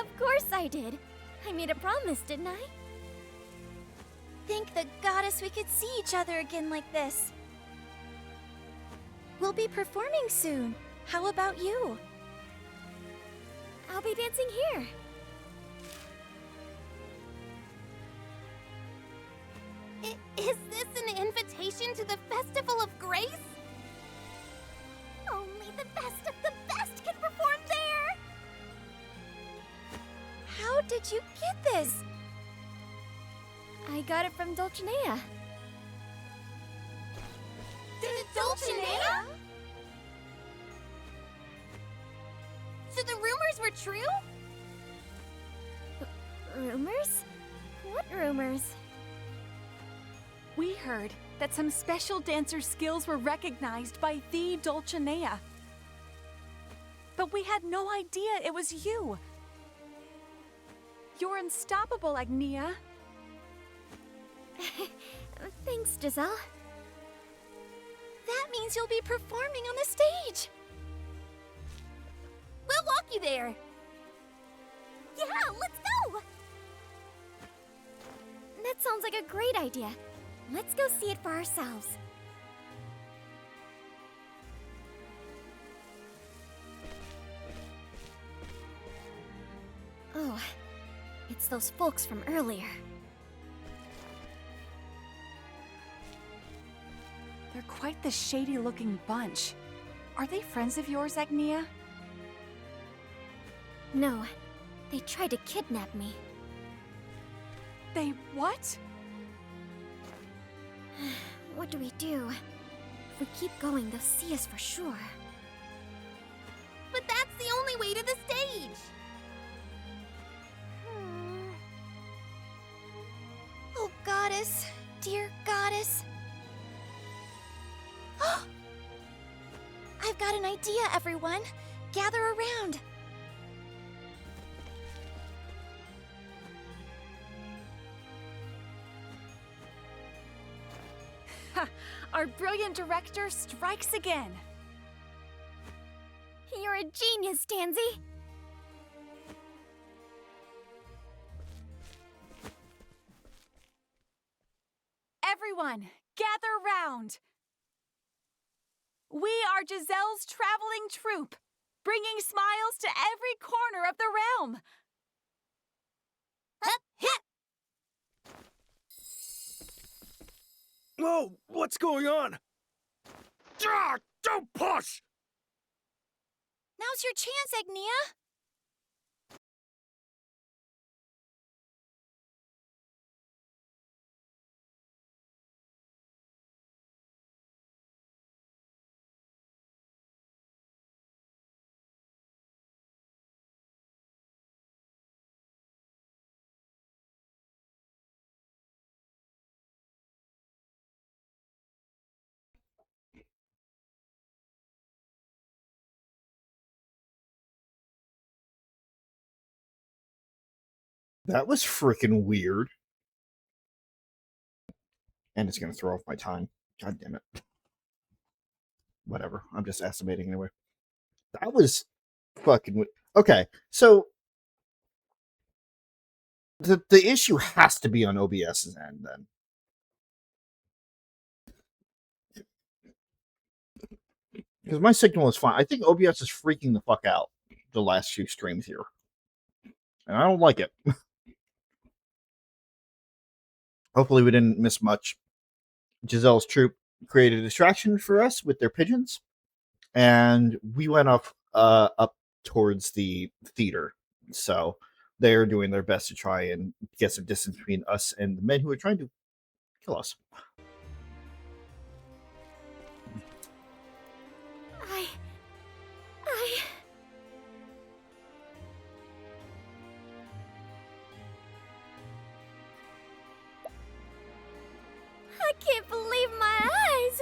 K: Of course I did. I made a promise, didn't I? Thank the goddess we could see each other again like this. We'll be performing soon. How about you? I'll be dancing here. Is this an invitation to the Festival of Grace? Only the best of the best can perform there! How did you get this? I got it from Dulcinea. Dulcinea? So the rumors were true? Rumors? What rumors?
J: We heard that some special dancer skills were recognized by the Dulcinea. But we had no idea it was you. You're unstoppable, Agnea.
K: Thanks, Giselle. That means you'll be performing on the stage. We'll walk you there. Yeah, let's go! That sounds like a great idea. Let's go see it for ourselves. Oh, it's those folks from earlier.
J: They're quite the shady-looking bunch. Are they friends of yours, Agnea?
K: No, they tried to kidnap me.
J: They what?
K: What do we do? If we keep going, they'll see us for sure. But that's the only way to the stage! this, dear goddess. I've got an idea, everyone. Gather around.
J: Our brilliant director strikes again.
K: You're a genius, Tansy.
J: Everyone, gather round. We are Giselle's traveling troupe, bringing smiles to every corner of the realm.
G: Whoa, what's going on? Ah, don't push!
K: Now's your chance, Agnea.
B: That was freaking weird. And it's going to throw off my time. God damn it. Whatever. I'm just estimating anyway. That was fucking weird. Okay, so the issue has to be on OBS's end then. Because my signal is fine. I think OBS is freaking the fuck out the last few streams here. And I don't like it. Hopefully we didn't miss much. Giselle's troop created a distraction for us with their pigeons. And we went up towards the theater. So they're doing their best to try and get some distance between us and the men who are trying to kill us.
K: I can't believe my eyes!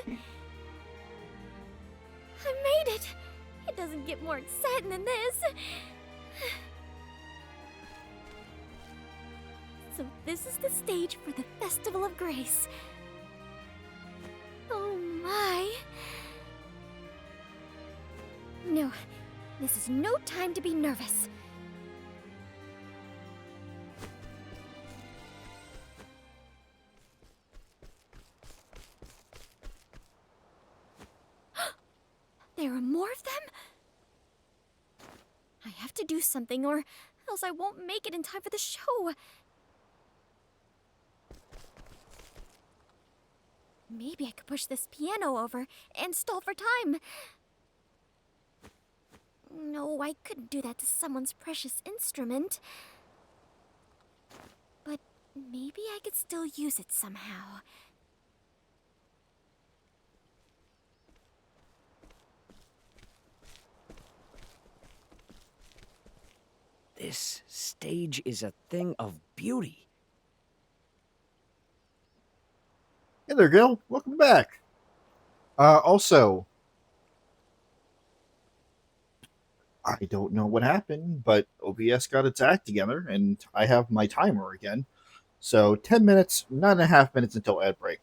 K: I made it! It doesn't get more exciting than this. So this is the stage for the Festival of Grace. Oh my. No, this is no time to be nervous. There are more of them? I have to do something or else I won't make it in time for the show. Maybe I could push this piano over and stall for time. No, I couldn't do that to someone's precious instrument. But maybe I could still use it somehow.
I: This stage is a thing of beauty.
B: Hey there, Gil. Welcome back. Also, I don't know what happened, but OBS got its act together, and I have my timer again. So 10 minutes, 9.5 minutes until ad break.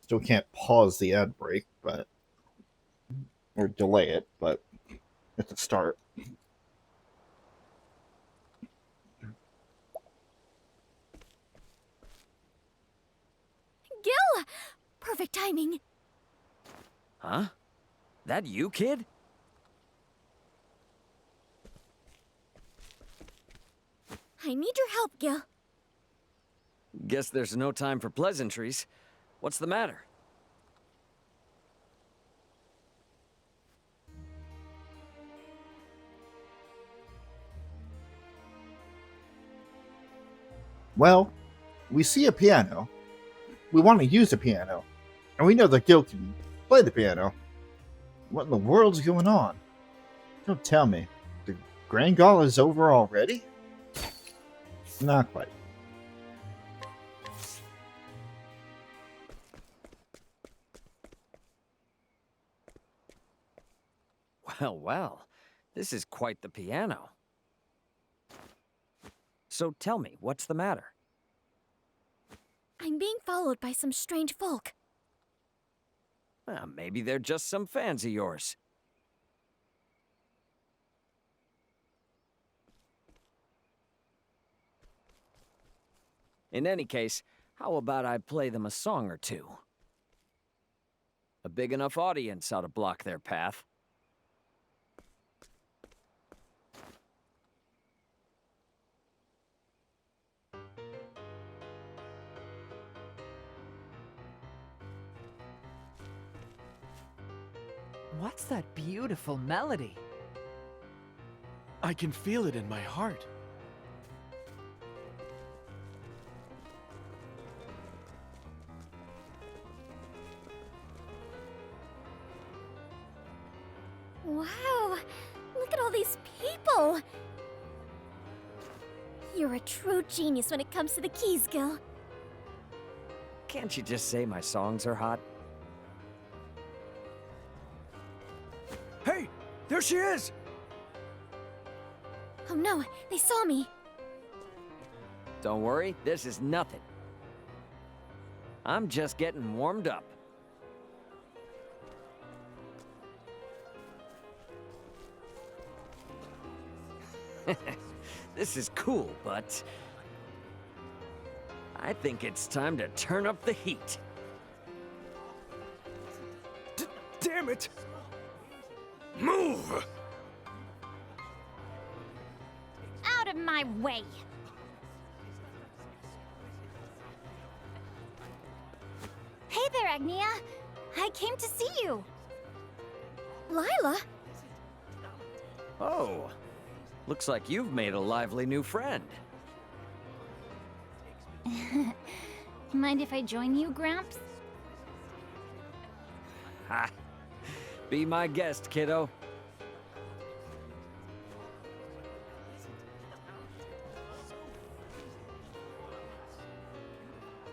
B: Still can't pause the ad break, but or delay it, but at the start.
K: Gil! Perfect timing.
I: Huh? That you, kid?
K: I need your help, Gil.
I: Guess there's no time for pleasantries. What's the matter?
B: Well, we see a piano. We want to use the piano. And we know that Gil can play the piano. What in the world's going on? Don't tell me. The Grand Gala is over already? Not quite.
I: Well, well, this is quite the piano. So tell me, what's the matter?
K: I'm being followed by some strange folk.
I: Well, maybe they're just some fans of yours. In any case, how about I play them a song or two? A big enough audience ought to block their path.
O: What's that beautiful melody?
Q: I can feel it in my heart.
K: Wow! Look at all these people! You're a true genius when it comes to the keys, Gil.
I: Can't you just say my songs are hot?
Q: Hey! There she is!
K: Oh no, they saw me.
I: Don't worry, this is nothing. I'm just getting warmed up. This is cool, but I think it's time to turn up the heat.
Q: Damn it!
S: Move!
H: Out of my way! Hey there, Agnea! I came to see you!
K: Lila?
I: Oh, looks like you've made a lively new friend.
H: Mind if I join you, Gramps?
I: Ha! Be my guest, kiddo.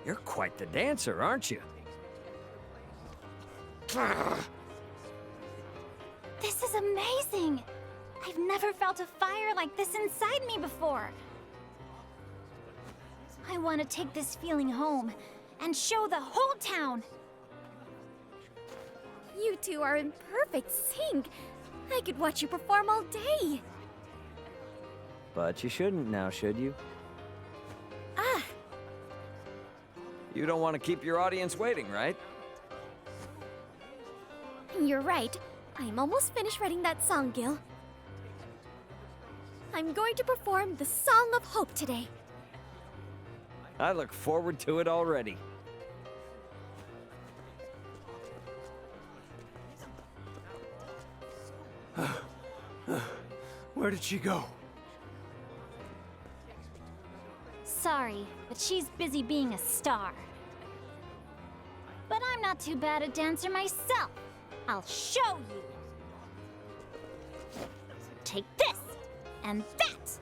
I: You're quite the dancer, aren't you?
H: This is amazing! I've never felt a fire like this inside me before. I want to take this feeling home and show the whole town.
K: You two are in perfect sync. I could watch you perform all day.
I: But you shouldn't now, should you?
K: Ah,
I: You don't want to keep your audience waiting, right?
K: you're right. I'm almost finished writing that song, Gil. I'm going to perform the Song of Hope today.
I: I look forward to it already.
Q: Where did she go?
H: Sorry, but she's busy being a star. But I'm not too bad a dancer myself. I'll show you. Take this, and that,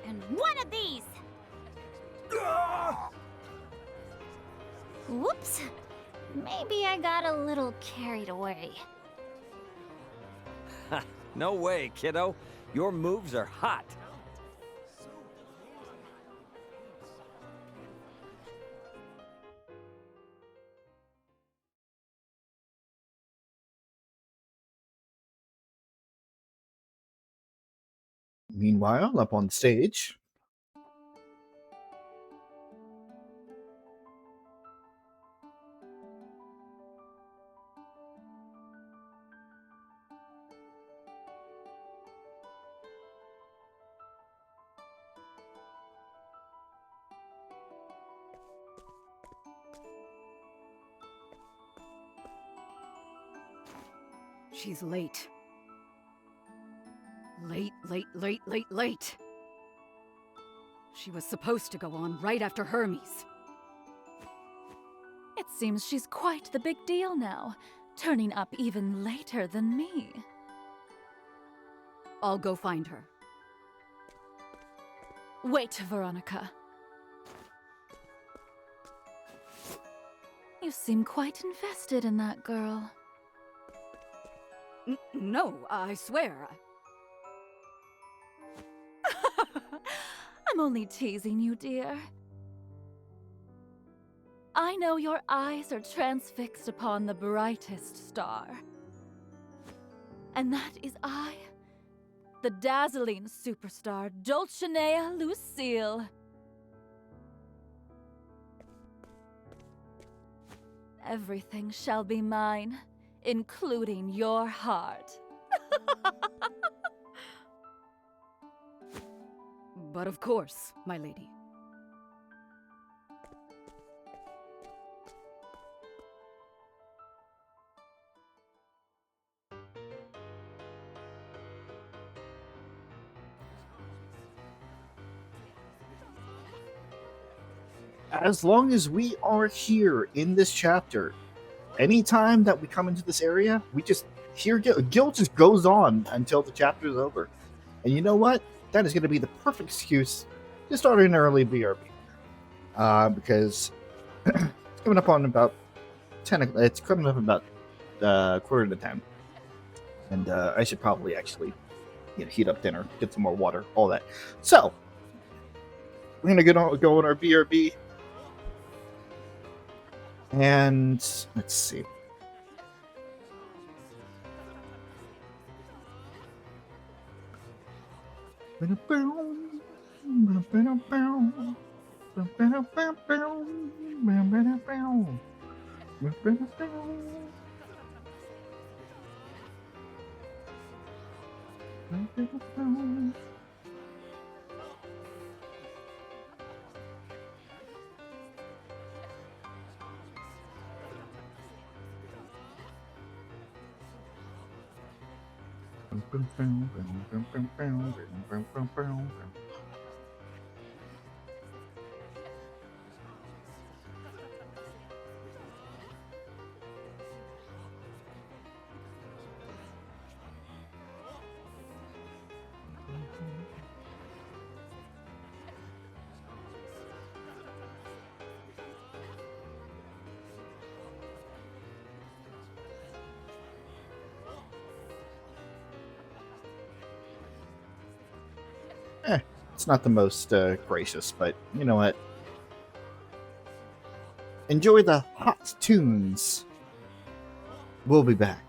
H: and one of these. Whoops. Maybe I got a little carried away.
I: Ha! No way, kiddo. Your moves are hot.
B: Meanwhile, up on stage.
T: She's late. Late. She was supposed to go on right after Hermes.
J: It seems she's quite the big deal now, turning up even later than me.
T: I'll go find her.
J: Wait, Veronica. You seem quite invested in that girl.
T: No, I swear.
J: I'm only teasing you, dear. I know your eyes are transfixed upon the brightest star. And that is I, the dazzling superstar Dulcinea Lucille. Everything shall be mine, including your heart.
T: But of course, my lady.
B: As long as we are here in this chapter, anytime that we come into this area, we just hear Gil just goes on until the chapter is over. And you know what? That is going to be the perfect excuse to start an early BRB. Because it's coming up on about 10. It's coming up about quarter to 10. And I should probably actually heat up dinner, get some more water, all that. So, we're going to go on our BRB. And let's see. It's not the most gracious, but you know what? Enjoy the hot tunes. We'll be back.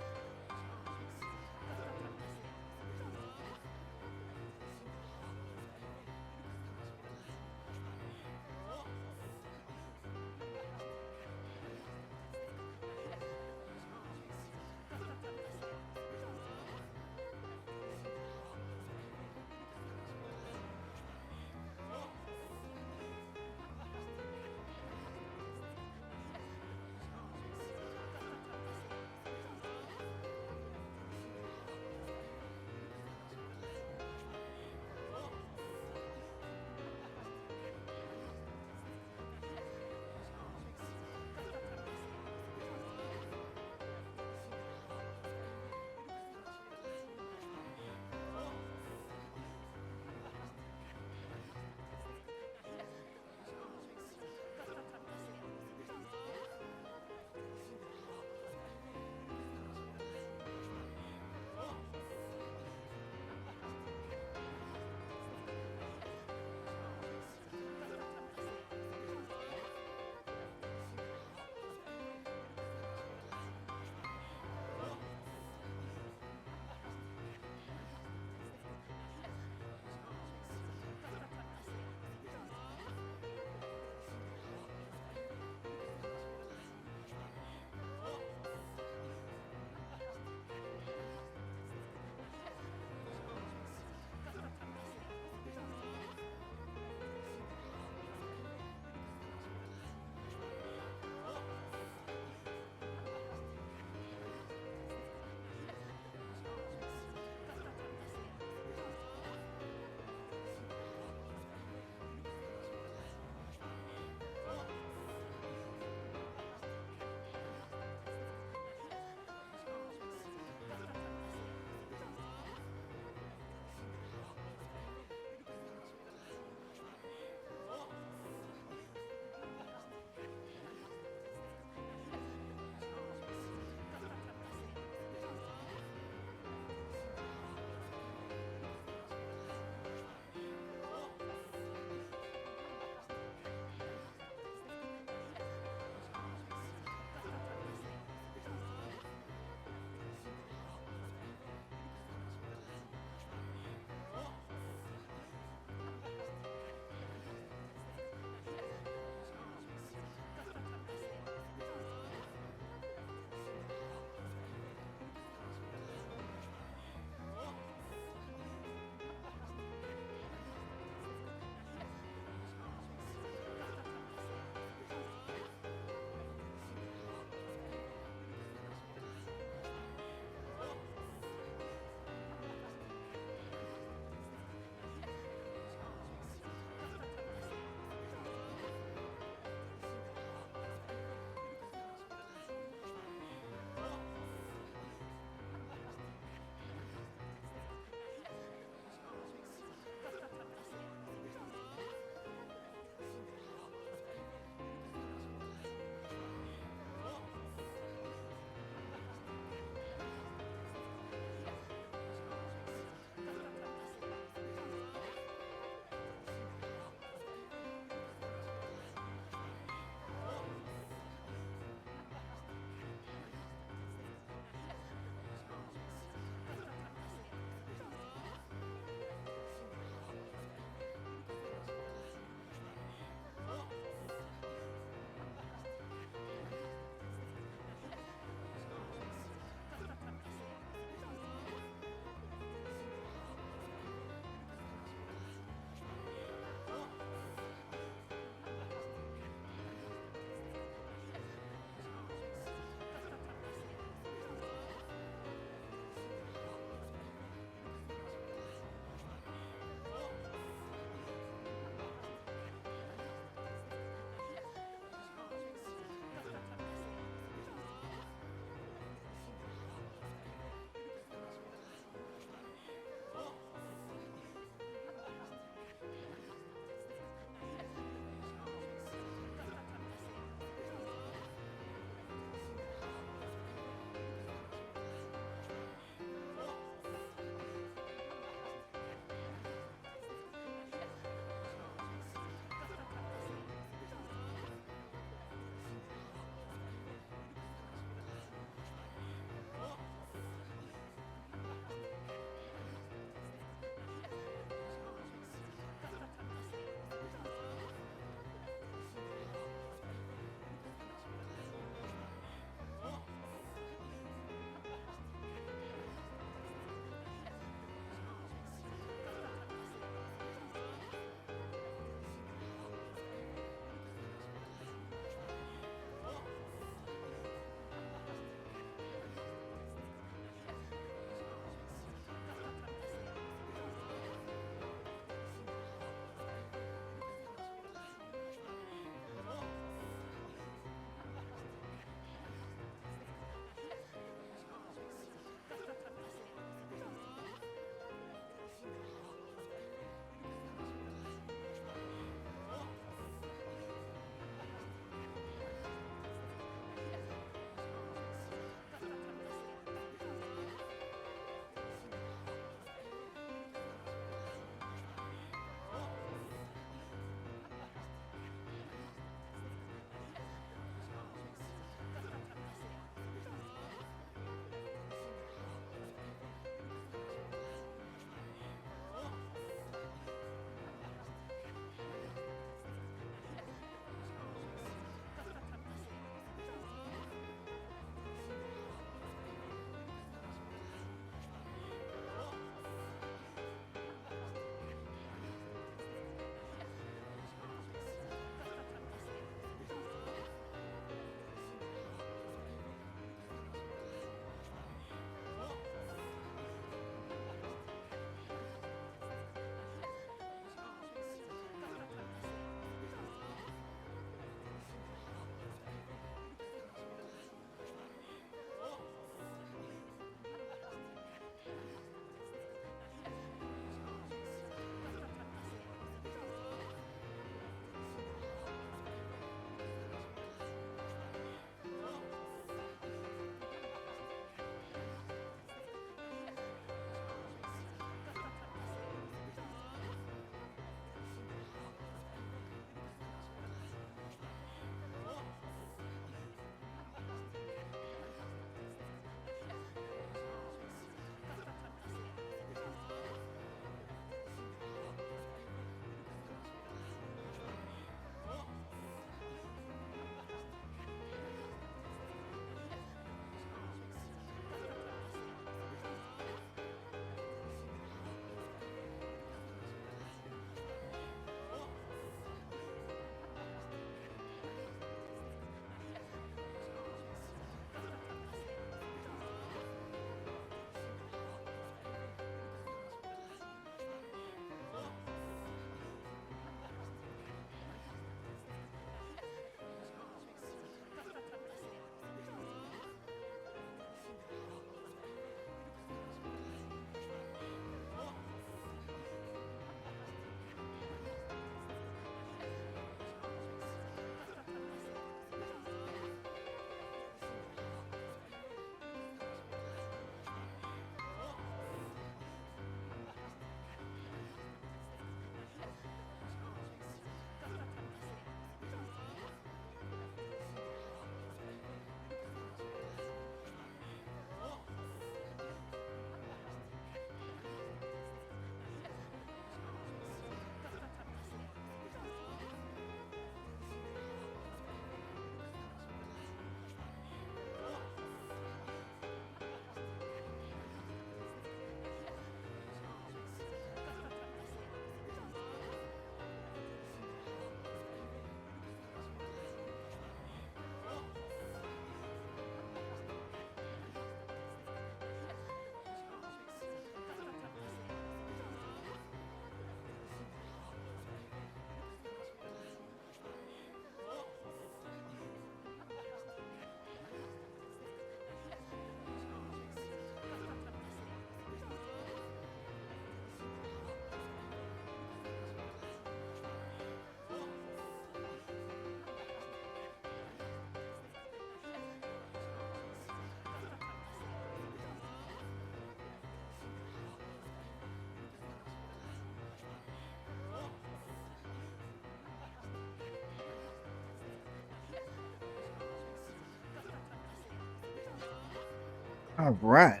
B: All right.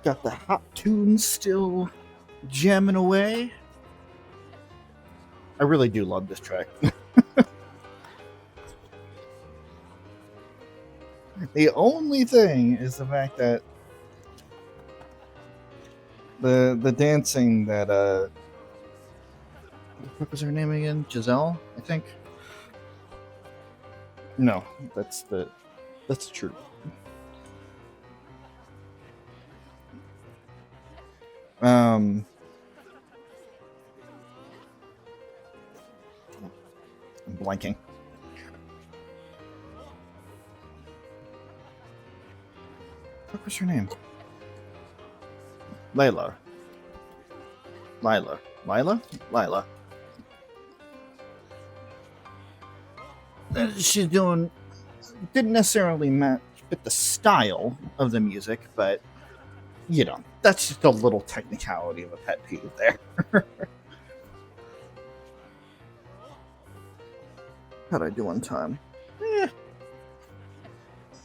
B: Got the hot tunes still jamming away. I really do love this track. The only thing is the fact that the dancing that what was her name again? Giselle, I think. No, that's the truth. I'm blanking. What was her name? Lila. She's doing, didn't necessarily match with the style of the music, but you know, that's just a little technicality of a pet peeve there. How'd I do on time? It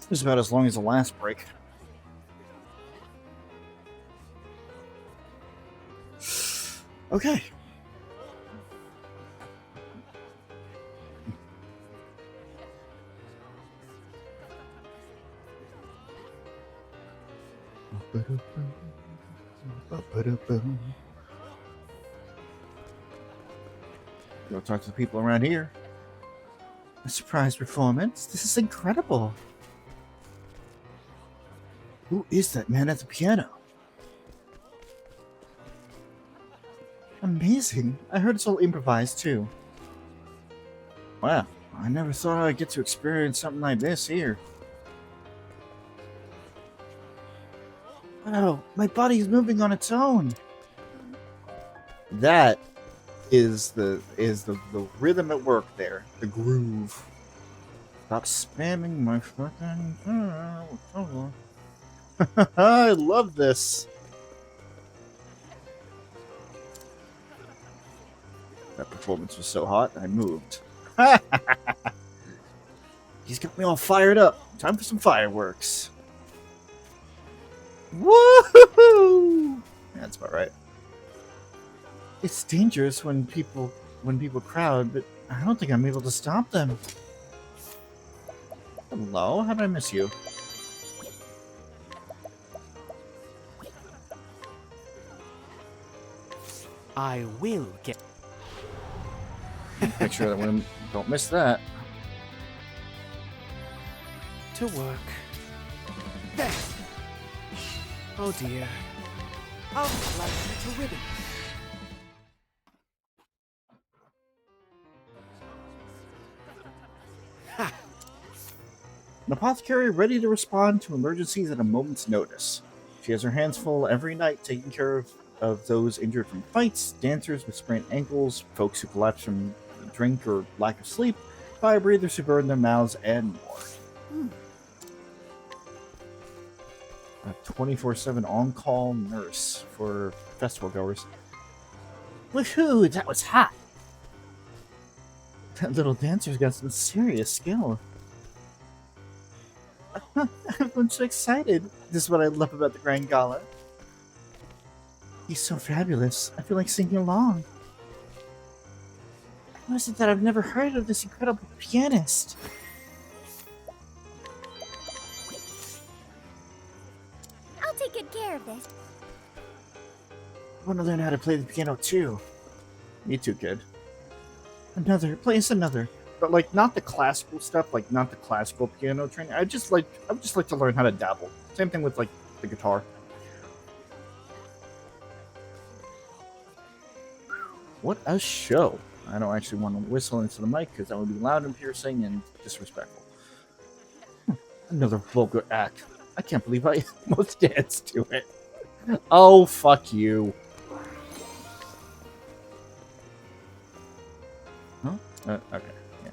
B: was about as long as the last break. Okay. Go talk to the people around here. A surprise performance? This is incredible. Who is that man at the piano? Amazing. I heard it's all improvised too. Wow, I never thought I'd get to experience something like this here. Wow, my body's moving on its own. That is the rhythm at work there, the groove. Stop spamming my fucking. I love this. That performance was so hot, I moved. He's got me all fired up. Time for some fireworks. Woohoo! Yeah, that's about right. It's dangerous when people crowd, but I don't think I'm able to stop them. Hello, how did I miss you?
O: I will get.
B: Make sure that we don't miss that.
O: To work. There. Oh dear. I'll slice you to ribbons.
B: Ha! An apothecary ready to respond to emergencies at a moment's notice. She has her hands full every night taking care of those injured from fights, dancers with sprained ankles, folks who collapse from drink or lack of sleep, fire breathers who burn their mouths, and more. A 24/7 on-call nurse for festival goers. Woohoo! That was hot! That little dancer's got some serious skill. Everyone's so excited. This is what I love about the Grand Gala. He's so fabulous. I feel like singing along. How is it that I've never heard of this incredible pianist?
K: I'll take good care of this.
B: I want to learn how to play the piano too. Me too, kid. Play us another. But like not the classical stuff, like not the classical piano training. I would just like to learn how to dabble. Same thing with like the guitar. What a show. I don't actually want to whistle into the mic because that would be loud and piercing and disrespectful. Another vulgar act. I can't believe I almost danced to it. Oh, fuck you. Huh? Okay, yeah.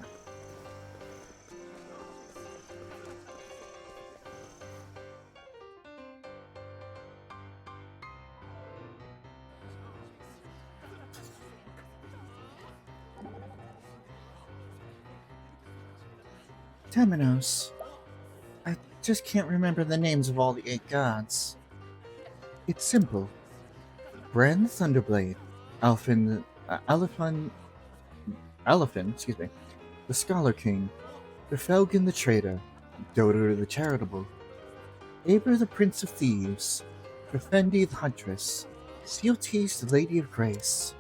B: Temenos. just can't remember the names of all the 8 gods. It's simple. Bran the Thunderblade, Alfin, excuse me, the Scholar King, Felgen the Traitor, Dodo the Charitable, Aber the Prince of Thieves, Profendi the Huntress, Sealtease the Lady of Grace,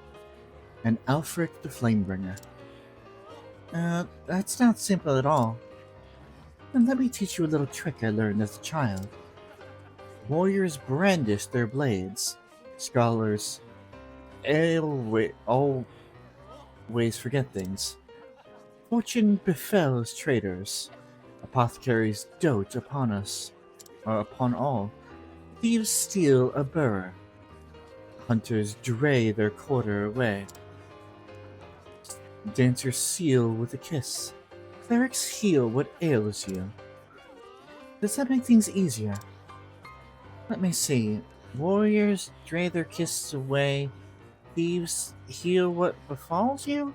B: and Alfric the Flamebringer. That's not simple at all. Then let me teach you a little trick I learned as a child. Warriors brandish their blades. Scholars always forget things. Fortune befalls traitors. Apothecaries dote upon us, or upon all. Thieves steal a burr. Hunters dray their quarter away. Dancers seal with a kiss. Clerics heal what ails you. Does that make things easier? Let me see. Warriors dray their kisses away. Thieves heal what befalls you?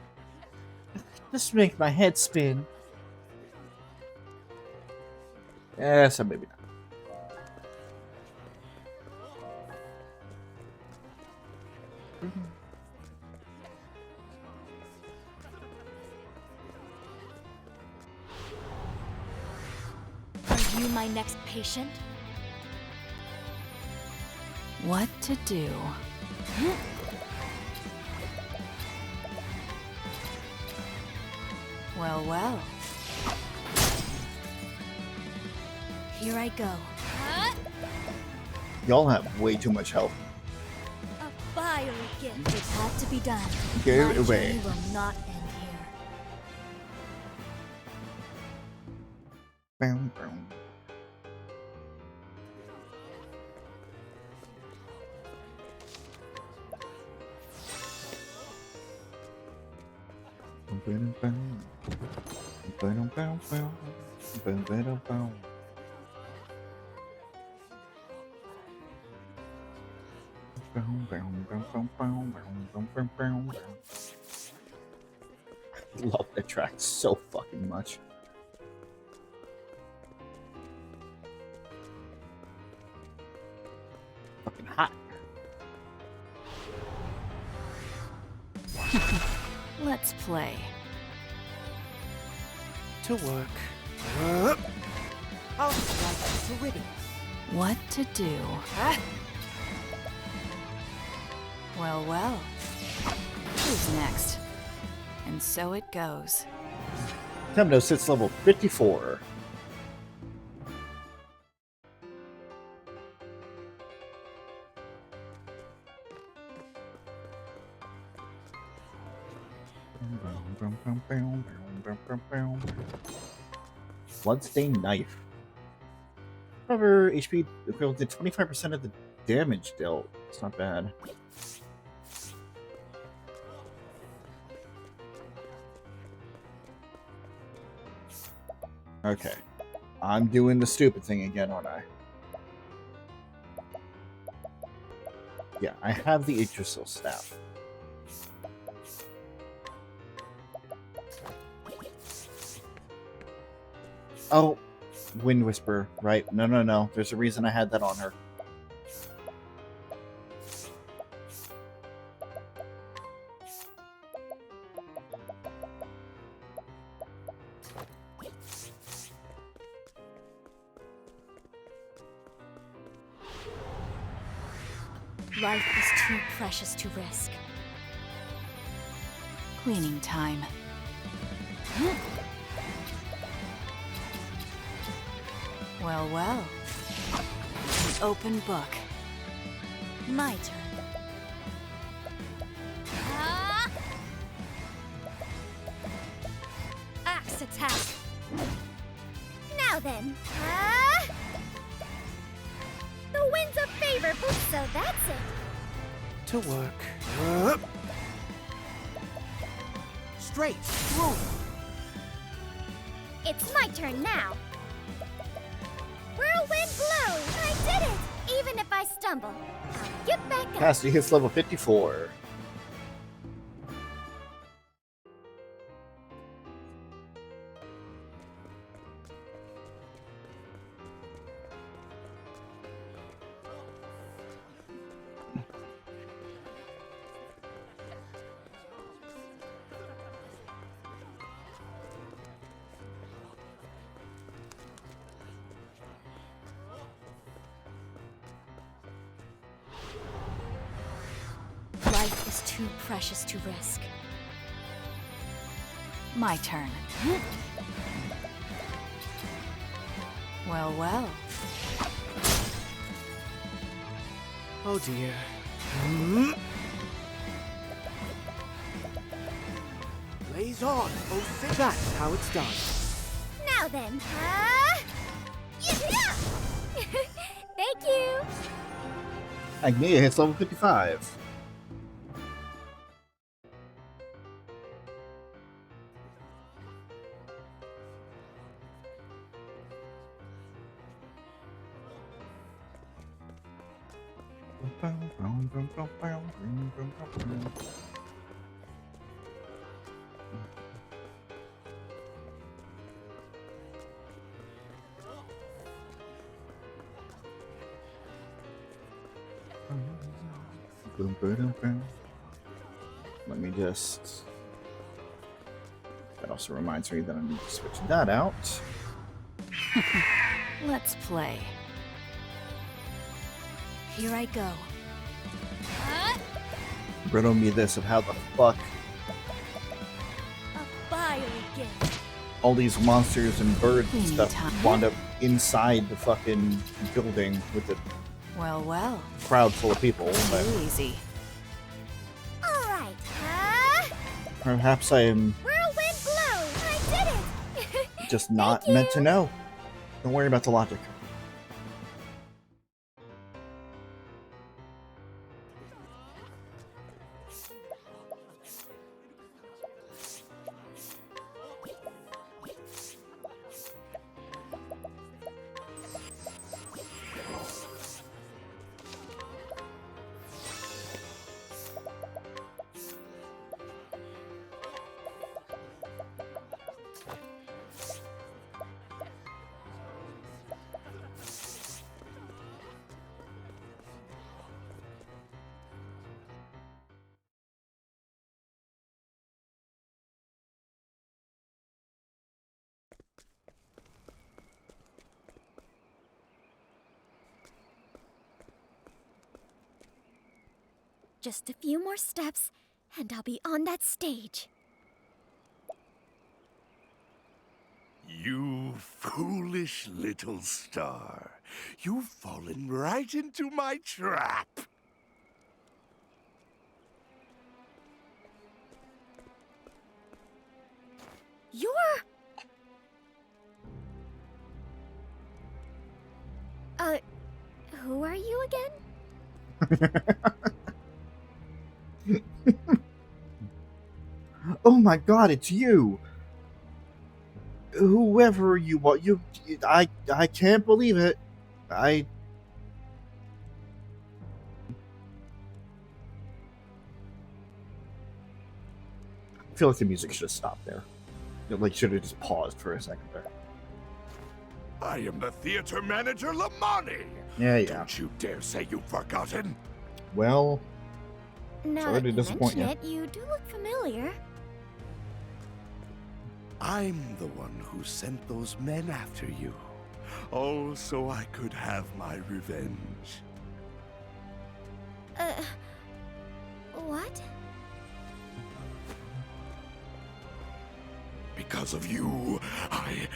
B: This makes my head spin. So maybe not.
K: Are you my next patient?
J: What to do? Well, well.
K: Here I go.
B: Y'all have way too much health.
K: A fiery gift. It had to be done.
B: Go
K: My
B: away.
K: journey will not end here.
B: Boom, boom. Love that track so fucking much. Fucking hot.
J: Let's play.
R: To work. I'll slice you to ribbons.
J: What to do? Well, well. Who's next? And so it goes.
B: Temenos sits level 54. Bloodstained knife. However, HP equivalent to 25% of the damage dealt. It's not bad. Okay. I'm doing the stupid thing again, aren't I? Yeah, I have the Yggdrasil staff. Oh, Wind Whisper, right. No. There's a reason I had that on her.
K: Life is too precious to risk.
J: Cleaning time. Well, well. An open book.
K: My turn. Axe attack. Now then. The wind's a favorable, so that's it.
R: To work. Straight through.
K: It's my turn now. Whirlwind blow! I did it! Even if I stumble, I'll get back up.
B: Cassidy hits level 54.
J: life is too precious to risk. My turn. Well, well.
R: Oh dear. Blaze on, oh six. That's how it's done.
K: Now then, yeah! Thank you!
B: Agnea hits level 55. Let me just... That also reminds me that I need to switch that out.
J: Let's play. Here I go.
B: Riddle me this of how the fuck
K: A vile gift.
B: all these monsters and birds and stuff wound up inside the fucking building with the
J: Well, well.
B: crowd full of people. But
J: Easy.
K: Alright,
B: perhaps I am
K: whirlwind blow! I did it!
B: just not meant to know. Don't worry about the logic.
K: Just a few more steps, and I'll be on that stage.
S: You foolish little star. You've fallen right into my trap.
K: You're... who are you again?
B: Oh my god, it's you! Whoever you are, I can't believe it. I feel like the music should have stopped there. Like, should have just paused for a second there.
S: I am the theater manager, Lamani.
B: Yeah.
S: Don't you dare say you've forgotten.
B: Well,
K: Now
B: sorry
K: that
B: to
K: you
B: disappoint
K: mention it, you do look familiar.
S: I'm the one who sent those men after you. Oh, so I could have my revenge.
K: What?
S: Because of you, I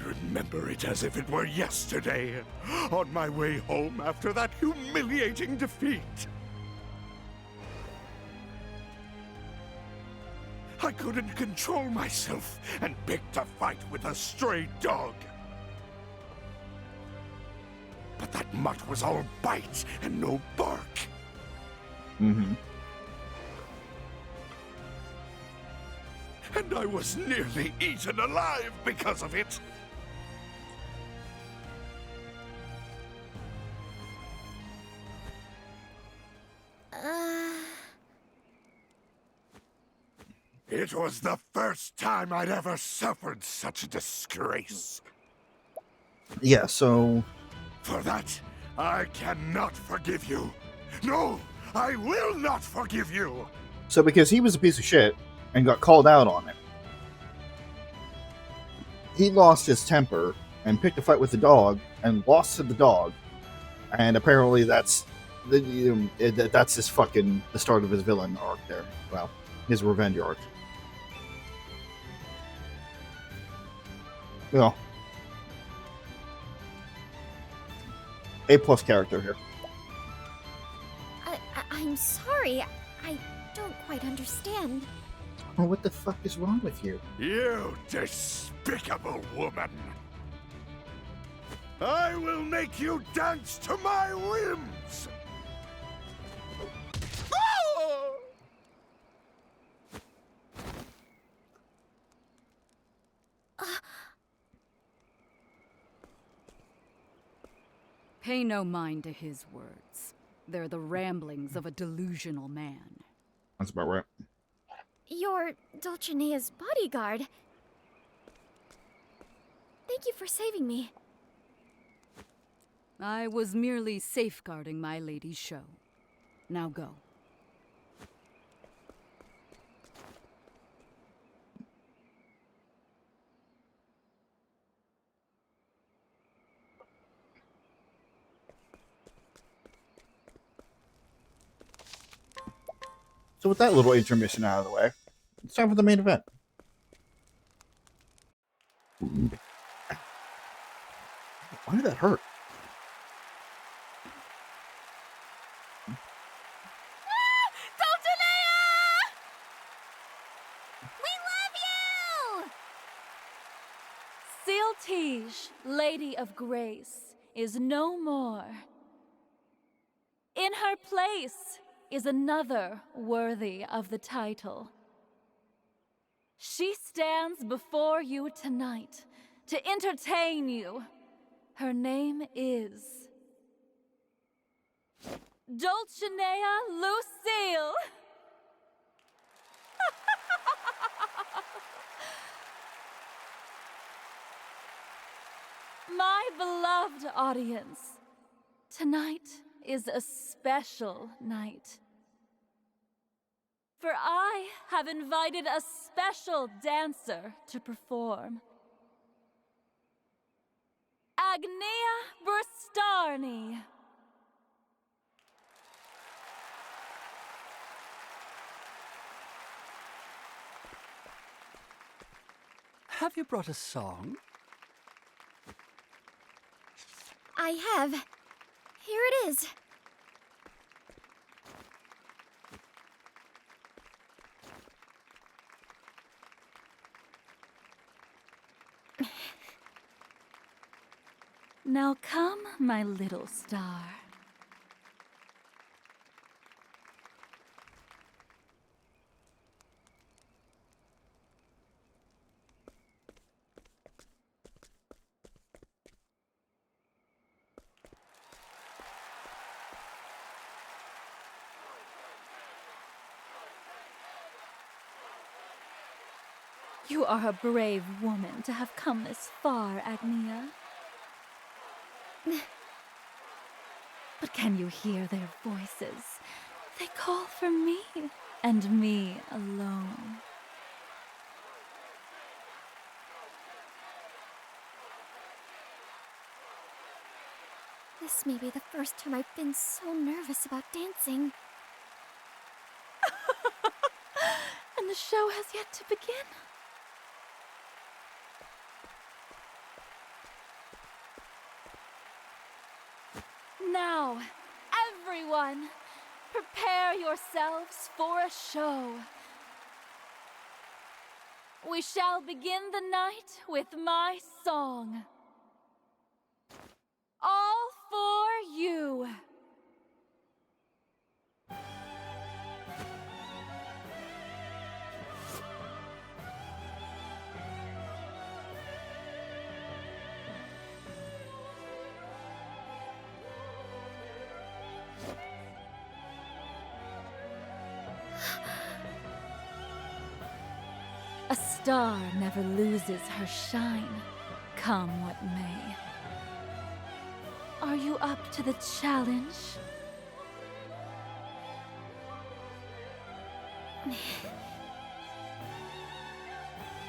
S: remember it as if it were yesterday, on my way home after that humiliating defeat. I couldn't control myself and picked a fight with a stray dog. But that mutt was all bite and no bark.
B: Mm-hmm.
S: And I was nearly eaten alive because of it. It was the first time I'd ever suffered such a disgrace.
B: Yeah, so...
S: For that, I cannot forgive you. No, I will not forgive you.
B: So because he was a piece of shit and got called out on it, he lost his temper and picked a fight with the dog and lost to the dog. And apparently that's That's his fucking the start of his villain arc there. Well, his revenge arc. Well, A+ character here.
K: I'm sorry. I don't quite understand.
B: Oh, what the fuck is wrong with you?
S: You despicable woman! I will make you dance to my whims!
T: Pay no mind to his words. They're the ramblings of a delusional man.
B: That's about right.
K: You're Dulcinea's bodyguard. Thank you for saving me.
T: I was merely safeguarding my lady's show. Now go.
B: So with that little intermission out of the way, it's time for the main event. Why did that hurt?
J: Siltige, Lady of Grace, is no more. In her place is another worthy of the title. She stands before you tonight to entertain you. Her name is Dulcinea Lucille. My beloved audience, tonight is a special night. For I have invited a special dancer to perform. Agnea Burstarni.
R: Have you brought a song?
K: I have. Here it is.
J: Now come, my little star. You are a brave woman to have come this far, Agnea. But can you hear their voices? They call for me, and me alone.
K: This may be the first time I've been so nervous about dancing.
J: And the show has yet to begin. Now, everyone, prepare yourselves for a show. We shall begin the night with my song. All for you. A star never loses her shine, come what may. Are you up to the challenge?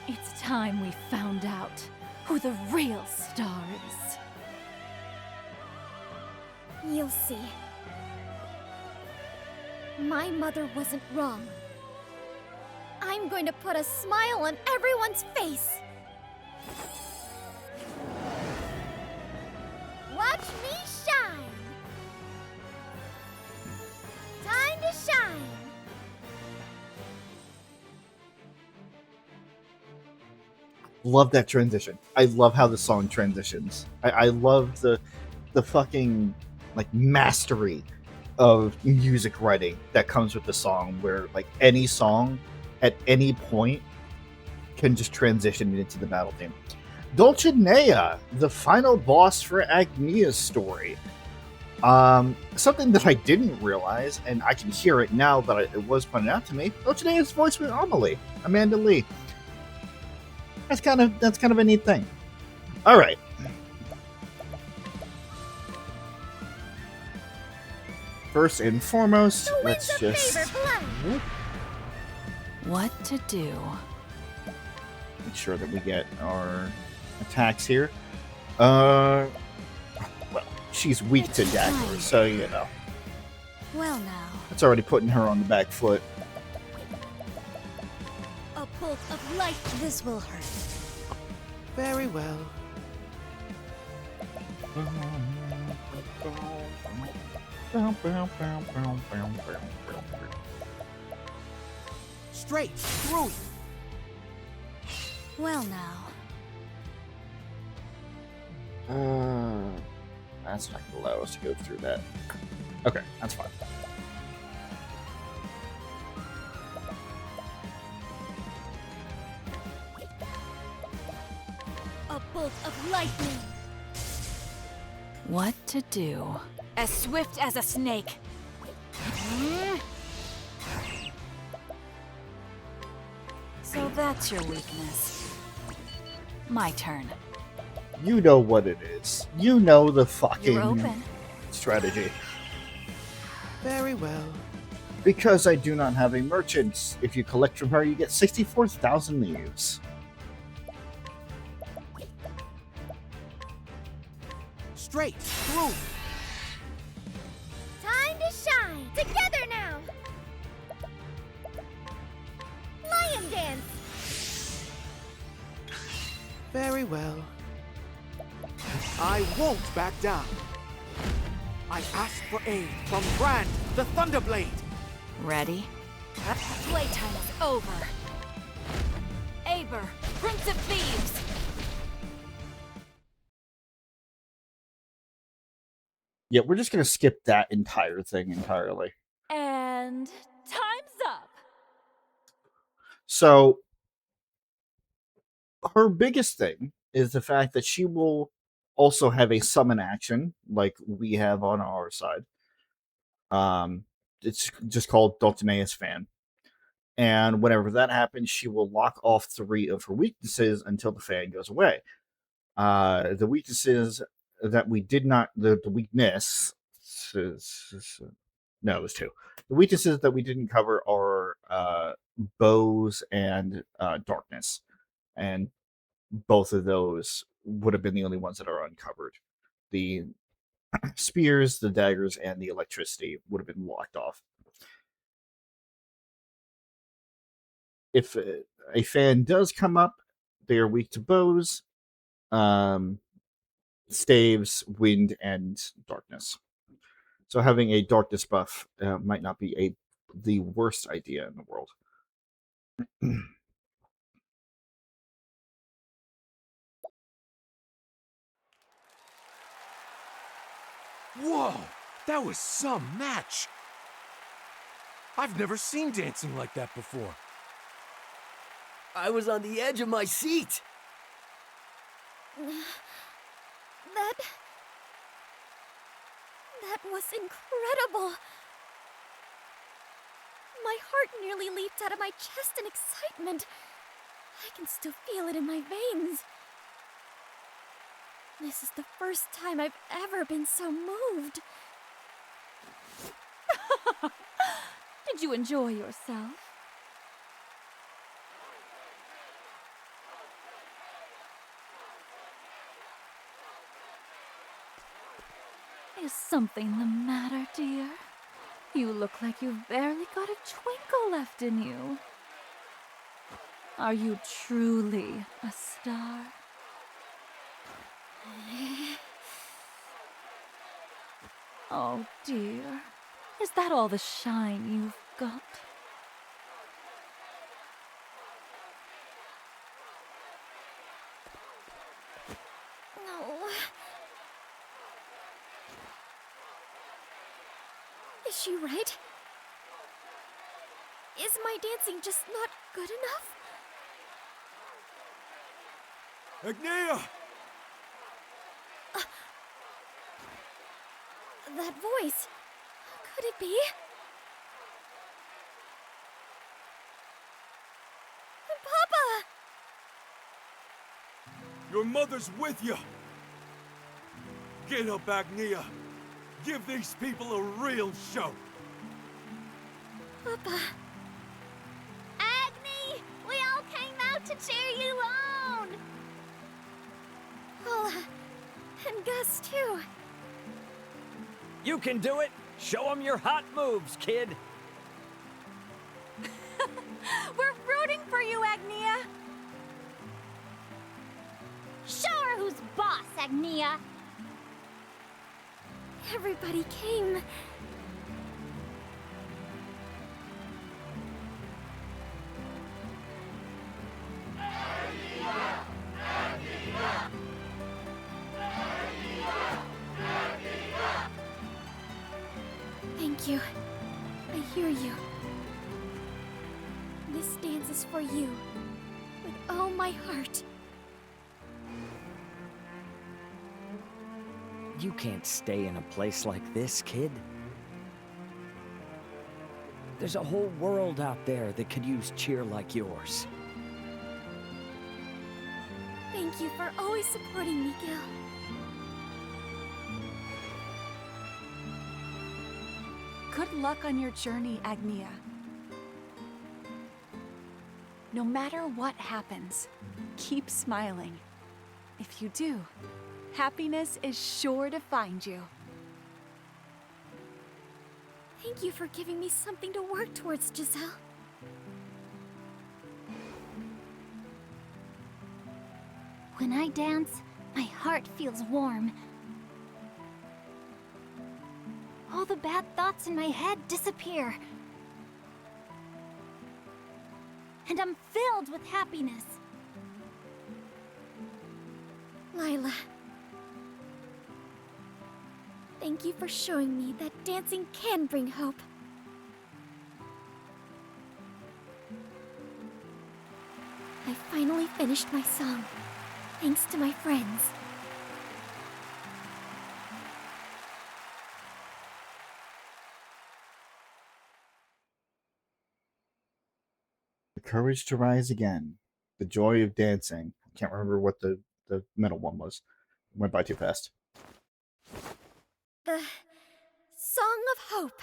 J: It's time we found out who the real star is.
K: You'll see. My mother wasn't wrong. I'm going to put a smile on everyone's face. Watch me shine. Time to shine.
B: Love that transition. I love how the song transitions. I love the fucking like mastery of music writing that comes with the song, where like any song at any point can just transition into the battle theme. Dulcinea, the final boss for Agnea's story. Something that I didn't realize, and I can hear it now, but it was pointed out to me. Dulcinea's voiced with Amelie, Amanda Lee. That's kind of a neat thing. All right. First and foremost, let's just
J: What to do?
B: make sure that we get our attacks here. Well, she's weak to daggers, so you know.
K: Well now.
B: That's already putting her on the back foot.
K: A bolt of light. This will hurt.
R: Very well. Straight through you.
K: Well now.
B: That's not going to allow us to go through that. Okay, that's fine.
K: A bolt of lightning.
J: What to do?
K: As swift as a snake.
J: So that's your weakness. My turn.
B: You know what it is. You know the fucking
J: You're open.
B: strategy.
R: Very well.
B: Because I do not have a merchant, if you collect from her, you get 64,000 leaves.
R: Straight through.
K: Time to shine. Together now. Lion dance.
R: Very well. I won't back down. I asked for aid from Brand, the Thunderblade.
J: Ready?
K: Playtime is over. Aber, Prince of Thieves.
B: Yeah, we're just going to skip that entire thing entirely.
J: And time's up.
B: So, her biggest thing is the fact that she will also have a summon action, like we have on our side. It's just called Dulcinea's Fan. And whenever that happens, she will lock off 3 of her weaknesses until the fan goes away. The weaknesses that we did not... The weakness... No, it was 2. The weaknesses that we didn't cover are bows and darkness. And both of those would have been the only ones that are uncovered. The spears, the daggers, and the electricity would have been locked off. If a fan does come up, they are weak to bows, staves, wind, and darkness. So having a darkness buff might not be the worst idea in the world.
G: Whoa! That was some match! I've never seen dancing like that before.
I: I was on the edge of my seat.
K: That was incredible. My heart nearly leaped out of my chest in excitement. I can still feel it in my veins. This is the first time I've ever been so moved.
J: Did you enjoy yourself? Is something the matter, dear? You look like you've barely got a twinkle left in you. Are you truly a star? Oh dear. Is that all the shine you've got?
K: No. Is she right? Is my dancing just not good enough?
S: Agnea!
K: That voice. Could it be? Papa!
S: Your mother's with you! Get up, Agnea! Give these people a real show!
K: Papa.
H: Agni! We all came out to cheer you on!
K: Paula. And Gus, too.
I: You can do it! Show them your hot moves, kid!
J: We're rooting for you, Agnea!
H: Show her who's boss, Agnea!
K: Everybody came. Thank you. I hear you. This dance is for you. With all my heart.
I: You can't stay in a place like this, kid. There's a whole world out there that could use cheer like yours.
K: Thank you for always supporting me, Gil.
J: Good luck on your journey, Agnea. No matter what happens, keep smiling. If you do, happiness is sure to find you.
K: Thank you for giving me something to work towards, Giselle.
H: When I dance, my heart feels warm. All the bad thoughts in my head disappear. And I'm filled with happiness.
K: Lila. Thank you for showing me that dancing can bring hope. I finally finished my song, thanks to my friends.
B: The courage to rise again. The joy of dancing. I can't remember what the middle one was. It went by too fast.
K: The Song of Hope.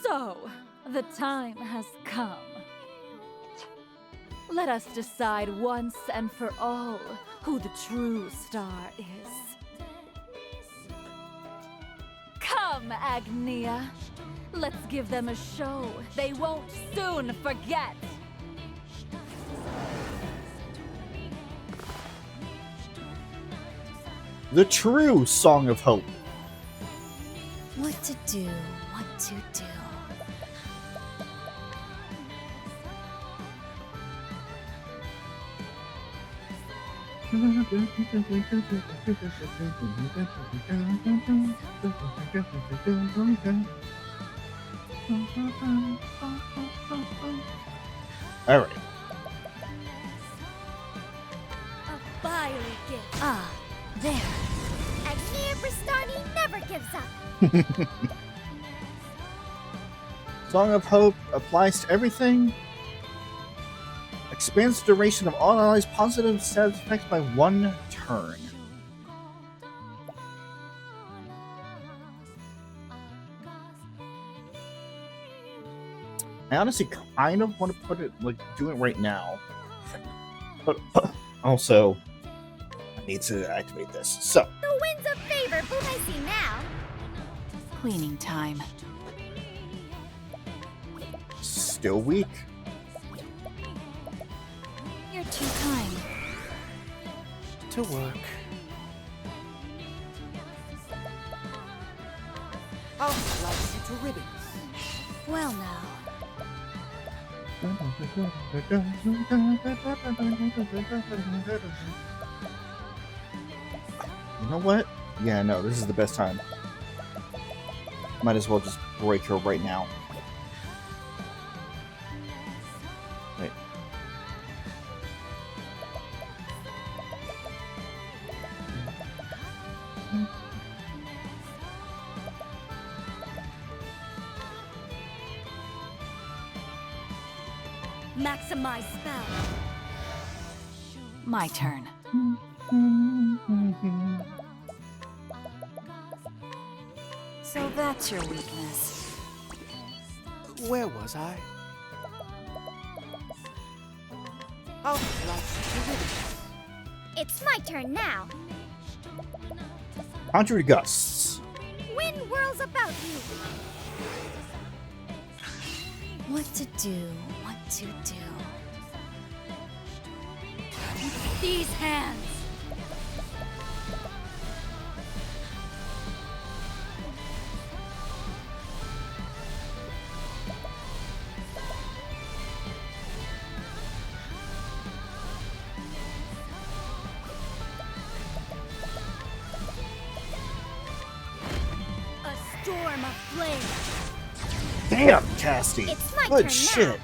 J: So, the time has come. Let us decide once and for all who the true star is. Come, Agnea. Let's give them a show they won't soon forget.
B: The true Song of Hope.
H: What to do, what to do.
B: All right.
K: A fiery gift.
H: Ah, there.
K: Agnea Bristani never gives up.
B: Song of Hope applies to everything. Expands the duration of all allies' positive status effects by 1 turn. I honestly kind of want to put it, like, do it right now. But also, I need to activate this. So,
K: Who'd I see now?
J: Cleaning time.
B: Still weak.
J: You're too kind.
R: To work. I'll slice you to ribbons.
J: Well now.
B: You know what? Yeah, no, this is the best time. Might as well just break her right now. Wait.
K: Maximize spell.
J: My turn. So that's your weakness.
R: Where was I? I'll slice you to ribbons.
K: It's my turn now.
B: Conjure Gusts.
K: Wind whirls about you.
J: What to do, what to do. These hands!
K: A storm of flame.
B: Damn, Casty.
K: It's my
B: Good
K: turn
B: shit.
K: now.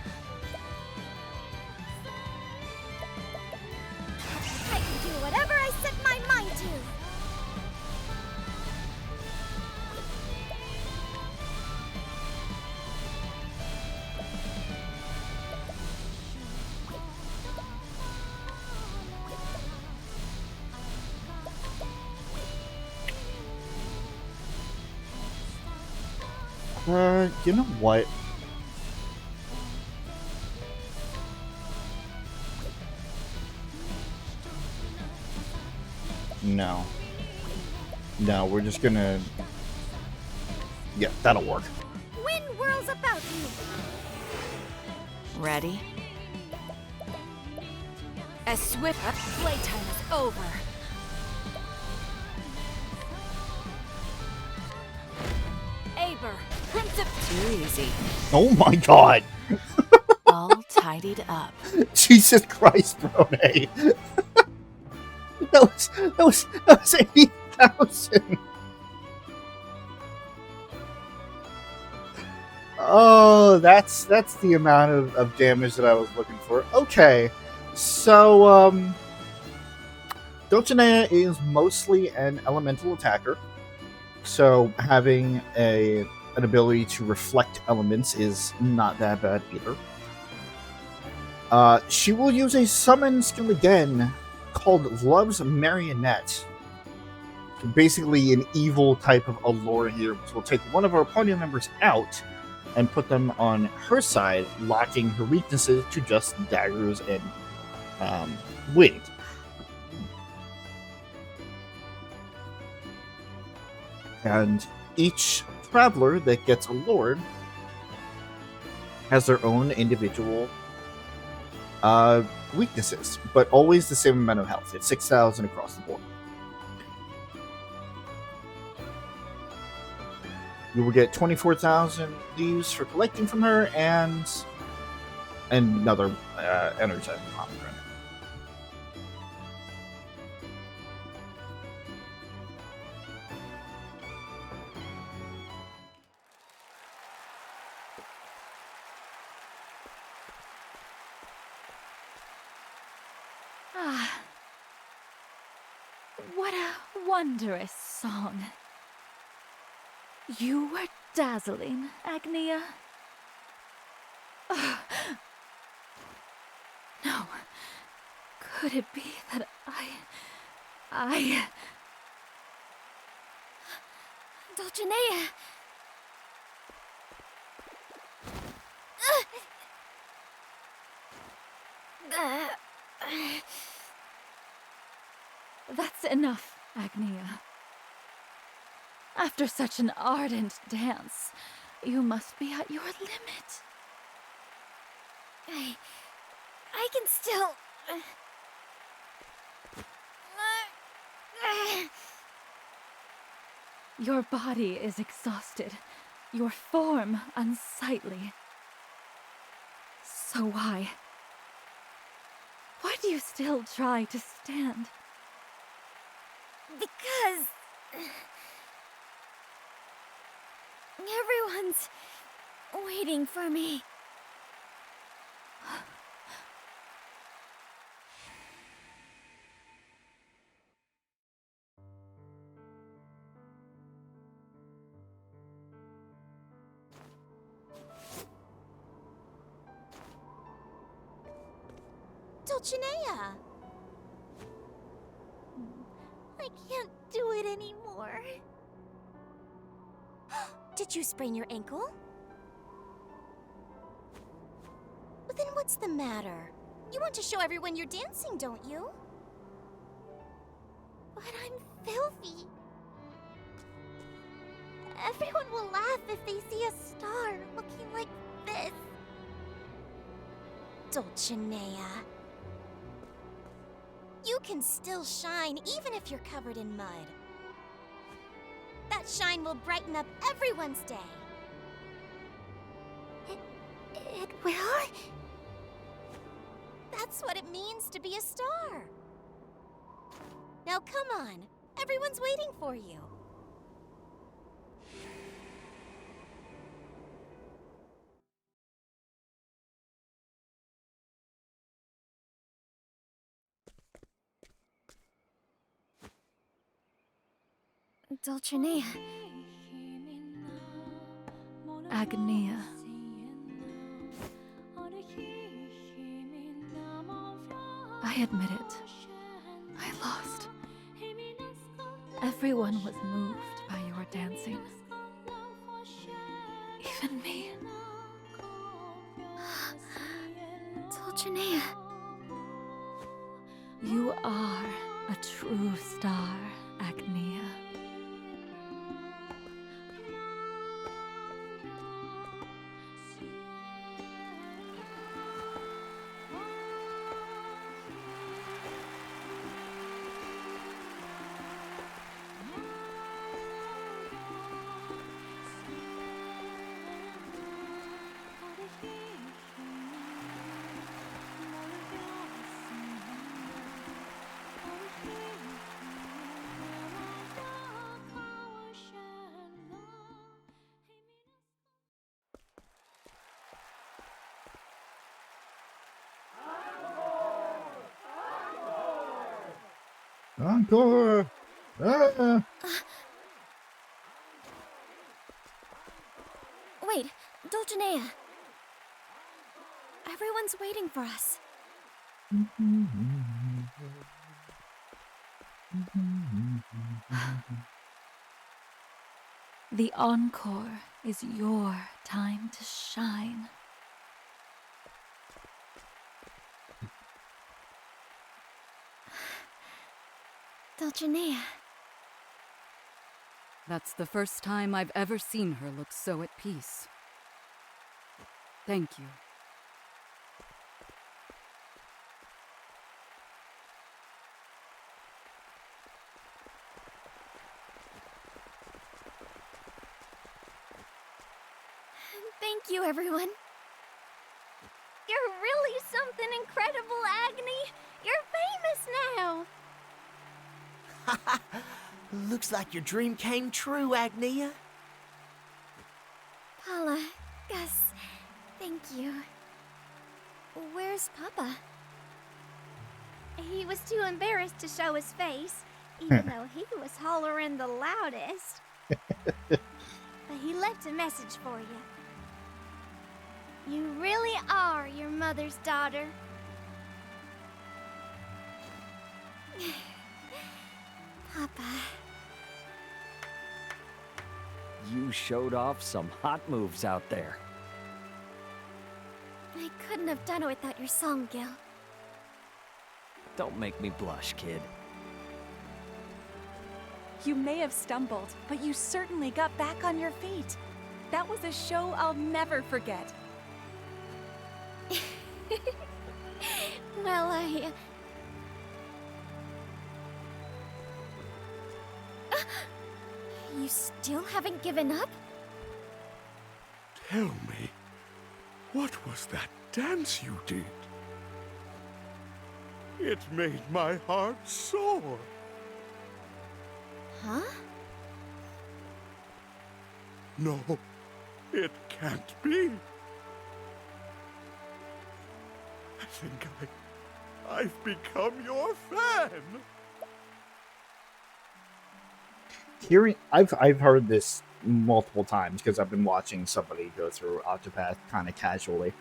K: I can do whatever I set my mind to.
B: You know what? No. No, we're just gonna... Yeah, that'll work.
K: Wind whirls about you.
J: Ready? As swift playtime is over. Aber, Prince of too easy.
B: Oh my god!
J: All tidied up.
B: Jesus Christ, Brone. that was 80,000. Oh, that's the amount of damage that I was looking for. Okay, so Dulcinea is mostly an elemental attacker, so having an ability to reflect elements is not that bad either. She will use a summon skill again called Love's Marionette. So basically an evil type of allure here, which will take one of our party members out and put them on her side, locking her weaknesses to just daggers and wind. And each traveler that gets allured has their own individual weaknesses, but always the same amount of health. It's 6,000 across the board. You will get 24,000 leaves for collecting from her, and another energizing pomegranate.
J: Ah. What a wondrous song. You were dazzling, Agnea. Ah. No. Could it be that I...
K: Dulcinea.
J: That's enough, Agnea. After such an ardent dance, you must be at your limit.
K: I can still...
J: Your body is exhausted, your form unsightly. So why? Why do you still try to stand?
K: Because... everyone's waiting for me. Dulcinea! I can't do it anymore. Did you sprain your ankle? But then what's the matter? You want to show everyone you're dancing, don't you? But I'm filthy. Everyone will laugh if they see a star looking like this. Dulcinea. You can still shine even if you're covered in mud. That shine will brighten up everyone's day. It will? That's what it means to be a star. Now come on, everyone's waiting for you. Dulcinea.
J: Agnea. I admit it. I lost. Everyone was moved by your dancing. Even me.
K: Dulcinea.
J: You are a true star, Agnea.
B: Encore! Ah!
K: Wait, Dulcinea. Everyone's waiting for us.
J: The encore is your time to shine.
K: Dulcinea.
T: That's the first time I've ever seen her look so at peace. Thank you.
K: Thank you, everyone. You're really something incredible, Agni. You're famous now.
R: Looks like your dream came true, Agnea.
K: Paula, Gus, thank you. Where's Papa? He was too embarrassed to show his face, even though he was hollering the loudest. But he left a message for you. You really are your mother's daughter. Papa.
I: You showed off some hot moves out there.
K: I couldn't have done it without your song, Gil.
I: Don't make me blush, kid.
J: You may have stumbled, but you certainly got back on your feet. That was a show I'll never forget.
K: Well, You still haven't given up?
S: Tell me, what was that dance you did? It made my heart soar.
K: Huh?
S: No, it can't be. I think I've become your fan.
B: I've heard this multiple times because I've been watching somebody go through Octopath kind of casually.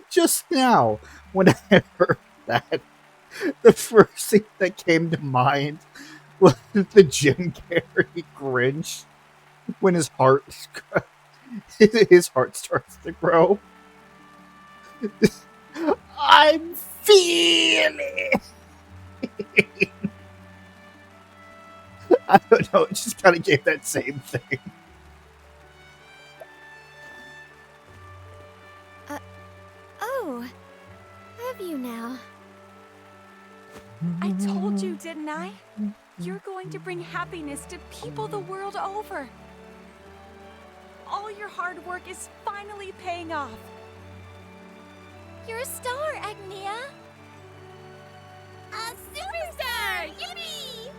B: Just now, when I heard that, the first thing that came to mind was the Jim Carrey Grinch when his heart starts to grow. I'm feeling. I don't know. It just kind of gave that same thing.
K: Oh, have you now?
J: I told you, didn't I? You're going to bring happiness to people the world over. All your hard work is finally paying off.
K: You're a star, Agnea. A superstar! Yippee!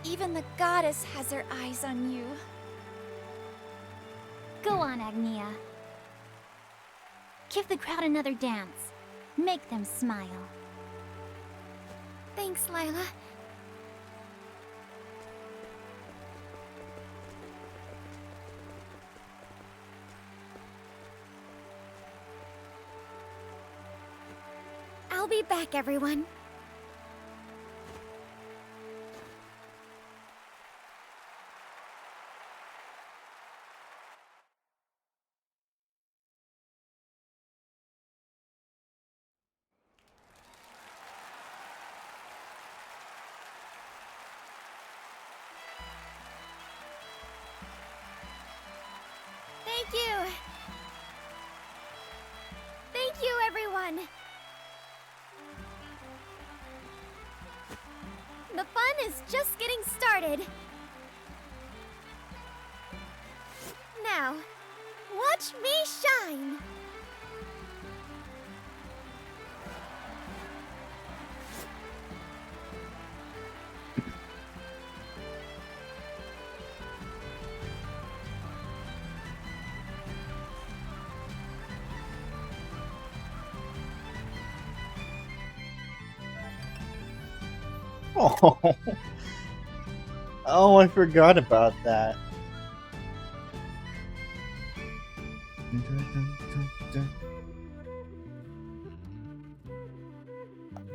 K: Even the goddess has her eyes on you.
U: Go on, Agnea. Give the crowd another dance. Make them smile.
K: Thanks, Lila. I'll be back, everyone. Thank you. Thank you, everyone. The fun is just getting started. Now, watch me shine.
B: Oh. Oh, I forgot about that.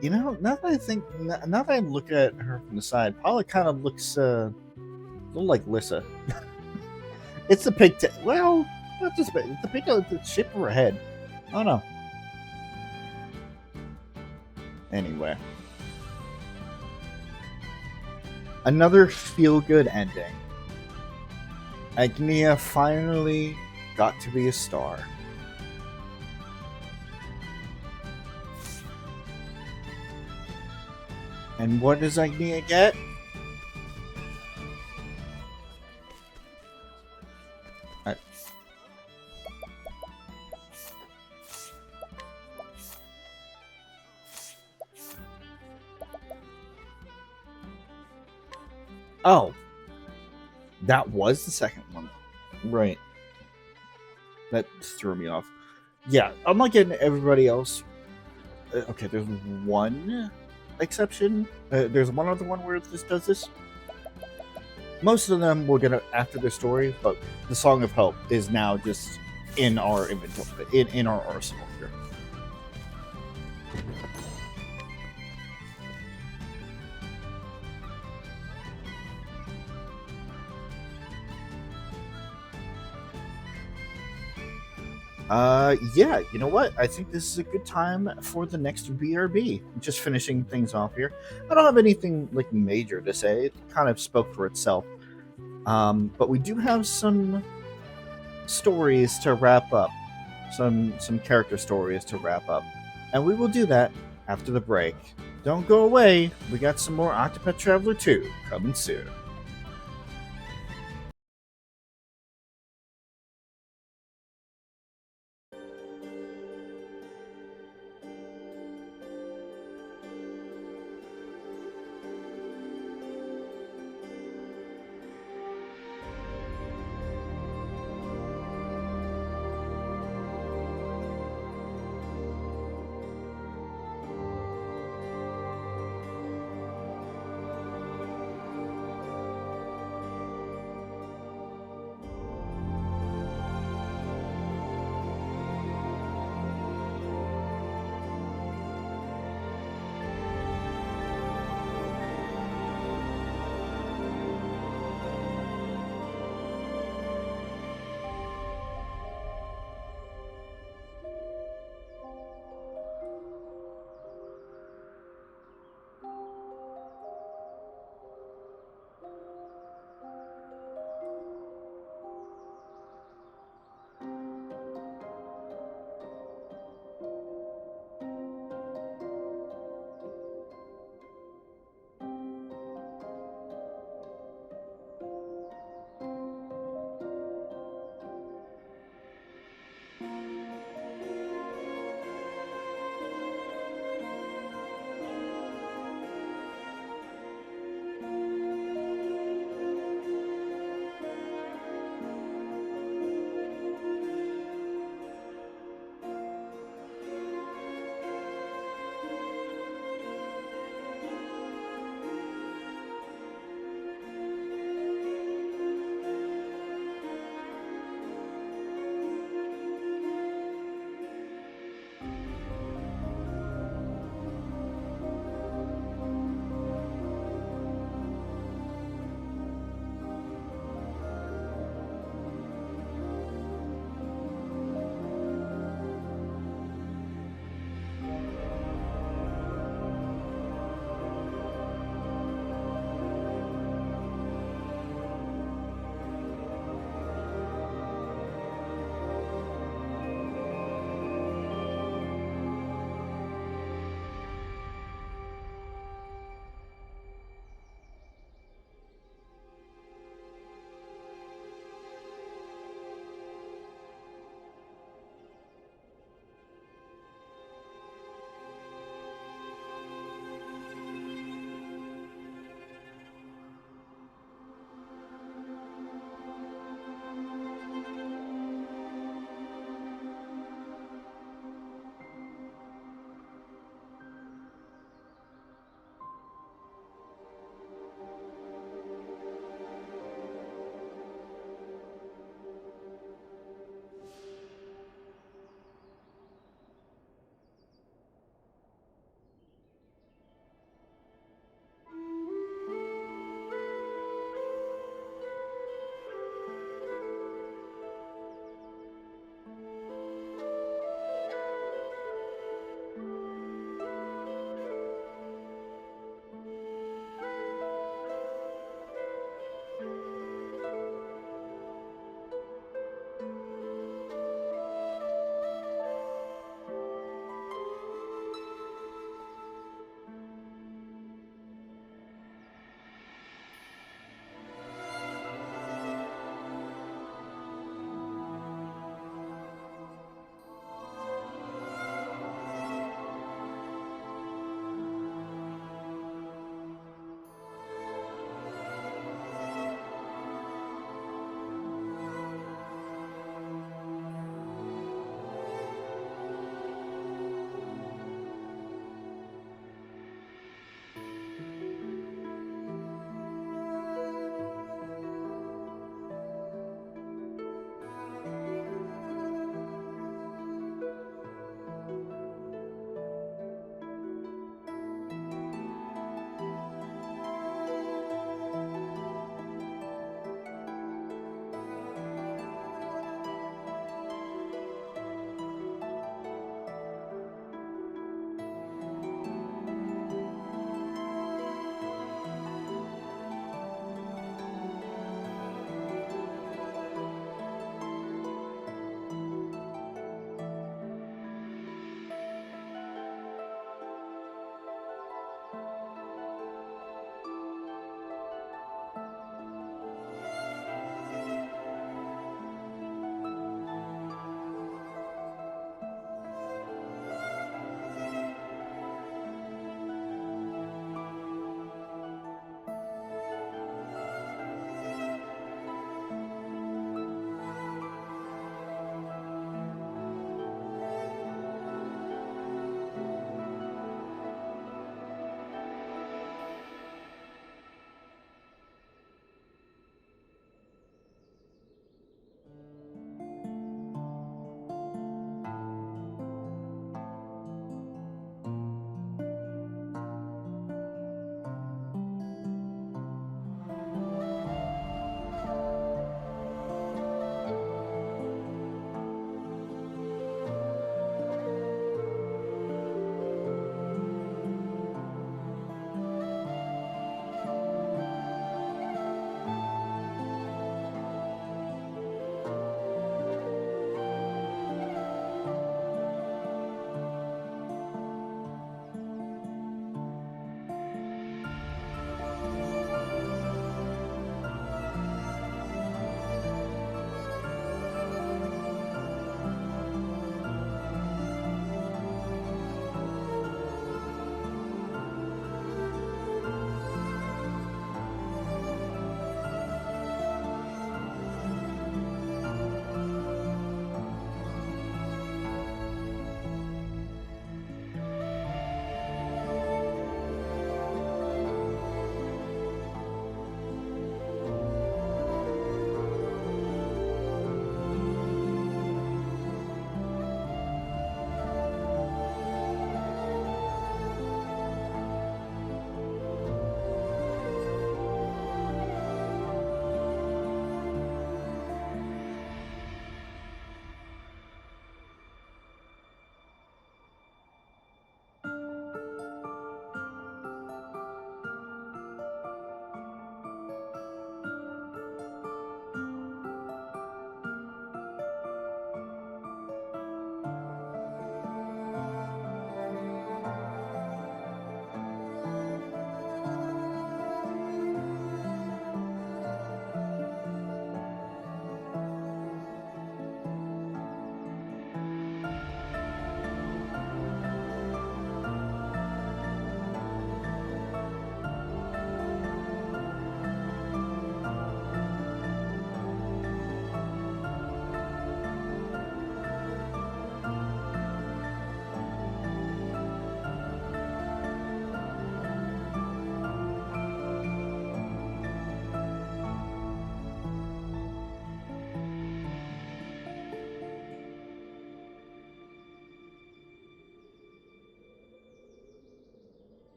B: You know, now that I think, now that I look at her from the side, Paula kind of looks a little like Lissa. It's the pigtail. Well, not just it's the pigtail. The shape of her head. I don't know. Anyway. Another feel-good ending. Agnea finally got to be a star. And what does Agnea get? Oh, that was the second one. Right. That threw me off. Yeah, I'm not getting everybody else. Okay, there's one exception. There's one other one where this does this. Most of them we're gonna after the story, but the Song of Hope is now just in our inventory, in our arsenal here. Yeah, you know what? I think this is a good time for the next BRB. Just finishing things off here. I don't have anything like major to say. It kind of spoke for itself. But we do have some stories to wrap up. Some character stories to wrap up. And we will do that after the break. Don't go away. We got some more Octopath Traveler 2 coming soon.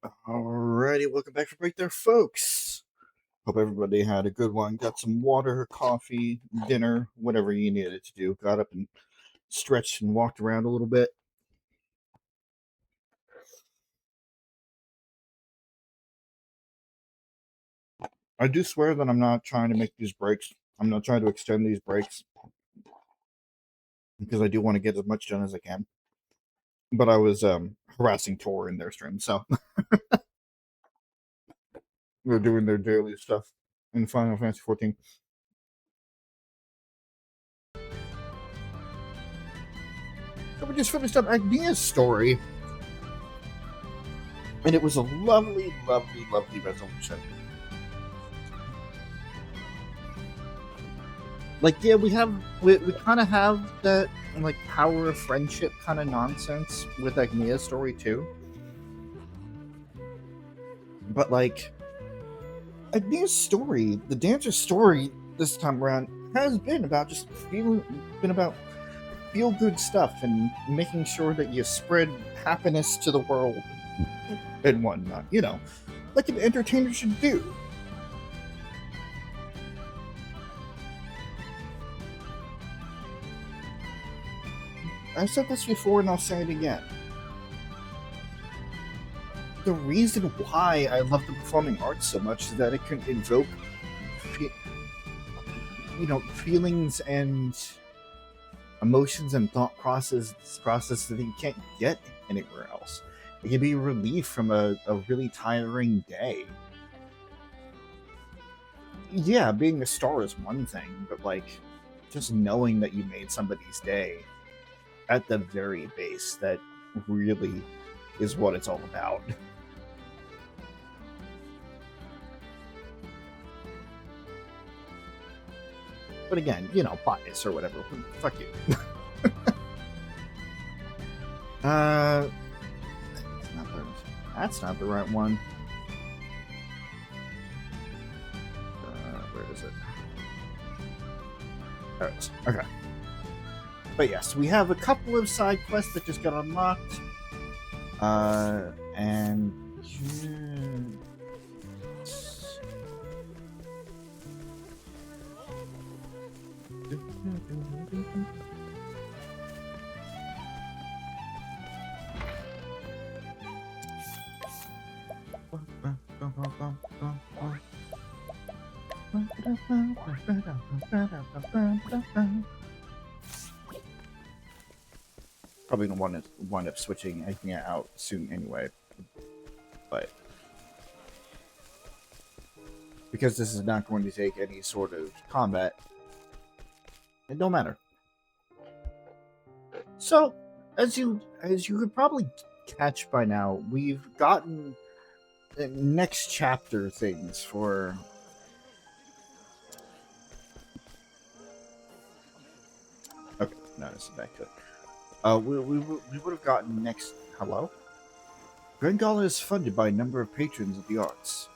B: Alrighty, welcome back from break there, folks. Hope everybody had a good one. Got some water, coffee, dinner, whatever you needed to do. Got up and stretched and walked around a little bit. I do swear that I'm not trying to make these breaks. I'm not trying to extend these breaks because I do want to get as much done as I can. But I was harassing Tori in their stream, so they're doing their daily stuff in Final Fantasy 14. So we just finished up Agnea's story, and it was a lovely, lovely, lovely resolution. Like, yeah, we kind of have that, like, power of friendship kind of nonsense with Agnea's story, too. But, like, Agnea's story, the dancer's story this time around, has been about just feel-good stuff and making sure that you spread happiness to the world and whatnot, you know, like an entertainer should do. I've said this before and I'll say it again. The reason why I love the performing arts so much is that it can invoke, feelings and emotions and thought process that you can't get anywhere else. It can be relief from a really tiring day. Yeah, being a star is one thing, but like just knowing that you made somebody's day at the very base, that really is what it's all about. But again, bias or whatever. Fuck you. That's not the right one. Where is it? There it is. Okay. But yes, we have a couple of side quests that just got unlocked. And probably gonna wind up switching Agnea out soon anyway, but because this is not going to take any sort of combat, it don't matter. So, as you could probably catch by now, we've gotten the next chapter things for okay, no, this is back to it. We would have gotten next. Hello? Grand Gala is funded by a number of patrons of the arts.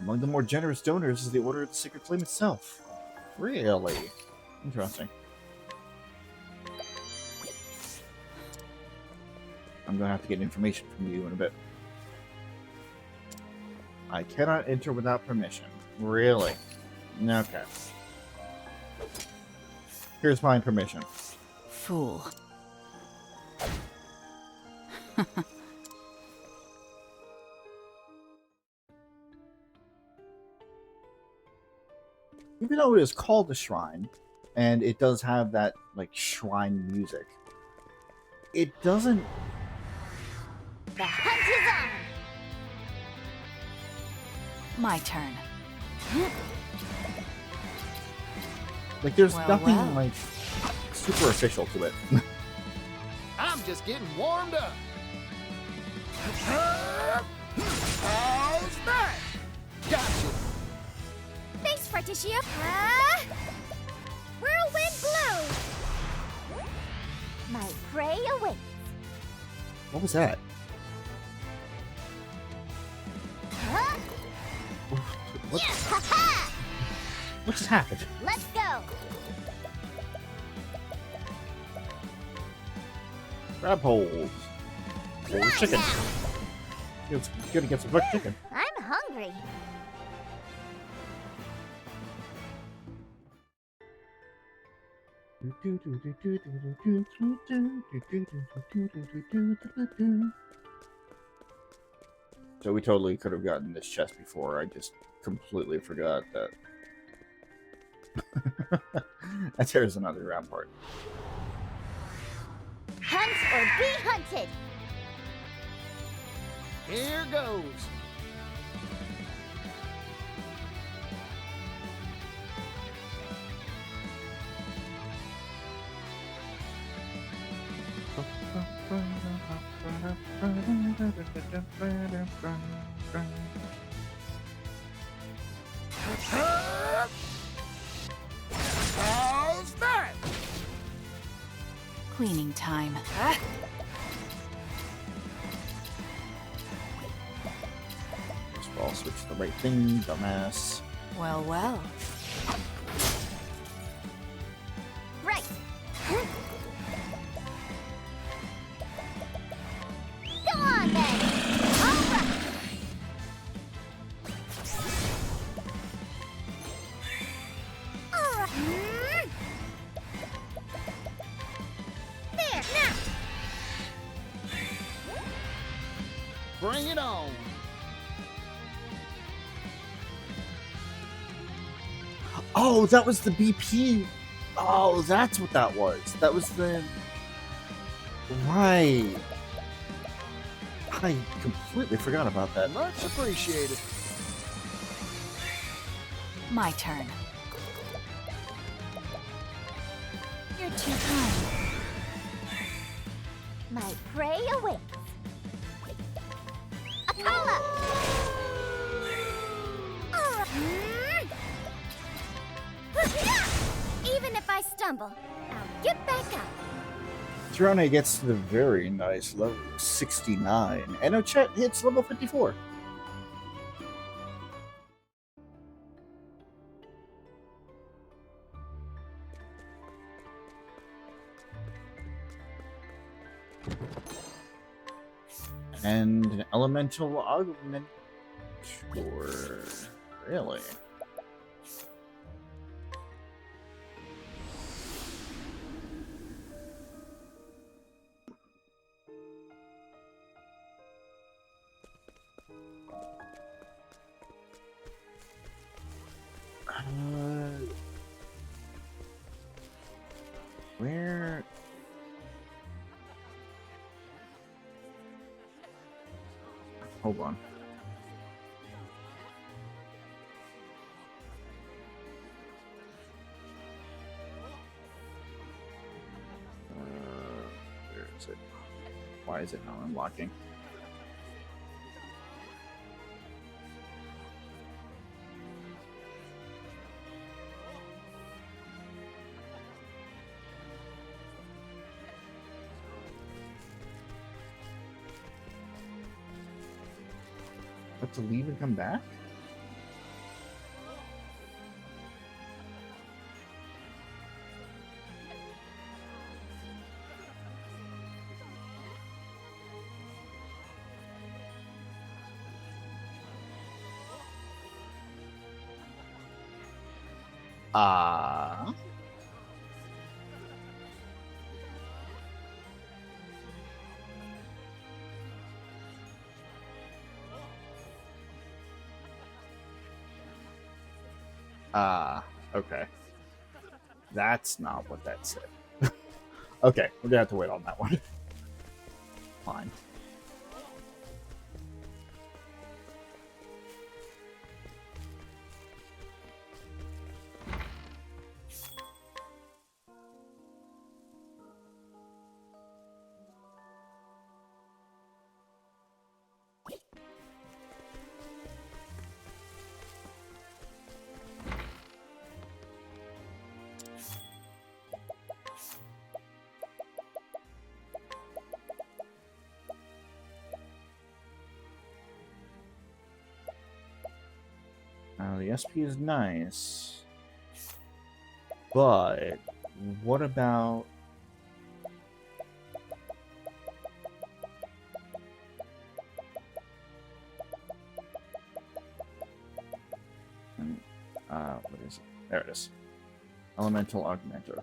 B: Among the more generous donors is the Order of the Sacred Flame itself. Really? Interesting. I'm gonna have to get information from you in a bit. I cannot enter without permission. Really? Okay. Here's my permission.
T: Fool.
B: Even though it is called a shrine, and it does have that, like, shrine music, it doesn't...
U: The hunt is on!
T: My turn.
B: Like, there's
T: Well,
B: nothing,
T: well.
B: like, super official to it.
C: I'm just getting warmed up. How's that? Gotcha.
K: Thanks, Partitio. Whirlwind blow. My prey awaits.
B: What was that?
K: Huh?
B: What?
K: Yes, ha-ha!
B: What just happened?
K: Let's go.
B: Grab hold. Or chicken. It's good to get some fresh chicken.
U: I'm hungry.
B: So we totally could have gotten this chest before. I just completely forgot that. There's another round part.
U: Hunt or be hunted.
C: Here goes. How's that?
T: Cleaning time.
B: I'll switch to the right thing, dumbass.
T: Well, well.
U: Right. Go on then. All right. All right. There, now.
C: Bring it on.
B: Oh, that was the BP. Oh, that's what that was. That was the... Right. I completely forgot about that.
C: Much appreciated.
T: My turn. You're too kind.
U: My prey awaits. Akala! All right. Even if I stumble, I'll get back up.
B: Tirone gets to the very nice level 69, and Ochet hits level 54. And an elemental augment. Sure. Really? Where? Hold on. Where is it? Why is it not unlocking? Have to leave and come back? Ah. Okay. That's not what that said. Okay, we're gonna have to wait on that one. Fine. The SP is nice, but what about... What is it? There it is. Elemental Augmenter.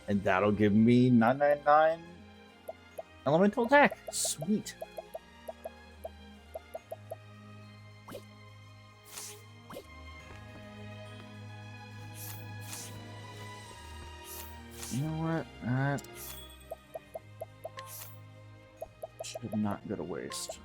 B: And that'll give me 999 elemental attack. Sweet. You know what? That should not go to waste.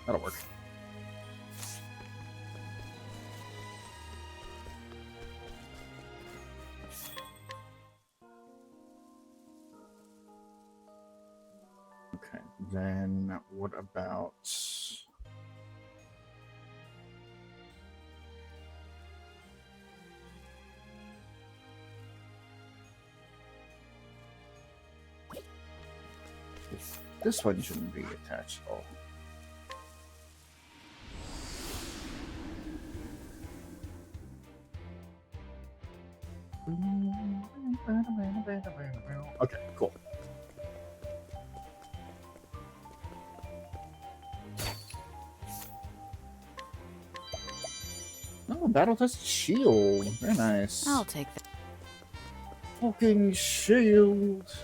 B: That'll work. Okay, then what about... This one shouldn't be attached at all. Okay, cool. Oh, battle test shield. Very nice.
T: I'll take that.
B: Fucking shield.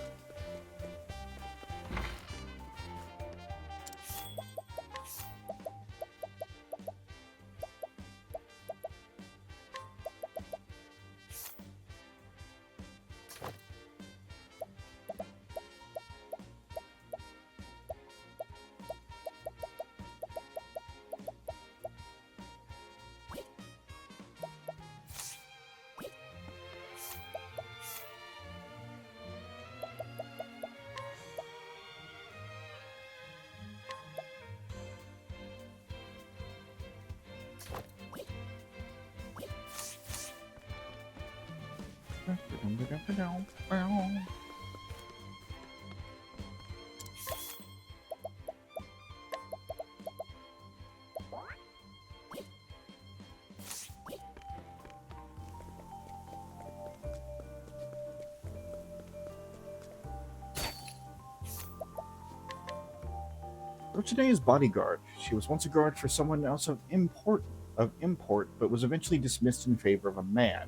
B: Today's bodyguard. She was once a guard for someone else of import, but was eventually dismissed in favor of a man.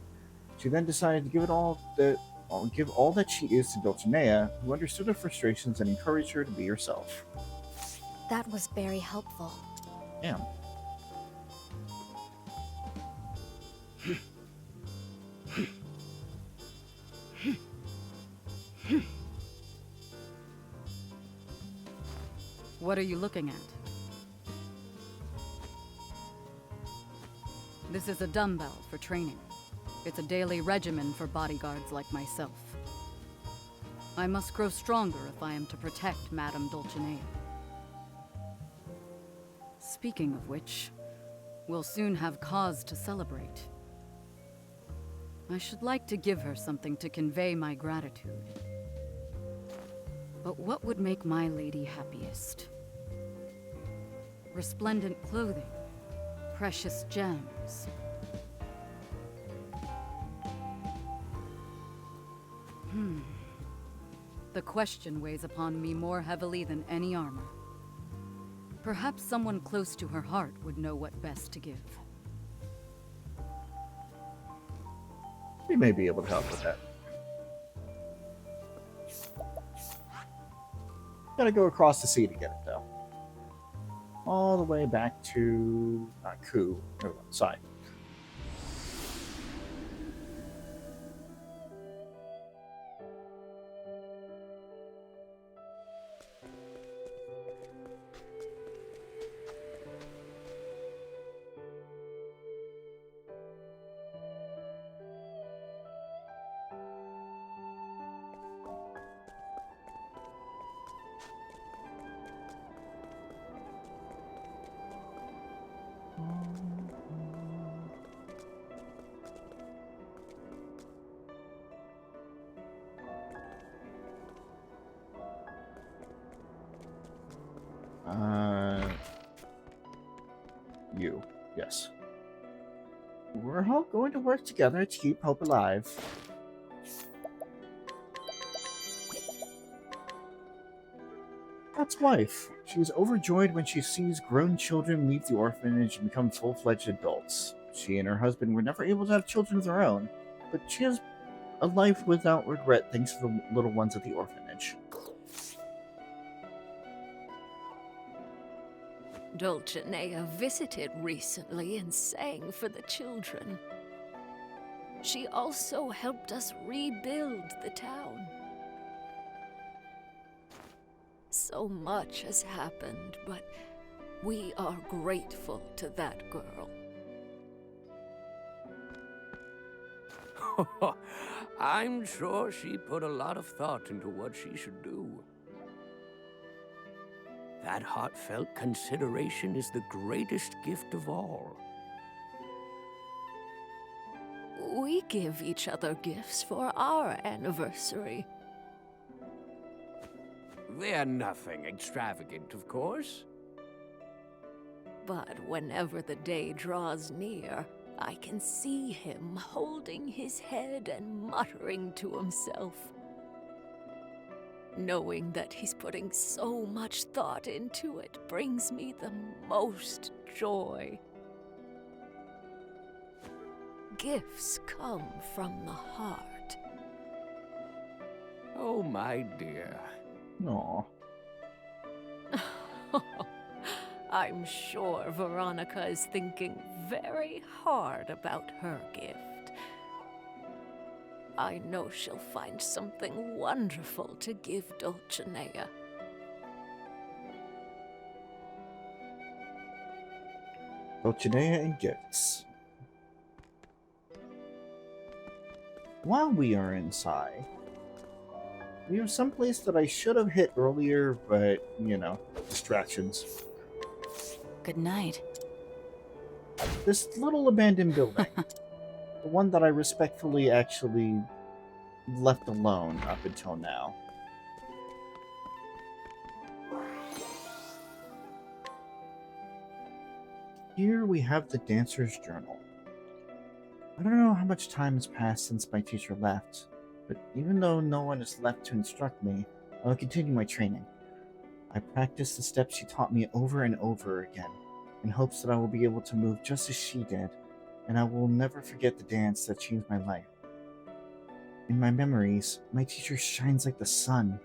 B: She then decided to give all that she is to Dulcinea, who understood her frustrations and encouraged her to be herself.
H: That was very helpful.
B: Yeah.
T: What are you looking at? This is a dumbbell for training. It's a daily regimen for bodyguards like myself. I must grow stronger if I am to protect Madame Dulcinea. Speaking of which, we'll soon have cause to celebrate. I should like to give her something to convey my gratitude. But what would make my lady happiest? Resplendent clothing, precious gems. The question weighs upon me more heavily than any armor. Perhaps someone close to her heart would know what best to give.
B: We may be able to help with that. Gotta go across the sea to get it, though. All the way back to... not Ku. No, Sai. You. Yes. We're all going to work together to keep hope alive. That's wife. She is overjoyed when she sees grown children leave the orphanage and become full-fledged adults. She and her husband were never able to have children of their own, but she has a life without regret thanks to the little ones at the orphanage.
A: Dulcinea visited recently and sang for the children. She also helped us rebuild the town. So much has happened, but we are grateful to that girl.
V: I'm sure she put a lot of thought into what she should do. That heartfelt consideration is the greatest gift of all.
A: We give each other gifts for our anniversary.
V: They're nothing extravagant, of course.
A: But whenever the day draws near, I can see him holding his head and muttering to himself. Knowing that he's putting so much thought into it brings me the most joy. Gifts come from the heart.
V: Oh, my dear.
B: Aww.
A: I'm sure Veronica is thinking very hard about her gift. I know she'll find something wonderful to give Dulcinea.
B: Dulcinea and gifts. While we are inside, we have someplace that I should have hit earlier, but, you know, distractions.
W: Good night.
B: This little abandoned building. The one that I respectfully actually left alone up until now. Here we have the dancer's journal. I don't know how much time has passed since my teacher left, but even though no one is left to instruct me, I will continue my training. I practice the steps she taught me over and over again, in hopes that I will be able to move just as she did, and I will never forget the dance that changed my life. In my memories, my teacher shines like the sun.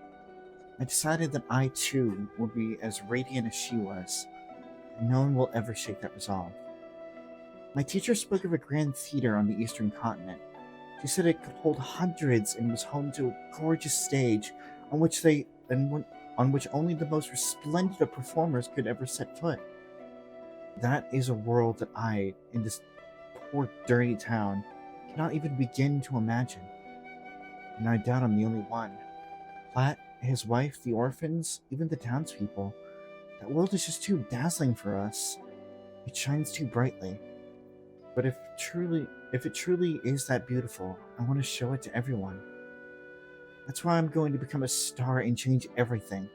B: I decided that I too will be as radiant as she was, and no one will ever shake that resolve. My teacher spoke of a grand theater on the eastern continent. She said it could hold hundreds and was home to a gorgeous stage on which only the most resplendent of performers could ever set foot. That is a world that I, in this poor dirty town, cannot even begin to imagine. And I doubt I'm the only one. Platt, his wife, the orphans, even the townspeople. That world is just too dazzling for us. It shines too brightly. But if it truly is that beautiful, I want to show it to everyone. That's why I'm going to become a star and change everything.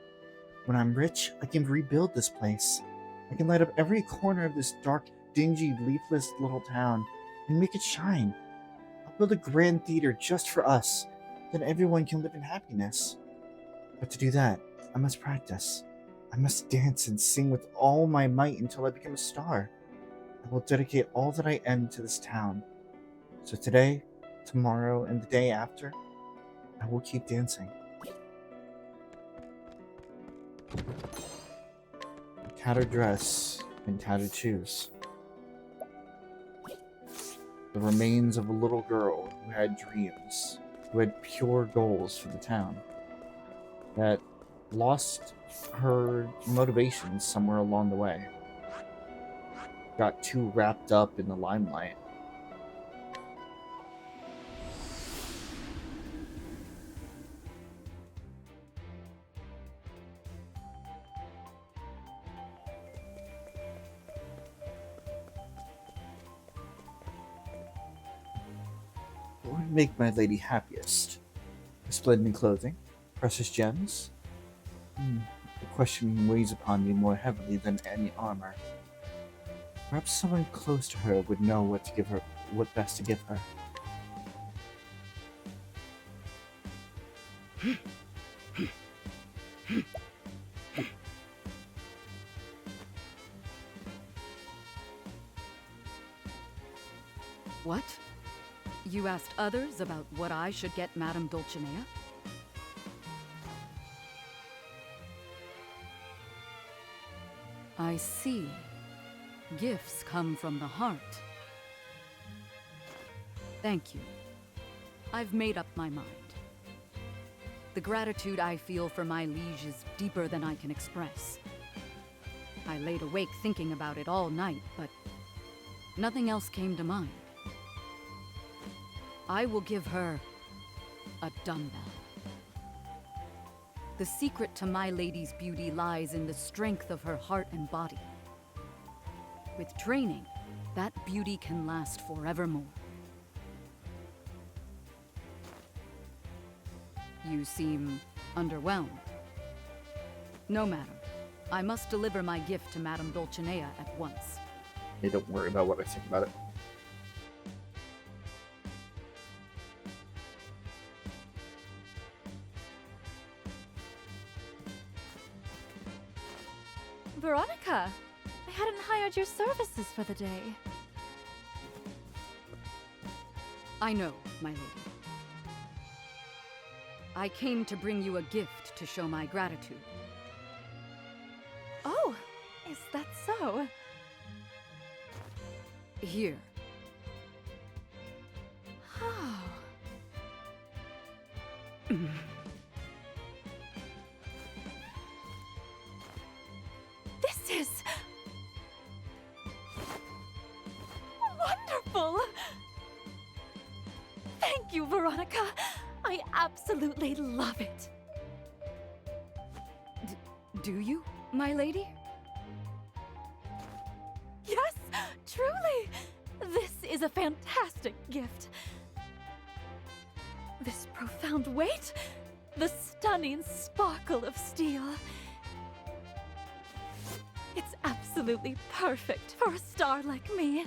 B: When I'm rich, I can rebuild this place. I can light up every corner of this dark, dingy, leafless little town and make it shine. I'll build a grand theater just for us, then everyone can live in happiness. But to do that, I must practice. I must dance and sing with all my might until I become a star. I will dedicate all that I am to this town. So today, tomorrow, and the day after, I will keep dancing. A tattered dress and tattered shoes. The remains of a little girl who had dreams, who had pure goals for the town, that lost her motivations somewhere along the way. Got too wrapped up in the limelight. What would make my lady happiest? Splendid clothing? Precious gems? The question weighs upon me more heavily than any armor. Perhaps someone close to her would know what to give her, what best to give her.
T: What? You asked others about what I should get Madame Dulcinea? I see. Gifts come from the heart. Thank you. I've made up my mind. The gratitude I feel for my liege is deeper than I can express. I laid awake thinking about it all night, but nothing else came to mind. I will give her a dumbbell. The secret to my lady's beauty lies in the strength of her heart and body. With training, that beauty can last forevermore. You seem underwhelmed. No matter. I must deliver my gift to Madame Dulcinea at once.
B: Hey, don't worry about what I think about it.
F: Veronica, I hadn't hired your services for the day.
T: I know, my lady. I came to bring you a gift to show my gratitude.
F: Oh, is that so?
T: Here.
F: Oh. This is wonderful! Thank you, Veronica. I absolutely love it.
T: Do you, my lady?
F: Yes, truly. This is a fantastic gift. This profound weight, the stunning sparkle of steel. It's absolutely perfect for a star like me.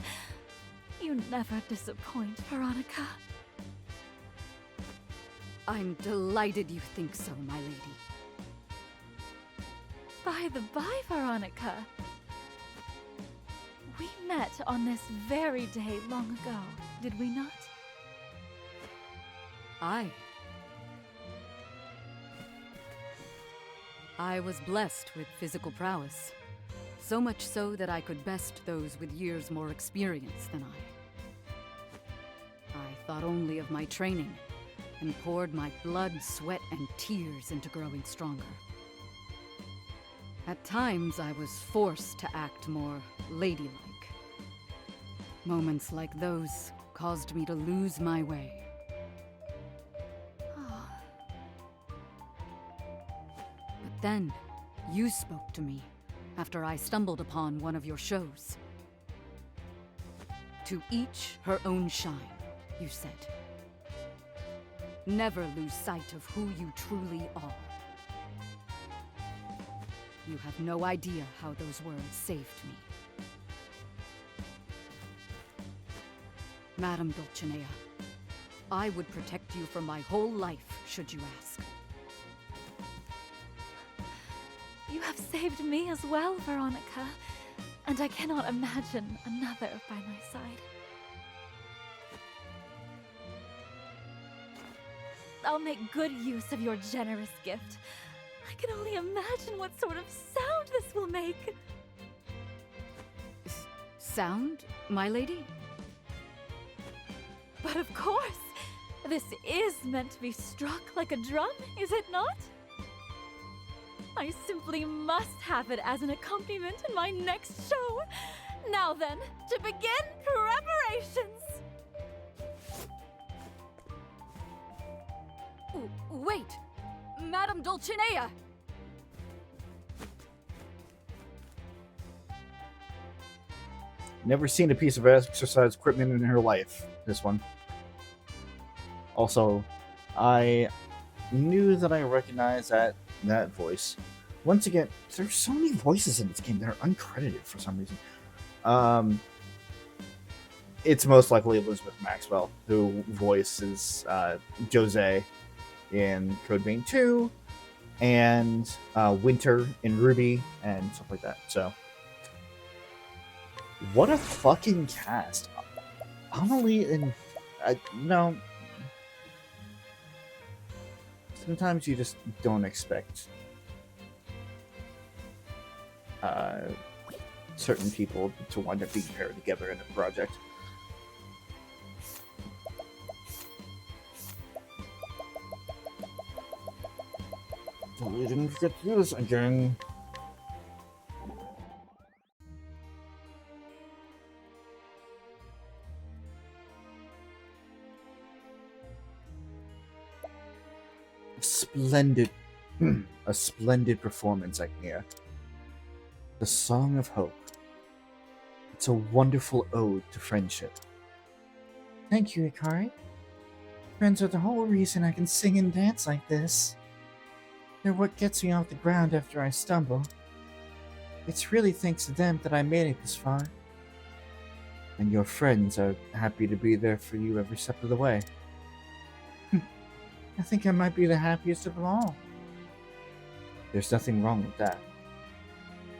F: You never disappoint, Veronica.
T: I'm delighted you think so, my lady.
F: By the by, Veronica. We met on this very day long ago, did we not?
T: I was blessed with physical prowess. So much so that I could best those with years more experience than I thought only of my training, and poured my blood, sweat, and tears into growing stronger. At times, I was forced to act more ladylike. Moments like those caused me to lose my way. But then, you spoke to me after I stumbled upon one of your shows. To each her own shine, you said. Never lose sight of who you truly are. You have no idea how those words saved me. Madame Dulcinea, I would protect you for my whole life, should you ask.
F: You have saved me as well, Veronica, and I cannot imagine another by my side. I'll make good use of your generous gift. I can only imagine what sort of sound this will make.
T: Sound, my lady?
F: But of course, this is meant to be struck like a drum, is it not? I simply must have it as an accompaniment in my next show. Now then, to begin preparations!
T: Wait! Madame Dulcinea!
B: Never seen a piece of exercise equipment in her life. This one. Also, I knew that I recognized that voice. Once again, there's so many voices in this game that are uncredited for some reason. It's most likely Elizabeth Maxwell, who voices Jose in Code Vein 2, and Winter in Ruby, and stuff like that. So, what a fucking cast. Amelie and... no. Sometimes you just don't expect certain people to wind up being paired together in a project. We didn't forget to do this again. Splendid, a splendid performance, Agnea. The Song of Hope. It's a wonderful ode to friendship. Thank you, Ikari. Friends are the whole reason I can sing and dance like this. They're what gets me off the ground after I stumble. It's really thanks to them that I made it this far. And your friends are happy to be there for you every step of the way. I think I might be the happiest of them all. There's nothing wrong with that.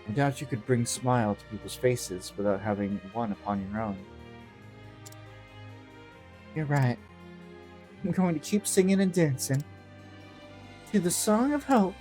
B: I doubt you could bring a smile to people's faces without having one upon your own. You're right. I'm going to keep singing and dancing to the Song of Hope.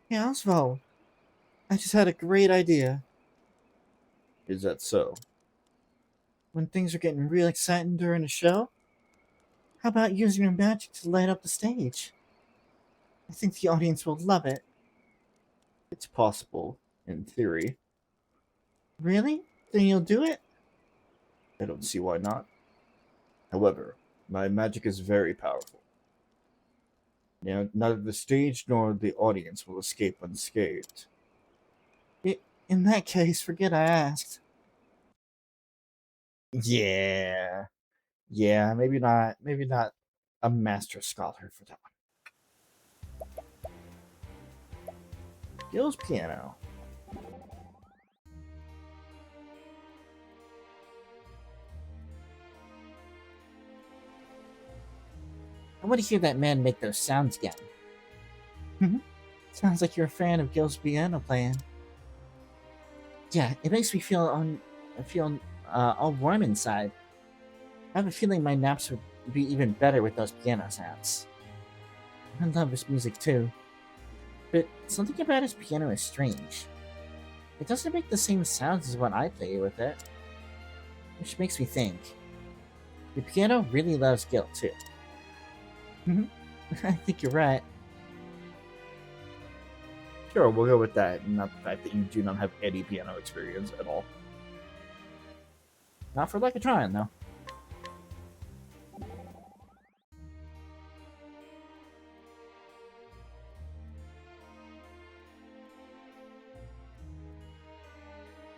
B: Hey, Oswald. I just had a great idea. Is that so? When things are getting real exciting during a show, how about using your magic to light up the stage? I think the audience will love it. It's possible, in theory. Really? Then you'll do it? I don't see why not. However, my magic is very powerful. Now, neither the stage nor the audience will escape unscathed. In that case, forget I asked. Yeah. Yeah, maybe not a master scholar for that one. Gil's piano. I want to hear that man make those sounds again. Sounds like you're a fan of Gil's piano playing. Yeah, it makes me feel all warm inside. I have a feeling my naps would be even better with those piano sounds. I love his music too, but something about his piano is strange. It doesn't make the same sounds as when I play with it, which makes me think the piano really loves Gil too. I think you're right. Sure, we'll go with that, and not the fact that you do not have any piano experience at all. Not for lack of trying, though.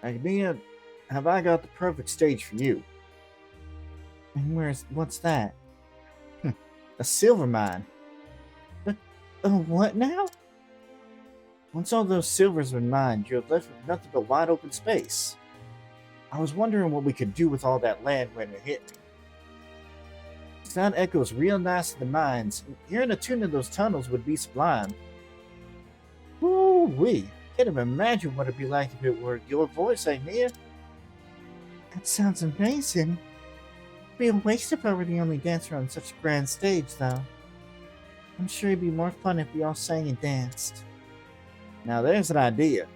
B: Agnea, have I got the perfect stage for you? And what's that? A silver mine. But, what now? Once all those silvers were mined, you had left with nothing but wide open space. I was wondering what we could do with all that land when it hit me. The sound echoes real nice in the mines, and hearing the tune of those tunnels would be sublime. Woo-wee! Can't even imagine what it'd be like if it were your voice, Agnea. That sounds amazing. It'd be a waste if I were the only dancer on such a grand stage, though. I'm sure it'd be more fun if we all sang and danced. Now there's an idea.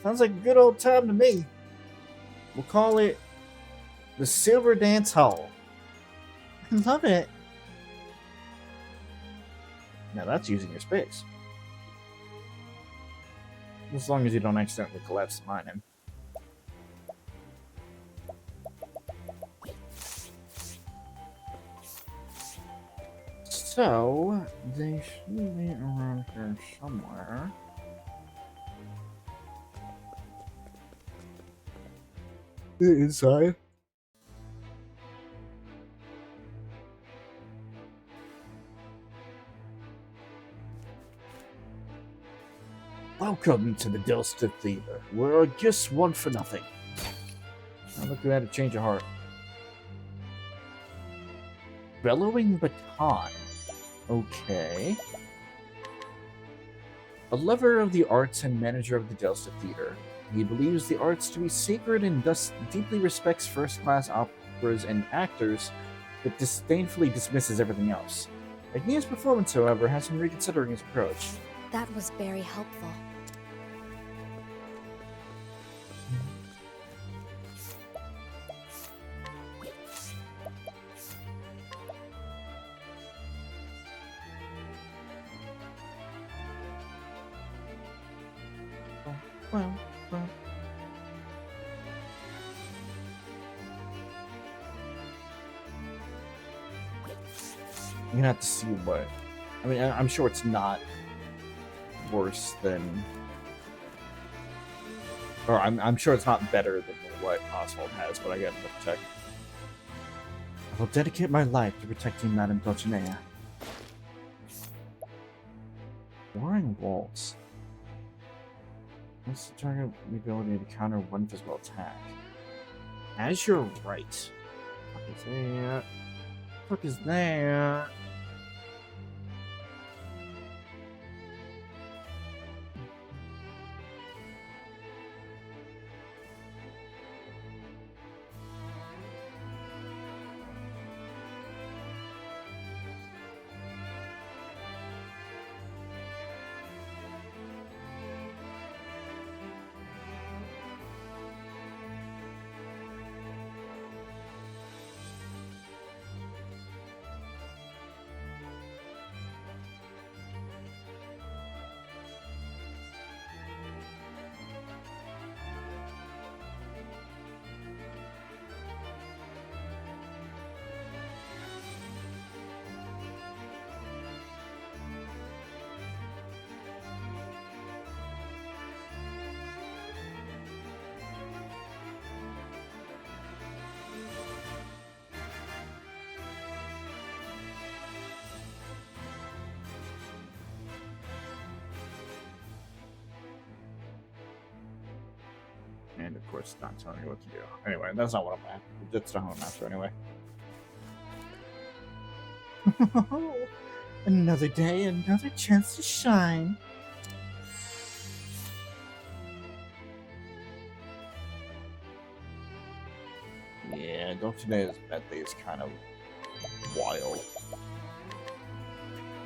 B: Sounds like a good old time to me. We'll call it the Silver Dance Hall. I love it. Now that's using your space. As long as you don't accidentally collapse the mine. So, they should be around here somewhere. Inside. Welcome to the Delsta Theater, where our guests want for nothing. Now look who had a change of heart. Bellowing baton. Okay. A lover of the arts and manager of the Delsta Theater, he believes the arts to be sacred and thus deeply respects first-class operas and actors, but disdainfully dismisses everything else. Agnea's performance, however, has him reconsidering his approach.
F: That was very helpful.
B: Well. I'm gonna have to see what. I mean, I'm sure it's not worse than. Or I'm sure it's not better than what Oswald has, but I gotta check. I will dedicate my life to protecting Madame Dulcinea. Roaring Waltz. What's the target the ability to counter one physical attack? As you're right. What is that? What is that? And of course, it's not telling me what to do. Anyway, that's not what I'm after. That's not what I'm after anyway. Another day, another chance to shine. Yeah, Dulcinea's medley is kind of wild.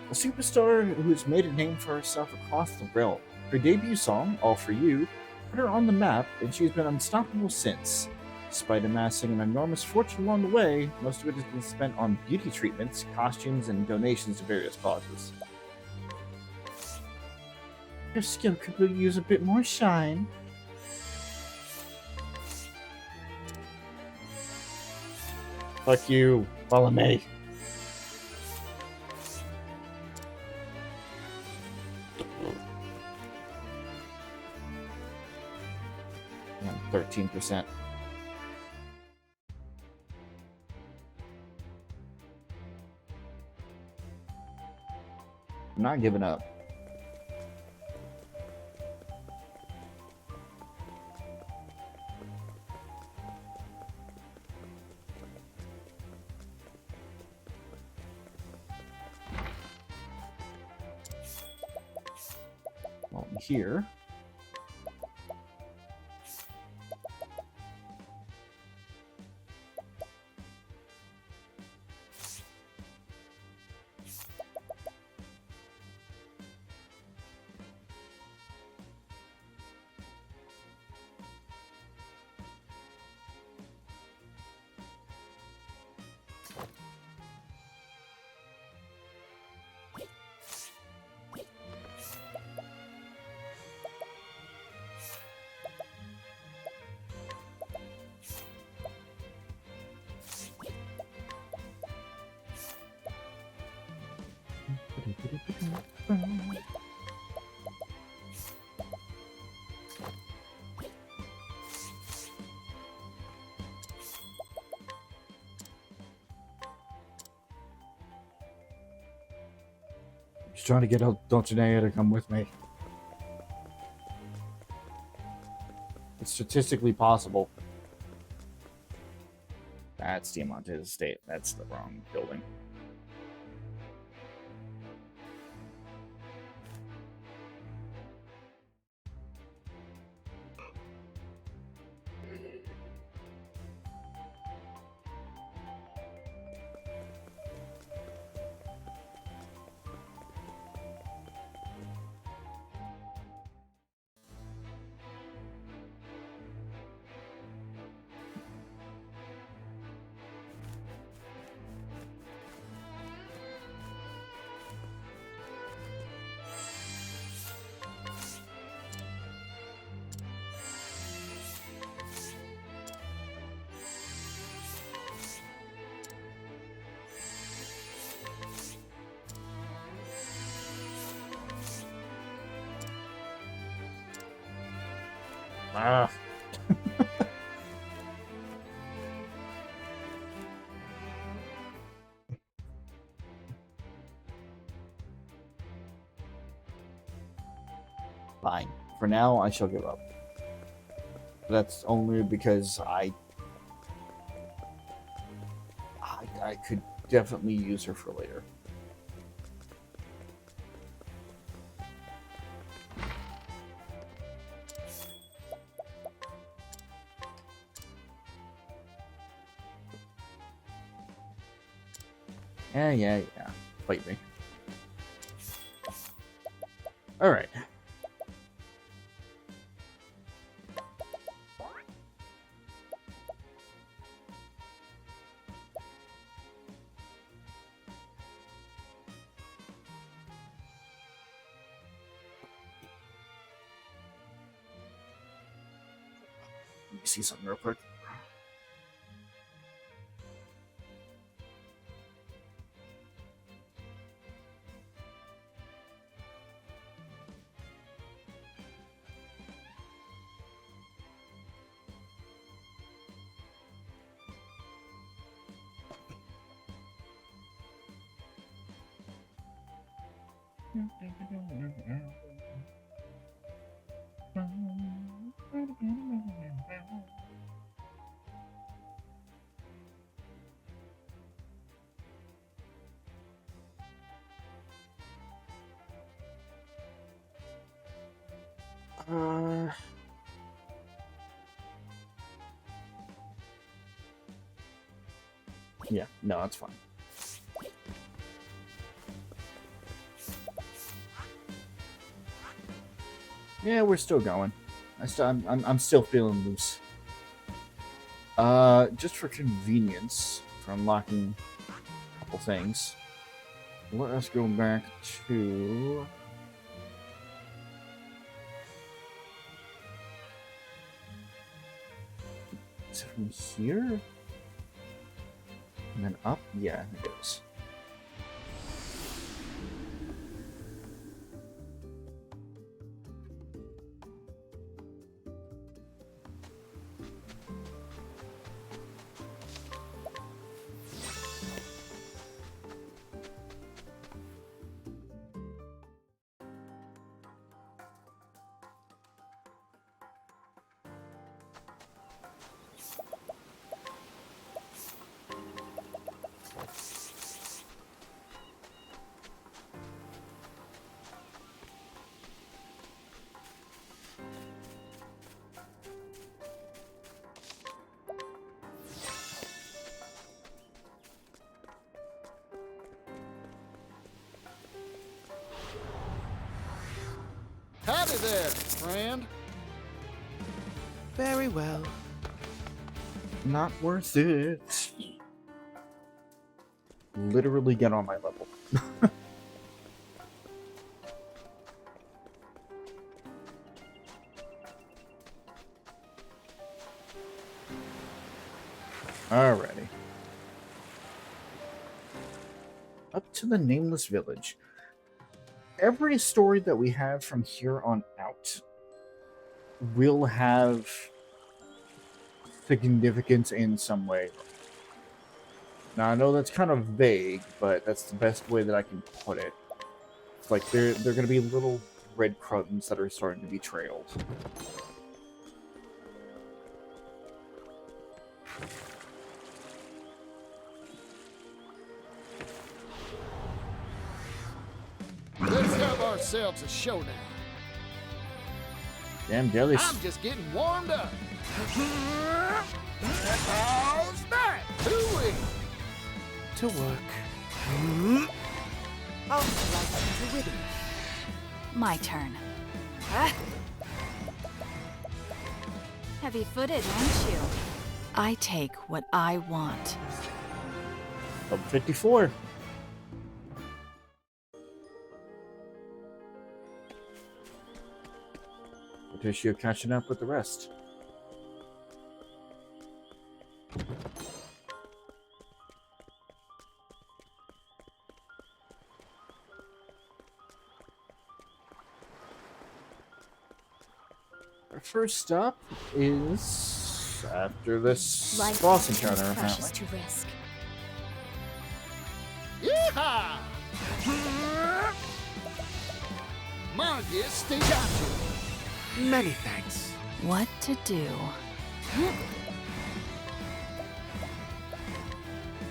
B: A superstar who's made a name for herself across the realm. Her debut song, All For You, put her on the map, and she's been unstoppable since. Despite amassing an enormous fortune along the way, most of it has been spent on beauty treatments, costumes, and donations to various causes. Your skill could really use a bit more shine. Fuck you, follow me. Yeah, 13%. I'm not giving up. Well, here. Just trying to get Dulcinea to come with me. It's statistically possible. That's Diamante's estate. That's the wrong building. Ah. Fine. For now, I shall give up. That's only because I could definitely use her for later. Yeah. Fight me. Alright. Let me see something real quick. Yeah, no, that's fine. Yeah, we're still going. I'm still feeling loose. Just for convenience, for unlocking a couple things, let us go back to. Is it from here? And then up? Yeah, it is.
C: Howdy there, friend.
R: Very well.
B: Not worth it. Literally get on my level. Alrighty. Up to the Nameless Village. Every story that we have from here on out will have significance in some way. Now, I know that's kind of vague, but that's the best way that I can put it. It's like they're going to be little breadcrumbs that are starting to be trailed.
C: Let's have ourselves a showdown.
B: Damn jellies.
C: I'm just getting warmed up. How's that? Hooey!
R: To work. I'll slice into ribbon.
T: My turn. Heavy-footed, aren't you? I take what I want.
B: Level 54. Partitio catching up with the rest. Our first stop is after this boss encounter, apparently.
F: To risk.
C: Yeehaw! Marcus, stay down.
R: Many thanks.
T: What to do?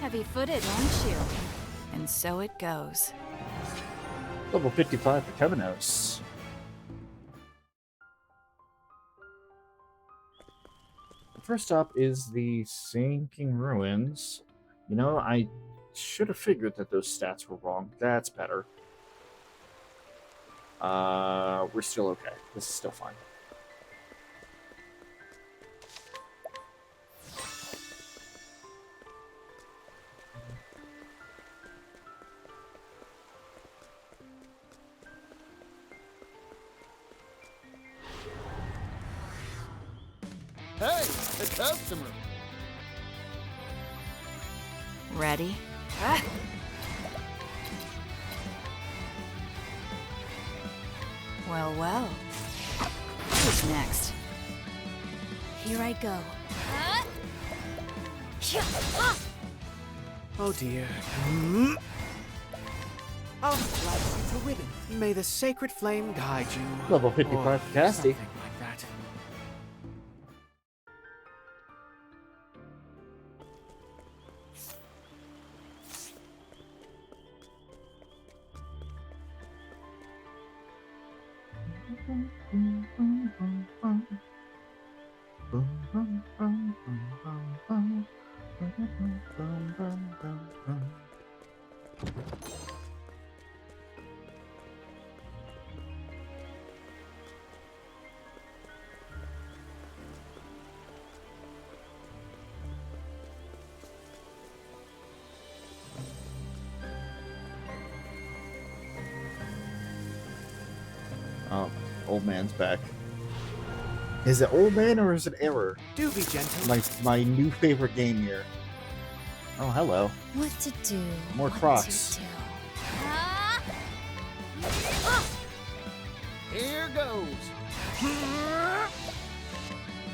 T: Heavy-footed, aren't you? And so it goes.
B: Level 55 for Temenos. The first stop is the Sinking Ruins. You know, I should have figured that those stats were wrong. That's better. We're still okay. This is still fine.
C: Hey, a customer.
T: Ready? Well, well. Who's next? Here I go.
R: Oh dear. I'll slice into ribbon. May the sacred flame guide you.
B: Level 55 for Casty.
R: Something like that.
B: Oh, old man's back. Is it old man or is it error?
R: Do be gentle.
B: My new favorite game here. Oh, hello.
F: What to do?
B: More
F: what
B: Crocs.
F: to do.
C: Here goes.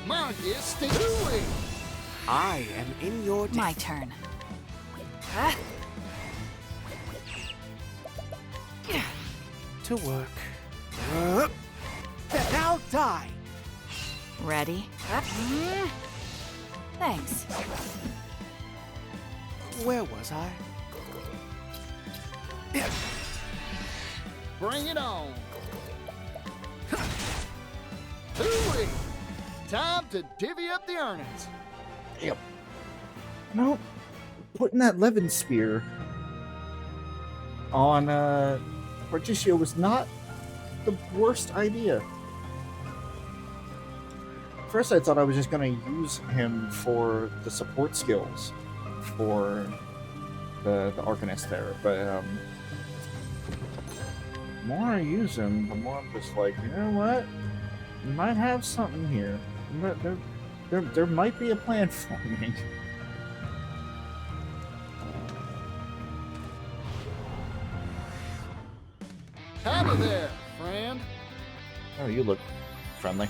C: Marcus, stay away.
R: I am in your debt.
T: My turn.
R: To work. Then I'll die.
T: Ready? Thanks.
R: Where was I?
C: Bring it on. Hooey! Time to divvy up the earnings.
B: Yep. No, putting that Levin spear on Partitio was not the worst idea. First, I thought I was just going to use him for the support skills for the Arcanist there, but the more I use him, the more I'm just like, you know what? We might have something here. There might be a plan for me.
C: Howdy there, friend.
B: Oh, you look friendly.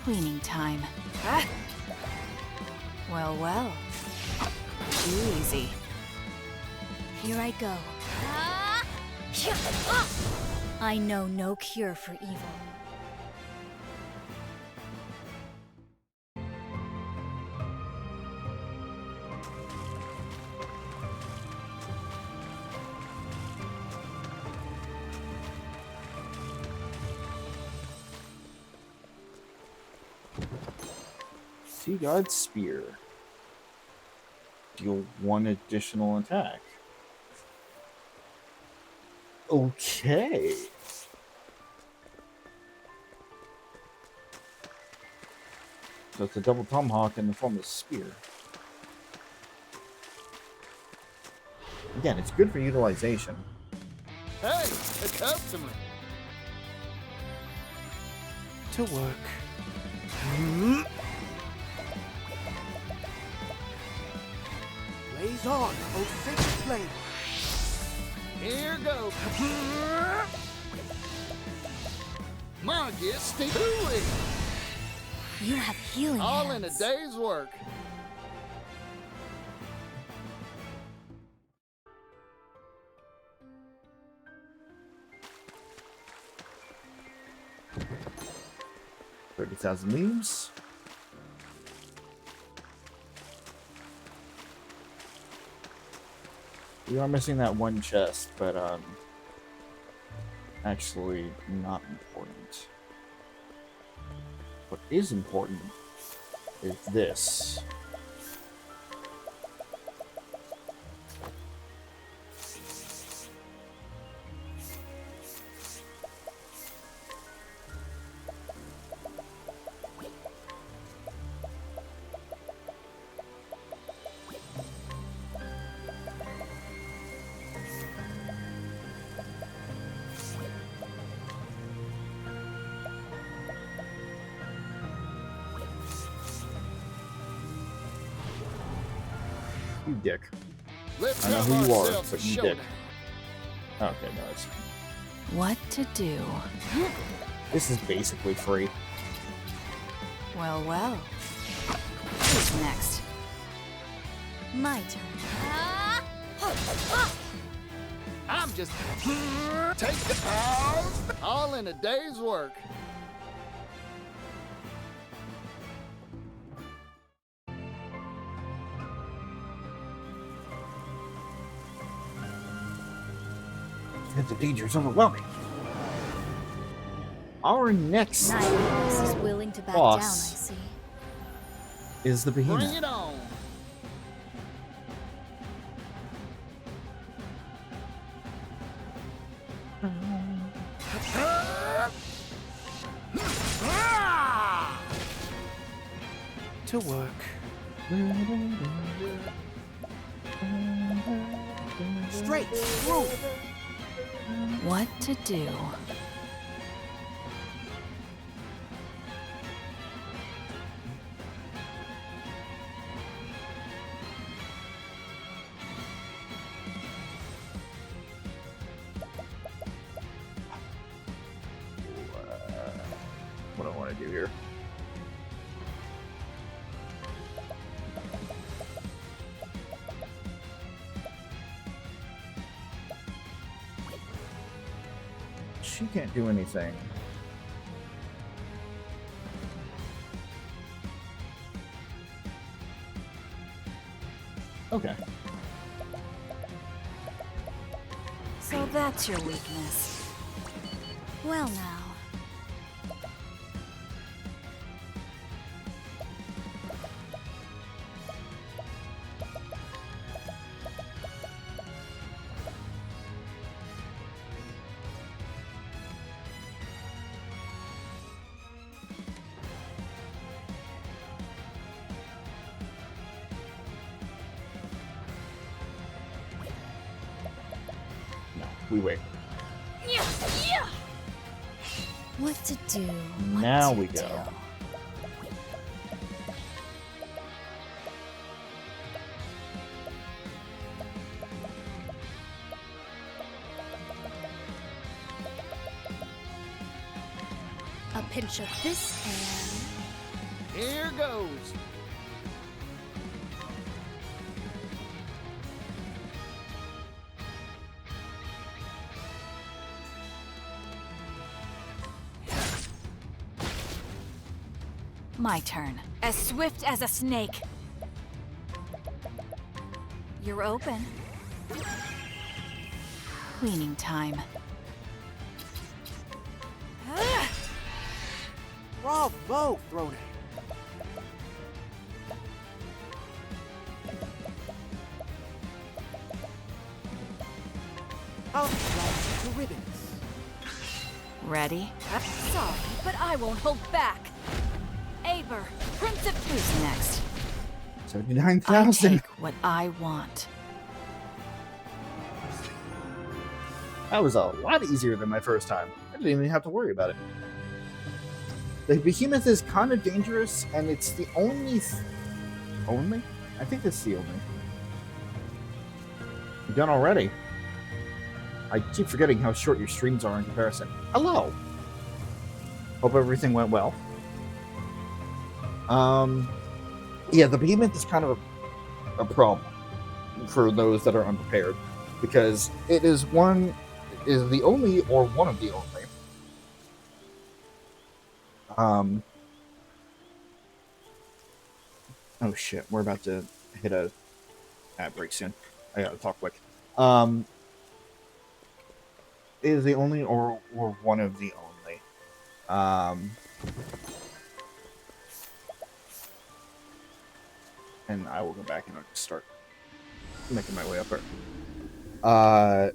W: Cleaning time. Well, well. Too easy.
U: Here I go. I know no cure for evil.
B: Sea God Spear. Deal 1 additional attack. Okay. So it's a double tomahawk in the form of a spear. Again, it's good for utilization.
C: Hey, a customer.
R: To work. Blaze on, O sacred flame.
C: Here goes. Marcus, stay cool.
U: You have healing
C: All
U: hands.
C: in a day's work.
B: $30,000 leaves. We are missing that one chest, but actually not important. What is important is this. You dick.
C: Let's
B: I know
C: have
B: who you are,
C: ourselves
B: but
C: a
B: you
C: showdown.
B: dick. Okay, no, it's fine.
W: What to do?
B: This is basically free.
W: Well, well. Who's next?
U: My turn.
C: I'm just take the pause. All in a day's work.
B: The danger is overwhelming. Our next
U: Neither is willing to back down, I
B: boss
U: see.
B: is the
C: Bring
B: behemoth.
C: it on.
R: To work. Straight through.
W: What to do?
B: What do I want to do here? She can't do anything. Okay.
W: So that's your weakness.
U: Well now.
B: we wait.
W: What to do?
B: Now we go.
W: A pinch of this and...
C: Here goes.
W: My turn. As swift as a snake. You're open. Cleaning time.
R: Bravo, Throne. I'll slice you to ribbons.
W: Ready? Sorry, but I won't hold back. Aber, Prince of... Who's next?
B: 79,000.
W: I take what I want.
B: That was a lot easier than my first time. I didn't even have to worry about it. The behemoth is kind of dangerous, and it's the only... Only? I think it's the only. You're done already. I keep forgetting how short your streams are in comparison. Hello! Hope everything went well. Yeah, the behemoth is kind of a problem for those that are unprepared, because it is the only, or one of the only, oh shit, we're about to hit a ad break soon. I gotta talk quick. It is the only, or one of the only, and I will go back and start making my way up there.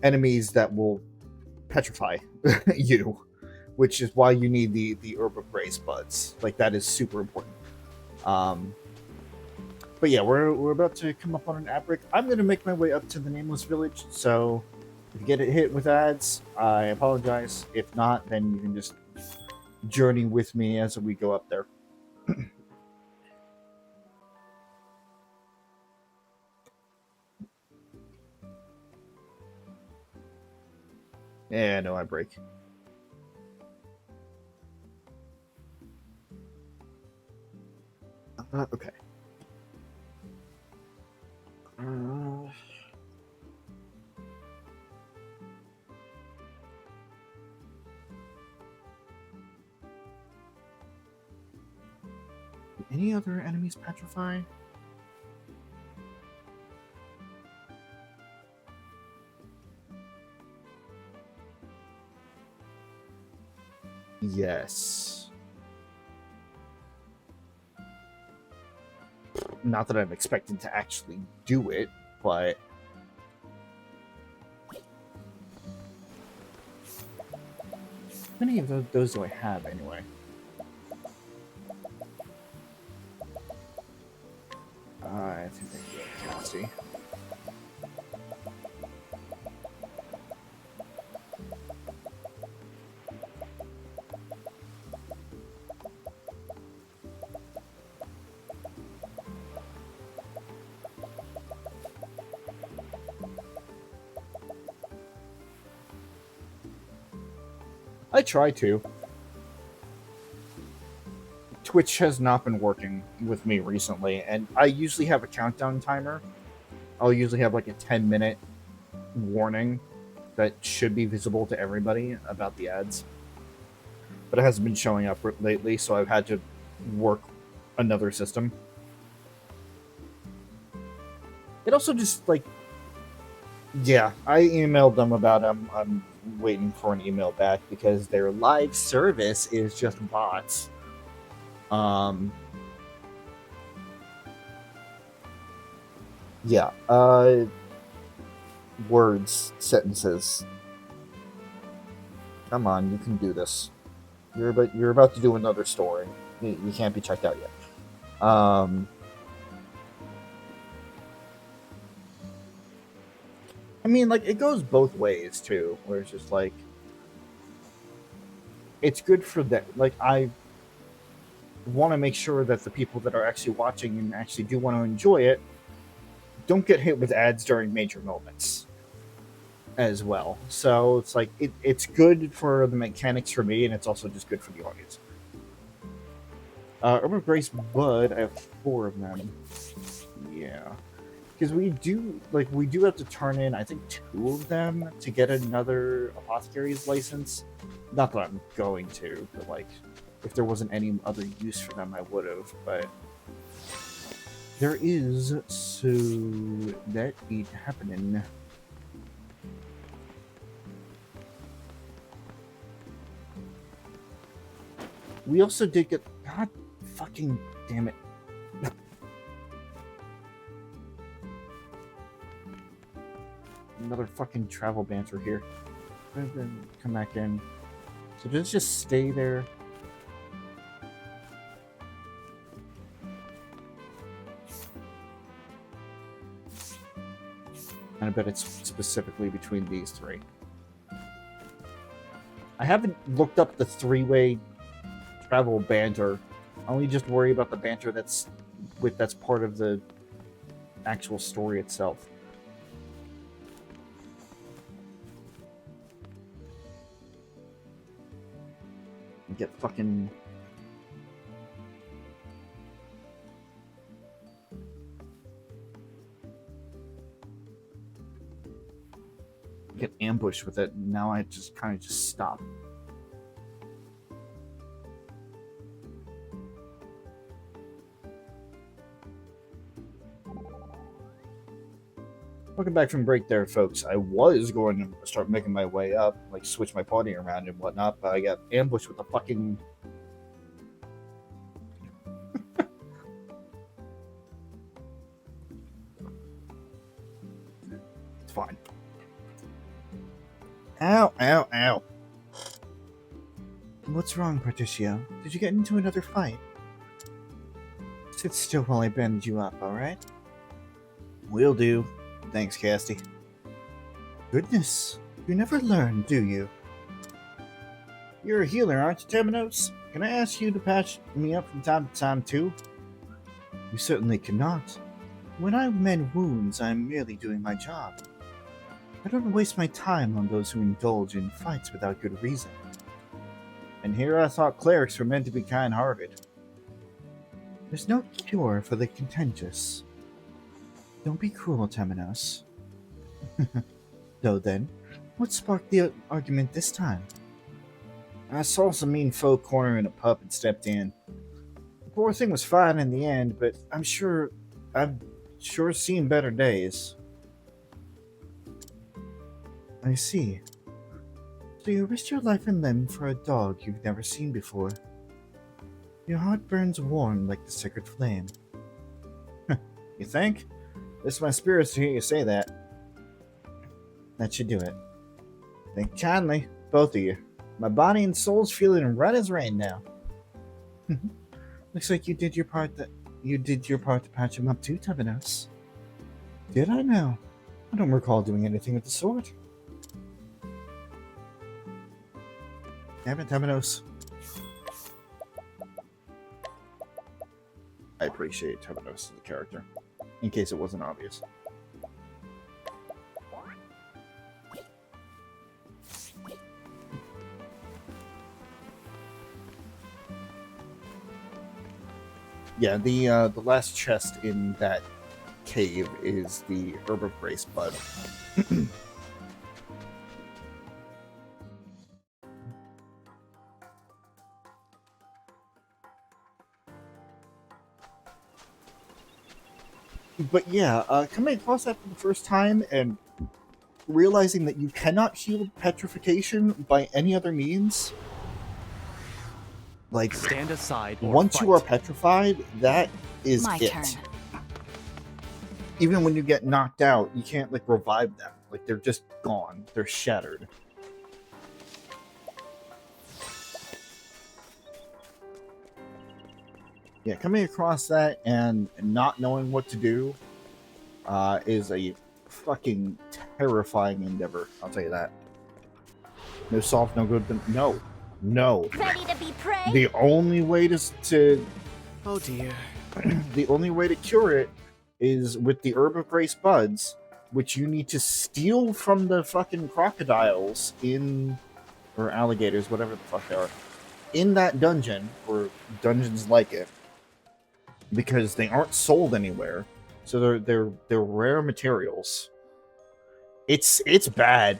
B: Enemies that will petrify you, which is why you need the herb of grace buds. Like, that is super important. But yeah, we're about to come up on an ad break. I'm gonna make my way up to the Nameless Village, so if you get hit with ads, I apologize. If not, then you can just journey with me as we go up there. Yeah, no, I break. Okay. Any other enemies petrify? Yes. Not that I'm expecting to actually do it, but... How many of those do I have, anyway? I think I can Cassie. I try to. Twitch has not been working with me recently, and I usually have a countdown timer. I'll usually have like a 10-minute warning that should be visible to everybody about the ads. But it hasn't been showing up lately, so I've had to work another system. It also just, like... Yeah, I emailed them about I'm waiting for an email back because their live service is just bots. Yeah, words, sentences. Come on, you can do this. You're about to do another story. You can't be checked out yet. I mean, like, it goes both ways, too, where it's just, like, it's good for them. Like, I want to make sure that the people that are actually watching and actually do want to enjoy it don't get hit with ads during major moments as well. So it's like, it's good for the mechanics for me, and it's also just good for the audience. Urban Grace Bud, I have 4 of them. Yeah. Because we do have to turn in, I think, 2 of them to get another apothecary's license. Not that I'm going to, but like, if there wasn't any other use for them, I would have, but there is, so that ain't happening. We also did get, god fucking damn it. Another fucking travel banter here. And then come back in. So just stay there. And I bet it's specifically between these 3. I haven't looked up the 3-way travel banter. I only just worry about the banter that's part of the actual story itself. Get fucking... get ambushed with it. Now I just kind of just stop. Welcome back from break there, folks. I was going to start making my way up, like switch my party around and whatnot, but I got ambushed with the fucking... It's fine. Ow, ow, ow. What's wrong, Partitio? Did you get into another fight? Sit still while I bend you up, alright? Will do. Thanks, Casty. Goodness, you never learn, do you? You're a healer, aren't you, Temenos? Can I ask you to patch me up from time to time, too? You certainly cannot. When I mend wounds, I'm merely doing my job. I don't waste my time on those who indulge in fights without good reason. And here I thought clerics were meant to be kind-hearted. There's no cure for the contentious. Don't be cruel, Temenos. Though then, what sparked the argument this time? I saw some mean folk cornering a pup and stepped in. The poor thing was fine in the end, but I've sure seen better days. I see. So you risked your life and limb for a dog you've never seen before. Your heart burns warm like the sacred flame. You think? It's my spirits to hear you say that. That should do it. Think kindly, both of you. My body and soul's feeling right as rain now. Looks like you did your part to patch him up too, Temenos. Did I now? I don't recall doing anything of the sort. Damn it, Temenos. I appreciate Temenos as a character, in case it wasn't obvious. Yeah, the last chest in that cave is the Herb of Grace Bud. But yeah, coming across that for the first time and realizing that you cannot heal petrification by any other means. Like,
O: stand aside.
B: Once you are petrified, that is
W: My
B: it.
W: turn.
B: Even when you get knocked out, you can't like revive them. Like, they're just gone. They're shattered. Yeah, coming across that and not knowing what to do is a fucking terrifying endeavor. I'll tell you that. No soft, no good, but no.
U: Ready to be prey?
B: The only way to
R: Oh dear.
B: the only way to cure it is with the Herb of Grace buds, which you need to steal from the fucking crocodiles or alligators, whatever the fuck they are, in that dungeon, or dungeons like it, because they aren't sold anywhere. So they're rare materials. It's bad,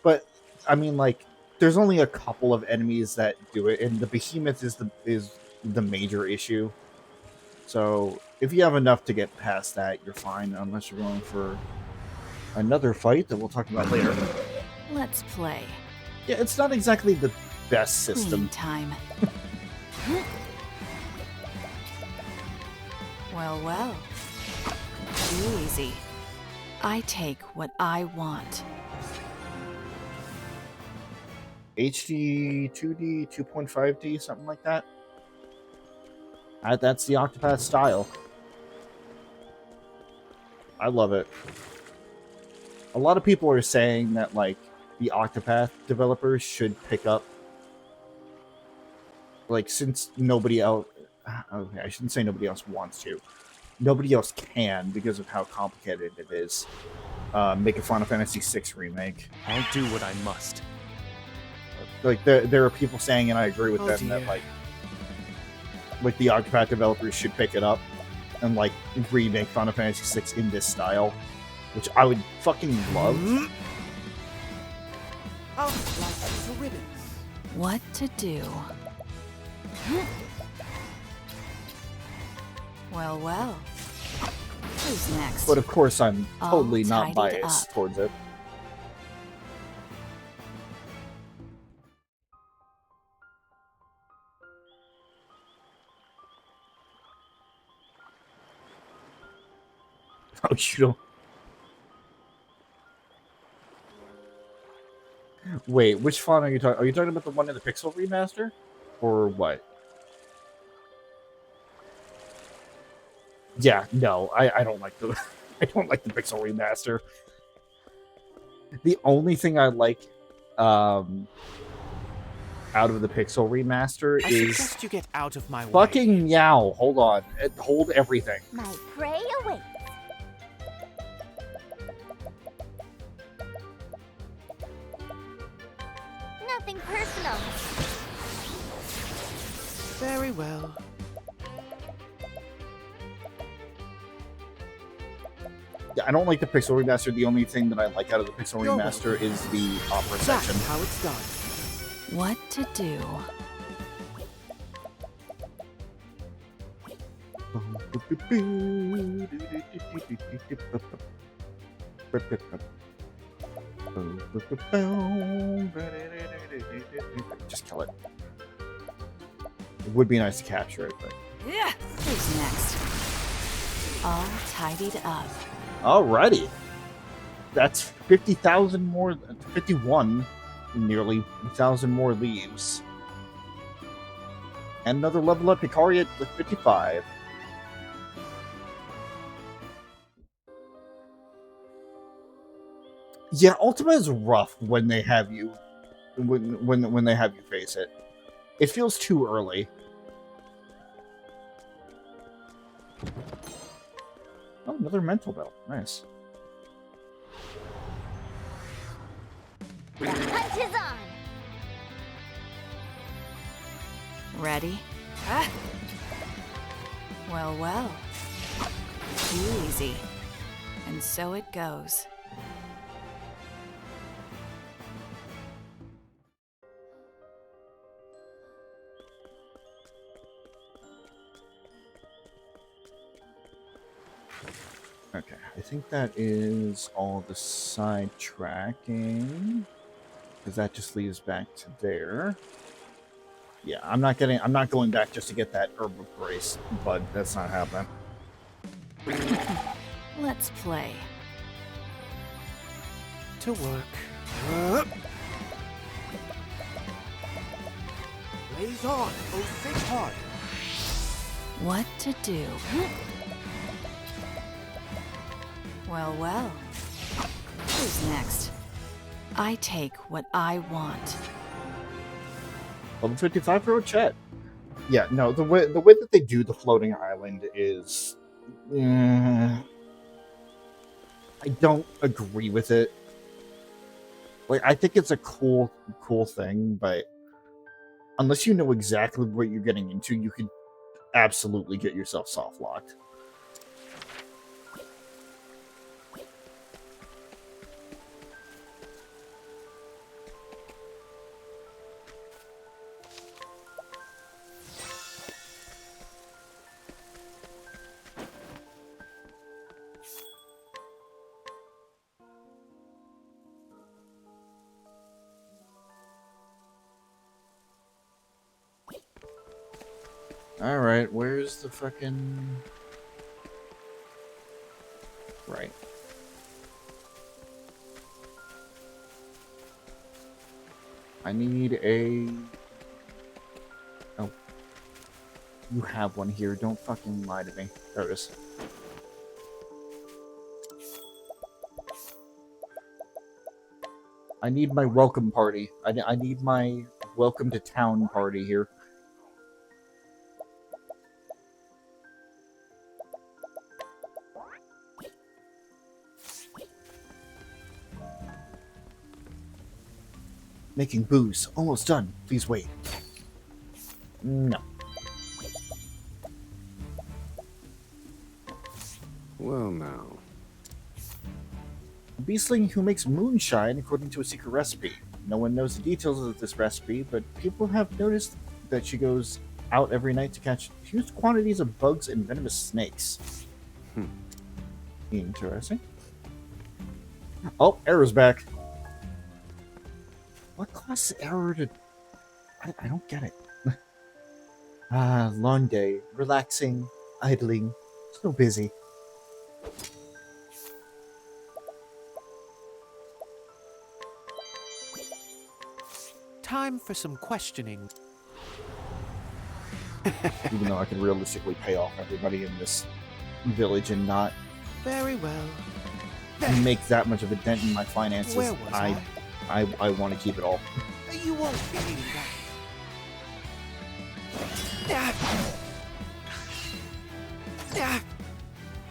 B: but I mean, like, there's only a couple of enemies that do it, and the behemoth is the major issue. So if you have enough to get past that, you're fine, unless you're going for another fight that we'll talk about later.
W: Let's play.
B: Yeah, it's not exactly the best
W: Cleaning
B: system.
W: time. Well. Too easy. I take what I want.
B: HD, 2D, 2.5D, something like that. That's the Octopath style. I love it. A lot of people are saying that, like, the Octopath developers should pick up, like, since nobody else... Okay, I shouldn't say nobody else wants to. Nobody else can because of how complicated it is. Make a Final Fantasy VI remake.
E: I'll do what I must.
B: Like, there are people saying, and I agree with them, that, like, the Octopath developers should pick it up and, like, remake Final Fantasy VI in this style, which I would fucking love.
R: I'll slice you to ribbons.
W: What to do? Well. Who's next?
B: But of course, I'm totally not
W: tidied
B: biased
W: up.
B: towards it. Oh, you don't... Wait, which font are you talking? Are you talking about the one in the Pixel remaster, or what? Yeah, no, I don't like the I don't like the Pixel remaster. The only thing I like out of the Pixel remaster
R: I
B: is
R: suggest you get out of my way.
B: fucking Meow. Hold on, hold everything.
U: My prey awaits. Nothing personal.
R: Very well.
B: Yeah, I don't like the Pixel remaster. The only thing that I like out of the Pixel
R: You're
B: remaster is the opera
R: That's
B: section.
R: how it's done.
W: What to do?
B: Just kill it. It would be nice to capture it, but...
W: Yeah. Who's next? All tidied up.
B: Alrighty. That's 50,000 more... 51, nearly 1,000 more leaves. And another level up Hikari at 55. Yeah, Ultima is rough when they have you when they have you face it. It feels too early. Oh, another mental bell. Nice.
U: The hunt is on.
W: Ready? Well. Too easy. And so it goes.
B: Okay, I think that is all the sidetracking, because that just leads back to there. Yeah, I'm not going back just to get that Herb of Grace, but that's not happening.
W: Let's play.
R: To work. Blaze on, oh thick heart.
W: What to do?
J: Who's next? I take what I want.
B: Level 55 for a chat. Yeah, no, the way that they do the floating island is... I don't agree with it. Like, I think it's a cool thing, but unless you know exactly what you're getting into, you could absolutely get yourself soft-locked. Alright, where's the fucking... Right. I need a... Oh. You have one here. Don't fucking lie to me. There it is. I need my welcome party. I need my welcome to town party here. Making booze. Almost done. Please wait. No.
P: Well, now.
B: A beastling who makes moonshine according to a secret recipe. No one knows the details of this recipe, but people have noticed that she goes out every night to catch huge quantities of bugs and venomous snakes. Interesting. Oh, Arrow's back. What causes Arrow to... I don't get it. Long day. Relaxing. Idling. So busy.
R: Time for some questioning.
B: Even though I could realistically pay off everybody in this village and not
R: Very well.
B: make that much of a dent in my finances,
R: Where was
B: I want to keep it all.
R: You won't be needing that.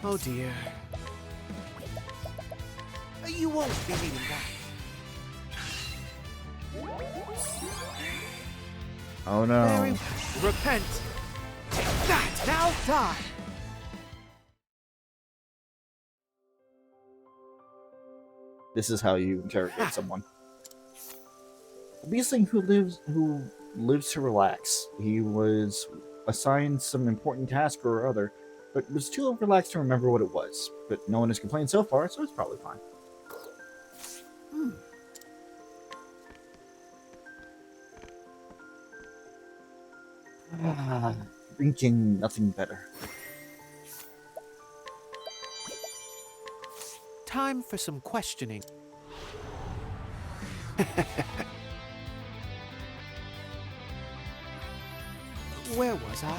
R: Oh dear. You won't be needing that.
B: Oh no.
R: Very well. Repent. That now die.
B: This is how you interrogate someone. A beastling who lives to relax. He was assigned some important task or other, but was too relaxed to remember what it was. But no one has complained so far, so it's probably fine. Drinking nothing better.
R: Time for some questioning. Where was I?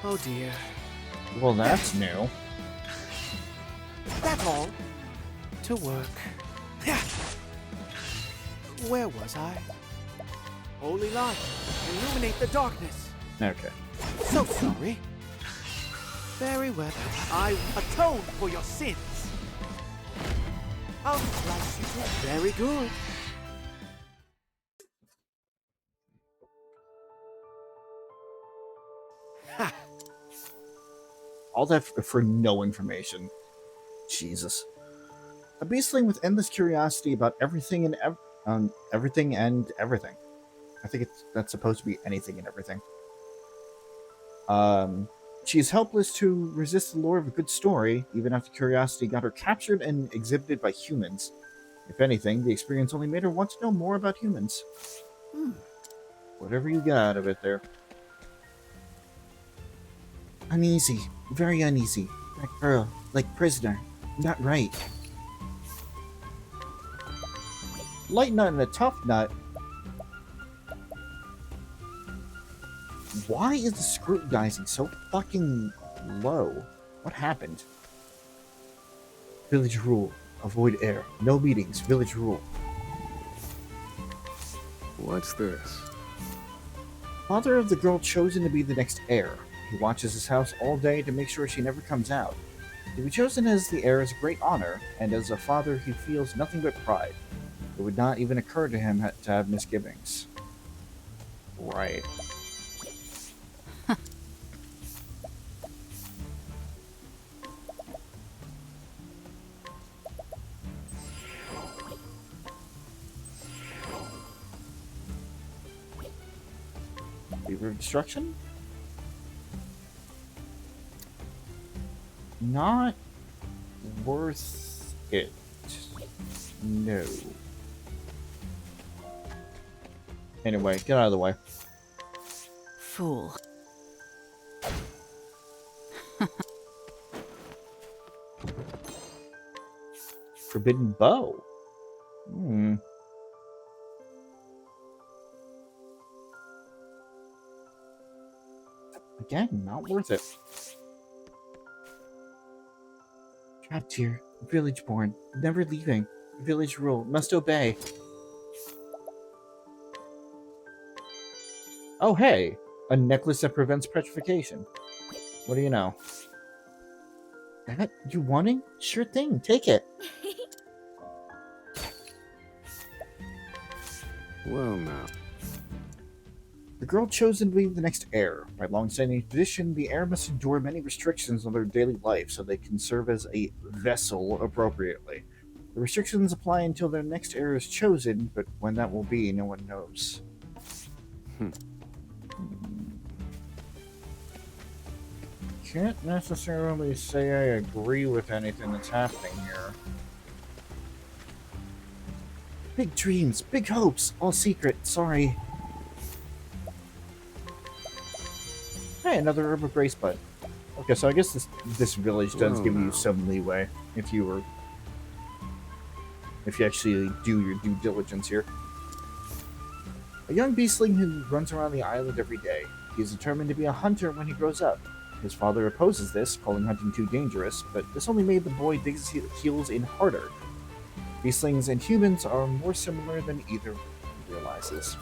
R: Oh dear.
B: Well, that's new.
R: That's all. To work. Where was I? Holy light, illuminate the darkness.
B: Okay.
R: So sorry. Very well. I atone for your sins. I'll slice you too. Very good. Ha!
B: All that for no information. Jesus. A beastling with endless curiosity about everything and everything and everything. I think that's supposed to be anything and everything. She is helpless to resist the lure of a good story, even after curiosity got her captured and exhibited by humans. If anything, the experience only made her want to know more about humans. Whatever you got out of it there. Uneasy. Very uneasy. That girl. Like prisoner. Not right. Light nut and a tough nut. Why is the scrutinizing so fucking low? What happened? Village rule. Avoid air. No meetings. Village rule.
P: What's this?
B: Father of the girl chosen to be the next heir. He watches his house all day to make sure she never comes out. To be chosen as the heir is a great honor, and as a father he feels nothing but pride. It would not even occur to him to have misgivings. Right. Fever of Destruction? Not worth it. No. Anyway, get out of the way.
T: Fool.
B: Forbidden Bow. Again, not worth it. Trapped here. Village born. Never leaving. Village rule. Must obey. Oh, hey! A necklace that prevents petrification. What do you know? That you wanting? Sure thing. Take it.
P: Well, now.
B: The girl chosen to be the next heir. By long-standing tradition, the heir must endure many restrictions on their daily life so they can serve as a vessel appropriately. The restrictions apply until their next heir is chosen, but when that will be, no one knows. Can't necessarily say I agree with anything that's happening here. Big dreams, big hopes, all secret, sorry. Hey, another herb of grace bud. Okay, so I guess this village does give you some leeway if you actually do your due diligence here. A young beastling who runs around the island every day. He is determined to be a hunter when he grows up. His father opposes this, calling hunting too dangerous, but this only made the boy dig his heels in harder. Beastlings and humans are more similar than either realizes.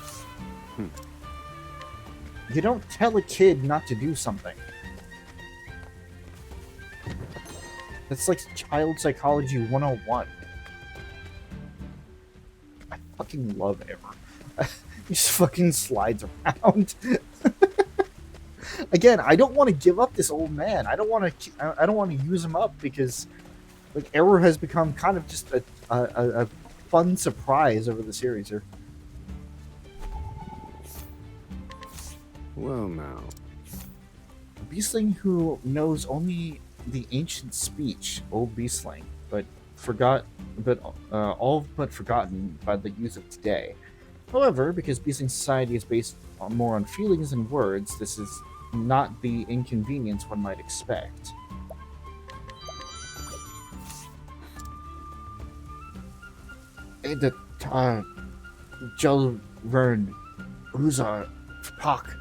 B: You don't tell a kid not to do something. That's like child psychology 101. I fucking love Ever. He just fucking slides around. Again, I don't want to give up this old man. I don't want to use him up because like Error has become kind of just a fun surprise over the series here.
P: Well, now.
B: A beastling who knows only the ancient speech, old beastling, all but forgotten by the youth of today. However, because beastling society is based more on feelings than words, this is not the inconvenience one might expect. The Jelvern Uzar Pak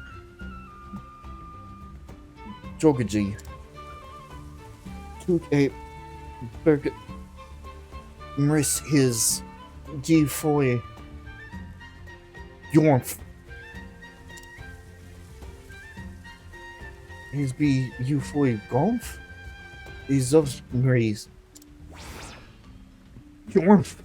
B: Jogaji took a burger Mris his Gifoy Yormf. His be Ufoy Golf? Is of Mris Yormf.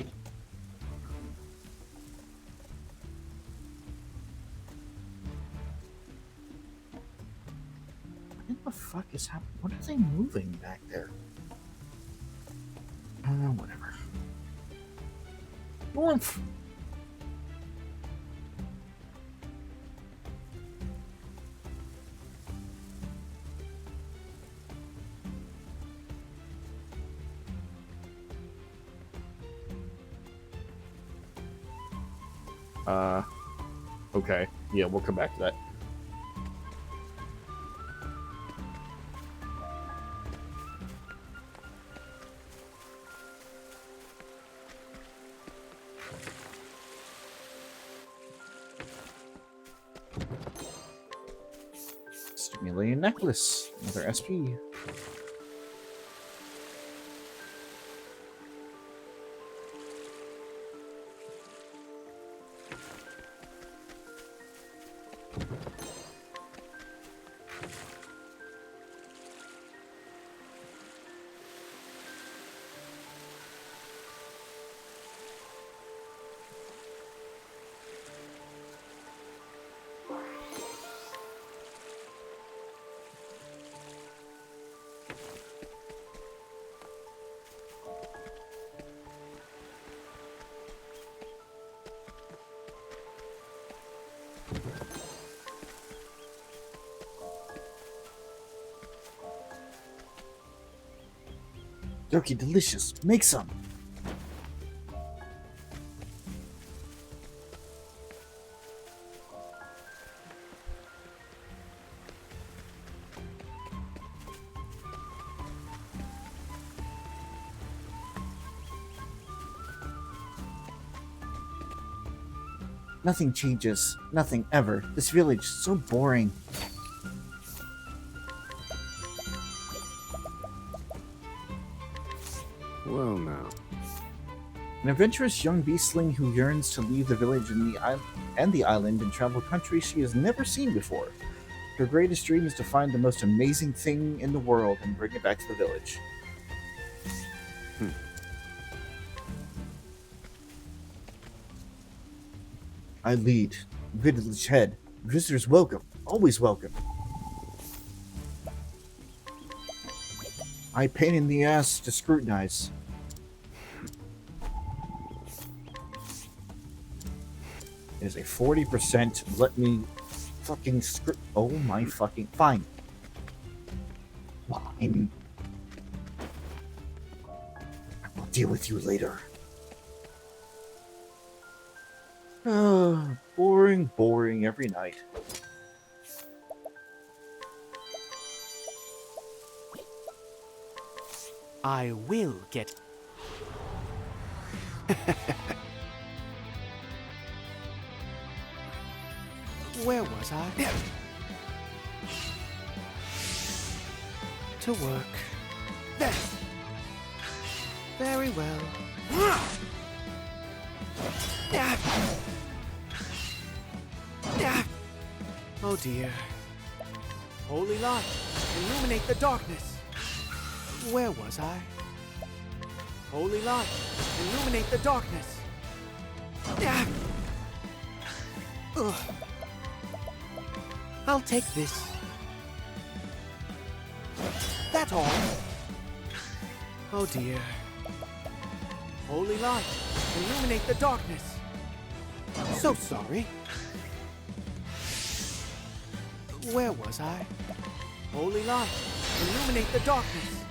B: What the fuck is happening? What are they moving back there? Whatever. Warmth. Okay. Yeah, we'll come back to that. Alien necklace. Another SP. Turkey delicious. Make some. Nothing changes. Nothing ever. This village is so boring.
P: Well now.
B: An adventurous young beastling who yearns to leave the village and the island and travel countries she has never seen before. Her greatest dream is to find the most amazing thing in the world and bring it back to the village. I lead. Village head. Visitors welcome. Always welcome. I pain in the ass to scrutinize. It is a 40%. Let me fucking oh my fucking fine. Fine. I will deal with you later. Boring every night.
R: I will get... Where was I? To work. Very well. Oh dear. Holy light, illuminate the darkness. Where was I? Holy light, illuminate the darkness. Ugh. I'll take this. That's all. Oh dear. Holy light, illuminate the darkness. So sorry. Where was I? Holy light, illuminate the darkness.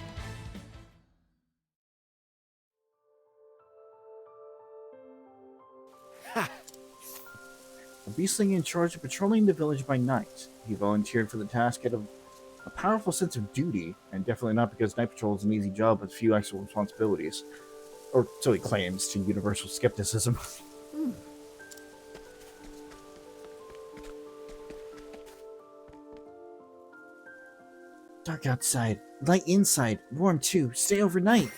R: Ha!
B: A beastling in charge of patrolling the village by night. He volunteered for the task out of a powerful sense of duty, and definitely not because night patrol is an easy job with few actual responsibilities. Or so he claims, to universal skepticism. Dark outside, light inside, warm too, stay overnight.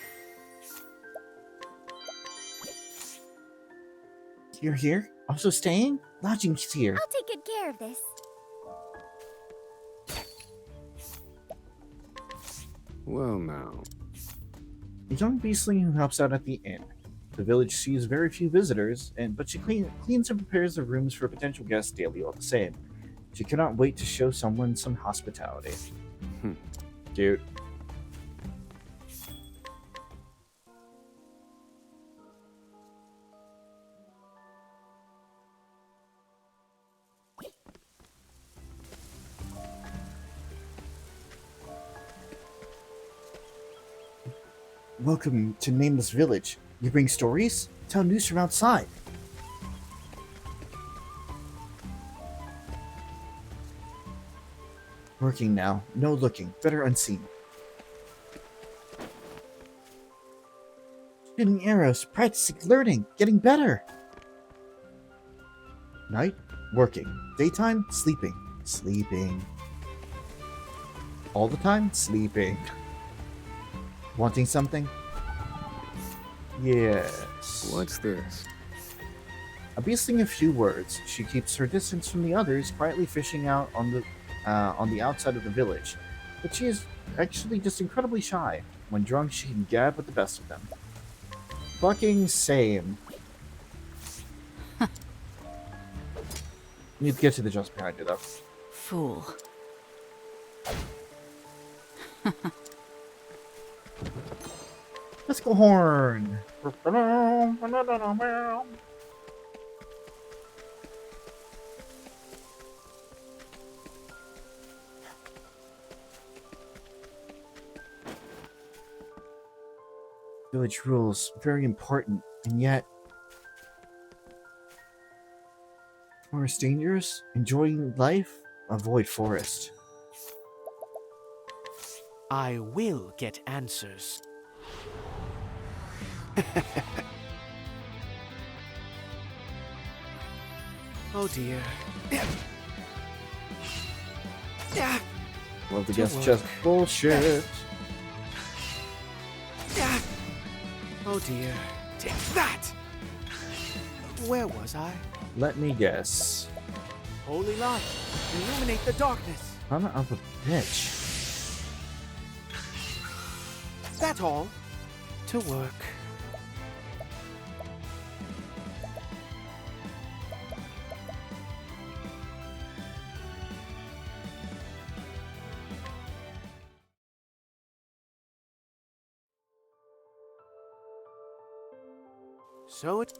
B: You're here? Also staying? Lodging's here.
K: I'll take good care of this.
P: Well now.
B: A young beastling who helps out at the inn. The village sees very few visitors, but she cleans and prepares the rooms for potential guests daily all the same. She cannot wait to show someone some hospitality. Cute. Welcome to Nameless Village. You bring stories? Tell news from outside. Working now. No looking. Better unseen. Shooting arrows. Practicing. Learning. Getting better. Night. Working. Daytime. Sleeping. Sleeping. All the time? Sleeping. Wanting something? Yes.
P: What's this?
B: Abusing a few words, she keeps her distance from the others, quietly fishing out on the outside of the village. But she is actually just incredibly shy. When drunk, she can gab with the best of them. Fucking same. Need to get to the just behind it, though.
T: Fool.
B: Let's go horn. Village rules, very important, and yet forest dangerous? Enjoying life? Avoid forest.
R: I will get answers. Oh dear.
B: Well, the guess just bullshit.
R: Oh dear. Take that! Where was I?
B: Let me guess.
R: Holy light, illuminate the darkness.
B: Son of a bitch.
R: That's all. To work. So it...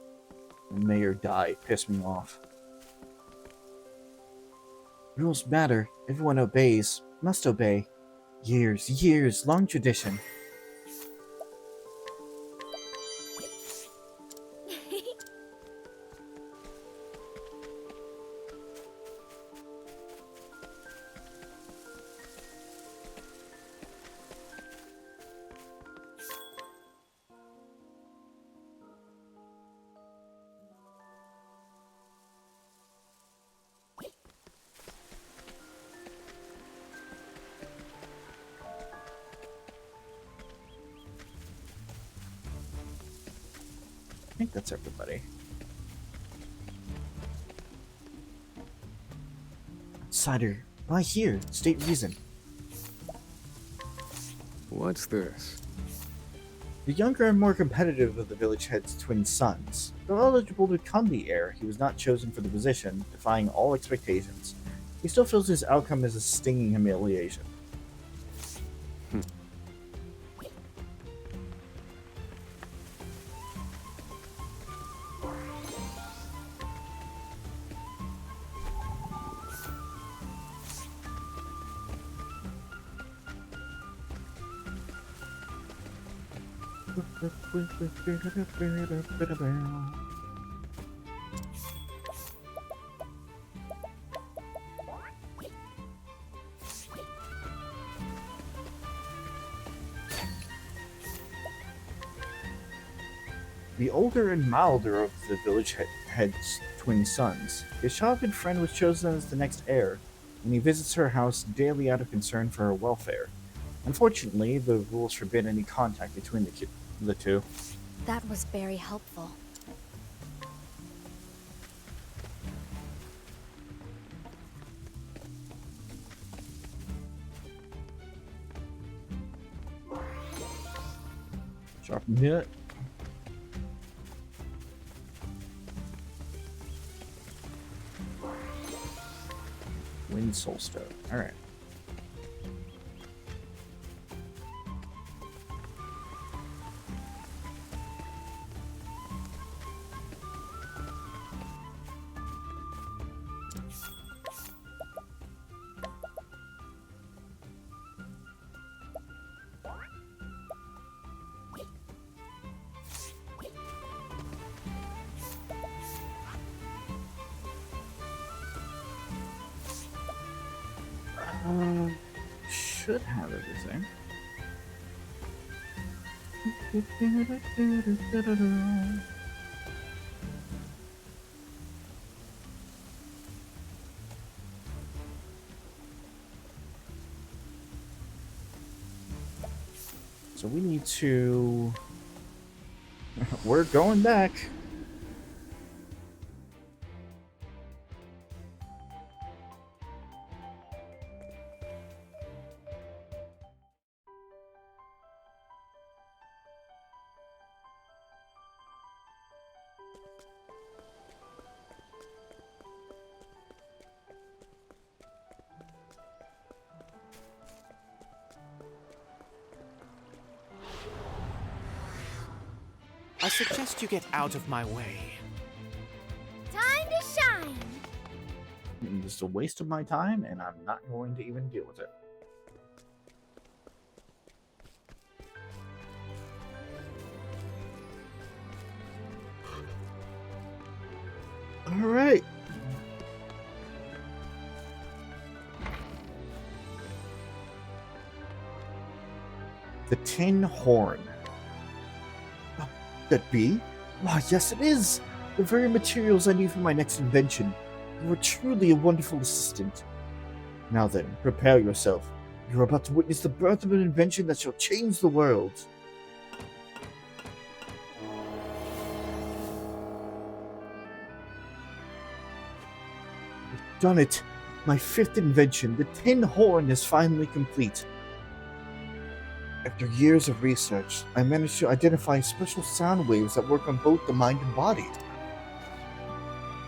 B: Mayor die. Piss me off. Rules matter. Everyone obeys. Must obey. Years, long tradition. I think that's everybody. Outsider, why here? State reason.
P: What's this?
B: The younger and more competitive of the village head's twin sons. Though eligible to become the heir, he was not chosen for the position, defying all expectations. He still feels his outcome as a stinging humiliation. The older and milder of the village head's twin sons, his childhood friend was chosen as the next heir, and he visits her house daily out of concern for her welfare. Unfortunately, the rules forbid any contact between the two.
F: That was very helpful.
B: Sharp nut. Wind Soulstone. Alright. Should have everything. So we need to... We're going back.
O: I suggest you get out of my way.
K: Time to shine!
B: This is a waste of my time, and I'm not going to even deal with it. Alright. The Tin Horn. That be? Why, yes it is! The very materials I need for my next invention. You are truly a wonderful assistant. Now then, prepare yourself. You are about to witness the birth of an invention that shall change the world. I've done it! My 5th invention, the Tin Horn, is finally complete. After years of research, I managed to identify special sound waves that work on both the mind and body.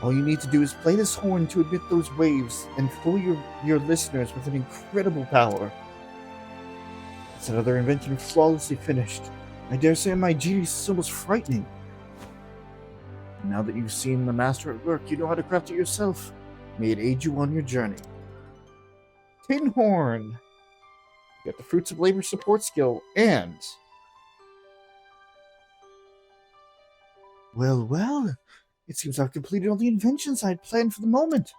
B: All you need to do is play this horn to emit those waves and fool your listeners with an incredible power. It's another invention flawlessly finished. I dare say my genius is almost frightening. Now that you've seen the master at work, you know how to craft it yourself. May it aid you on your journey. Tin Horn! Get the fruits of labor support skill, and... Well, it seems I've completed all the inventions I had planned for the moment.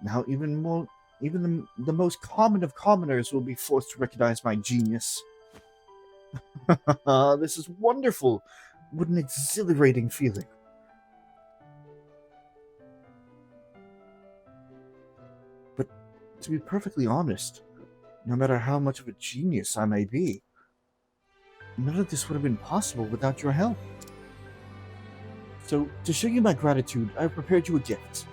B: Now even the most common of commoners will be forced to recognize my genius. This is wonderful! What an exhilarating feeling. But to be perfectly honest, no matter how much of a genius I may be, none of this would have been possible without your help. So, to show you my gratitude, I have prepared you a gift.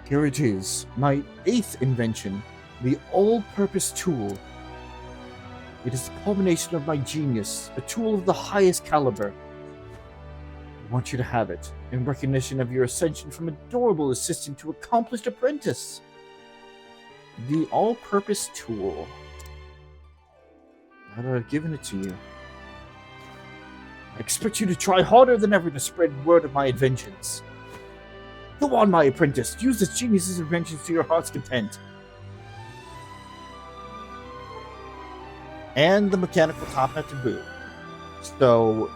B: Here it is, my 8th invention, the all-purpose tool. It is the culmination of my genius, a tool of the highest caliber. I want you to have it, in recognition of your ascension from adorable assistant to accomplished apprentice. The all-purpose tool. Now that I've given it to you, I expect you to try harder than ever to spread word of my inventions. Go on, my apprentice, use this genius's inventions to your heart's content. And the mechanical top hat to boot. So,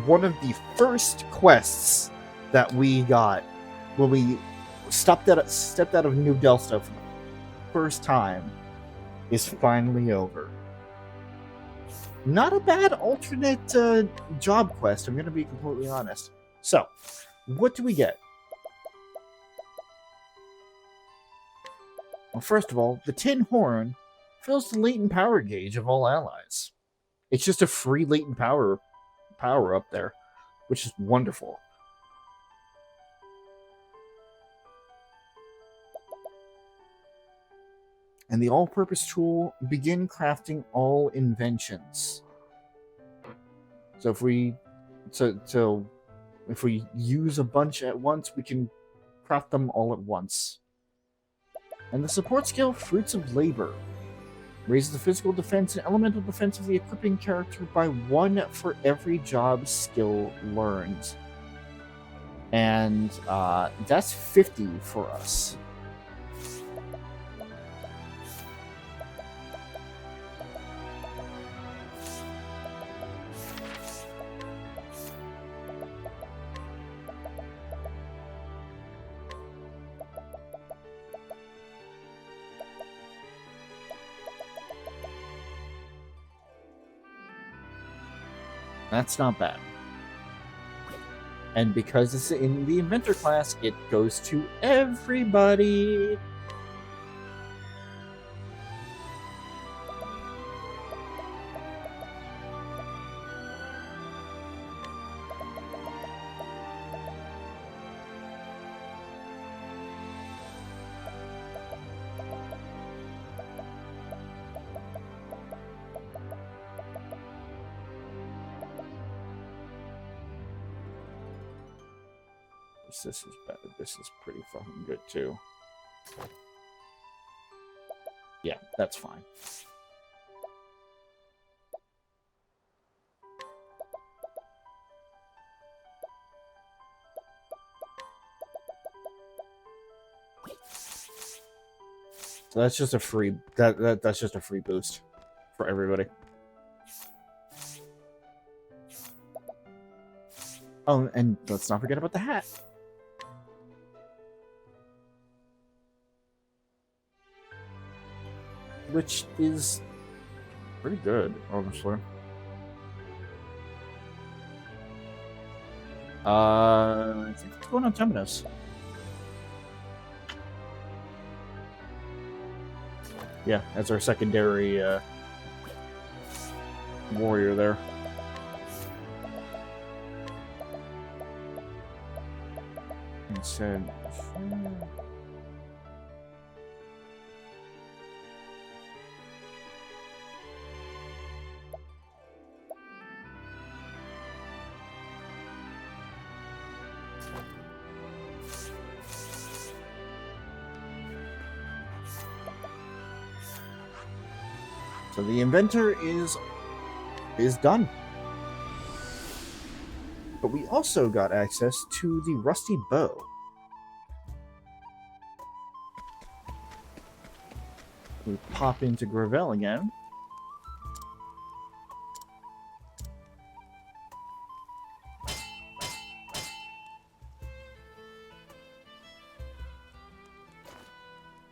B: one of the first quests that we got when we stepped out of New Delta for the first time is finally over. Not a bad alternate job quest, I'm going to be completely honest. So, what do we get? Well, first of all, the Tin Horn fills the latent power gauge of all allies. It's just a free latent power up there, which is wonderful. And the all-purpose tool, begin crafting all inventions. So if we use a bunch at once, we can craft them all at once. And the support skill, Fruits of Labor, raises the physical defense and elemental defense of the equipping character by 1 for every job skill learned. And that's 50 for us. That's not bad. And because it's in the inventor class, it goes to everybody. This is better. This is pretty fucking good too. Yeah, that's fine. So that's just a free that's just a free boost for everybody. Oh, and let's not forget about the hat. Which is pretty good, honestly. I think it's going on Temenos. Yeah, as our secondary warrior there. And said, so the inventor is done. But we also got access to the rusty bow. We pop into Gravel again.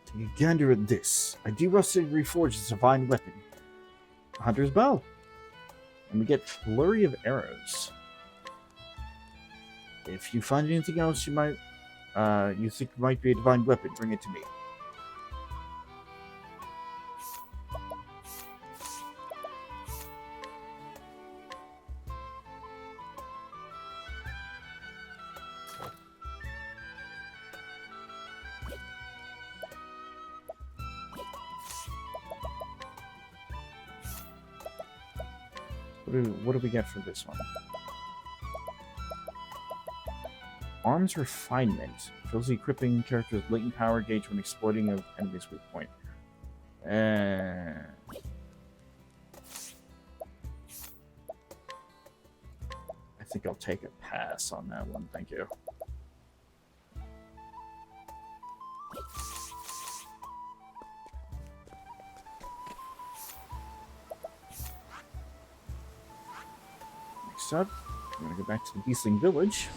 B: Take a gander at this. I derusted and reforged this divine weapon. A hunter's bow. And we get flurry of arrows. If you find anything else you think might be a divine weapon, bring it to me. What do we get for this one? Arms Refinement. Fills the equipping character's latent power gauge when exploiting an enemy's weak point. I think I'll take a pass on that one, thank you. Next up, I'm gonna go back to the Beastling Village.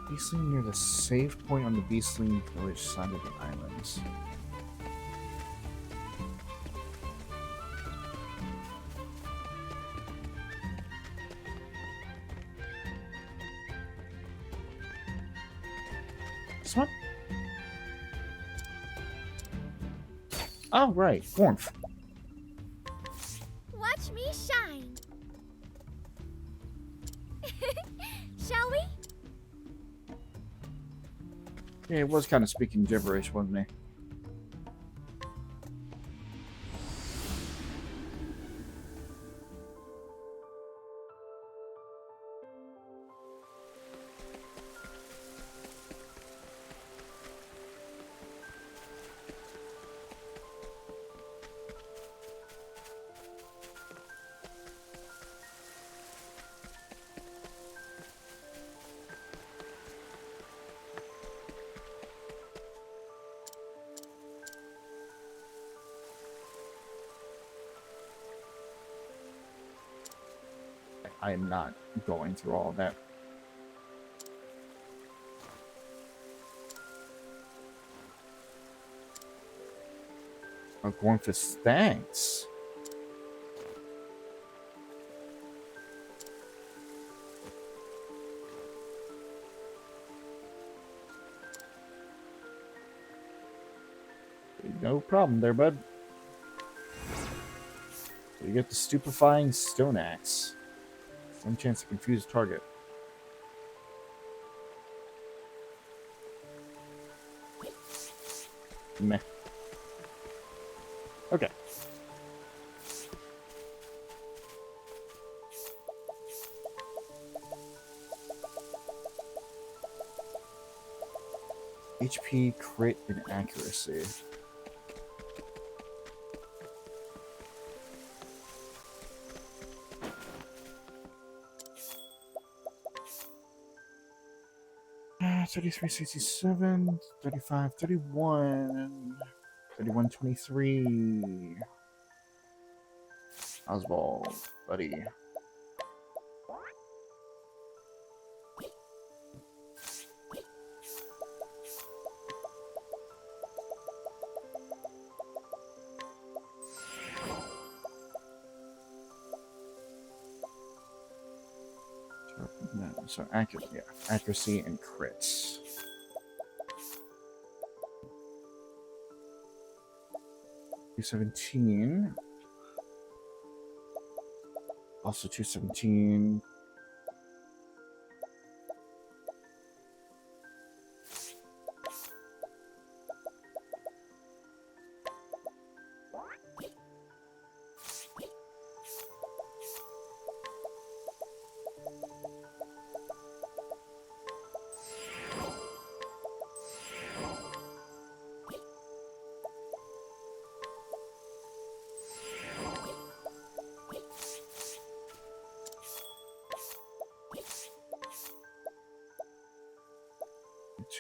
B: Beastling near the save point on the Beastling Village side of the islands. This one? Oh, right. Warmth.
K: Watch me shine. Shall we?
B: Yeah, it was kind of speaking gibberish, wasn't he? I am not going through all of that. I'm going for thanks. No problem there, bud. So you get the stupefying stone axe. One chance to confuse target. Meh. Okay. HP, crit, and accuracy. Uh, 33, 67, 35, 31, 31, 23. Oswald, buddy. So accuracy and crits. $217. Also 217.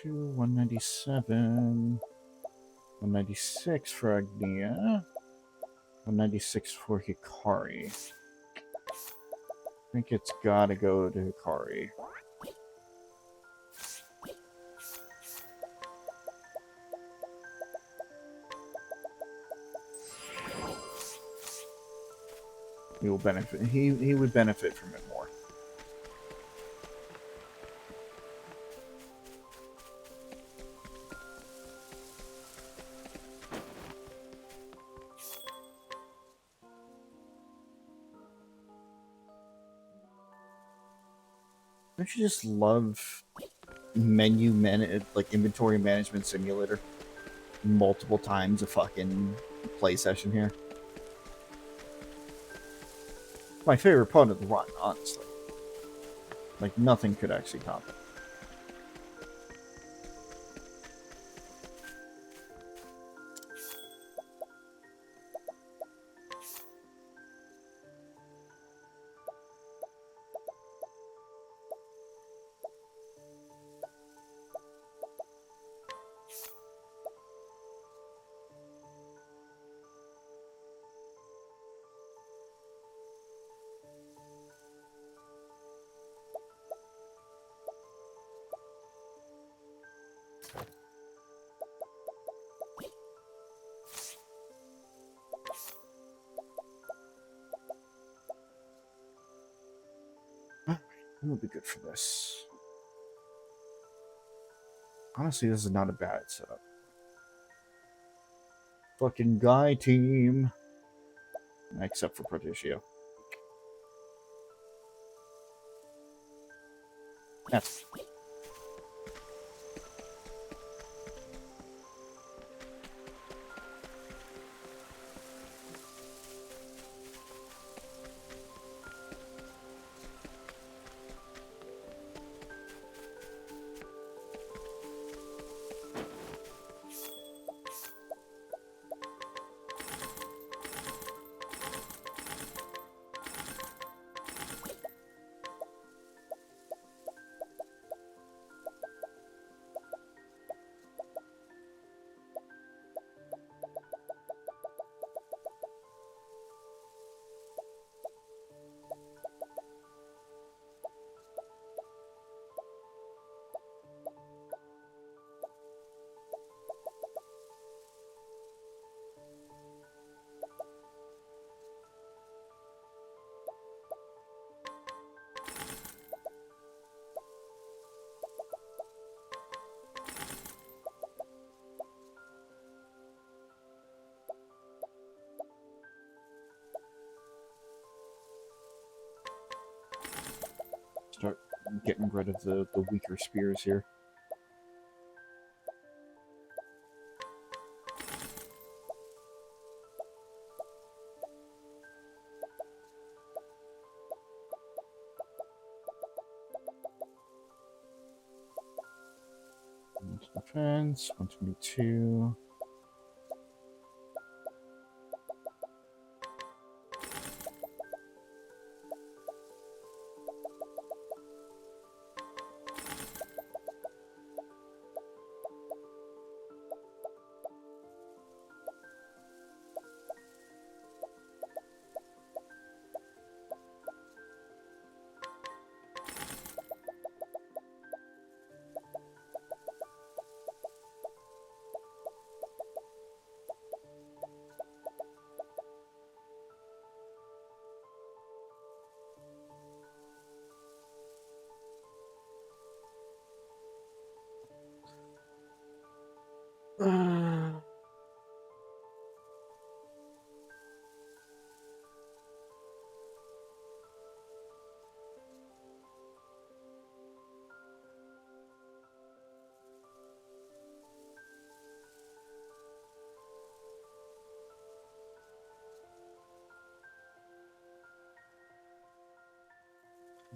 B: Two, 197, 196 for Agnea, 196 for Hikari. I think it's gotta go to Hikari. He will benefit. He would benefit from it more. Don't you just love like inventory management simulator multiple times a fucking play session here? My favorite part of the run, honestly. Like, nothing could actually top it. Who would be good for this? Honestly, this is not a bad setup. Fucking guy team. Except for Partitio. That's... getting rid of the weaker spears here. Defense, 122.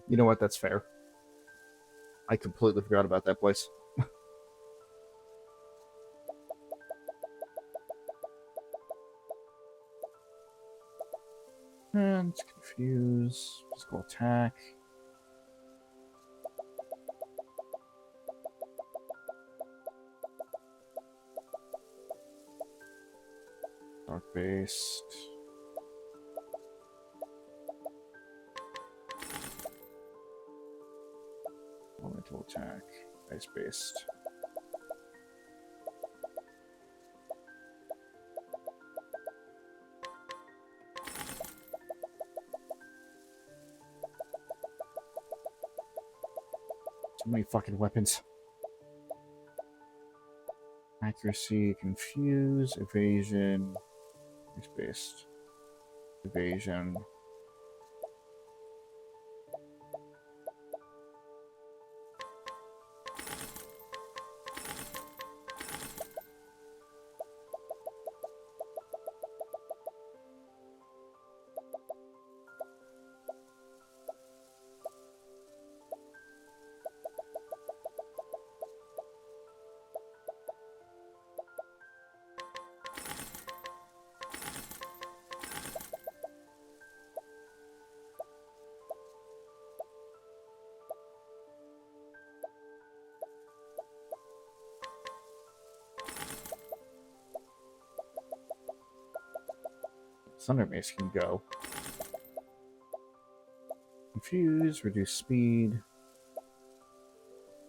B: You know what? That's fair. I completely forgot about that place. And confuse. Physical attack. Dark based. Elemental attack. Ice based. Too many fucking weapons. Accuracy, confuse, evasion, ice-based, evasion. Thunder Mace can go. Confuse, reduce speed,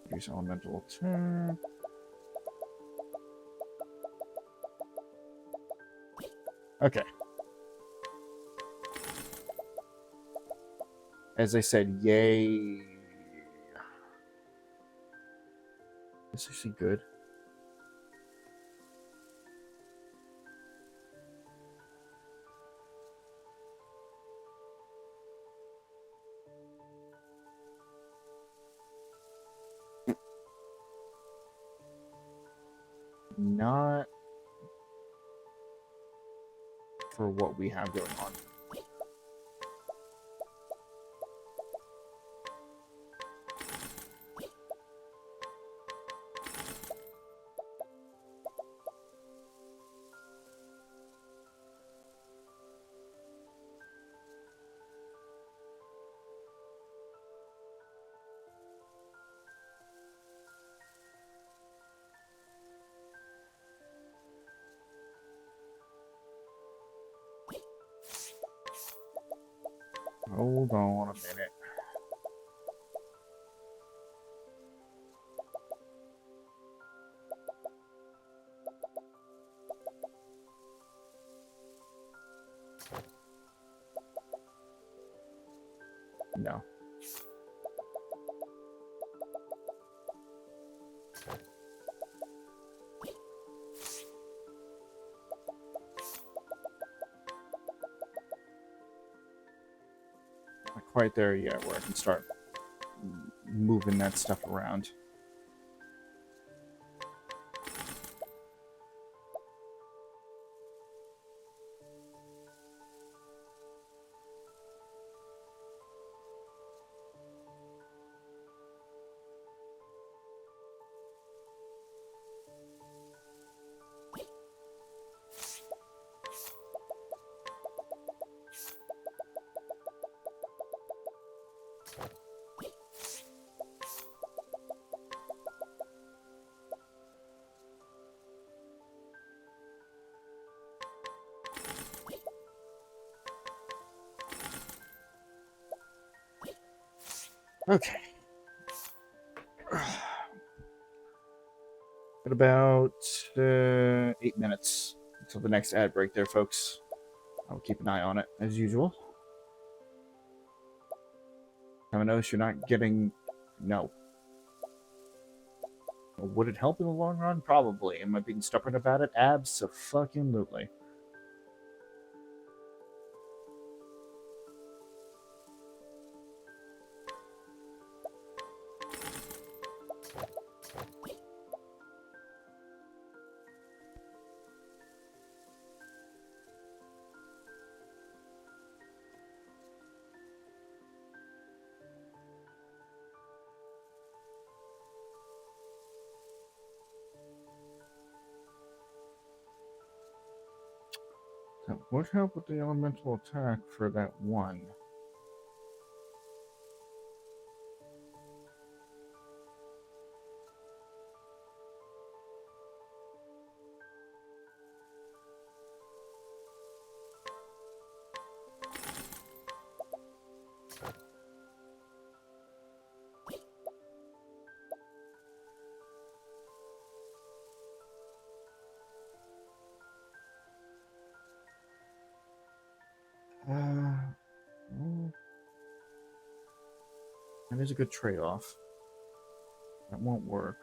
B: reduce elemental attack. Okay. As I said, yay. This is actually good. Not for what we have going on. Hold on a minute. No. Not quite there yet where I can start moving that stuff around. Okay. At about 8 minutes until the next ad break there, folks. I'll keep an eye on it, as usual. Temenos, you're not getting... No. Would it help in the long run? Probably. Am I being stubborn about it? Abso-fucking-lutely. That would help with the elemental attack for that one. That is a good trade-off. That won't work.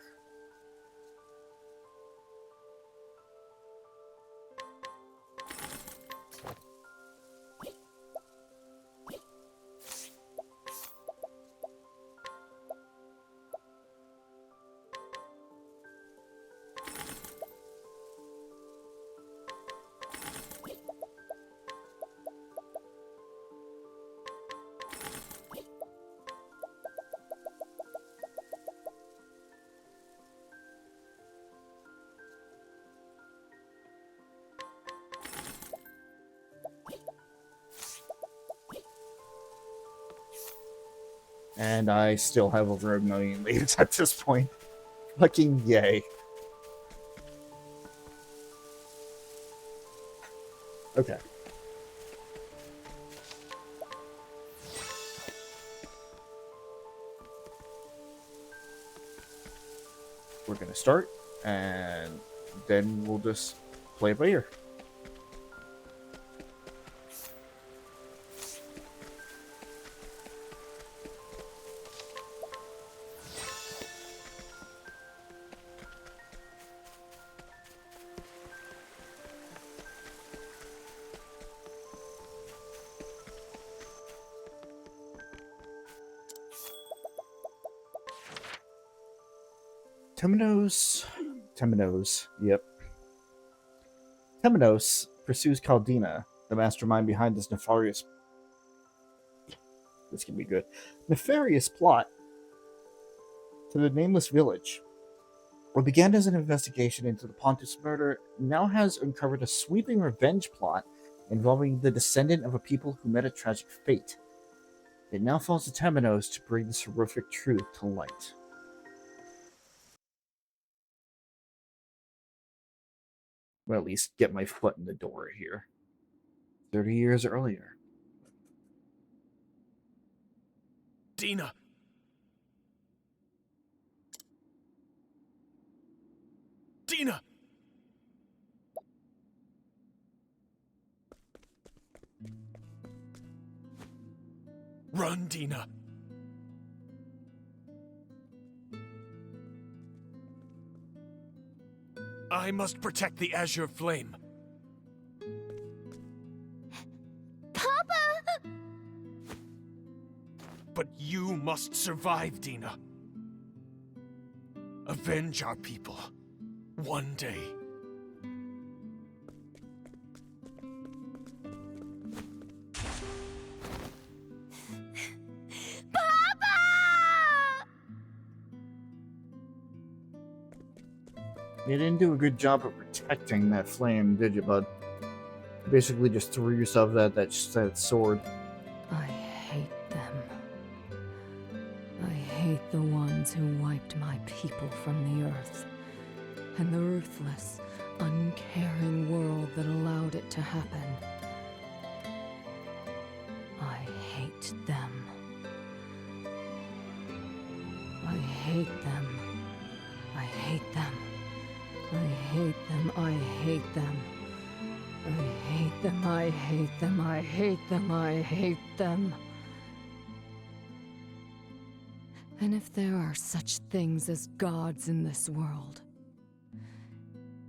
B: And I still have over 1 million leads at this point. Fucking yay. Okay. We're gonna start, and then we'll just play it by ear. Temenos, yep. Temenos pursues Caldina, the mastermind behind this nefarious plot to the nameless village. What began as an investigation into the Pontus murder now has uncovered a sweeping revenge plot involving the descendant of a people who met a tragic fate. It now falls to Temenos to bring this horrific truth to light. Well, at least get my foot in the door here. 30 years earlier.
G: Dina! Dina! Run, Dina! I must protect the Azure Flame.
K: Papa!
G: But you must survive, Dina. Avenge our people. One day.
B: You didn't do a good job of protecting that flame, did you, bud? You basically just threw yourself at that sword.
A: I hate them. I hate the ones who wiped my people from the earth, and the ruthless, uncaring world that allowed it to happen. I hate them. I hate them. I hate them. I hate them. I hate them. I hate them. I hate them. I hate them. I hate them. And if there are such things as gods in this world,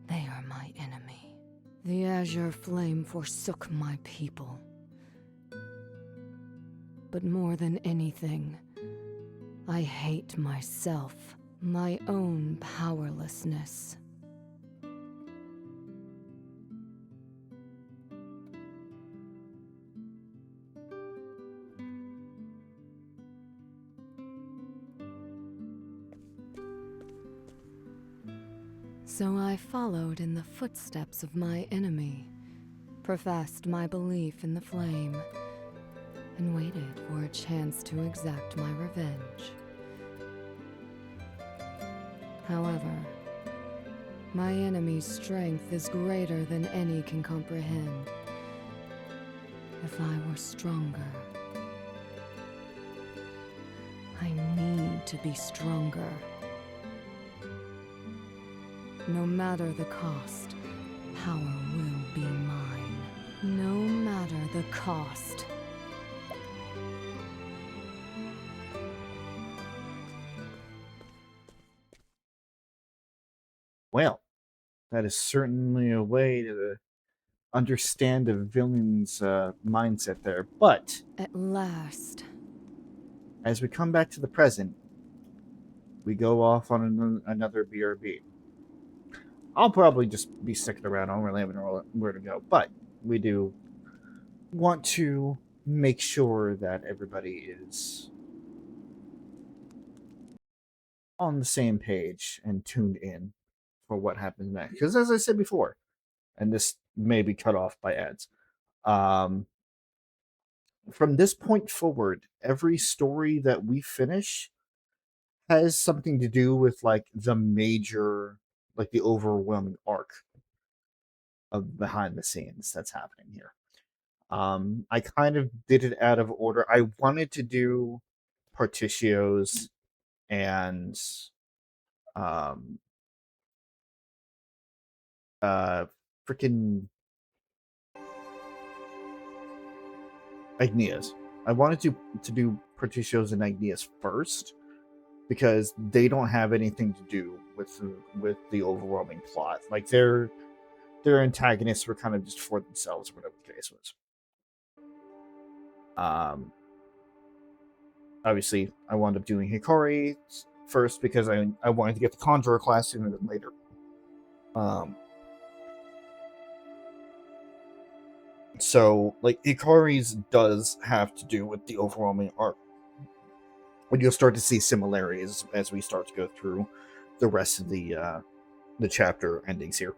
A: they are my enemy. The azure flame forsook my people. But more than anything, I hate myself, my own powerlessness. So I followed in the footsteps of my enemy, professed my belief in the flame, and waited for a chance to exact my revenge. However, my enemy's strength is greater than any can comprehend. If I were stronger, I need to be stronger. No matter the cost, power will be mine. No matter the cost.
B: Well, that is certainly a way to understand a villain's mindset there. But
A: at last,
B: as we come back to the present, we go off on another BRB. I'll probably just be sticking around. I don't really have where to go. But we do want to make sure that everybody is on the same page and tuned in for what happens next. Because as I said before, and this may be cut off by ads, from this point forward, every story that we finish has something to do with like the major, like the overwhelming arc of behind the scenes that's happening here. I kind of did it out of order. I wanted to do Partitios and freaking Agneas. I wanted to do Partitios and Agneas first because they don't have anything to do with the overwhelming plot. Like their antagonists were kind of just for themselves, or whatever the case was. Obviously, I wound up doing Hikari first because I wanted to get the Conjurer class sooner than later. So, like, Hikari's does have to do with the overwhelming arc. And you'll start to see similarities as we start to go through the rest of the chapter endings here.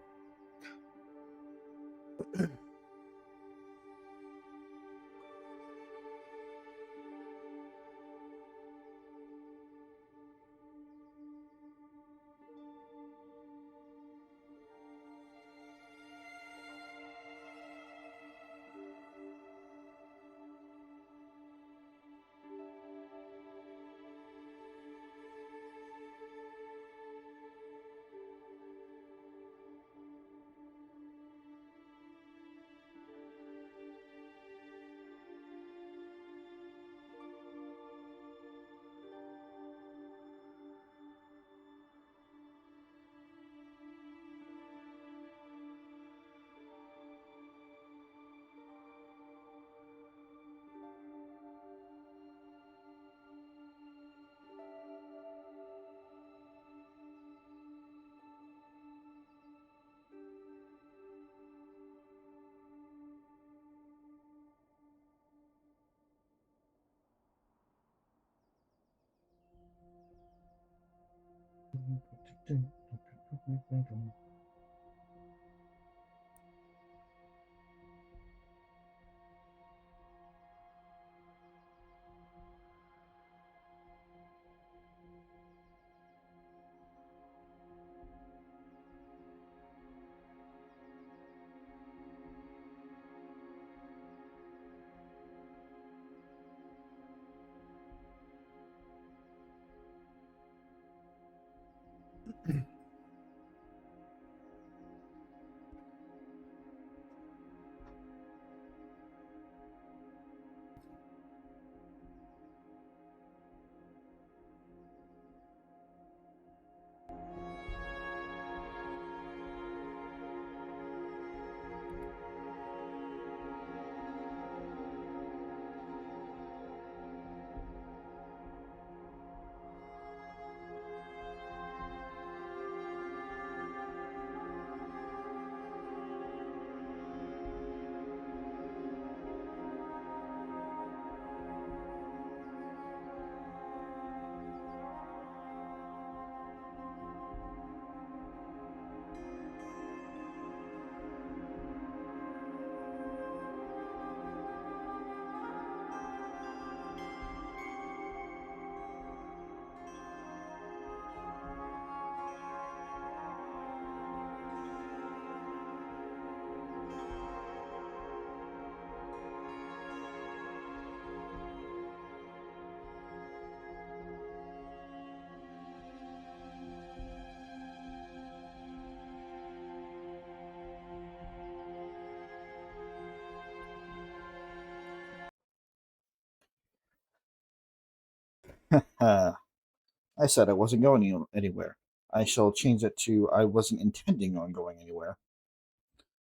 B: I said I wasn't going anywhere. I shall change it to I wasn't intending on going anywhere.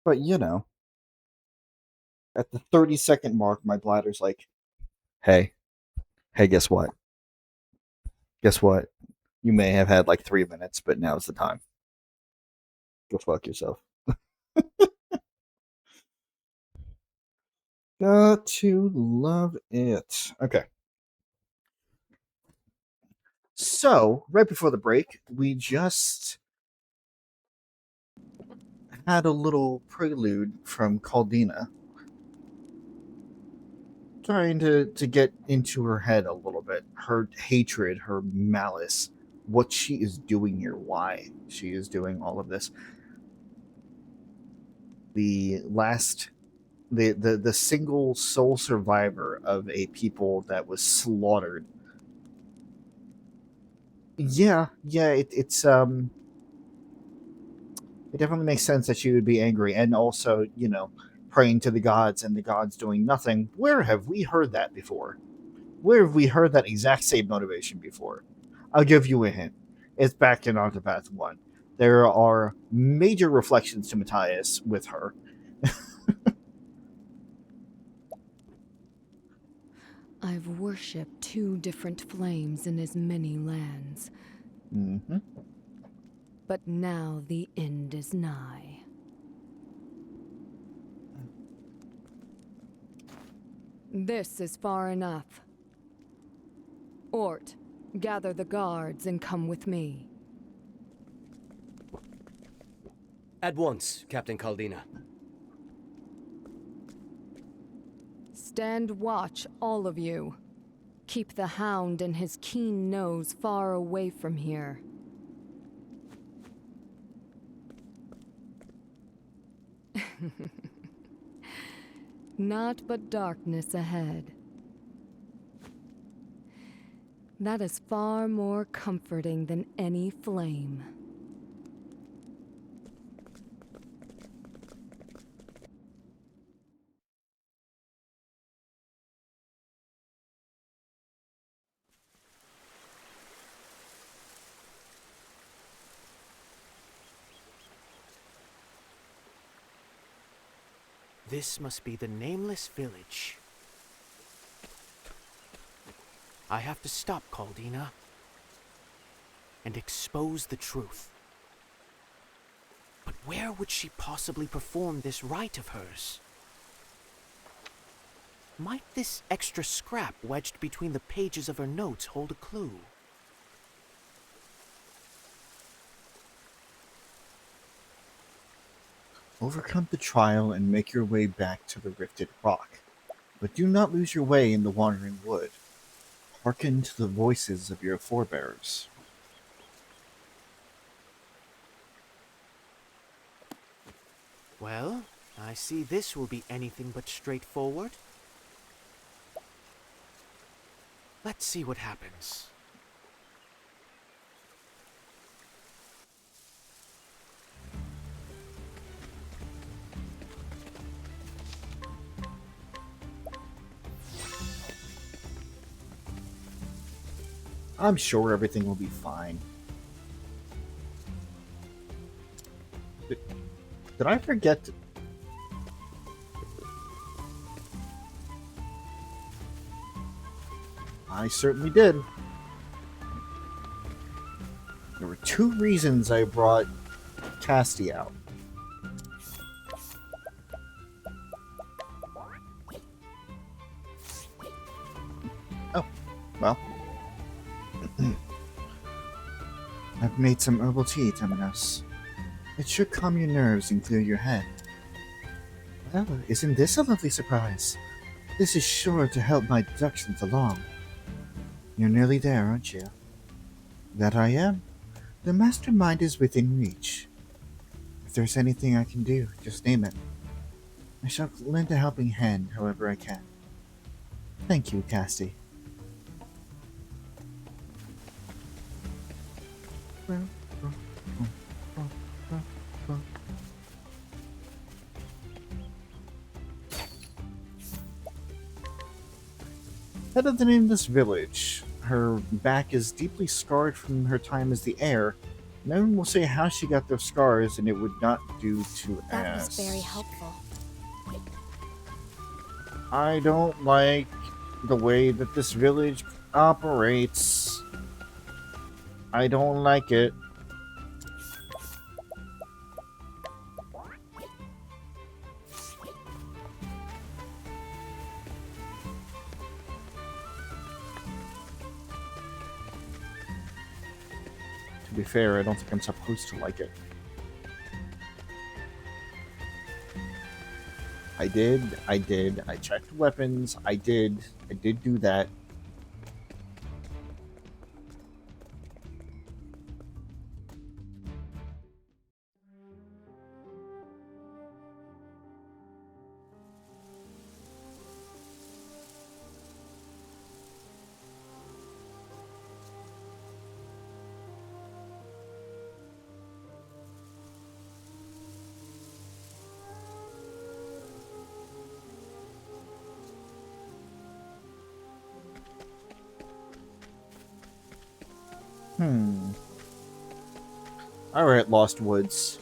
B: But you know, at the 30-second mark, my bladder's like, hey, guess what? Guess what? You may have had like 3 minutes, but now's the time. Go fuck yourself. Got to love it. Okay. So, right before the break, we just had a little prelude from Caldina, trying to get into her head a little bit. Her hatred, her malice, what she is doing here, why she is doing all of this. The single sole survivor of a people that was slaughtered. Yeah, it definitely makes sense that she would be angry, and also, praying to the gods and the gods doing nothing. Where have we heard that before? Where have we heard that exact same motivation before? I'll give you a hint. It's back in Octopath 1. There are major reflections to Matthias with her.
A: I've worshipped 2 different flames in as many lands.
B: Mm-hmm.
A: But now the end is nigh. This is far enough. Ort, gather the guards and come with me.
D: At once, Captain Caldina.
A: Stand watch, all of you. Keep the hound and his keen nose far away from here. Naught but darkness ahead. That is far more comforting than any flame.
R: This must be the nameless village. I have to stop Caldina and expose the truth. But where would she possibly perform this rite of hers? Might this extra scrap wedged between the pages of her notes hold a clue?
B: Overcome the trial and make your way back to the rifted rock. But do not lose your way in the wandering wood. Hearken to the voices of your forebears.
R: Well, I see this will be anything but straightforward. Let's see what happens.
B: I'm sure everything will be fine. Did I forget to... I certainly did. There were 2 reasons I brought Casty out. Oh, well. I've made some herbal tea, Temenos. It should calm your nerves and clear your head. Well, isn't this a lovely surprise? This is sure to help my deductions along. You're nearly there, aren't you? That I am. The mastermind is within reach. If there's anything I can do, just name it. I shall lend a helping hand however I can. Thank you, Casty. Head of the nameless village. Her back is deeply scarred from her time as the heir. No one will say how she got those scars, and it would not do to ask.
H: That was very helpful.
B: I don't like the way that this village operates. I don't like it. To be fair, I don't think I'm supposed to like it. I did. I checked weapons. I did do that. Alright, Lost Woods.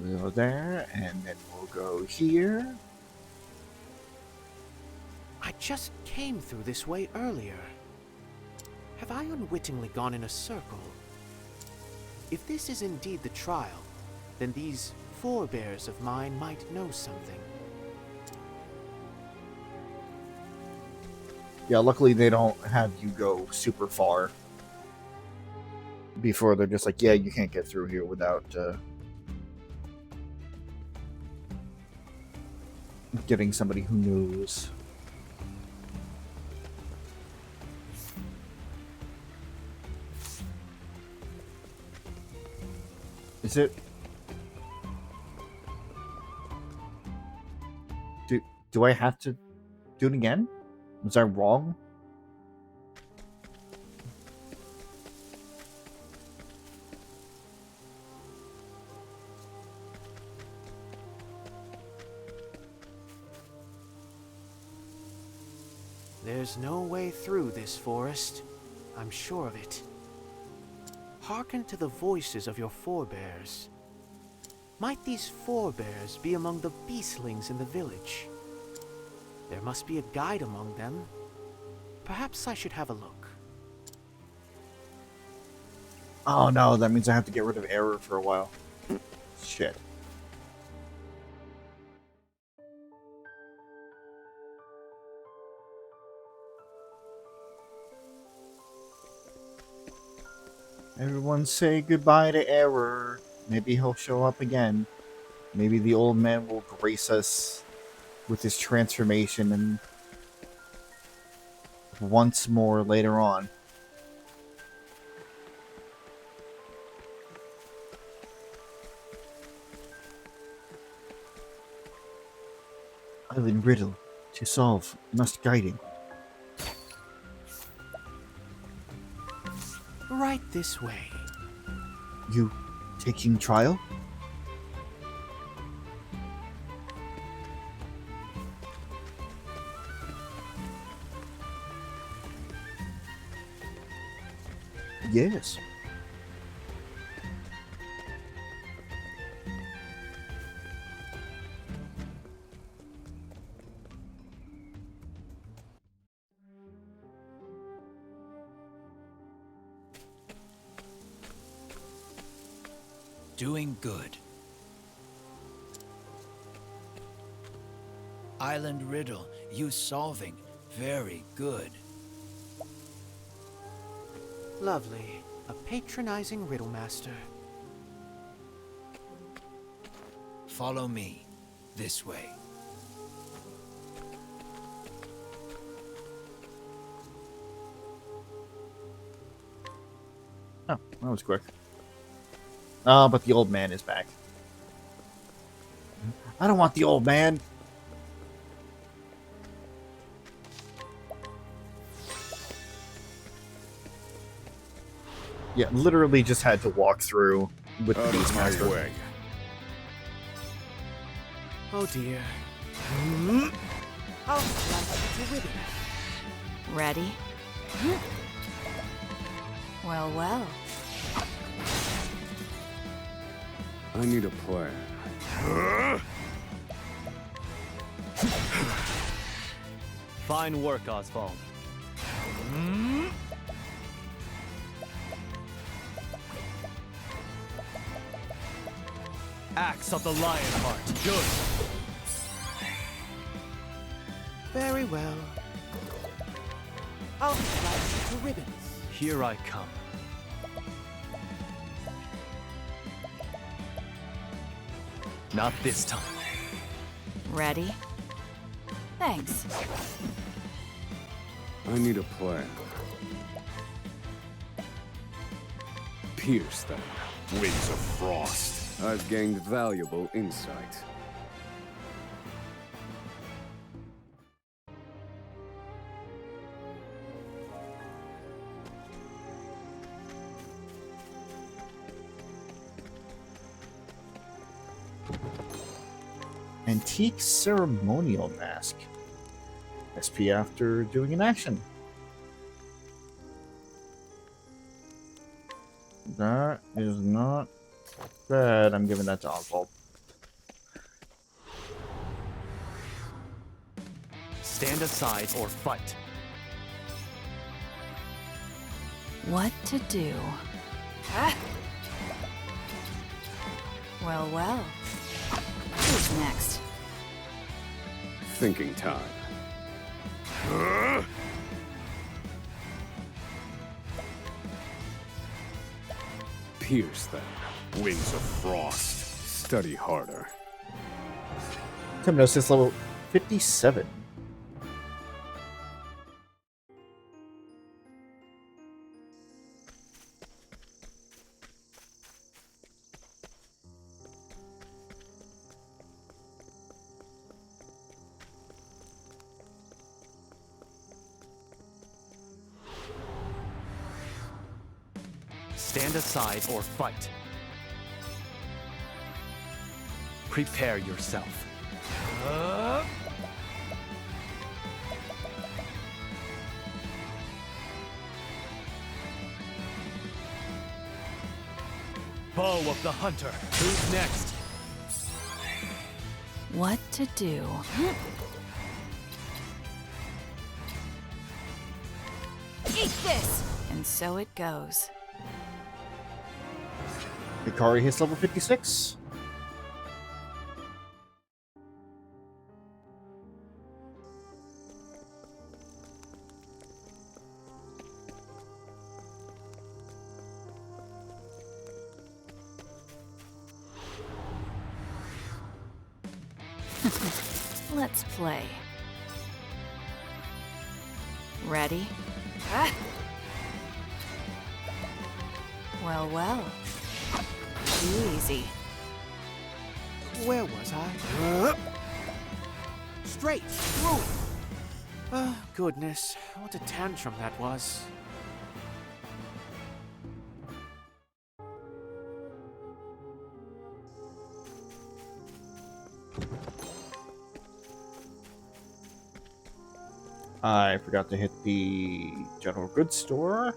B: We'll go there, and then we'll go here.
R: I just came through this way earlier. Have I unwittingly gone in a circle? If this is indeed the trial, then these forebears of mine might know something.
B: Yeah, luckily they don't have you go super far before they're just like, yeah, you can't get through here without getting somebody who knows. Is it? Do I have to do it again? Was I wrong?
R: There's no way through this forest. I'm sure of it. Hearken to the voices of your forebears. Might these forebears be among the beastlings in the village? There must be a guide among them. Perhaps I should have a look.
B: Oh no, that means I have to get rid of error for a while. Shit. Everyone say goodbye to Error. Maybe he'll show up again. Maybe the old man will grace us with his transformation and once more later on. Island riddle to solve, must guiding.
R: Right this way.
B: You taking trial? Yes.
L: Doing good. Island riddle, you solving. Very good.
R: Lovely. A patronizing riddle master.
L: Follow me. This way.
B: Oh, that was quick. Oh, but the old man is back. I don't want the old man. Yeah, literally just had to walk through with the Beastmaster.
P: Way.
R: Oh dear. I'll slice you with it.
W: Ready? Well, well.
P: I need a plan.
E: Fine work, Oswald. Axe of the Lionheart. Good.
R: Very well. I'll slice you to ribbons.
E: Here I come. Not this time.
W: Ready? Thanks.
P: I need a plan. Pierce them. Wings of frost. I've gained valuable insight.
B: Antique ceremonial mask. SP after doing an action. That is not bad. I'm giving that to Oswald.
E: Stand aside or fight.
W: What to do? Ah. Well, well. Who's next?
P: Thinking time. Pierce them. Wings of frost. Study harder.
B: Temenos is level 57.
E: Stand aside or fight. Prepare yourself. Bow of the Hunter. Who's next?
W: What to do? Eat this! And so it goes.
B: Hikari hits level 56.
W: Let's play. Ready? Well, well. Too easy.
R: Where was I? Straight through! Oh, goodness. What a tantrum that was.
B: I forgot to hit the general goods store.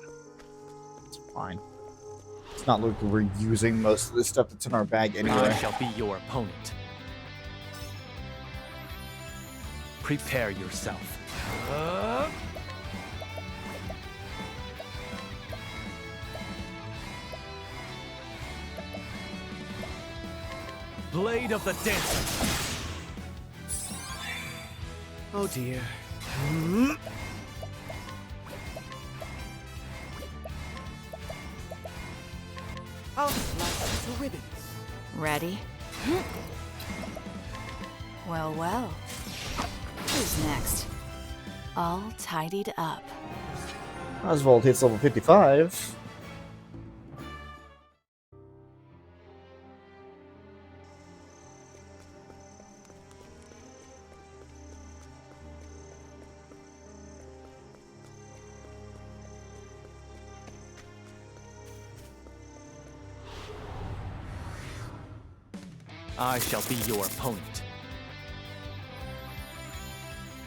B: It's fine. It's not like we're using most of the stuff that's in our bag anyway.
M: I shall be your opponent. Prepare yourself. Blade of the Dancer.
R: Oh dear. I'll slice it to ribbons.
W: Ready? Well, well. Who's next? All tidied up.
B: Oswald hits level 55.
M: I shall be your opponent.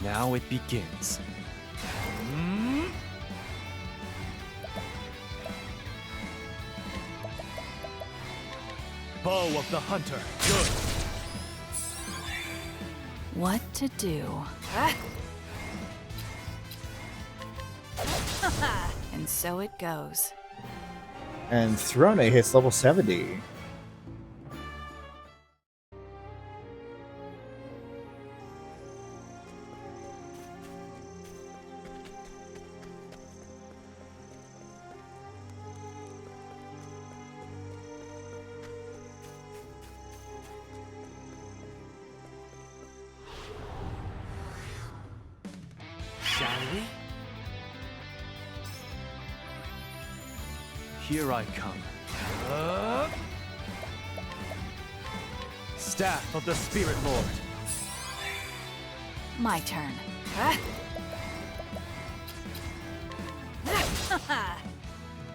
M: Now it begins. Bow of the Hunter. Good.
W: What to do? And so it goes.
B: And Throne hits level 70.
M: Shall we? Here I come. Staff of the Spirit Lord.
W: My turn.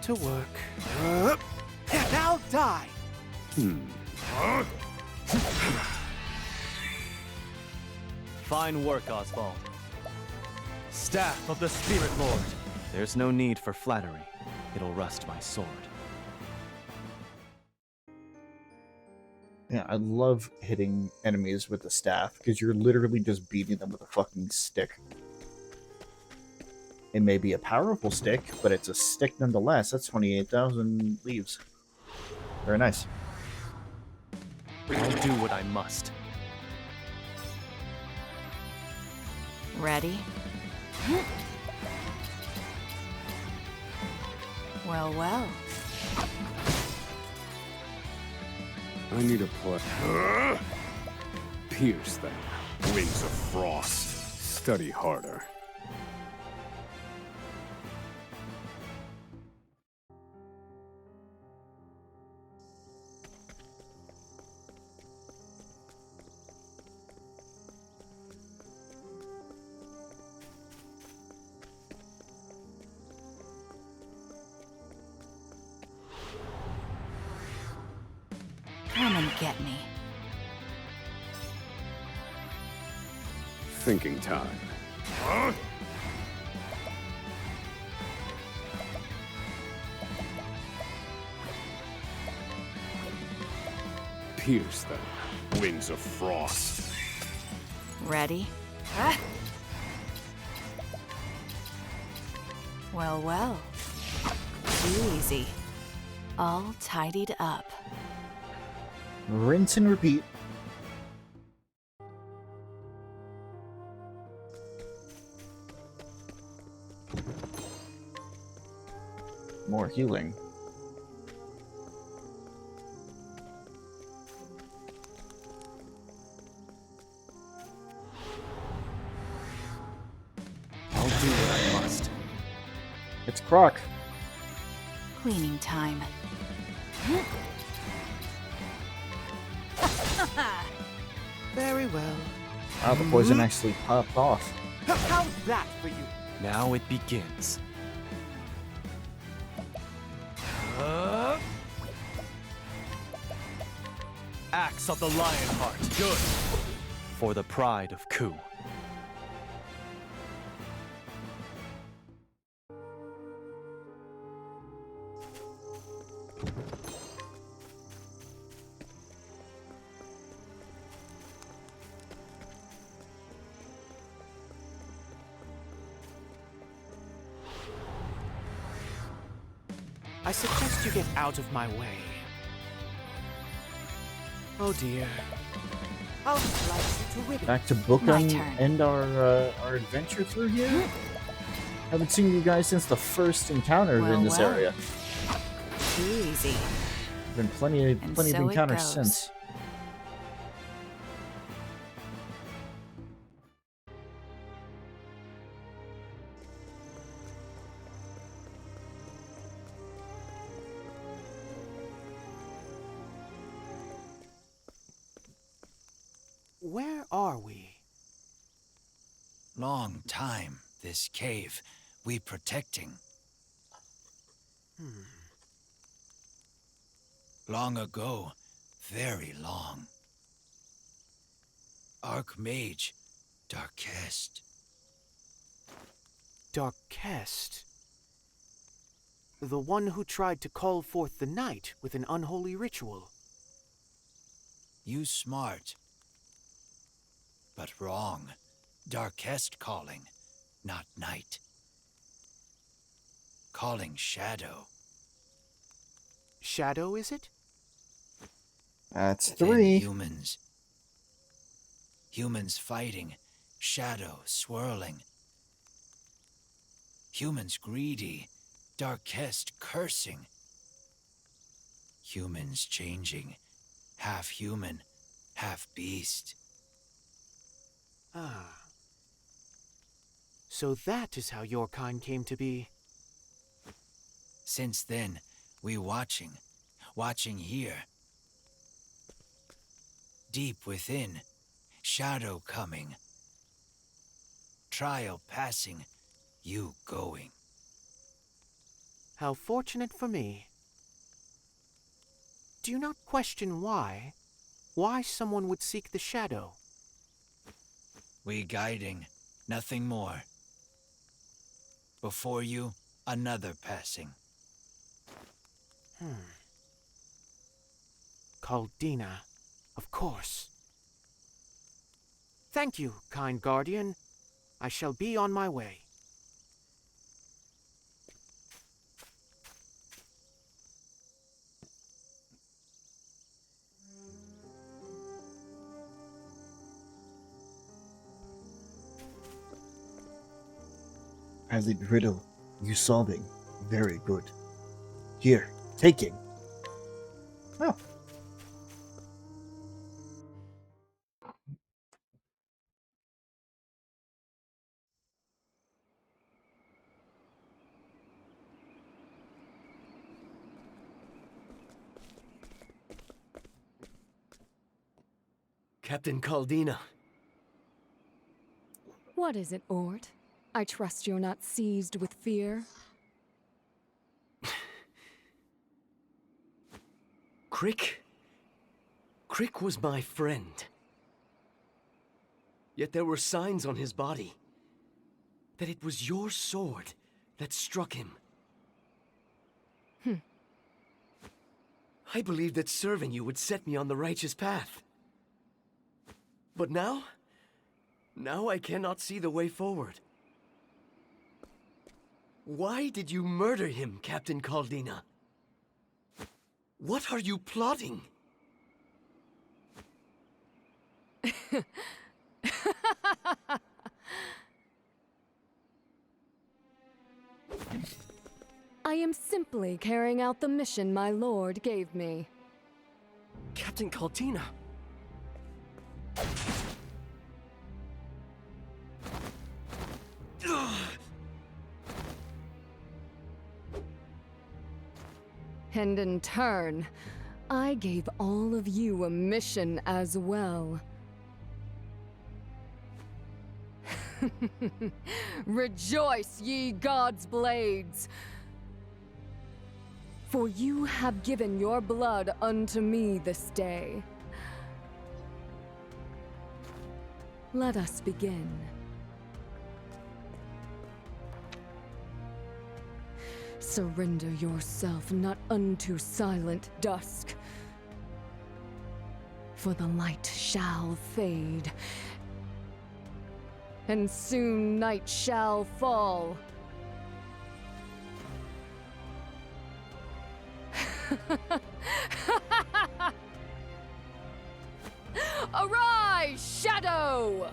R: To work. And I'll die.
M: Fine work, Oswald. Staff of the Spirit Lord. There's no need for flattery. It'll rust my sword.
B: Yeah, I love hitting enemies with the staff, because you're literally just beating them with a fucking stick. It may be a powerful stick, but it's a stick nonetheless. That's 28,000 leaves. Very nice.
M: I'll do what I must.
W: Ready? Well, well.
P: I need a play. Pierce them. Wings of frost. Study harder.
W: Come and get me.
P: Thinking time. Pierce them. Wings of frost.
W: Ready? Well, well. Too easy. All tidied up.
B: Rinse and repeat. More healing. It's Croc.
W: Cleaning time.
R: Very well.
B: Wow, the poison actually popped off.
R: How's that for you?
M: Now it begins. Axe of the Lionheart. Good. For the pride of Ku.
R: I suggest you get out of my way. Oh dear. I'll slice you to ribbons.
B: Back to book and end our adventure through here. Haven't seen you guys since the first encounter in this area.
W: Easy.
B: Been plenty of
W: so it
B: encounters
W: goes.
B: since.
R: Where are we?
L: Long time, this cave. We protecting. Long ago, very long. Archmage, Darkest.
R: Darkest. The one who tried to call forth the night with an unholy ritual.
L: You smart. But wrong. Darkest calling, not night. Calling shadow.
R: Shadow, is it?
B: That's
L: Then
B: 3.
L: humans. Humans fighting, shadow swirling. Humans greedy, Darkest cursing. Humans changing, half human, half beast.
R: Ah. So that is how your kind came to be.
L: Since then, we watching here. Deep within, shadow coming. Trial passing, you going.
R: How fortunate for me. Do you not question why? Why someone would seek the shadow?
L: We guiding, nothing more. Before you, another passing.
R: Caldina, of course. Thank you, kind guardian. I shall be on my way.
B: As riddle, you solving. Very good. Here, taking. Oh.
D: Captain Caldina.
A: What is it, Ort? I trust you're not seized with fear.
D: Crick? Crick was my friend. Yet there were signs on his body that it was your sword that struck him. I believed that serving you would set me on the righteous path. But now I cannot see the way forward. Why did you murder him, Captain Caldina? What are you plotting?
A: I am simply carrying out the mission my lord gave me.
D: Captain Caldina.
A: And in turn, I gave all of you a mission as well. Rejoice, ye gods' blades! For you have given your blood unto me this day. Let us begin. Surrender yourself not unto silent dusk, for the light shall fade, and soon night shall fall. Arise, Shadow!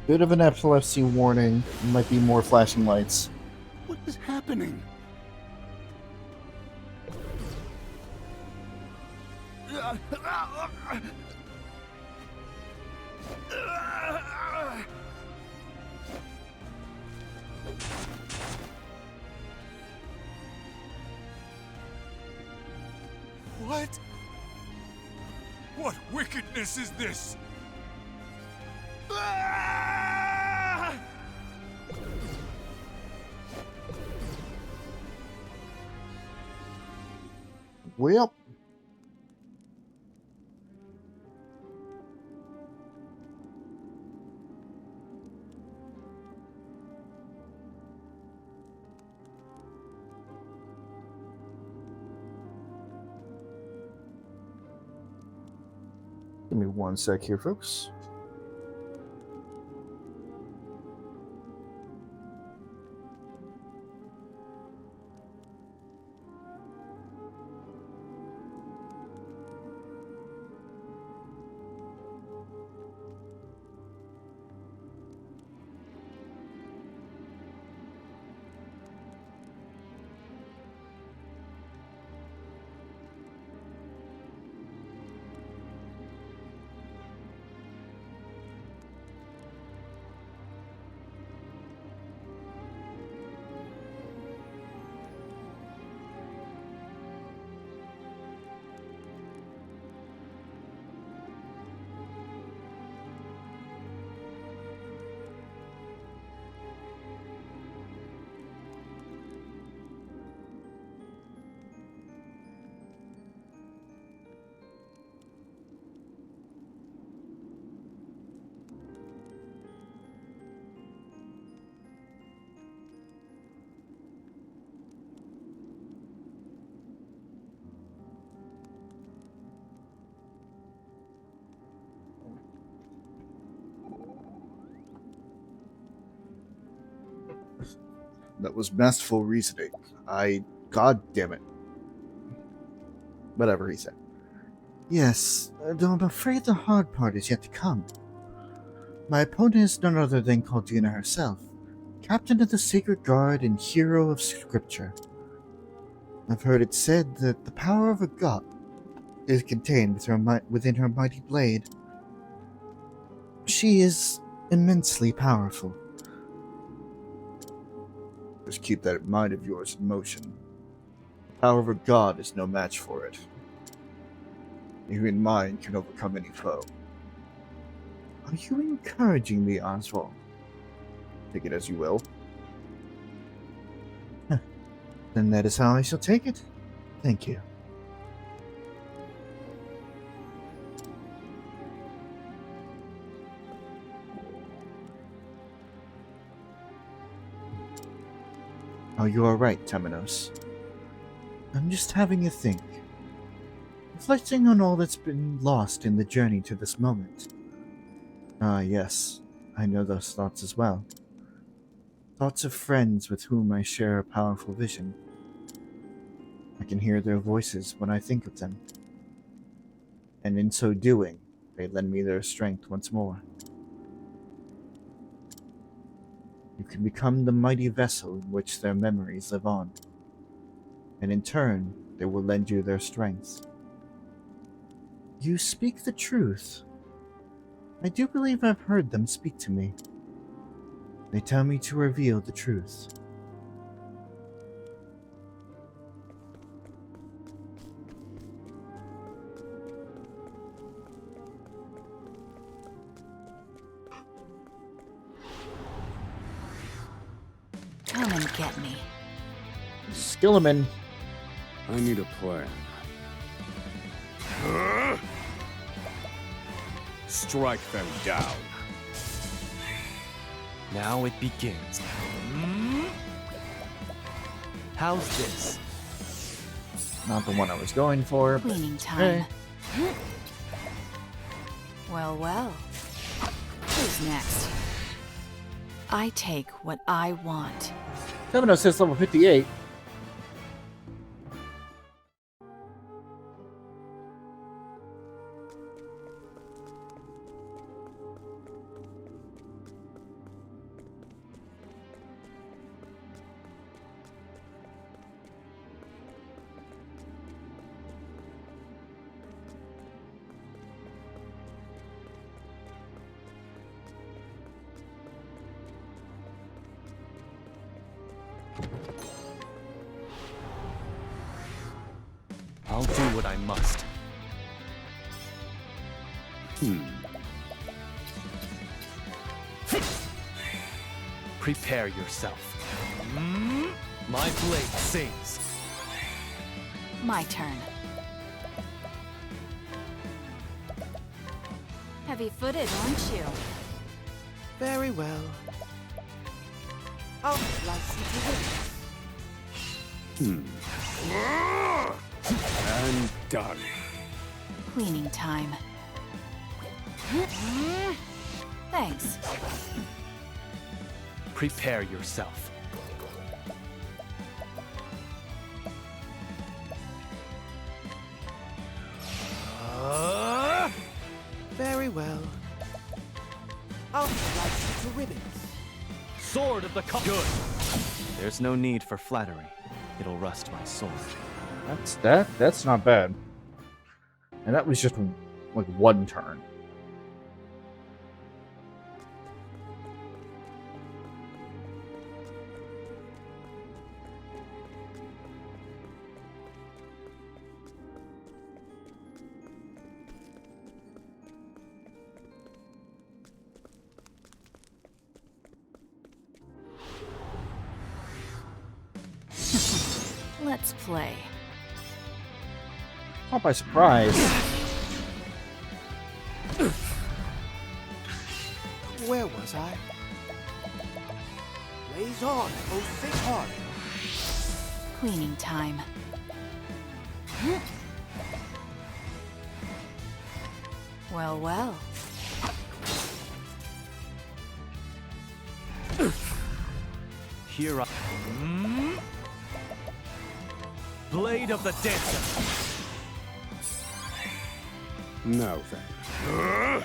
B: Bit of an epilepsy warning. Might be more flashing lights.
S: What is happening?
P: What? What wickedness is this?
B: Well. Give me one sec here, folks. That was masterful reasoning. God damn it. Whatever he said. Yes, though I'm afraid the hard part is yet to come. My opponent is none other than Caldina herself, captain of the Sacred Guard and hero of Scripture. I've heard it said that the power of a god is contained within her mighty blade. She is immensely powerful. Just keep that mind of yours in motion. The power of a god is no match for it. Even mine can overcome any foe. Are you encouraging me, Oswald? Take it as you will. Then that is how I shall take it. Thank you. Oh, you are right, Temenos. I'm just having a think. Reflecting on all that's been lost in the journey to this moment. Ah, yes, I know those thoughts as well. Thoughts of friends with whom I share a powerful vision. I can hear their voices when I think of them. And in so doing, they lend me their strength once more. You can become the mighty vessel in which their memories live on. And in turn, they will lend you their strength. You speak the truth. I do believe I've heard them speak to me. They tell me to reveal the truth.
W: Come and get me.
B: Skilliman.
P: I need a plan. Strike them down.
M: Now it begins. How's this?
B: Not the one I was going for. But
W: Cleaning time.
B: hey.
W: Well, well. Who's next? I take what I want.
B: Temenos says level 58.
M: I'll do what I must. Prepare yourself. My blade sings.
W: My turn. Heavy-footed, aren't you?
R: Very well. I'll slice you to ribbons.
P: And done.
W: Cleaning time. Thanks.
M: Prepare yourself.
R: Very well. I'll slice you to ribbons.
M: Sword of the Good. There's no need for flattery. It'll rust my sword.
B: That's not bad. And that was just like one turn.
W: Let's play.
B: Caught by surprise.
R: Where was I? Blaze on, oh thick heart.
W: Cleaning time. Well, well.
M: Here I... Blade of the Dancer.
P: Now then.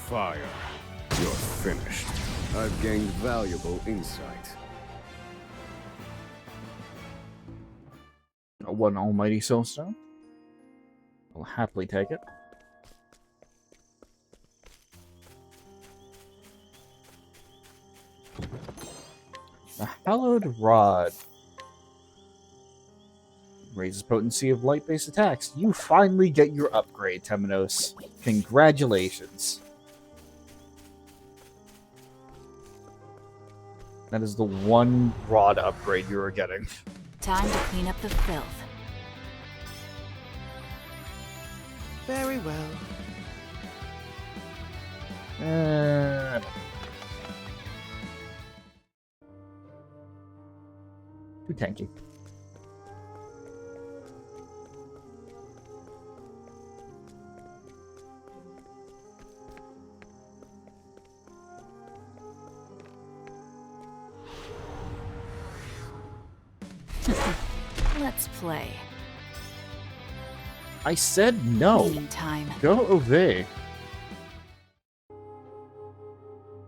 P: Fire. You're finished. I've gained valuable insight.
B: One almighty soulstone. I'll happily take it. The hallowed rod. Raises potency of light-based attacks. You finally get your upgrade, Temenos. Congratulations. That is the one rod upgrade you were getting.
W: Time to clean up the filth.
R: Very well.
B: Too tanky.
W: Let's play.
B: I said no.
W: Cleaning time.
B: Go away.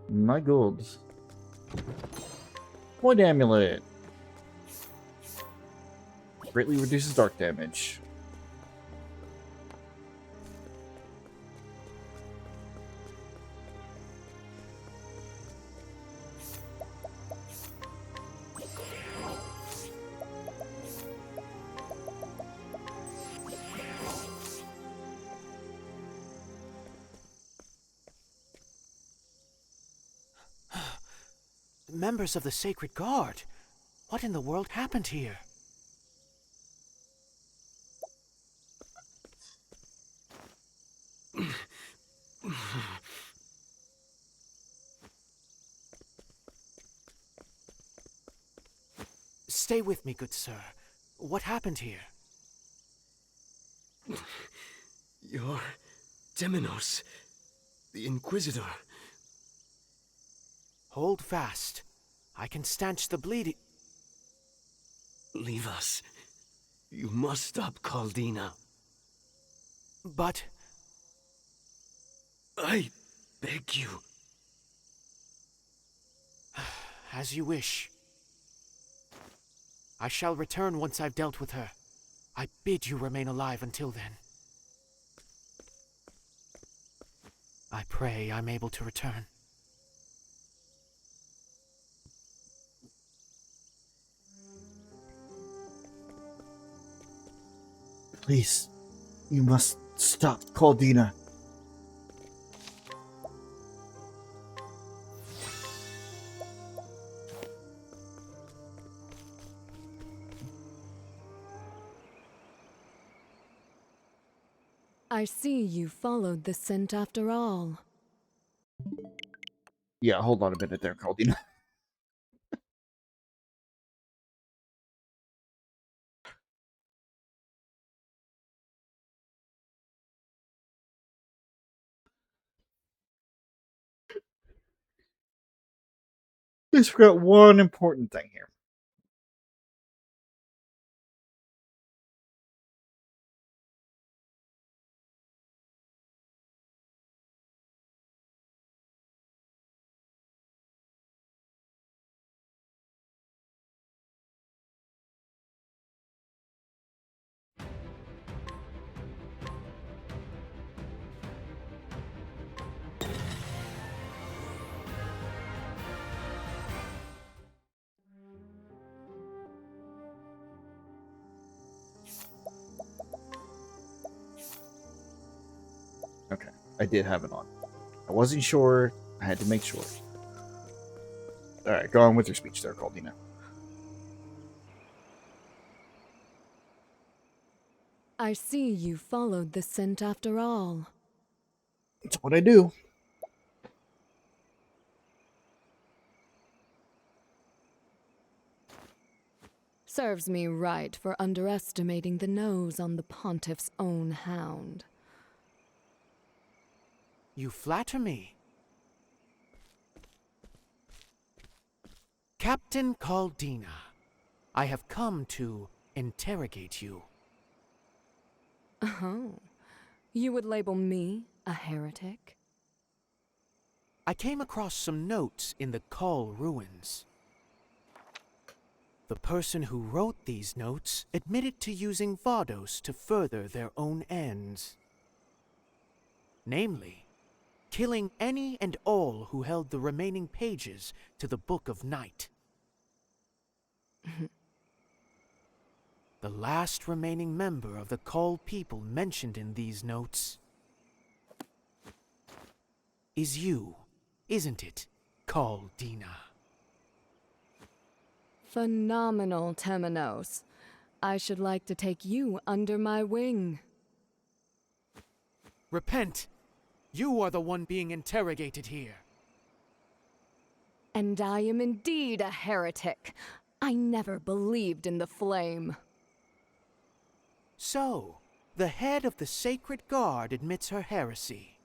B: My gold. Void amulet. Greatly reduces dark damage.
R: Members of the Sacred Guard. What in the world happened here? Stay with me, good sir. What happened here?
D: You're Temenos, the Inquisitor.
R: Hold fast. I can stanch the bleeding.
D: Leave us. You must stop Caldina.
R: But...
D: I beg you.
R: As you wish. I shall return once I've dealt with her. I bid you remain alive until then. I pray I'm able to return.
B: Please, you must stop Caldina.
A: I see you followed the scent after all.
B: Yeah, hold on a minute there, Caldina. Just forgot one important thing here. Okay, I did have it on. I wasn't sure. I had to make sure. Alright, go on with your speech there, Caldina.
A: I see you followed the scent after all.
B: That's what I do.
A: Serves me right for underestimating the nose on the pontiff's own hound.
R: You flatter me. Captain Caldina, I have come to interrogate you.
A: Oh, you would label me a heretic?
R: I came across some notes in the Kull ruins. The person who wrote these notes admitted to using Vados to further their own ends. Namely, killing any and all who held the remaining pages to the Book of Night. The last remaining member of the Kull people mentioned in these notes is you, isn't it, Caldina?
A: Phenomenal, Temenos. I should like to take you under my wing.
R: Repent! You are the one being interrogated here.
A: And I am indeed a heretic. I never believed in the flame.
R: So, the head of the Sacred Guard admits her heresy.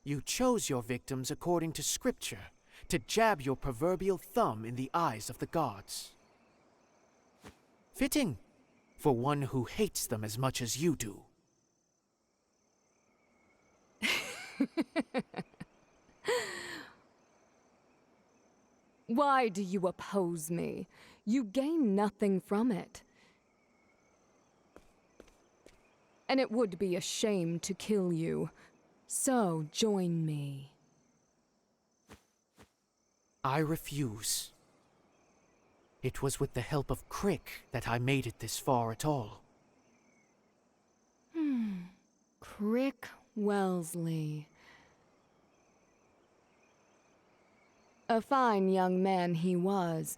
R: You chose your victims according to scripture, to jab your proverbial thumb in the eyes of the gods. Fitting, for one who hates them as much as you do.
A: Why do you oppose me? You gain nothing from it. And it would be a shame to kill you. So join me.
R: I refuse. It was with the help of Crick that I made it this far at all.
A: Crick Wellesley. A fine young man he was,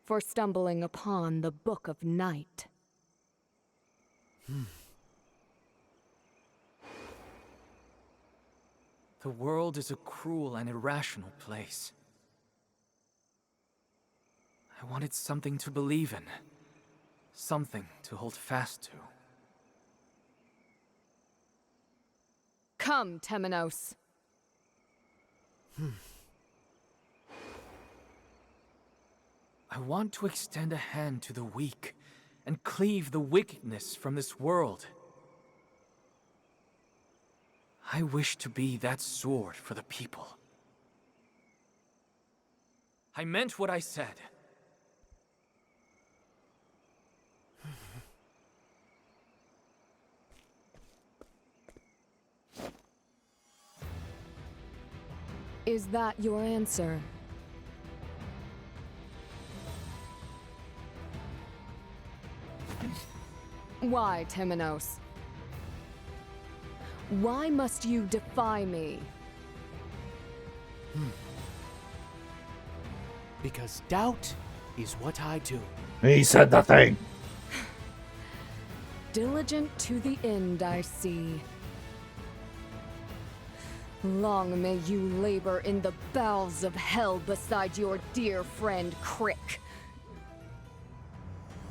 A: for stumbling upon the Book of Night.
I: The world is a cruel and irrational place. I wanted something to believe in. Something to hold fast to.
A: Come, Temenos.
I: I want to extend a hand to the weak and cleave the wickedness from this world. I wish to be that sword for the people. I meant what I said.
A: Is that your answer? Why, Temenos? Why must you defy me?
R: Because doubt is what I do.
B: He said the thing.
A: Diligent to the end, I see. Long may you labor in the bowels of hell beside your dear friend Crick.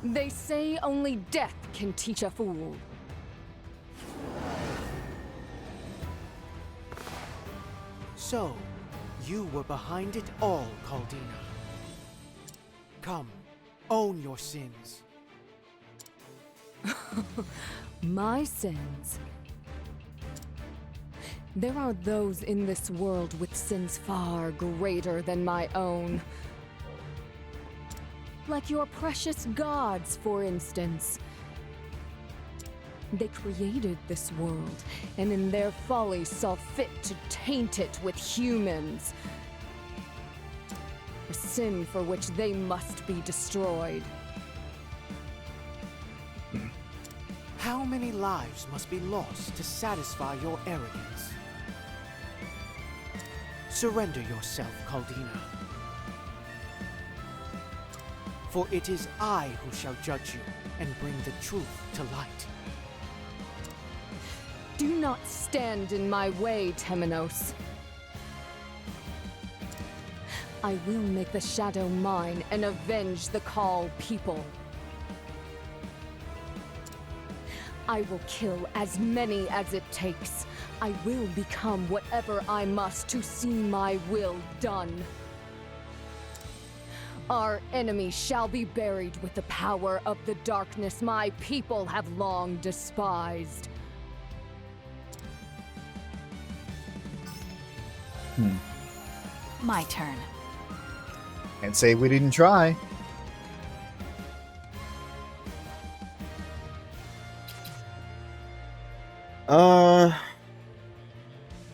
A: They say only death can teach a fool.
R: So, you were behind it all, Caldina. Come, own your sins.
A: My sins? There are those in this world with sins far greater than my own. Like your precious gods, for instance. They created this world, and in their folly saw fit to taint it with humans. A sin for which they must be destroyed.
R: How many lives must be lost to satisfy your arrogance? Surrender yourself, Caldina. For it is I who shall judge you and bring the truth to light.
A: Do not stand in my way, Temenos. I will make the shadow mine and avenge the Call people. I will kill as many as it takes. I will become whatever I must to see my will done. Our enemy shall be buried with the power of the darkness my people have long despised.
W: My turn.
B: Can't say we didn't try.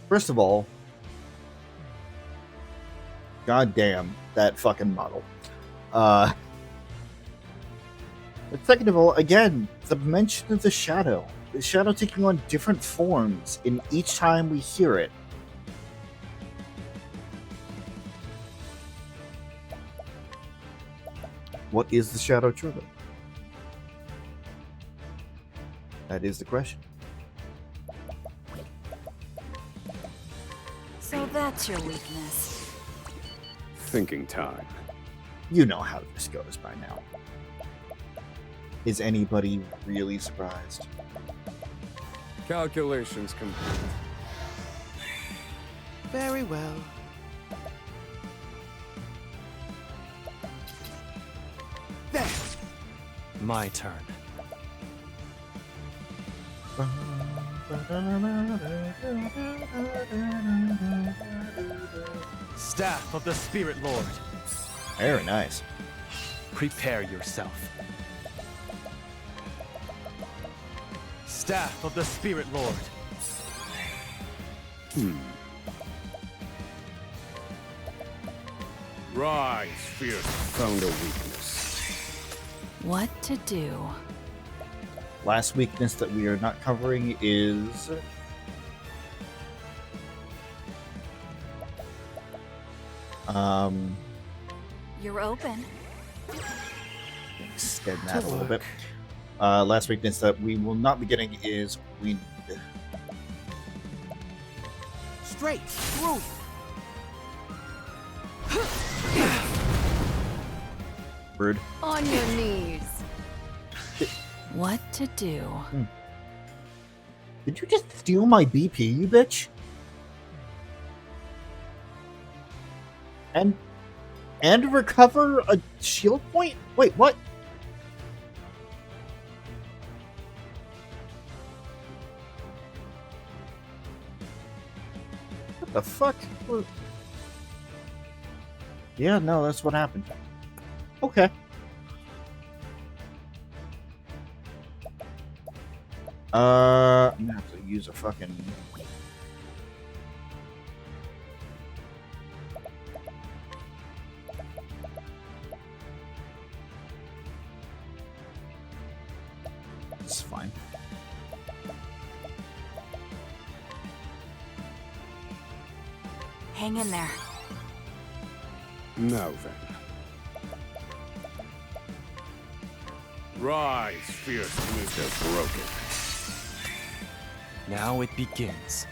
B: First of all, goddamn that fucking model. But second of all, again, the mention of the shadow taking on different forms in each time we hear it. What is the shadow truly? That is the question.
W: So that's your weakness.
P: Thinking time.
B: You know how this goes by now. Is anybody really surprised?
P: Calculations complete.
R: Very well.
M: There! My turn. Staff of the Spirit Lord.
B: Very nice.
M: Prepare yourself. Staff of the Spirit Lord.
P: Rise, fierce. Found a weakness.
W: What to do?
B: Last weakness that we are not covering is
W: You're open.
B: Extend that a little bit. Last weakness that we will not be getting is wind.
R: Straight through.
B: Rude.
W: On your knees. What to do?
B: Did you just steal my BP, you bitch? And recover a shield point? Wait, what? What the fuck? Yeah, no, that's what happened. Okay. I'm gonna have to use a fucking... It's fine.
W: Hang in there.
P: Now then. Rise, fierce winter broken.
M: Now it begins.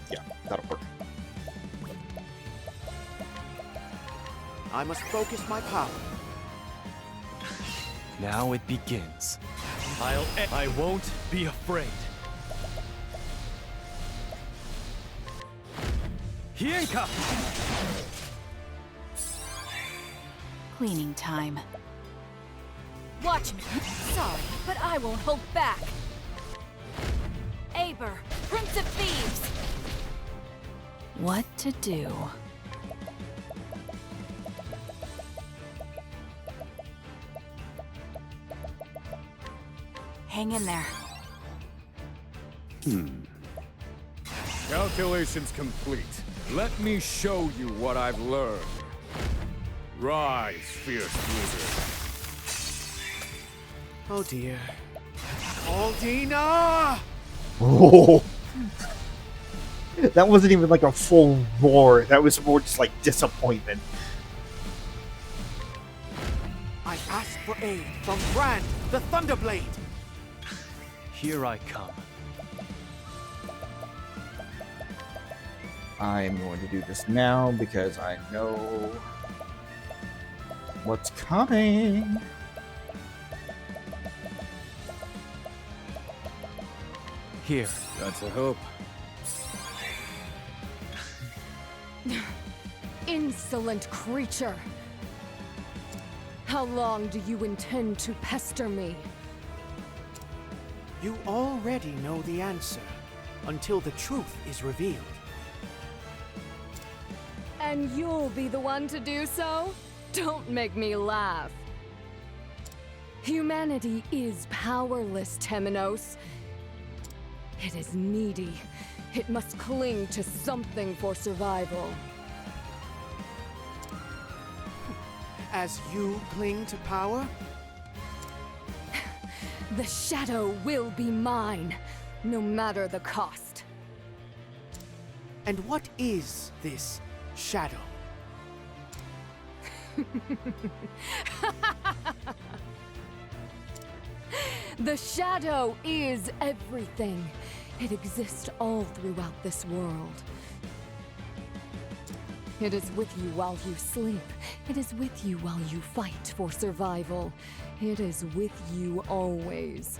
B: Yeah, that'll work.
R: I must focus my power.
M: Now it begins. I won't be afraid. Hienka!
W: Cleaning time. Watch me. Sorry, but I won't hold back. Aber, Prince of Thieves. What to do? Hang in there.
P: Calculations complete. Let me show you what I've learned. Rise, fierce blizzard.
R: Oh dear. Aldina!
B: Oh. That wasn't even like a full roar. That was more just like disappointment.
R: I ask for aid from Brand, the Thunderblade.
M: Here I come.
B: I'm going to do this now because I know what's coming.
M: Here.
P: That's a hope.
N: Insolent creature! How long do you intend to pester me?
R: You already know the answer, until the truth is revealed.
N: And you'll be the one to do so? Don't make me laugh. Humanity is powerless, Temenos. It is needy. It must cling to something for survival.
R: As you cling to power?
N: The shadow will be mine, no matter the cost.
R: And what is this shadow?
N: The shadow is everything. It exists all throughout this world. It is with you while you sleep. It is with you while you fight for survival. It is with you always.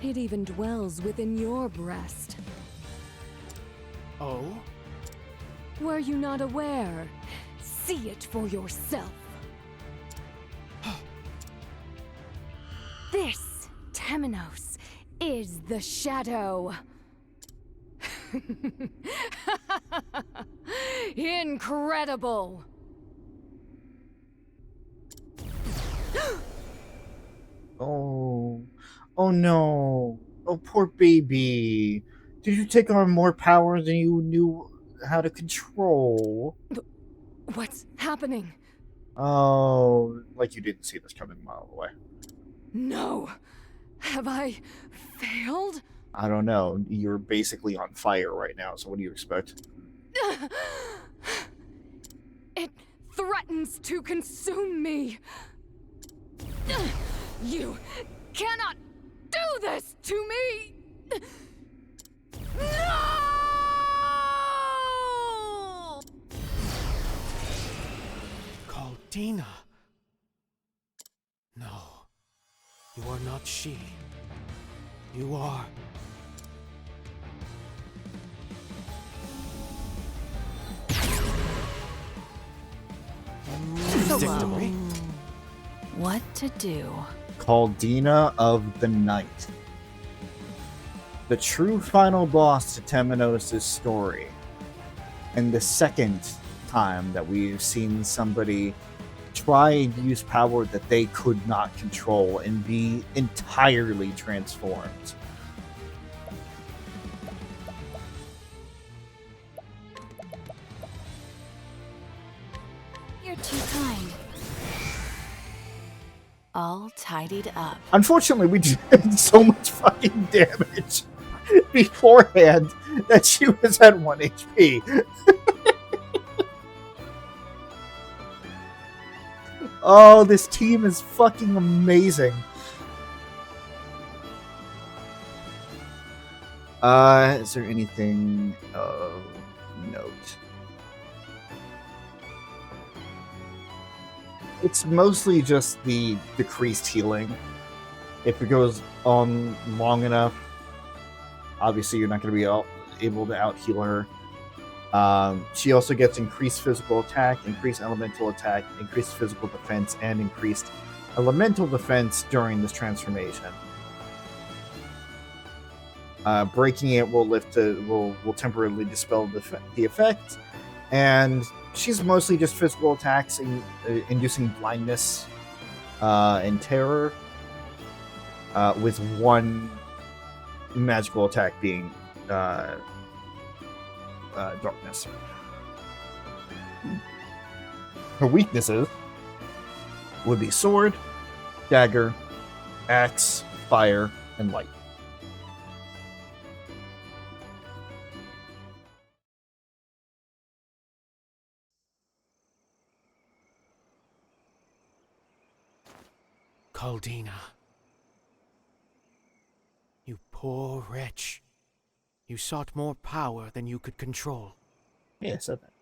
N: It even dwells within your breast.
R: Oh?
N: Were you not aware? See it for yourself. Temenos is the shadow. Incredible!
B: Oh. Oh no. Oh, poor baby. Did you take on more power than you knew how to control?
N: What's happening?
B: Oh, like you didn't see this coming a mile away.
N: No! Have I failed?
B: I don't know. You're basically on fire right now, so what do you expect?
N: It threatens to consume me! You cannot do this to me! No!
R: Caldina. No. You are not she. You are...
W: Predictable. What to do?
B: Caldina of the Night. The true final boss to Temenos' story. And the second time that we've seen somebody try and use power that they could not control and be entirely transformed.
W: You're too kind. All tidied up.
B: Unfortunately, we did so much fucking damage beforehand that she was at 1 HP. Oh, this team is fucking amazing. Is there anything of note? It's mostly just the decreased healing. If it goes on long enough, obviously you're not going to be able to out-heal her. She also gets increased physical attack, increased elemental attack, increased physical defense, and increased elemental defense during this transformation. Breaking it will temporarily dispel the effect, and she's mostly just physical attacks, inducing blindness and terror, with one magical attack being darkness. Her weaknesses would be sword, dagger, axe, fire, and light.
R: Caldina. You poor wretch. You sought more power than you could control.
B: Yeah, I said that.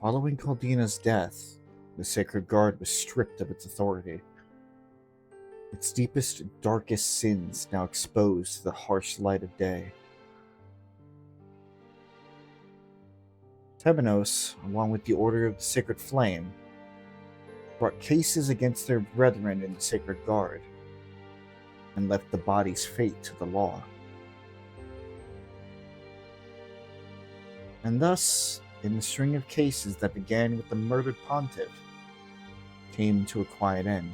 B: Following Caldina's death, the Sacred Guard was stripped of its authority. Its deepest, darkest sins now exposed to the harsh light of day. Temenos, along with the Order of the Sacred Flame, brought cases against their brethren in the Sacred Guard, and left the body's fate to the law. And thus, in the string of cases that began with the murdered pontiff, came to a quiet end.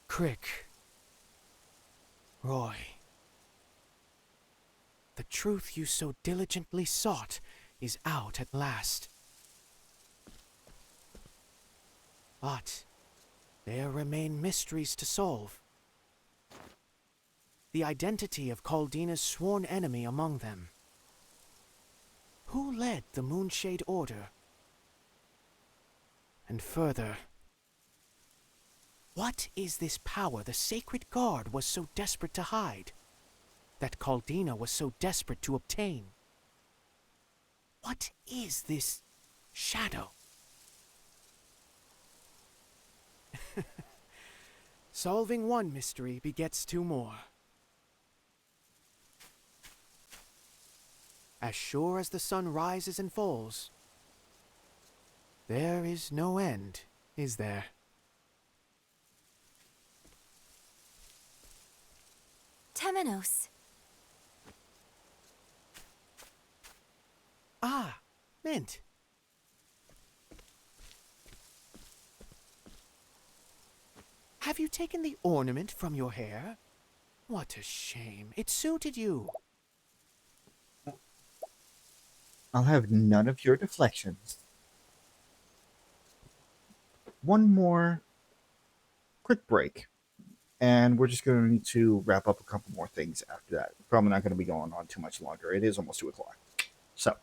R: Crick. Roy. The truth you so diligently sought is out at last. But there remain mysteries to solve. The identity of Caldina's sworn enemy among them. Who led the Moonshade Order? And further, what is this power the Sacred Guard was so desperate to hide? That Caldina was so desperate to obtain? What is this shadow? Solving one mystery begets two more. As sure as the sun rises and falls, there is no end, is there?
H: Temenos.
R: Ah, Mint. Have you taken the ornament from your hair? What a shame. It suited you.
B: I'll have none of your deflections. One more quick break, and we're just going to wrap up a couple more things after that. Probably not going to be going on too much longer. It is almost 2 o'clock. So,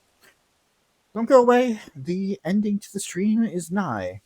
B: don't go away. The ending to the stream is nigh.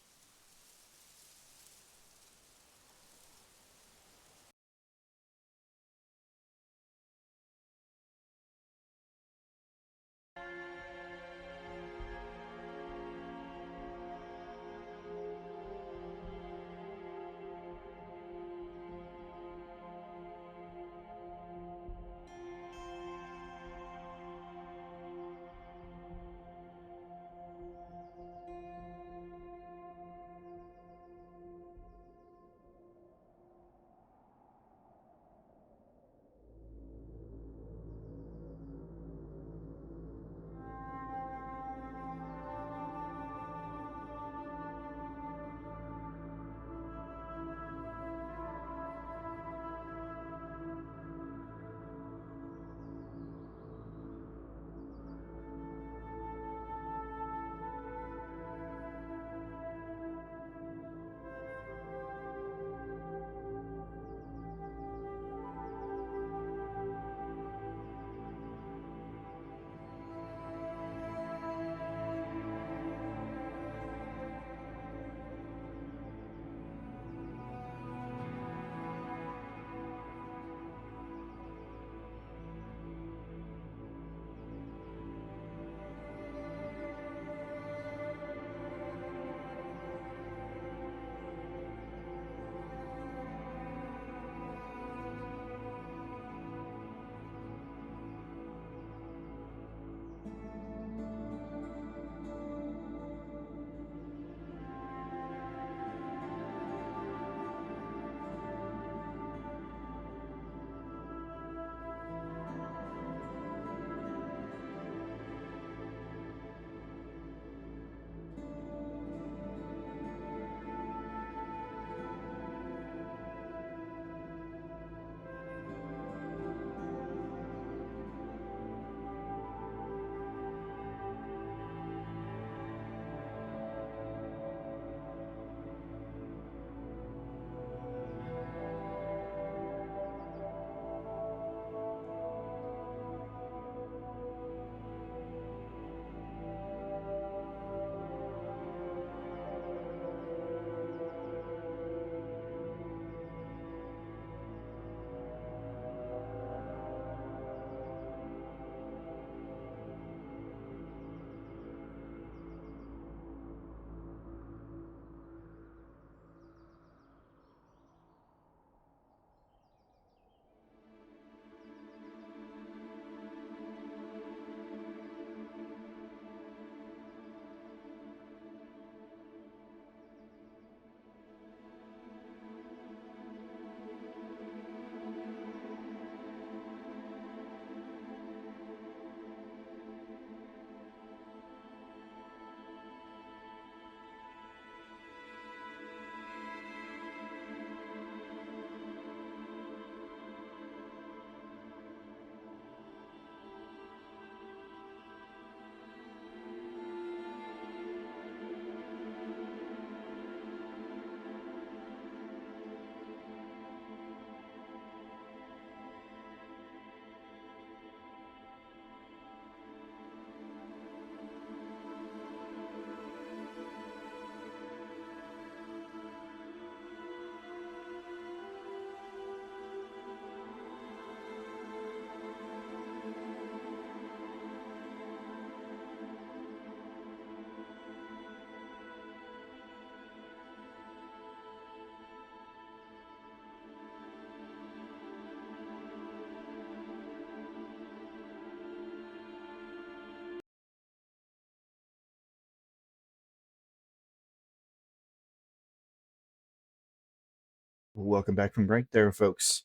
B: Welcome back from break there, folks.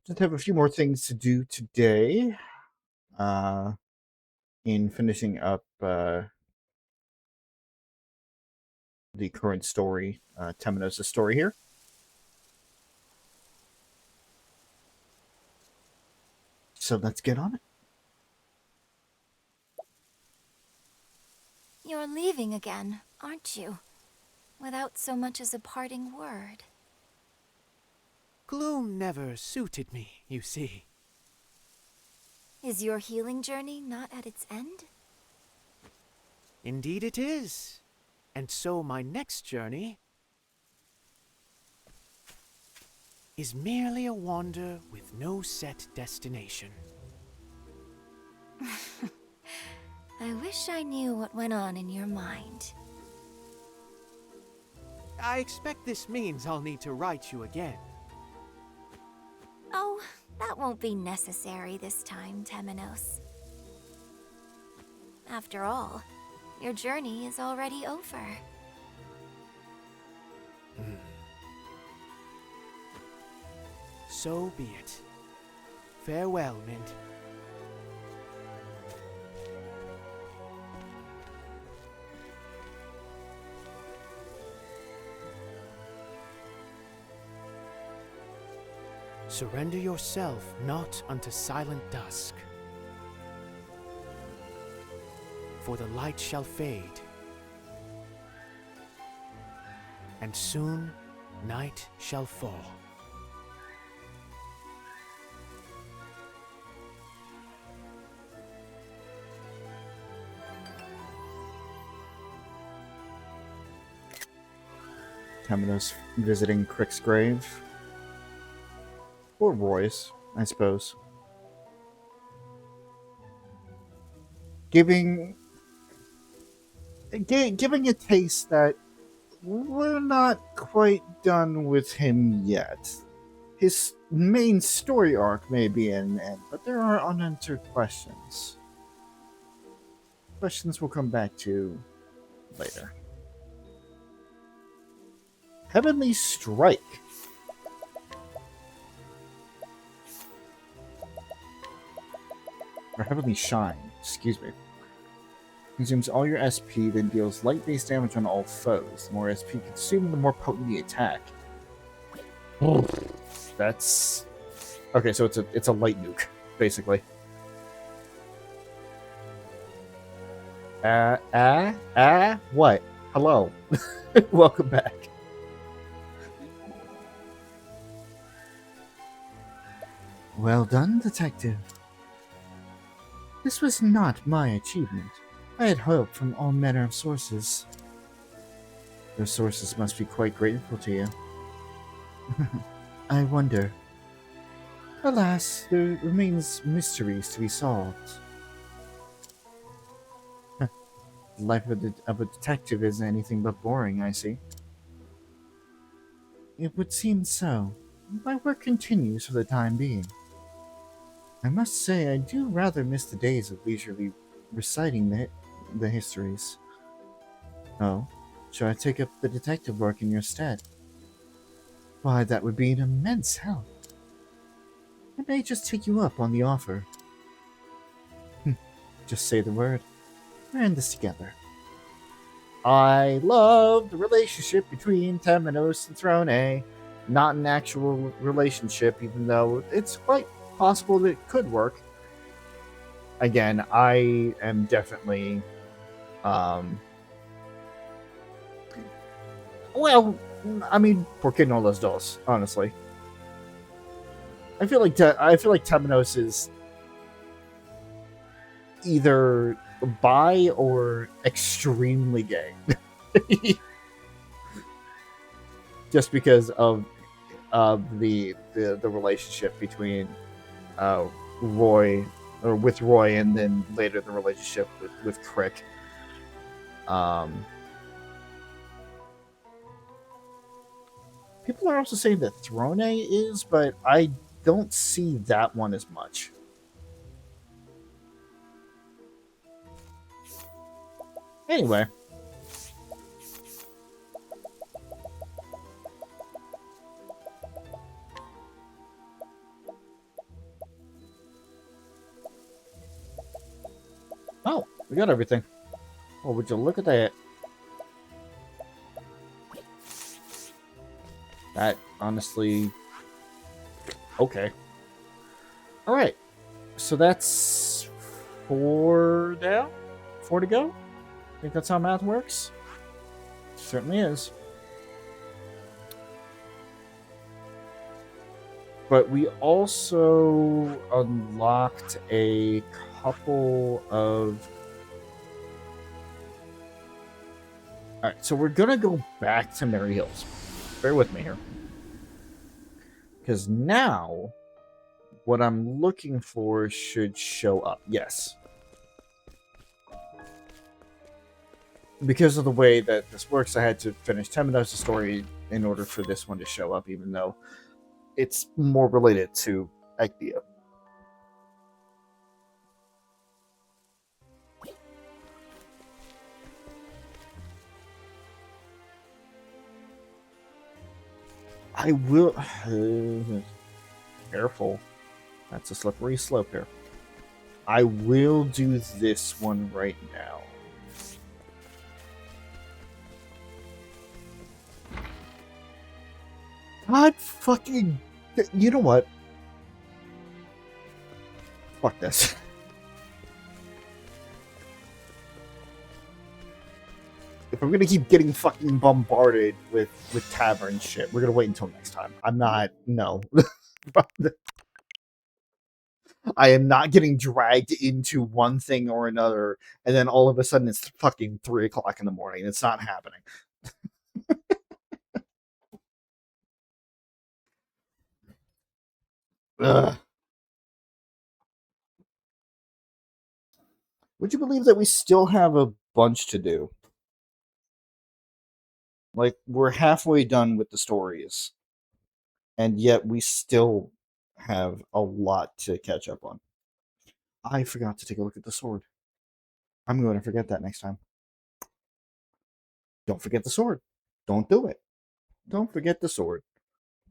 B: Just have a few more things to do today. In finishing up the current story, Temenos' story here. So let's get on it.
U: You're leaving again, aren't you? Without so much as a parting word.
R: Gloom never suited me, you see.
U: Is your healing journey not at its end?
R: Indeed it is. And so my next journey is merely a wander with no set destination.
U: I wish I knew what went on in your mind.
R: I expect this means I'll need to write you again.
U: Oh, that won't be necessary this time, Temenos. After all, your journey is already over.
R: So be it. Farewell, Mint. Surrender yourself not unto silent dusk, for the light shall fade, and soon night shall fall.
B: Temenos visiting Crick's grave. Or Roy's, I suppose. Giving a taste that we're not quite done with him yet. His main story arc may be an end, but there are unanswered questions. Questions we'll come back to later. Heavenly Strike. Or Heavenly Shine, excuse me. Consumes all your SP, then deals light base damage on all foes. The more SP consumed, the more potent the attack. That's... Okay, so it's a light nuke, basically. What? Hello. Welcome back. Well done, detective. This was not my achievement. I had help from all manner of sources. Those sources must be quite grateful to you. I wonder. Alas, there remains mysteries to be solved. The life of a detective isn't anything but boring, I see. It would seem so. My work continues for the time being. I must say, I do rather miss the days of leisurely reciting the histories. Oh, should I take up the detective work in your stead? Why, that would be an immense help. I may just take you up on the offer. Just say the word. We're in this together. I love the relationship between Temenos and Throne. Not an actual relationship, even though it's quite possible that it could work. Again, I am definitely well, I mean, ¿por qué no los dos? Honestly, I feel like Temenos is either bi or extremely gay, just because of the relationship between Roy, or with Roy, and then later the relationship with Crick. People are also saying that Throne is, but I don't see that one as much. Anyway. We got everything. Oh, would you look at that? That, honestly... Okay. Alright. So that's 4 down? 4 to go? I think that's how math works. Certainly is. But we also unlocked a couple of... Alright, so we're gonna go back to Mary Hills. Bear with me here. Because now, what I'm looking for should show up. Yes. Because of the way that this works, I had to finish Temenos' story in order for this one to show up, even though it's more related to Agnea. I will... careful. That's a slippery slope here. I will do this one right now. God fucking... You know what? Fuck this. If I'm gonna keep getting fucking bombarded with tavern shit, we're gonna wait until next time. I'm not... No. I am not getting dragged into one thing or another, and then all of a sudden it's fucking 3 o'clock in the morning. It's not happening. Ugh. Would you believe that we still have a bunch to do? Like, we're halfway done with the stories, and yet we still have a lot to catch up on. I forgot to take a look at the sword. I'm going to forget that next time. Don't forget the sword. Don't do it. Don't forget the sword.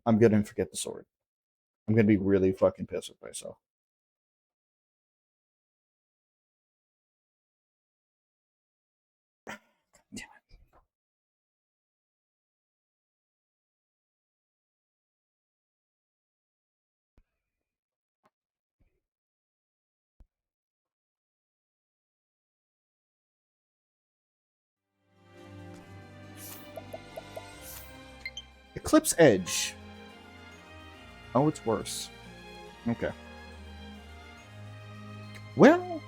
B: I'm going to forget the sword. I'm going to be really fucking pissed with myself. Eclipse Edge. Oh, it's worse. Okay. Well,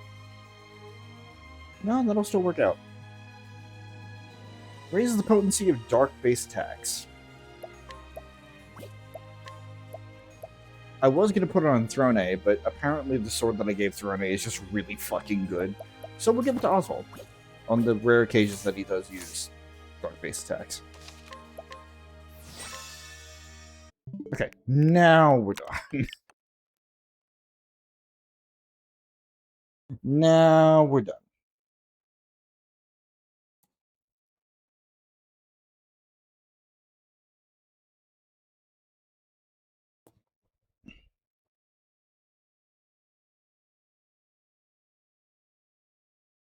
B: no, that'll still work out. Raises the potency of dark base attacks. I was going to put it on Throne A, but apparently the sword that I gave Throne A is just really fucking good. So we'll give it to Oswald on the rare occasions that he does use dark base attacks. Okay, now we're done. Now we're done.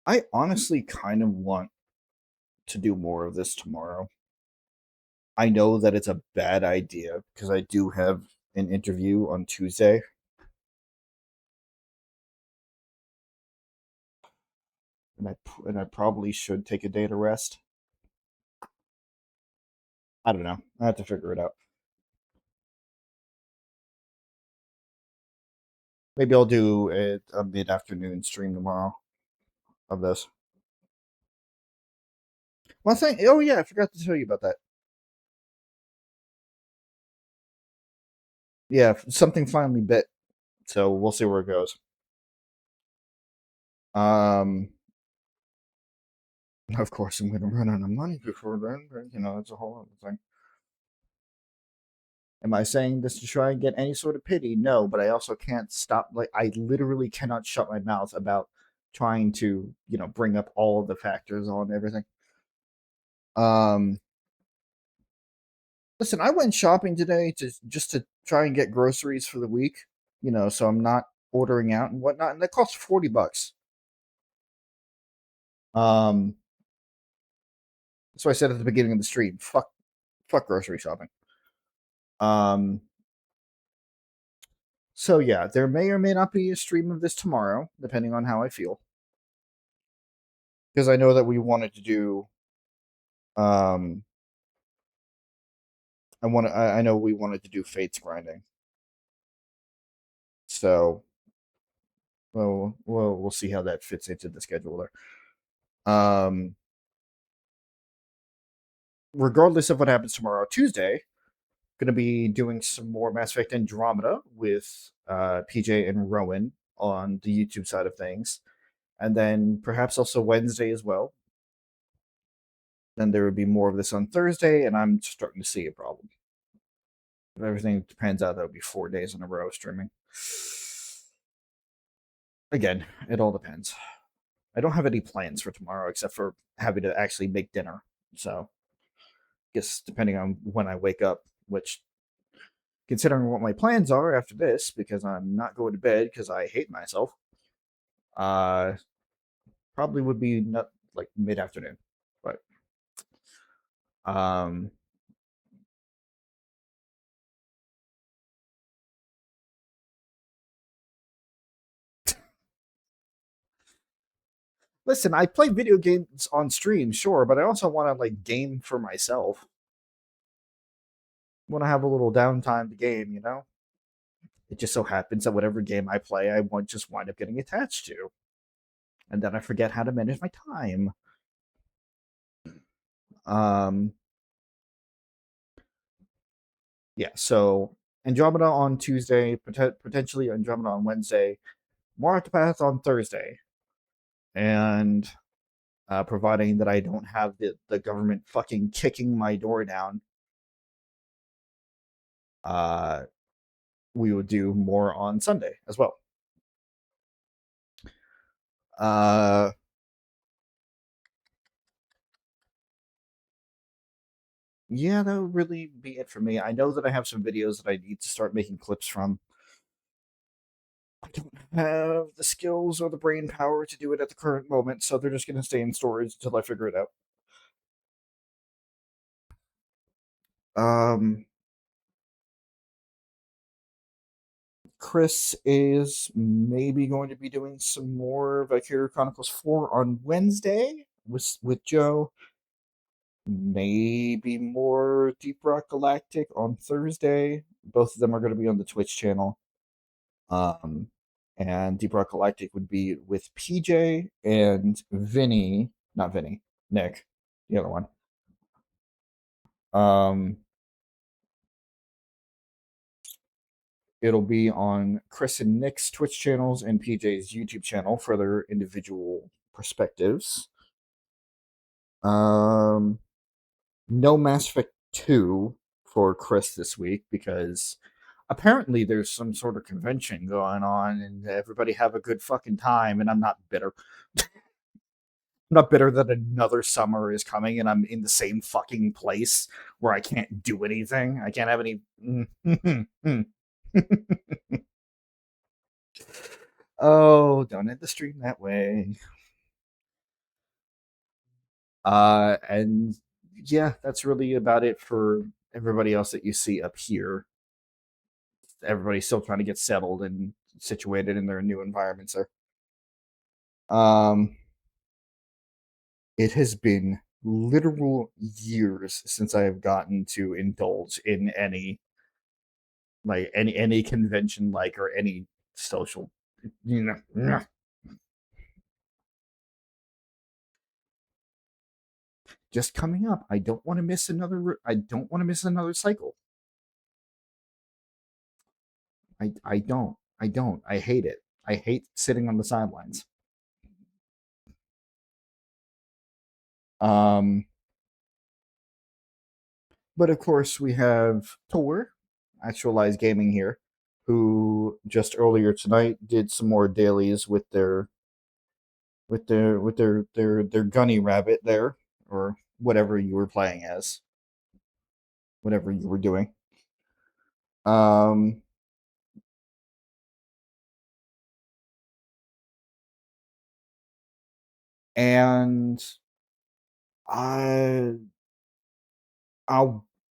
B: I honestly kind of want to do more of this tomorrow. I know that it's a bad idea because I do have an interview on Tuesday. And I probably should take a day to rest. I don't know. I have to figure it out. Maybe I'll do a mid-afternoon stream tomorrow of this. One thing, oh yeah, I forgot to tell you about that. Yeah, something finally bit, so we'll see where it goes. Of course, I'm going to run out of money before then, but, you know, it's a whole other thing. Am I saying this to try and get any sort of pity? No, but I also can't stop. Like, I literally cannot shut my mouth about trying to, you know, bring up all of the factors on everything. Listen, I went shopping today just to try and get groceries for the week, you know, so I'm not ordering out and whatnot, and that cost $40. So I said at the beginning of the stream, fuck grocery shopping. So yeah, there may or may not be a stream of this tomorrow, depending on how I feel. Because I know that we wanted to do, I know we wanted to do Fates grinding. So, we'll see how that fits into the schedule there. Regardless of what happens tomorrow, Tuesday, going to be doing some more Mass Effect Andromeda with PJ and Rowan on the YouTube side of things, and then perhaps also Wednesday as well. Then there would be more of this on Thursday, and I'm starting to see a problem. If everything pans out, that would be 4 days in a row streaming. Again, it all depends. I don't have any plans for tomorrow except for having to actually make dinner. So, I guess depending on when I wake up, which, considering what my plans are after this, because I'm not going to bed because I hate myself, probably would be not like mid-afternoon. But listen, I play video games on stream, sure, but I also want to like game for myself. Want to have a little downtime to game, you know? It just so happens that whatever game I play, I just wind up getting attached to. And then I forget how to manage my time. Yeah, so Andromeda on Tuesday, potentially Andromeda on Wednesday, more Octopath on Thursday. And providing that I don't have the government fucking kicking my door down, we would do more on Sunday as well. Yeah, that would really be it for me. I know that I have some videos that I need to start making clips from. I don't have the skills or the brain power to do it at the current moment, so they're just going to stay in storage until I figure it out. Chris is maybe going to be doing some more Valkyria Chronicles 4 on Wednesday with Joe. Maybe more Deep Rock Galactic on Thursday. Both of them are going to be on the Twitch channel. And Deep Rock Galactic would be with PJ and Vinny, not Vinny, Nick, the other one. It'll be on Chris and Nick's Twitch channels and PJ's YouTube channel for their individual perspectives. No Mass Effect 2 for Chris this week because apparently there's some sort of convention going on and everybody have a good fucking time, and I'm not bitter. I'm not bitter that another summer is coming and I'm in the same fucking place where I can't do anything. I can't have any. Oh, don't end the stream that way. And yeah, that's really about it for everybody else that you see up here. Everybody's still trying to get settled and situated in their new environments there. It has been literal years since I have gotten to indulge in any convention or any social, just coming up. I don't want to miss another cycle. I don't. I hate it. I hate sitting on the sidelines. But of course we have Tor, Actualized Gaming here, who just earlier tonight did some more dailies with their gunny rabbit there, or whatever you were playing as, whatever you were doing. And I'll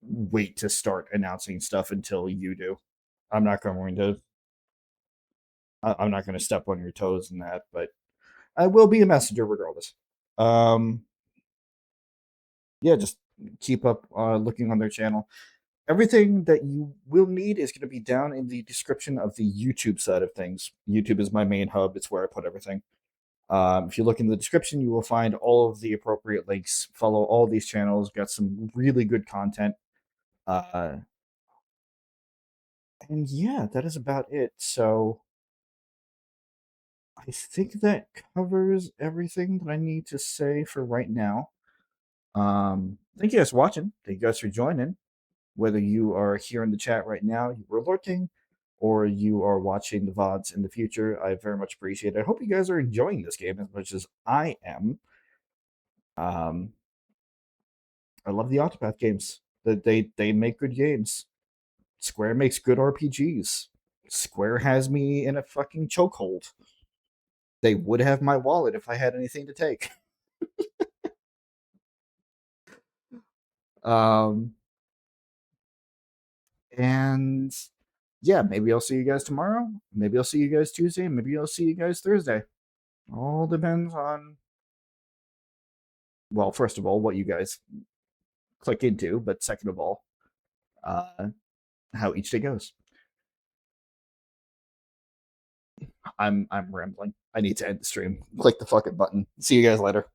B: wait to start announcing stuff until you do. I'm not going to step on your toes in that, but I will be a messenger regardless. Yeah, just keep up looking on their channel. Everything that you will need is going to be down in the description of the YouTube side of things. YouTube is my main hub. It's where I put everything. If you look in the description, you will find all of the appropriate links. Follow all these channels. Got some really good content. And yeah, that is about it. So I think that covers everything that I need to say for right now. Thank you guys for watching. Thank you guys for joining. Whether you are here in the chat right now, you were lurking, or you are watching the VODs in the future, I very much appreciate it. I hope you guys are enjoying this game as much as I am. I love the Octopath games. They make good games. Square makes good RPGs. Square has me in a fucking chokehold. They would have my wallet if I had anything to take. And yeah, maybe I'll see you guys tomorrow. Maybe I'll see you guys Tuesday. Maybe I'll see you guys Thursday. All depends on, well, first of all, what you guys click into, but second of all, how each day goes. I'm rambling. I need to end the stream. Click the fucking button. See you guys later.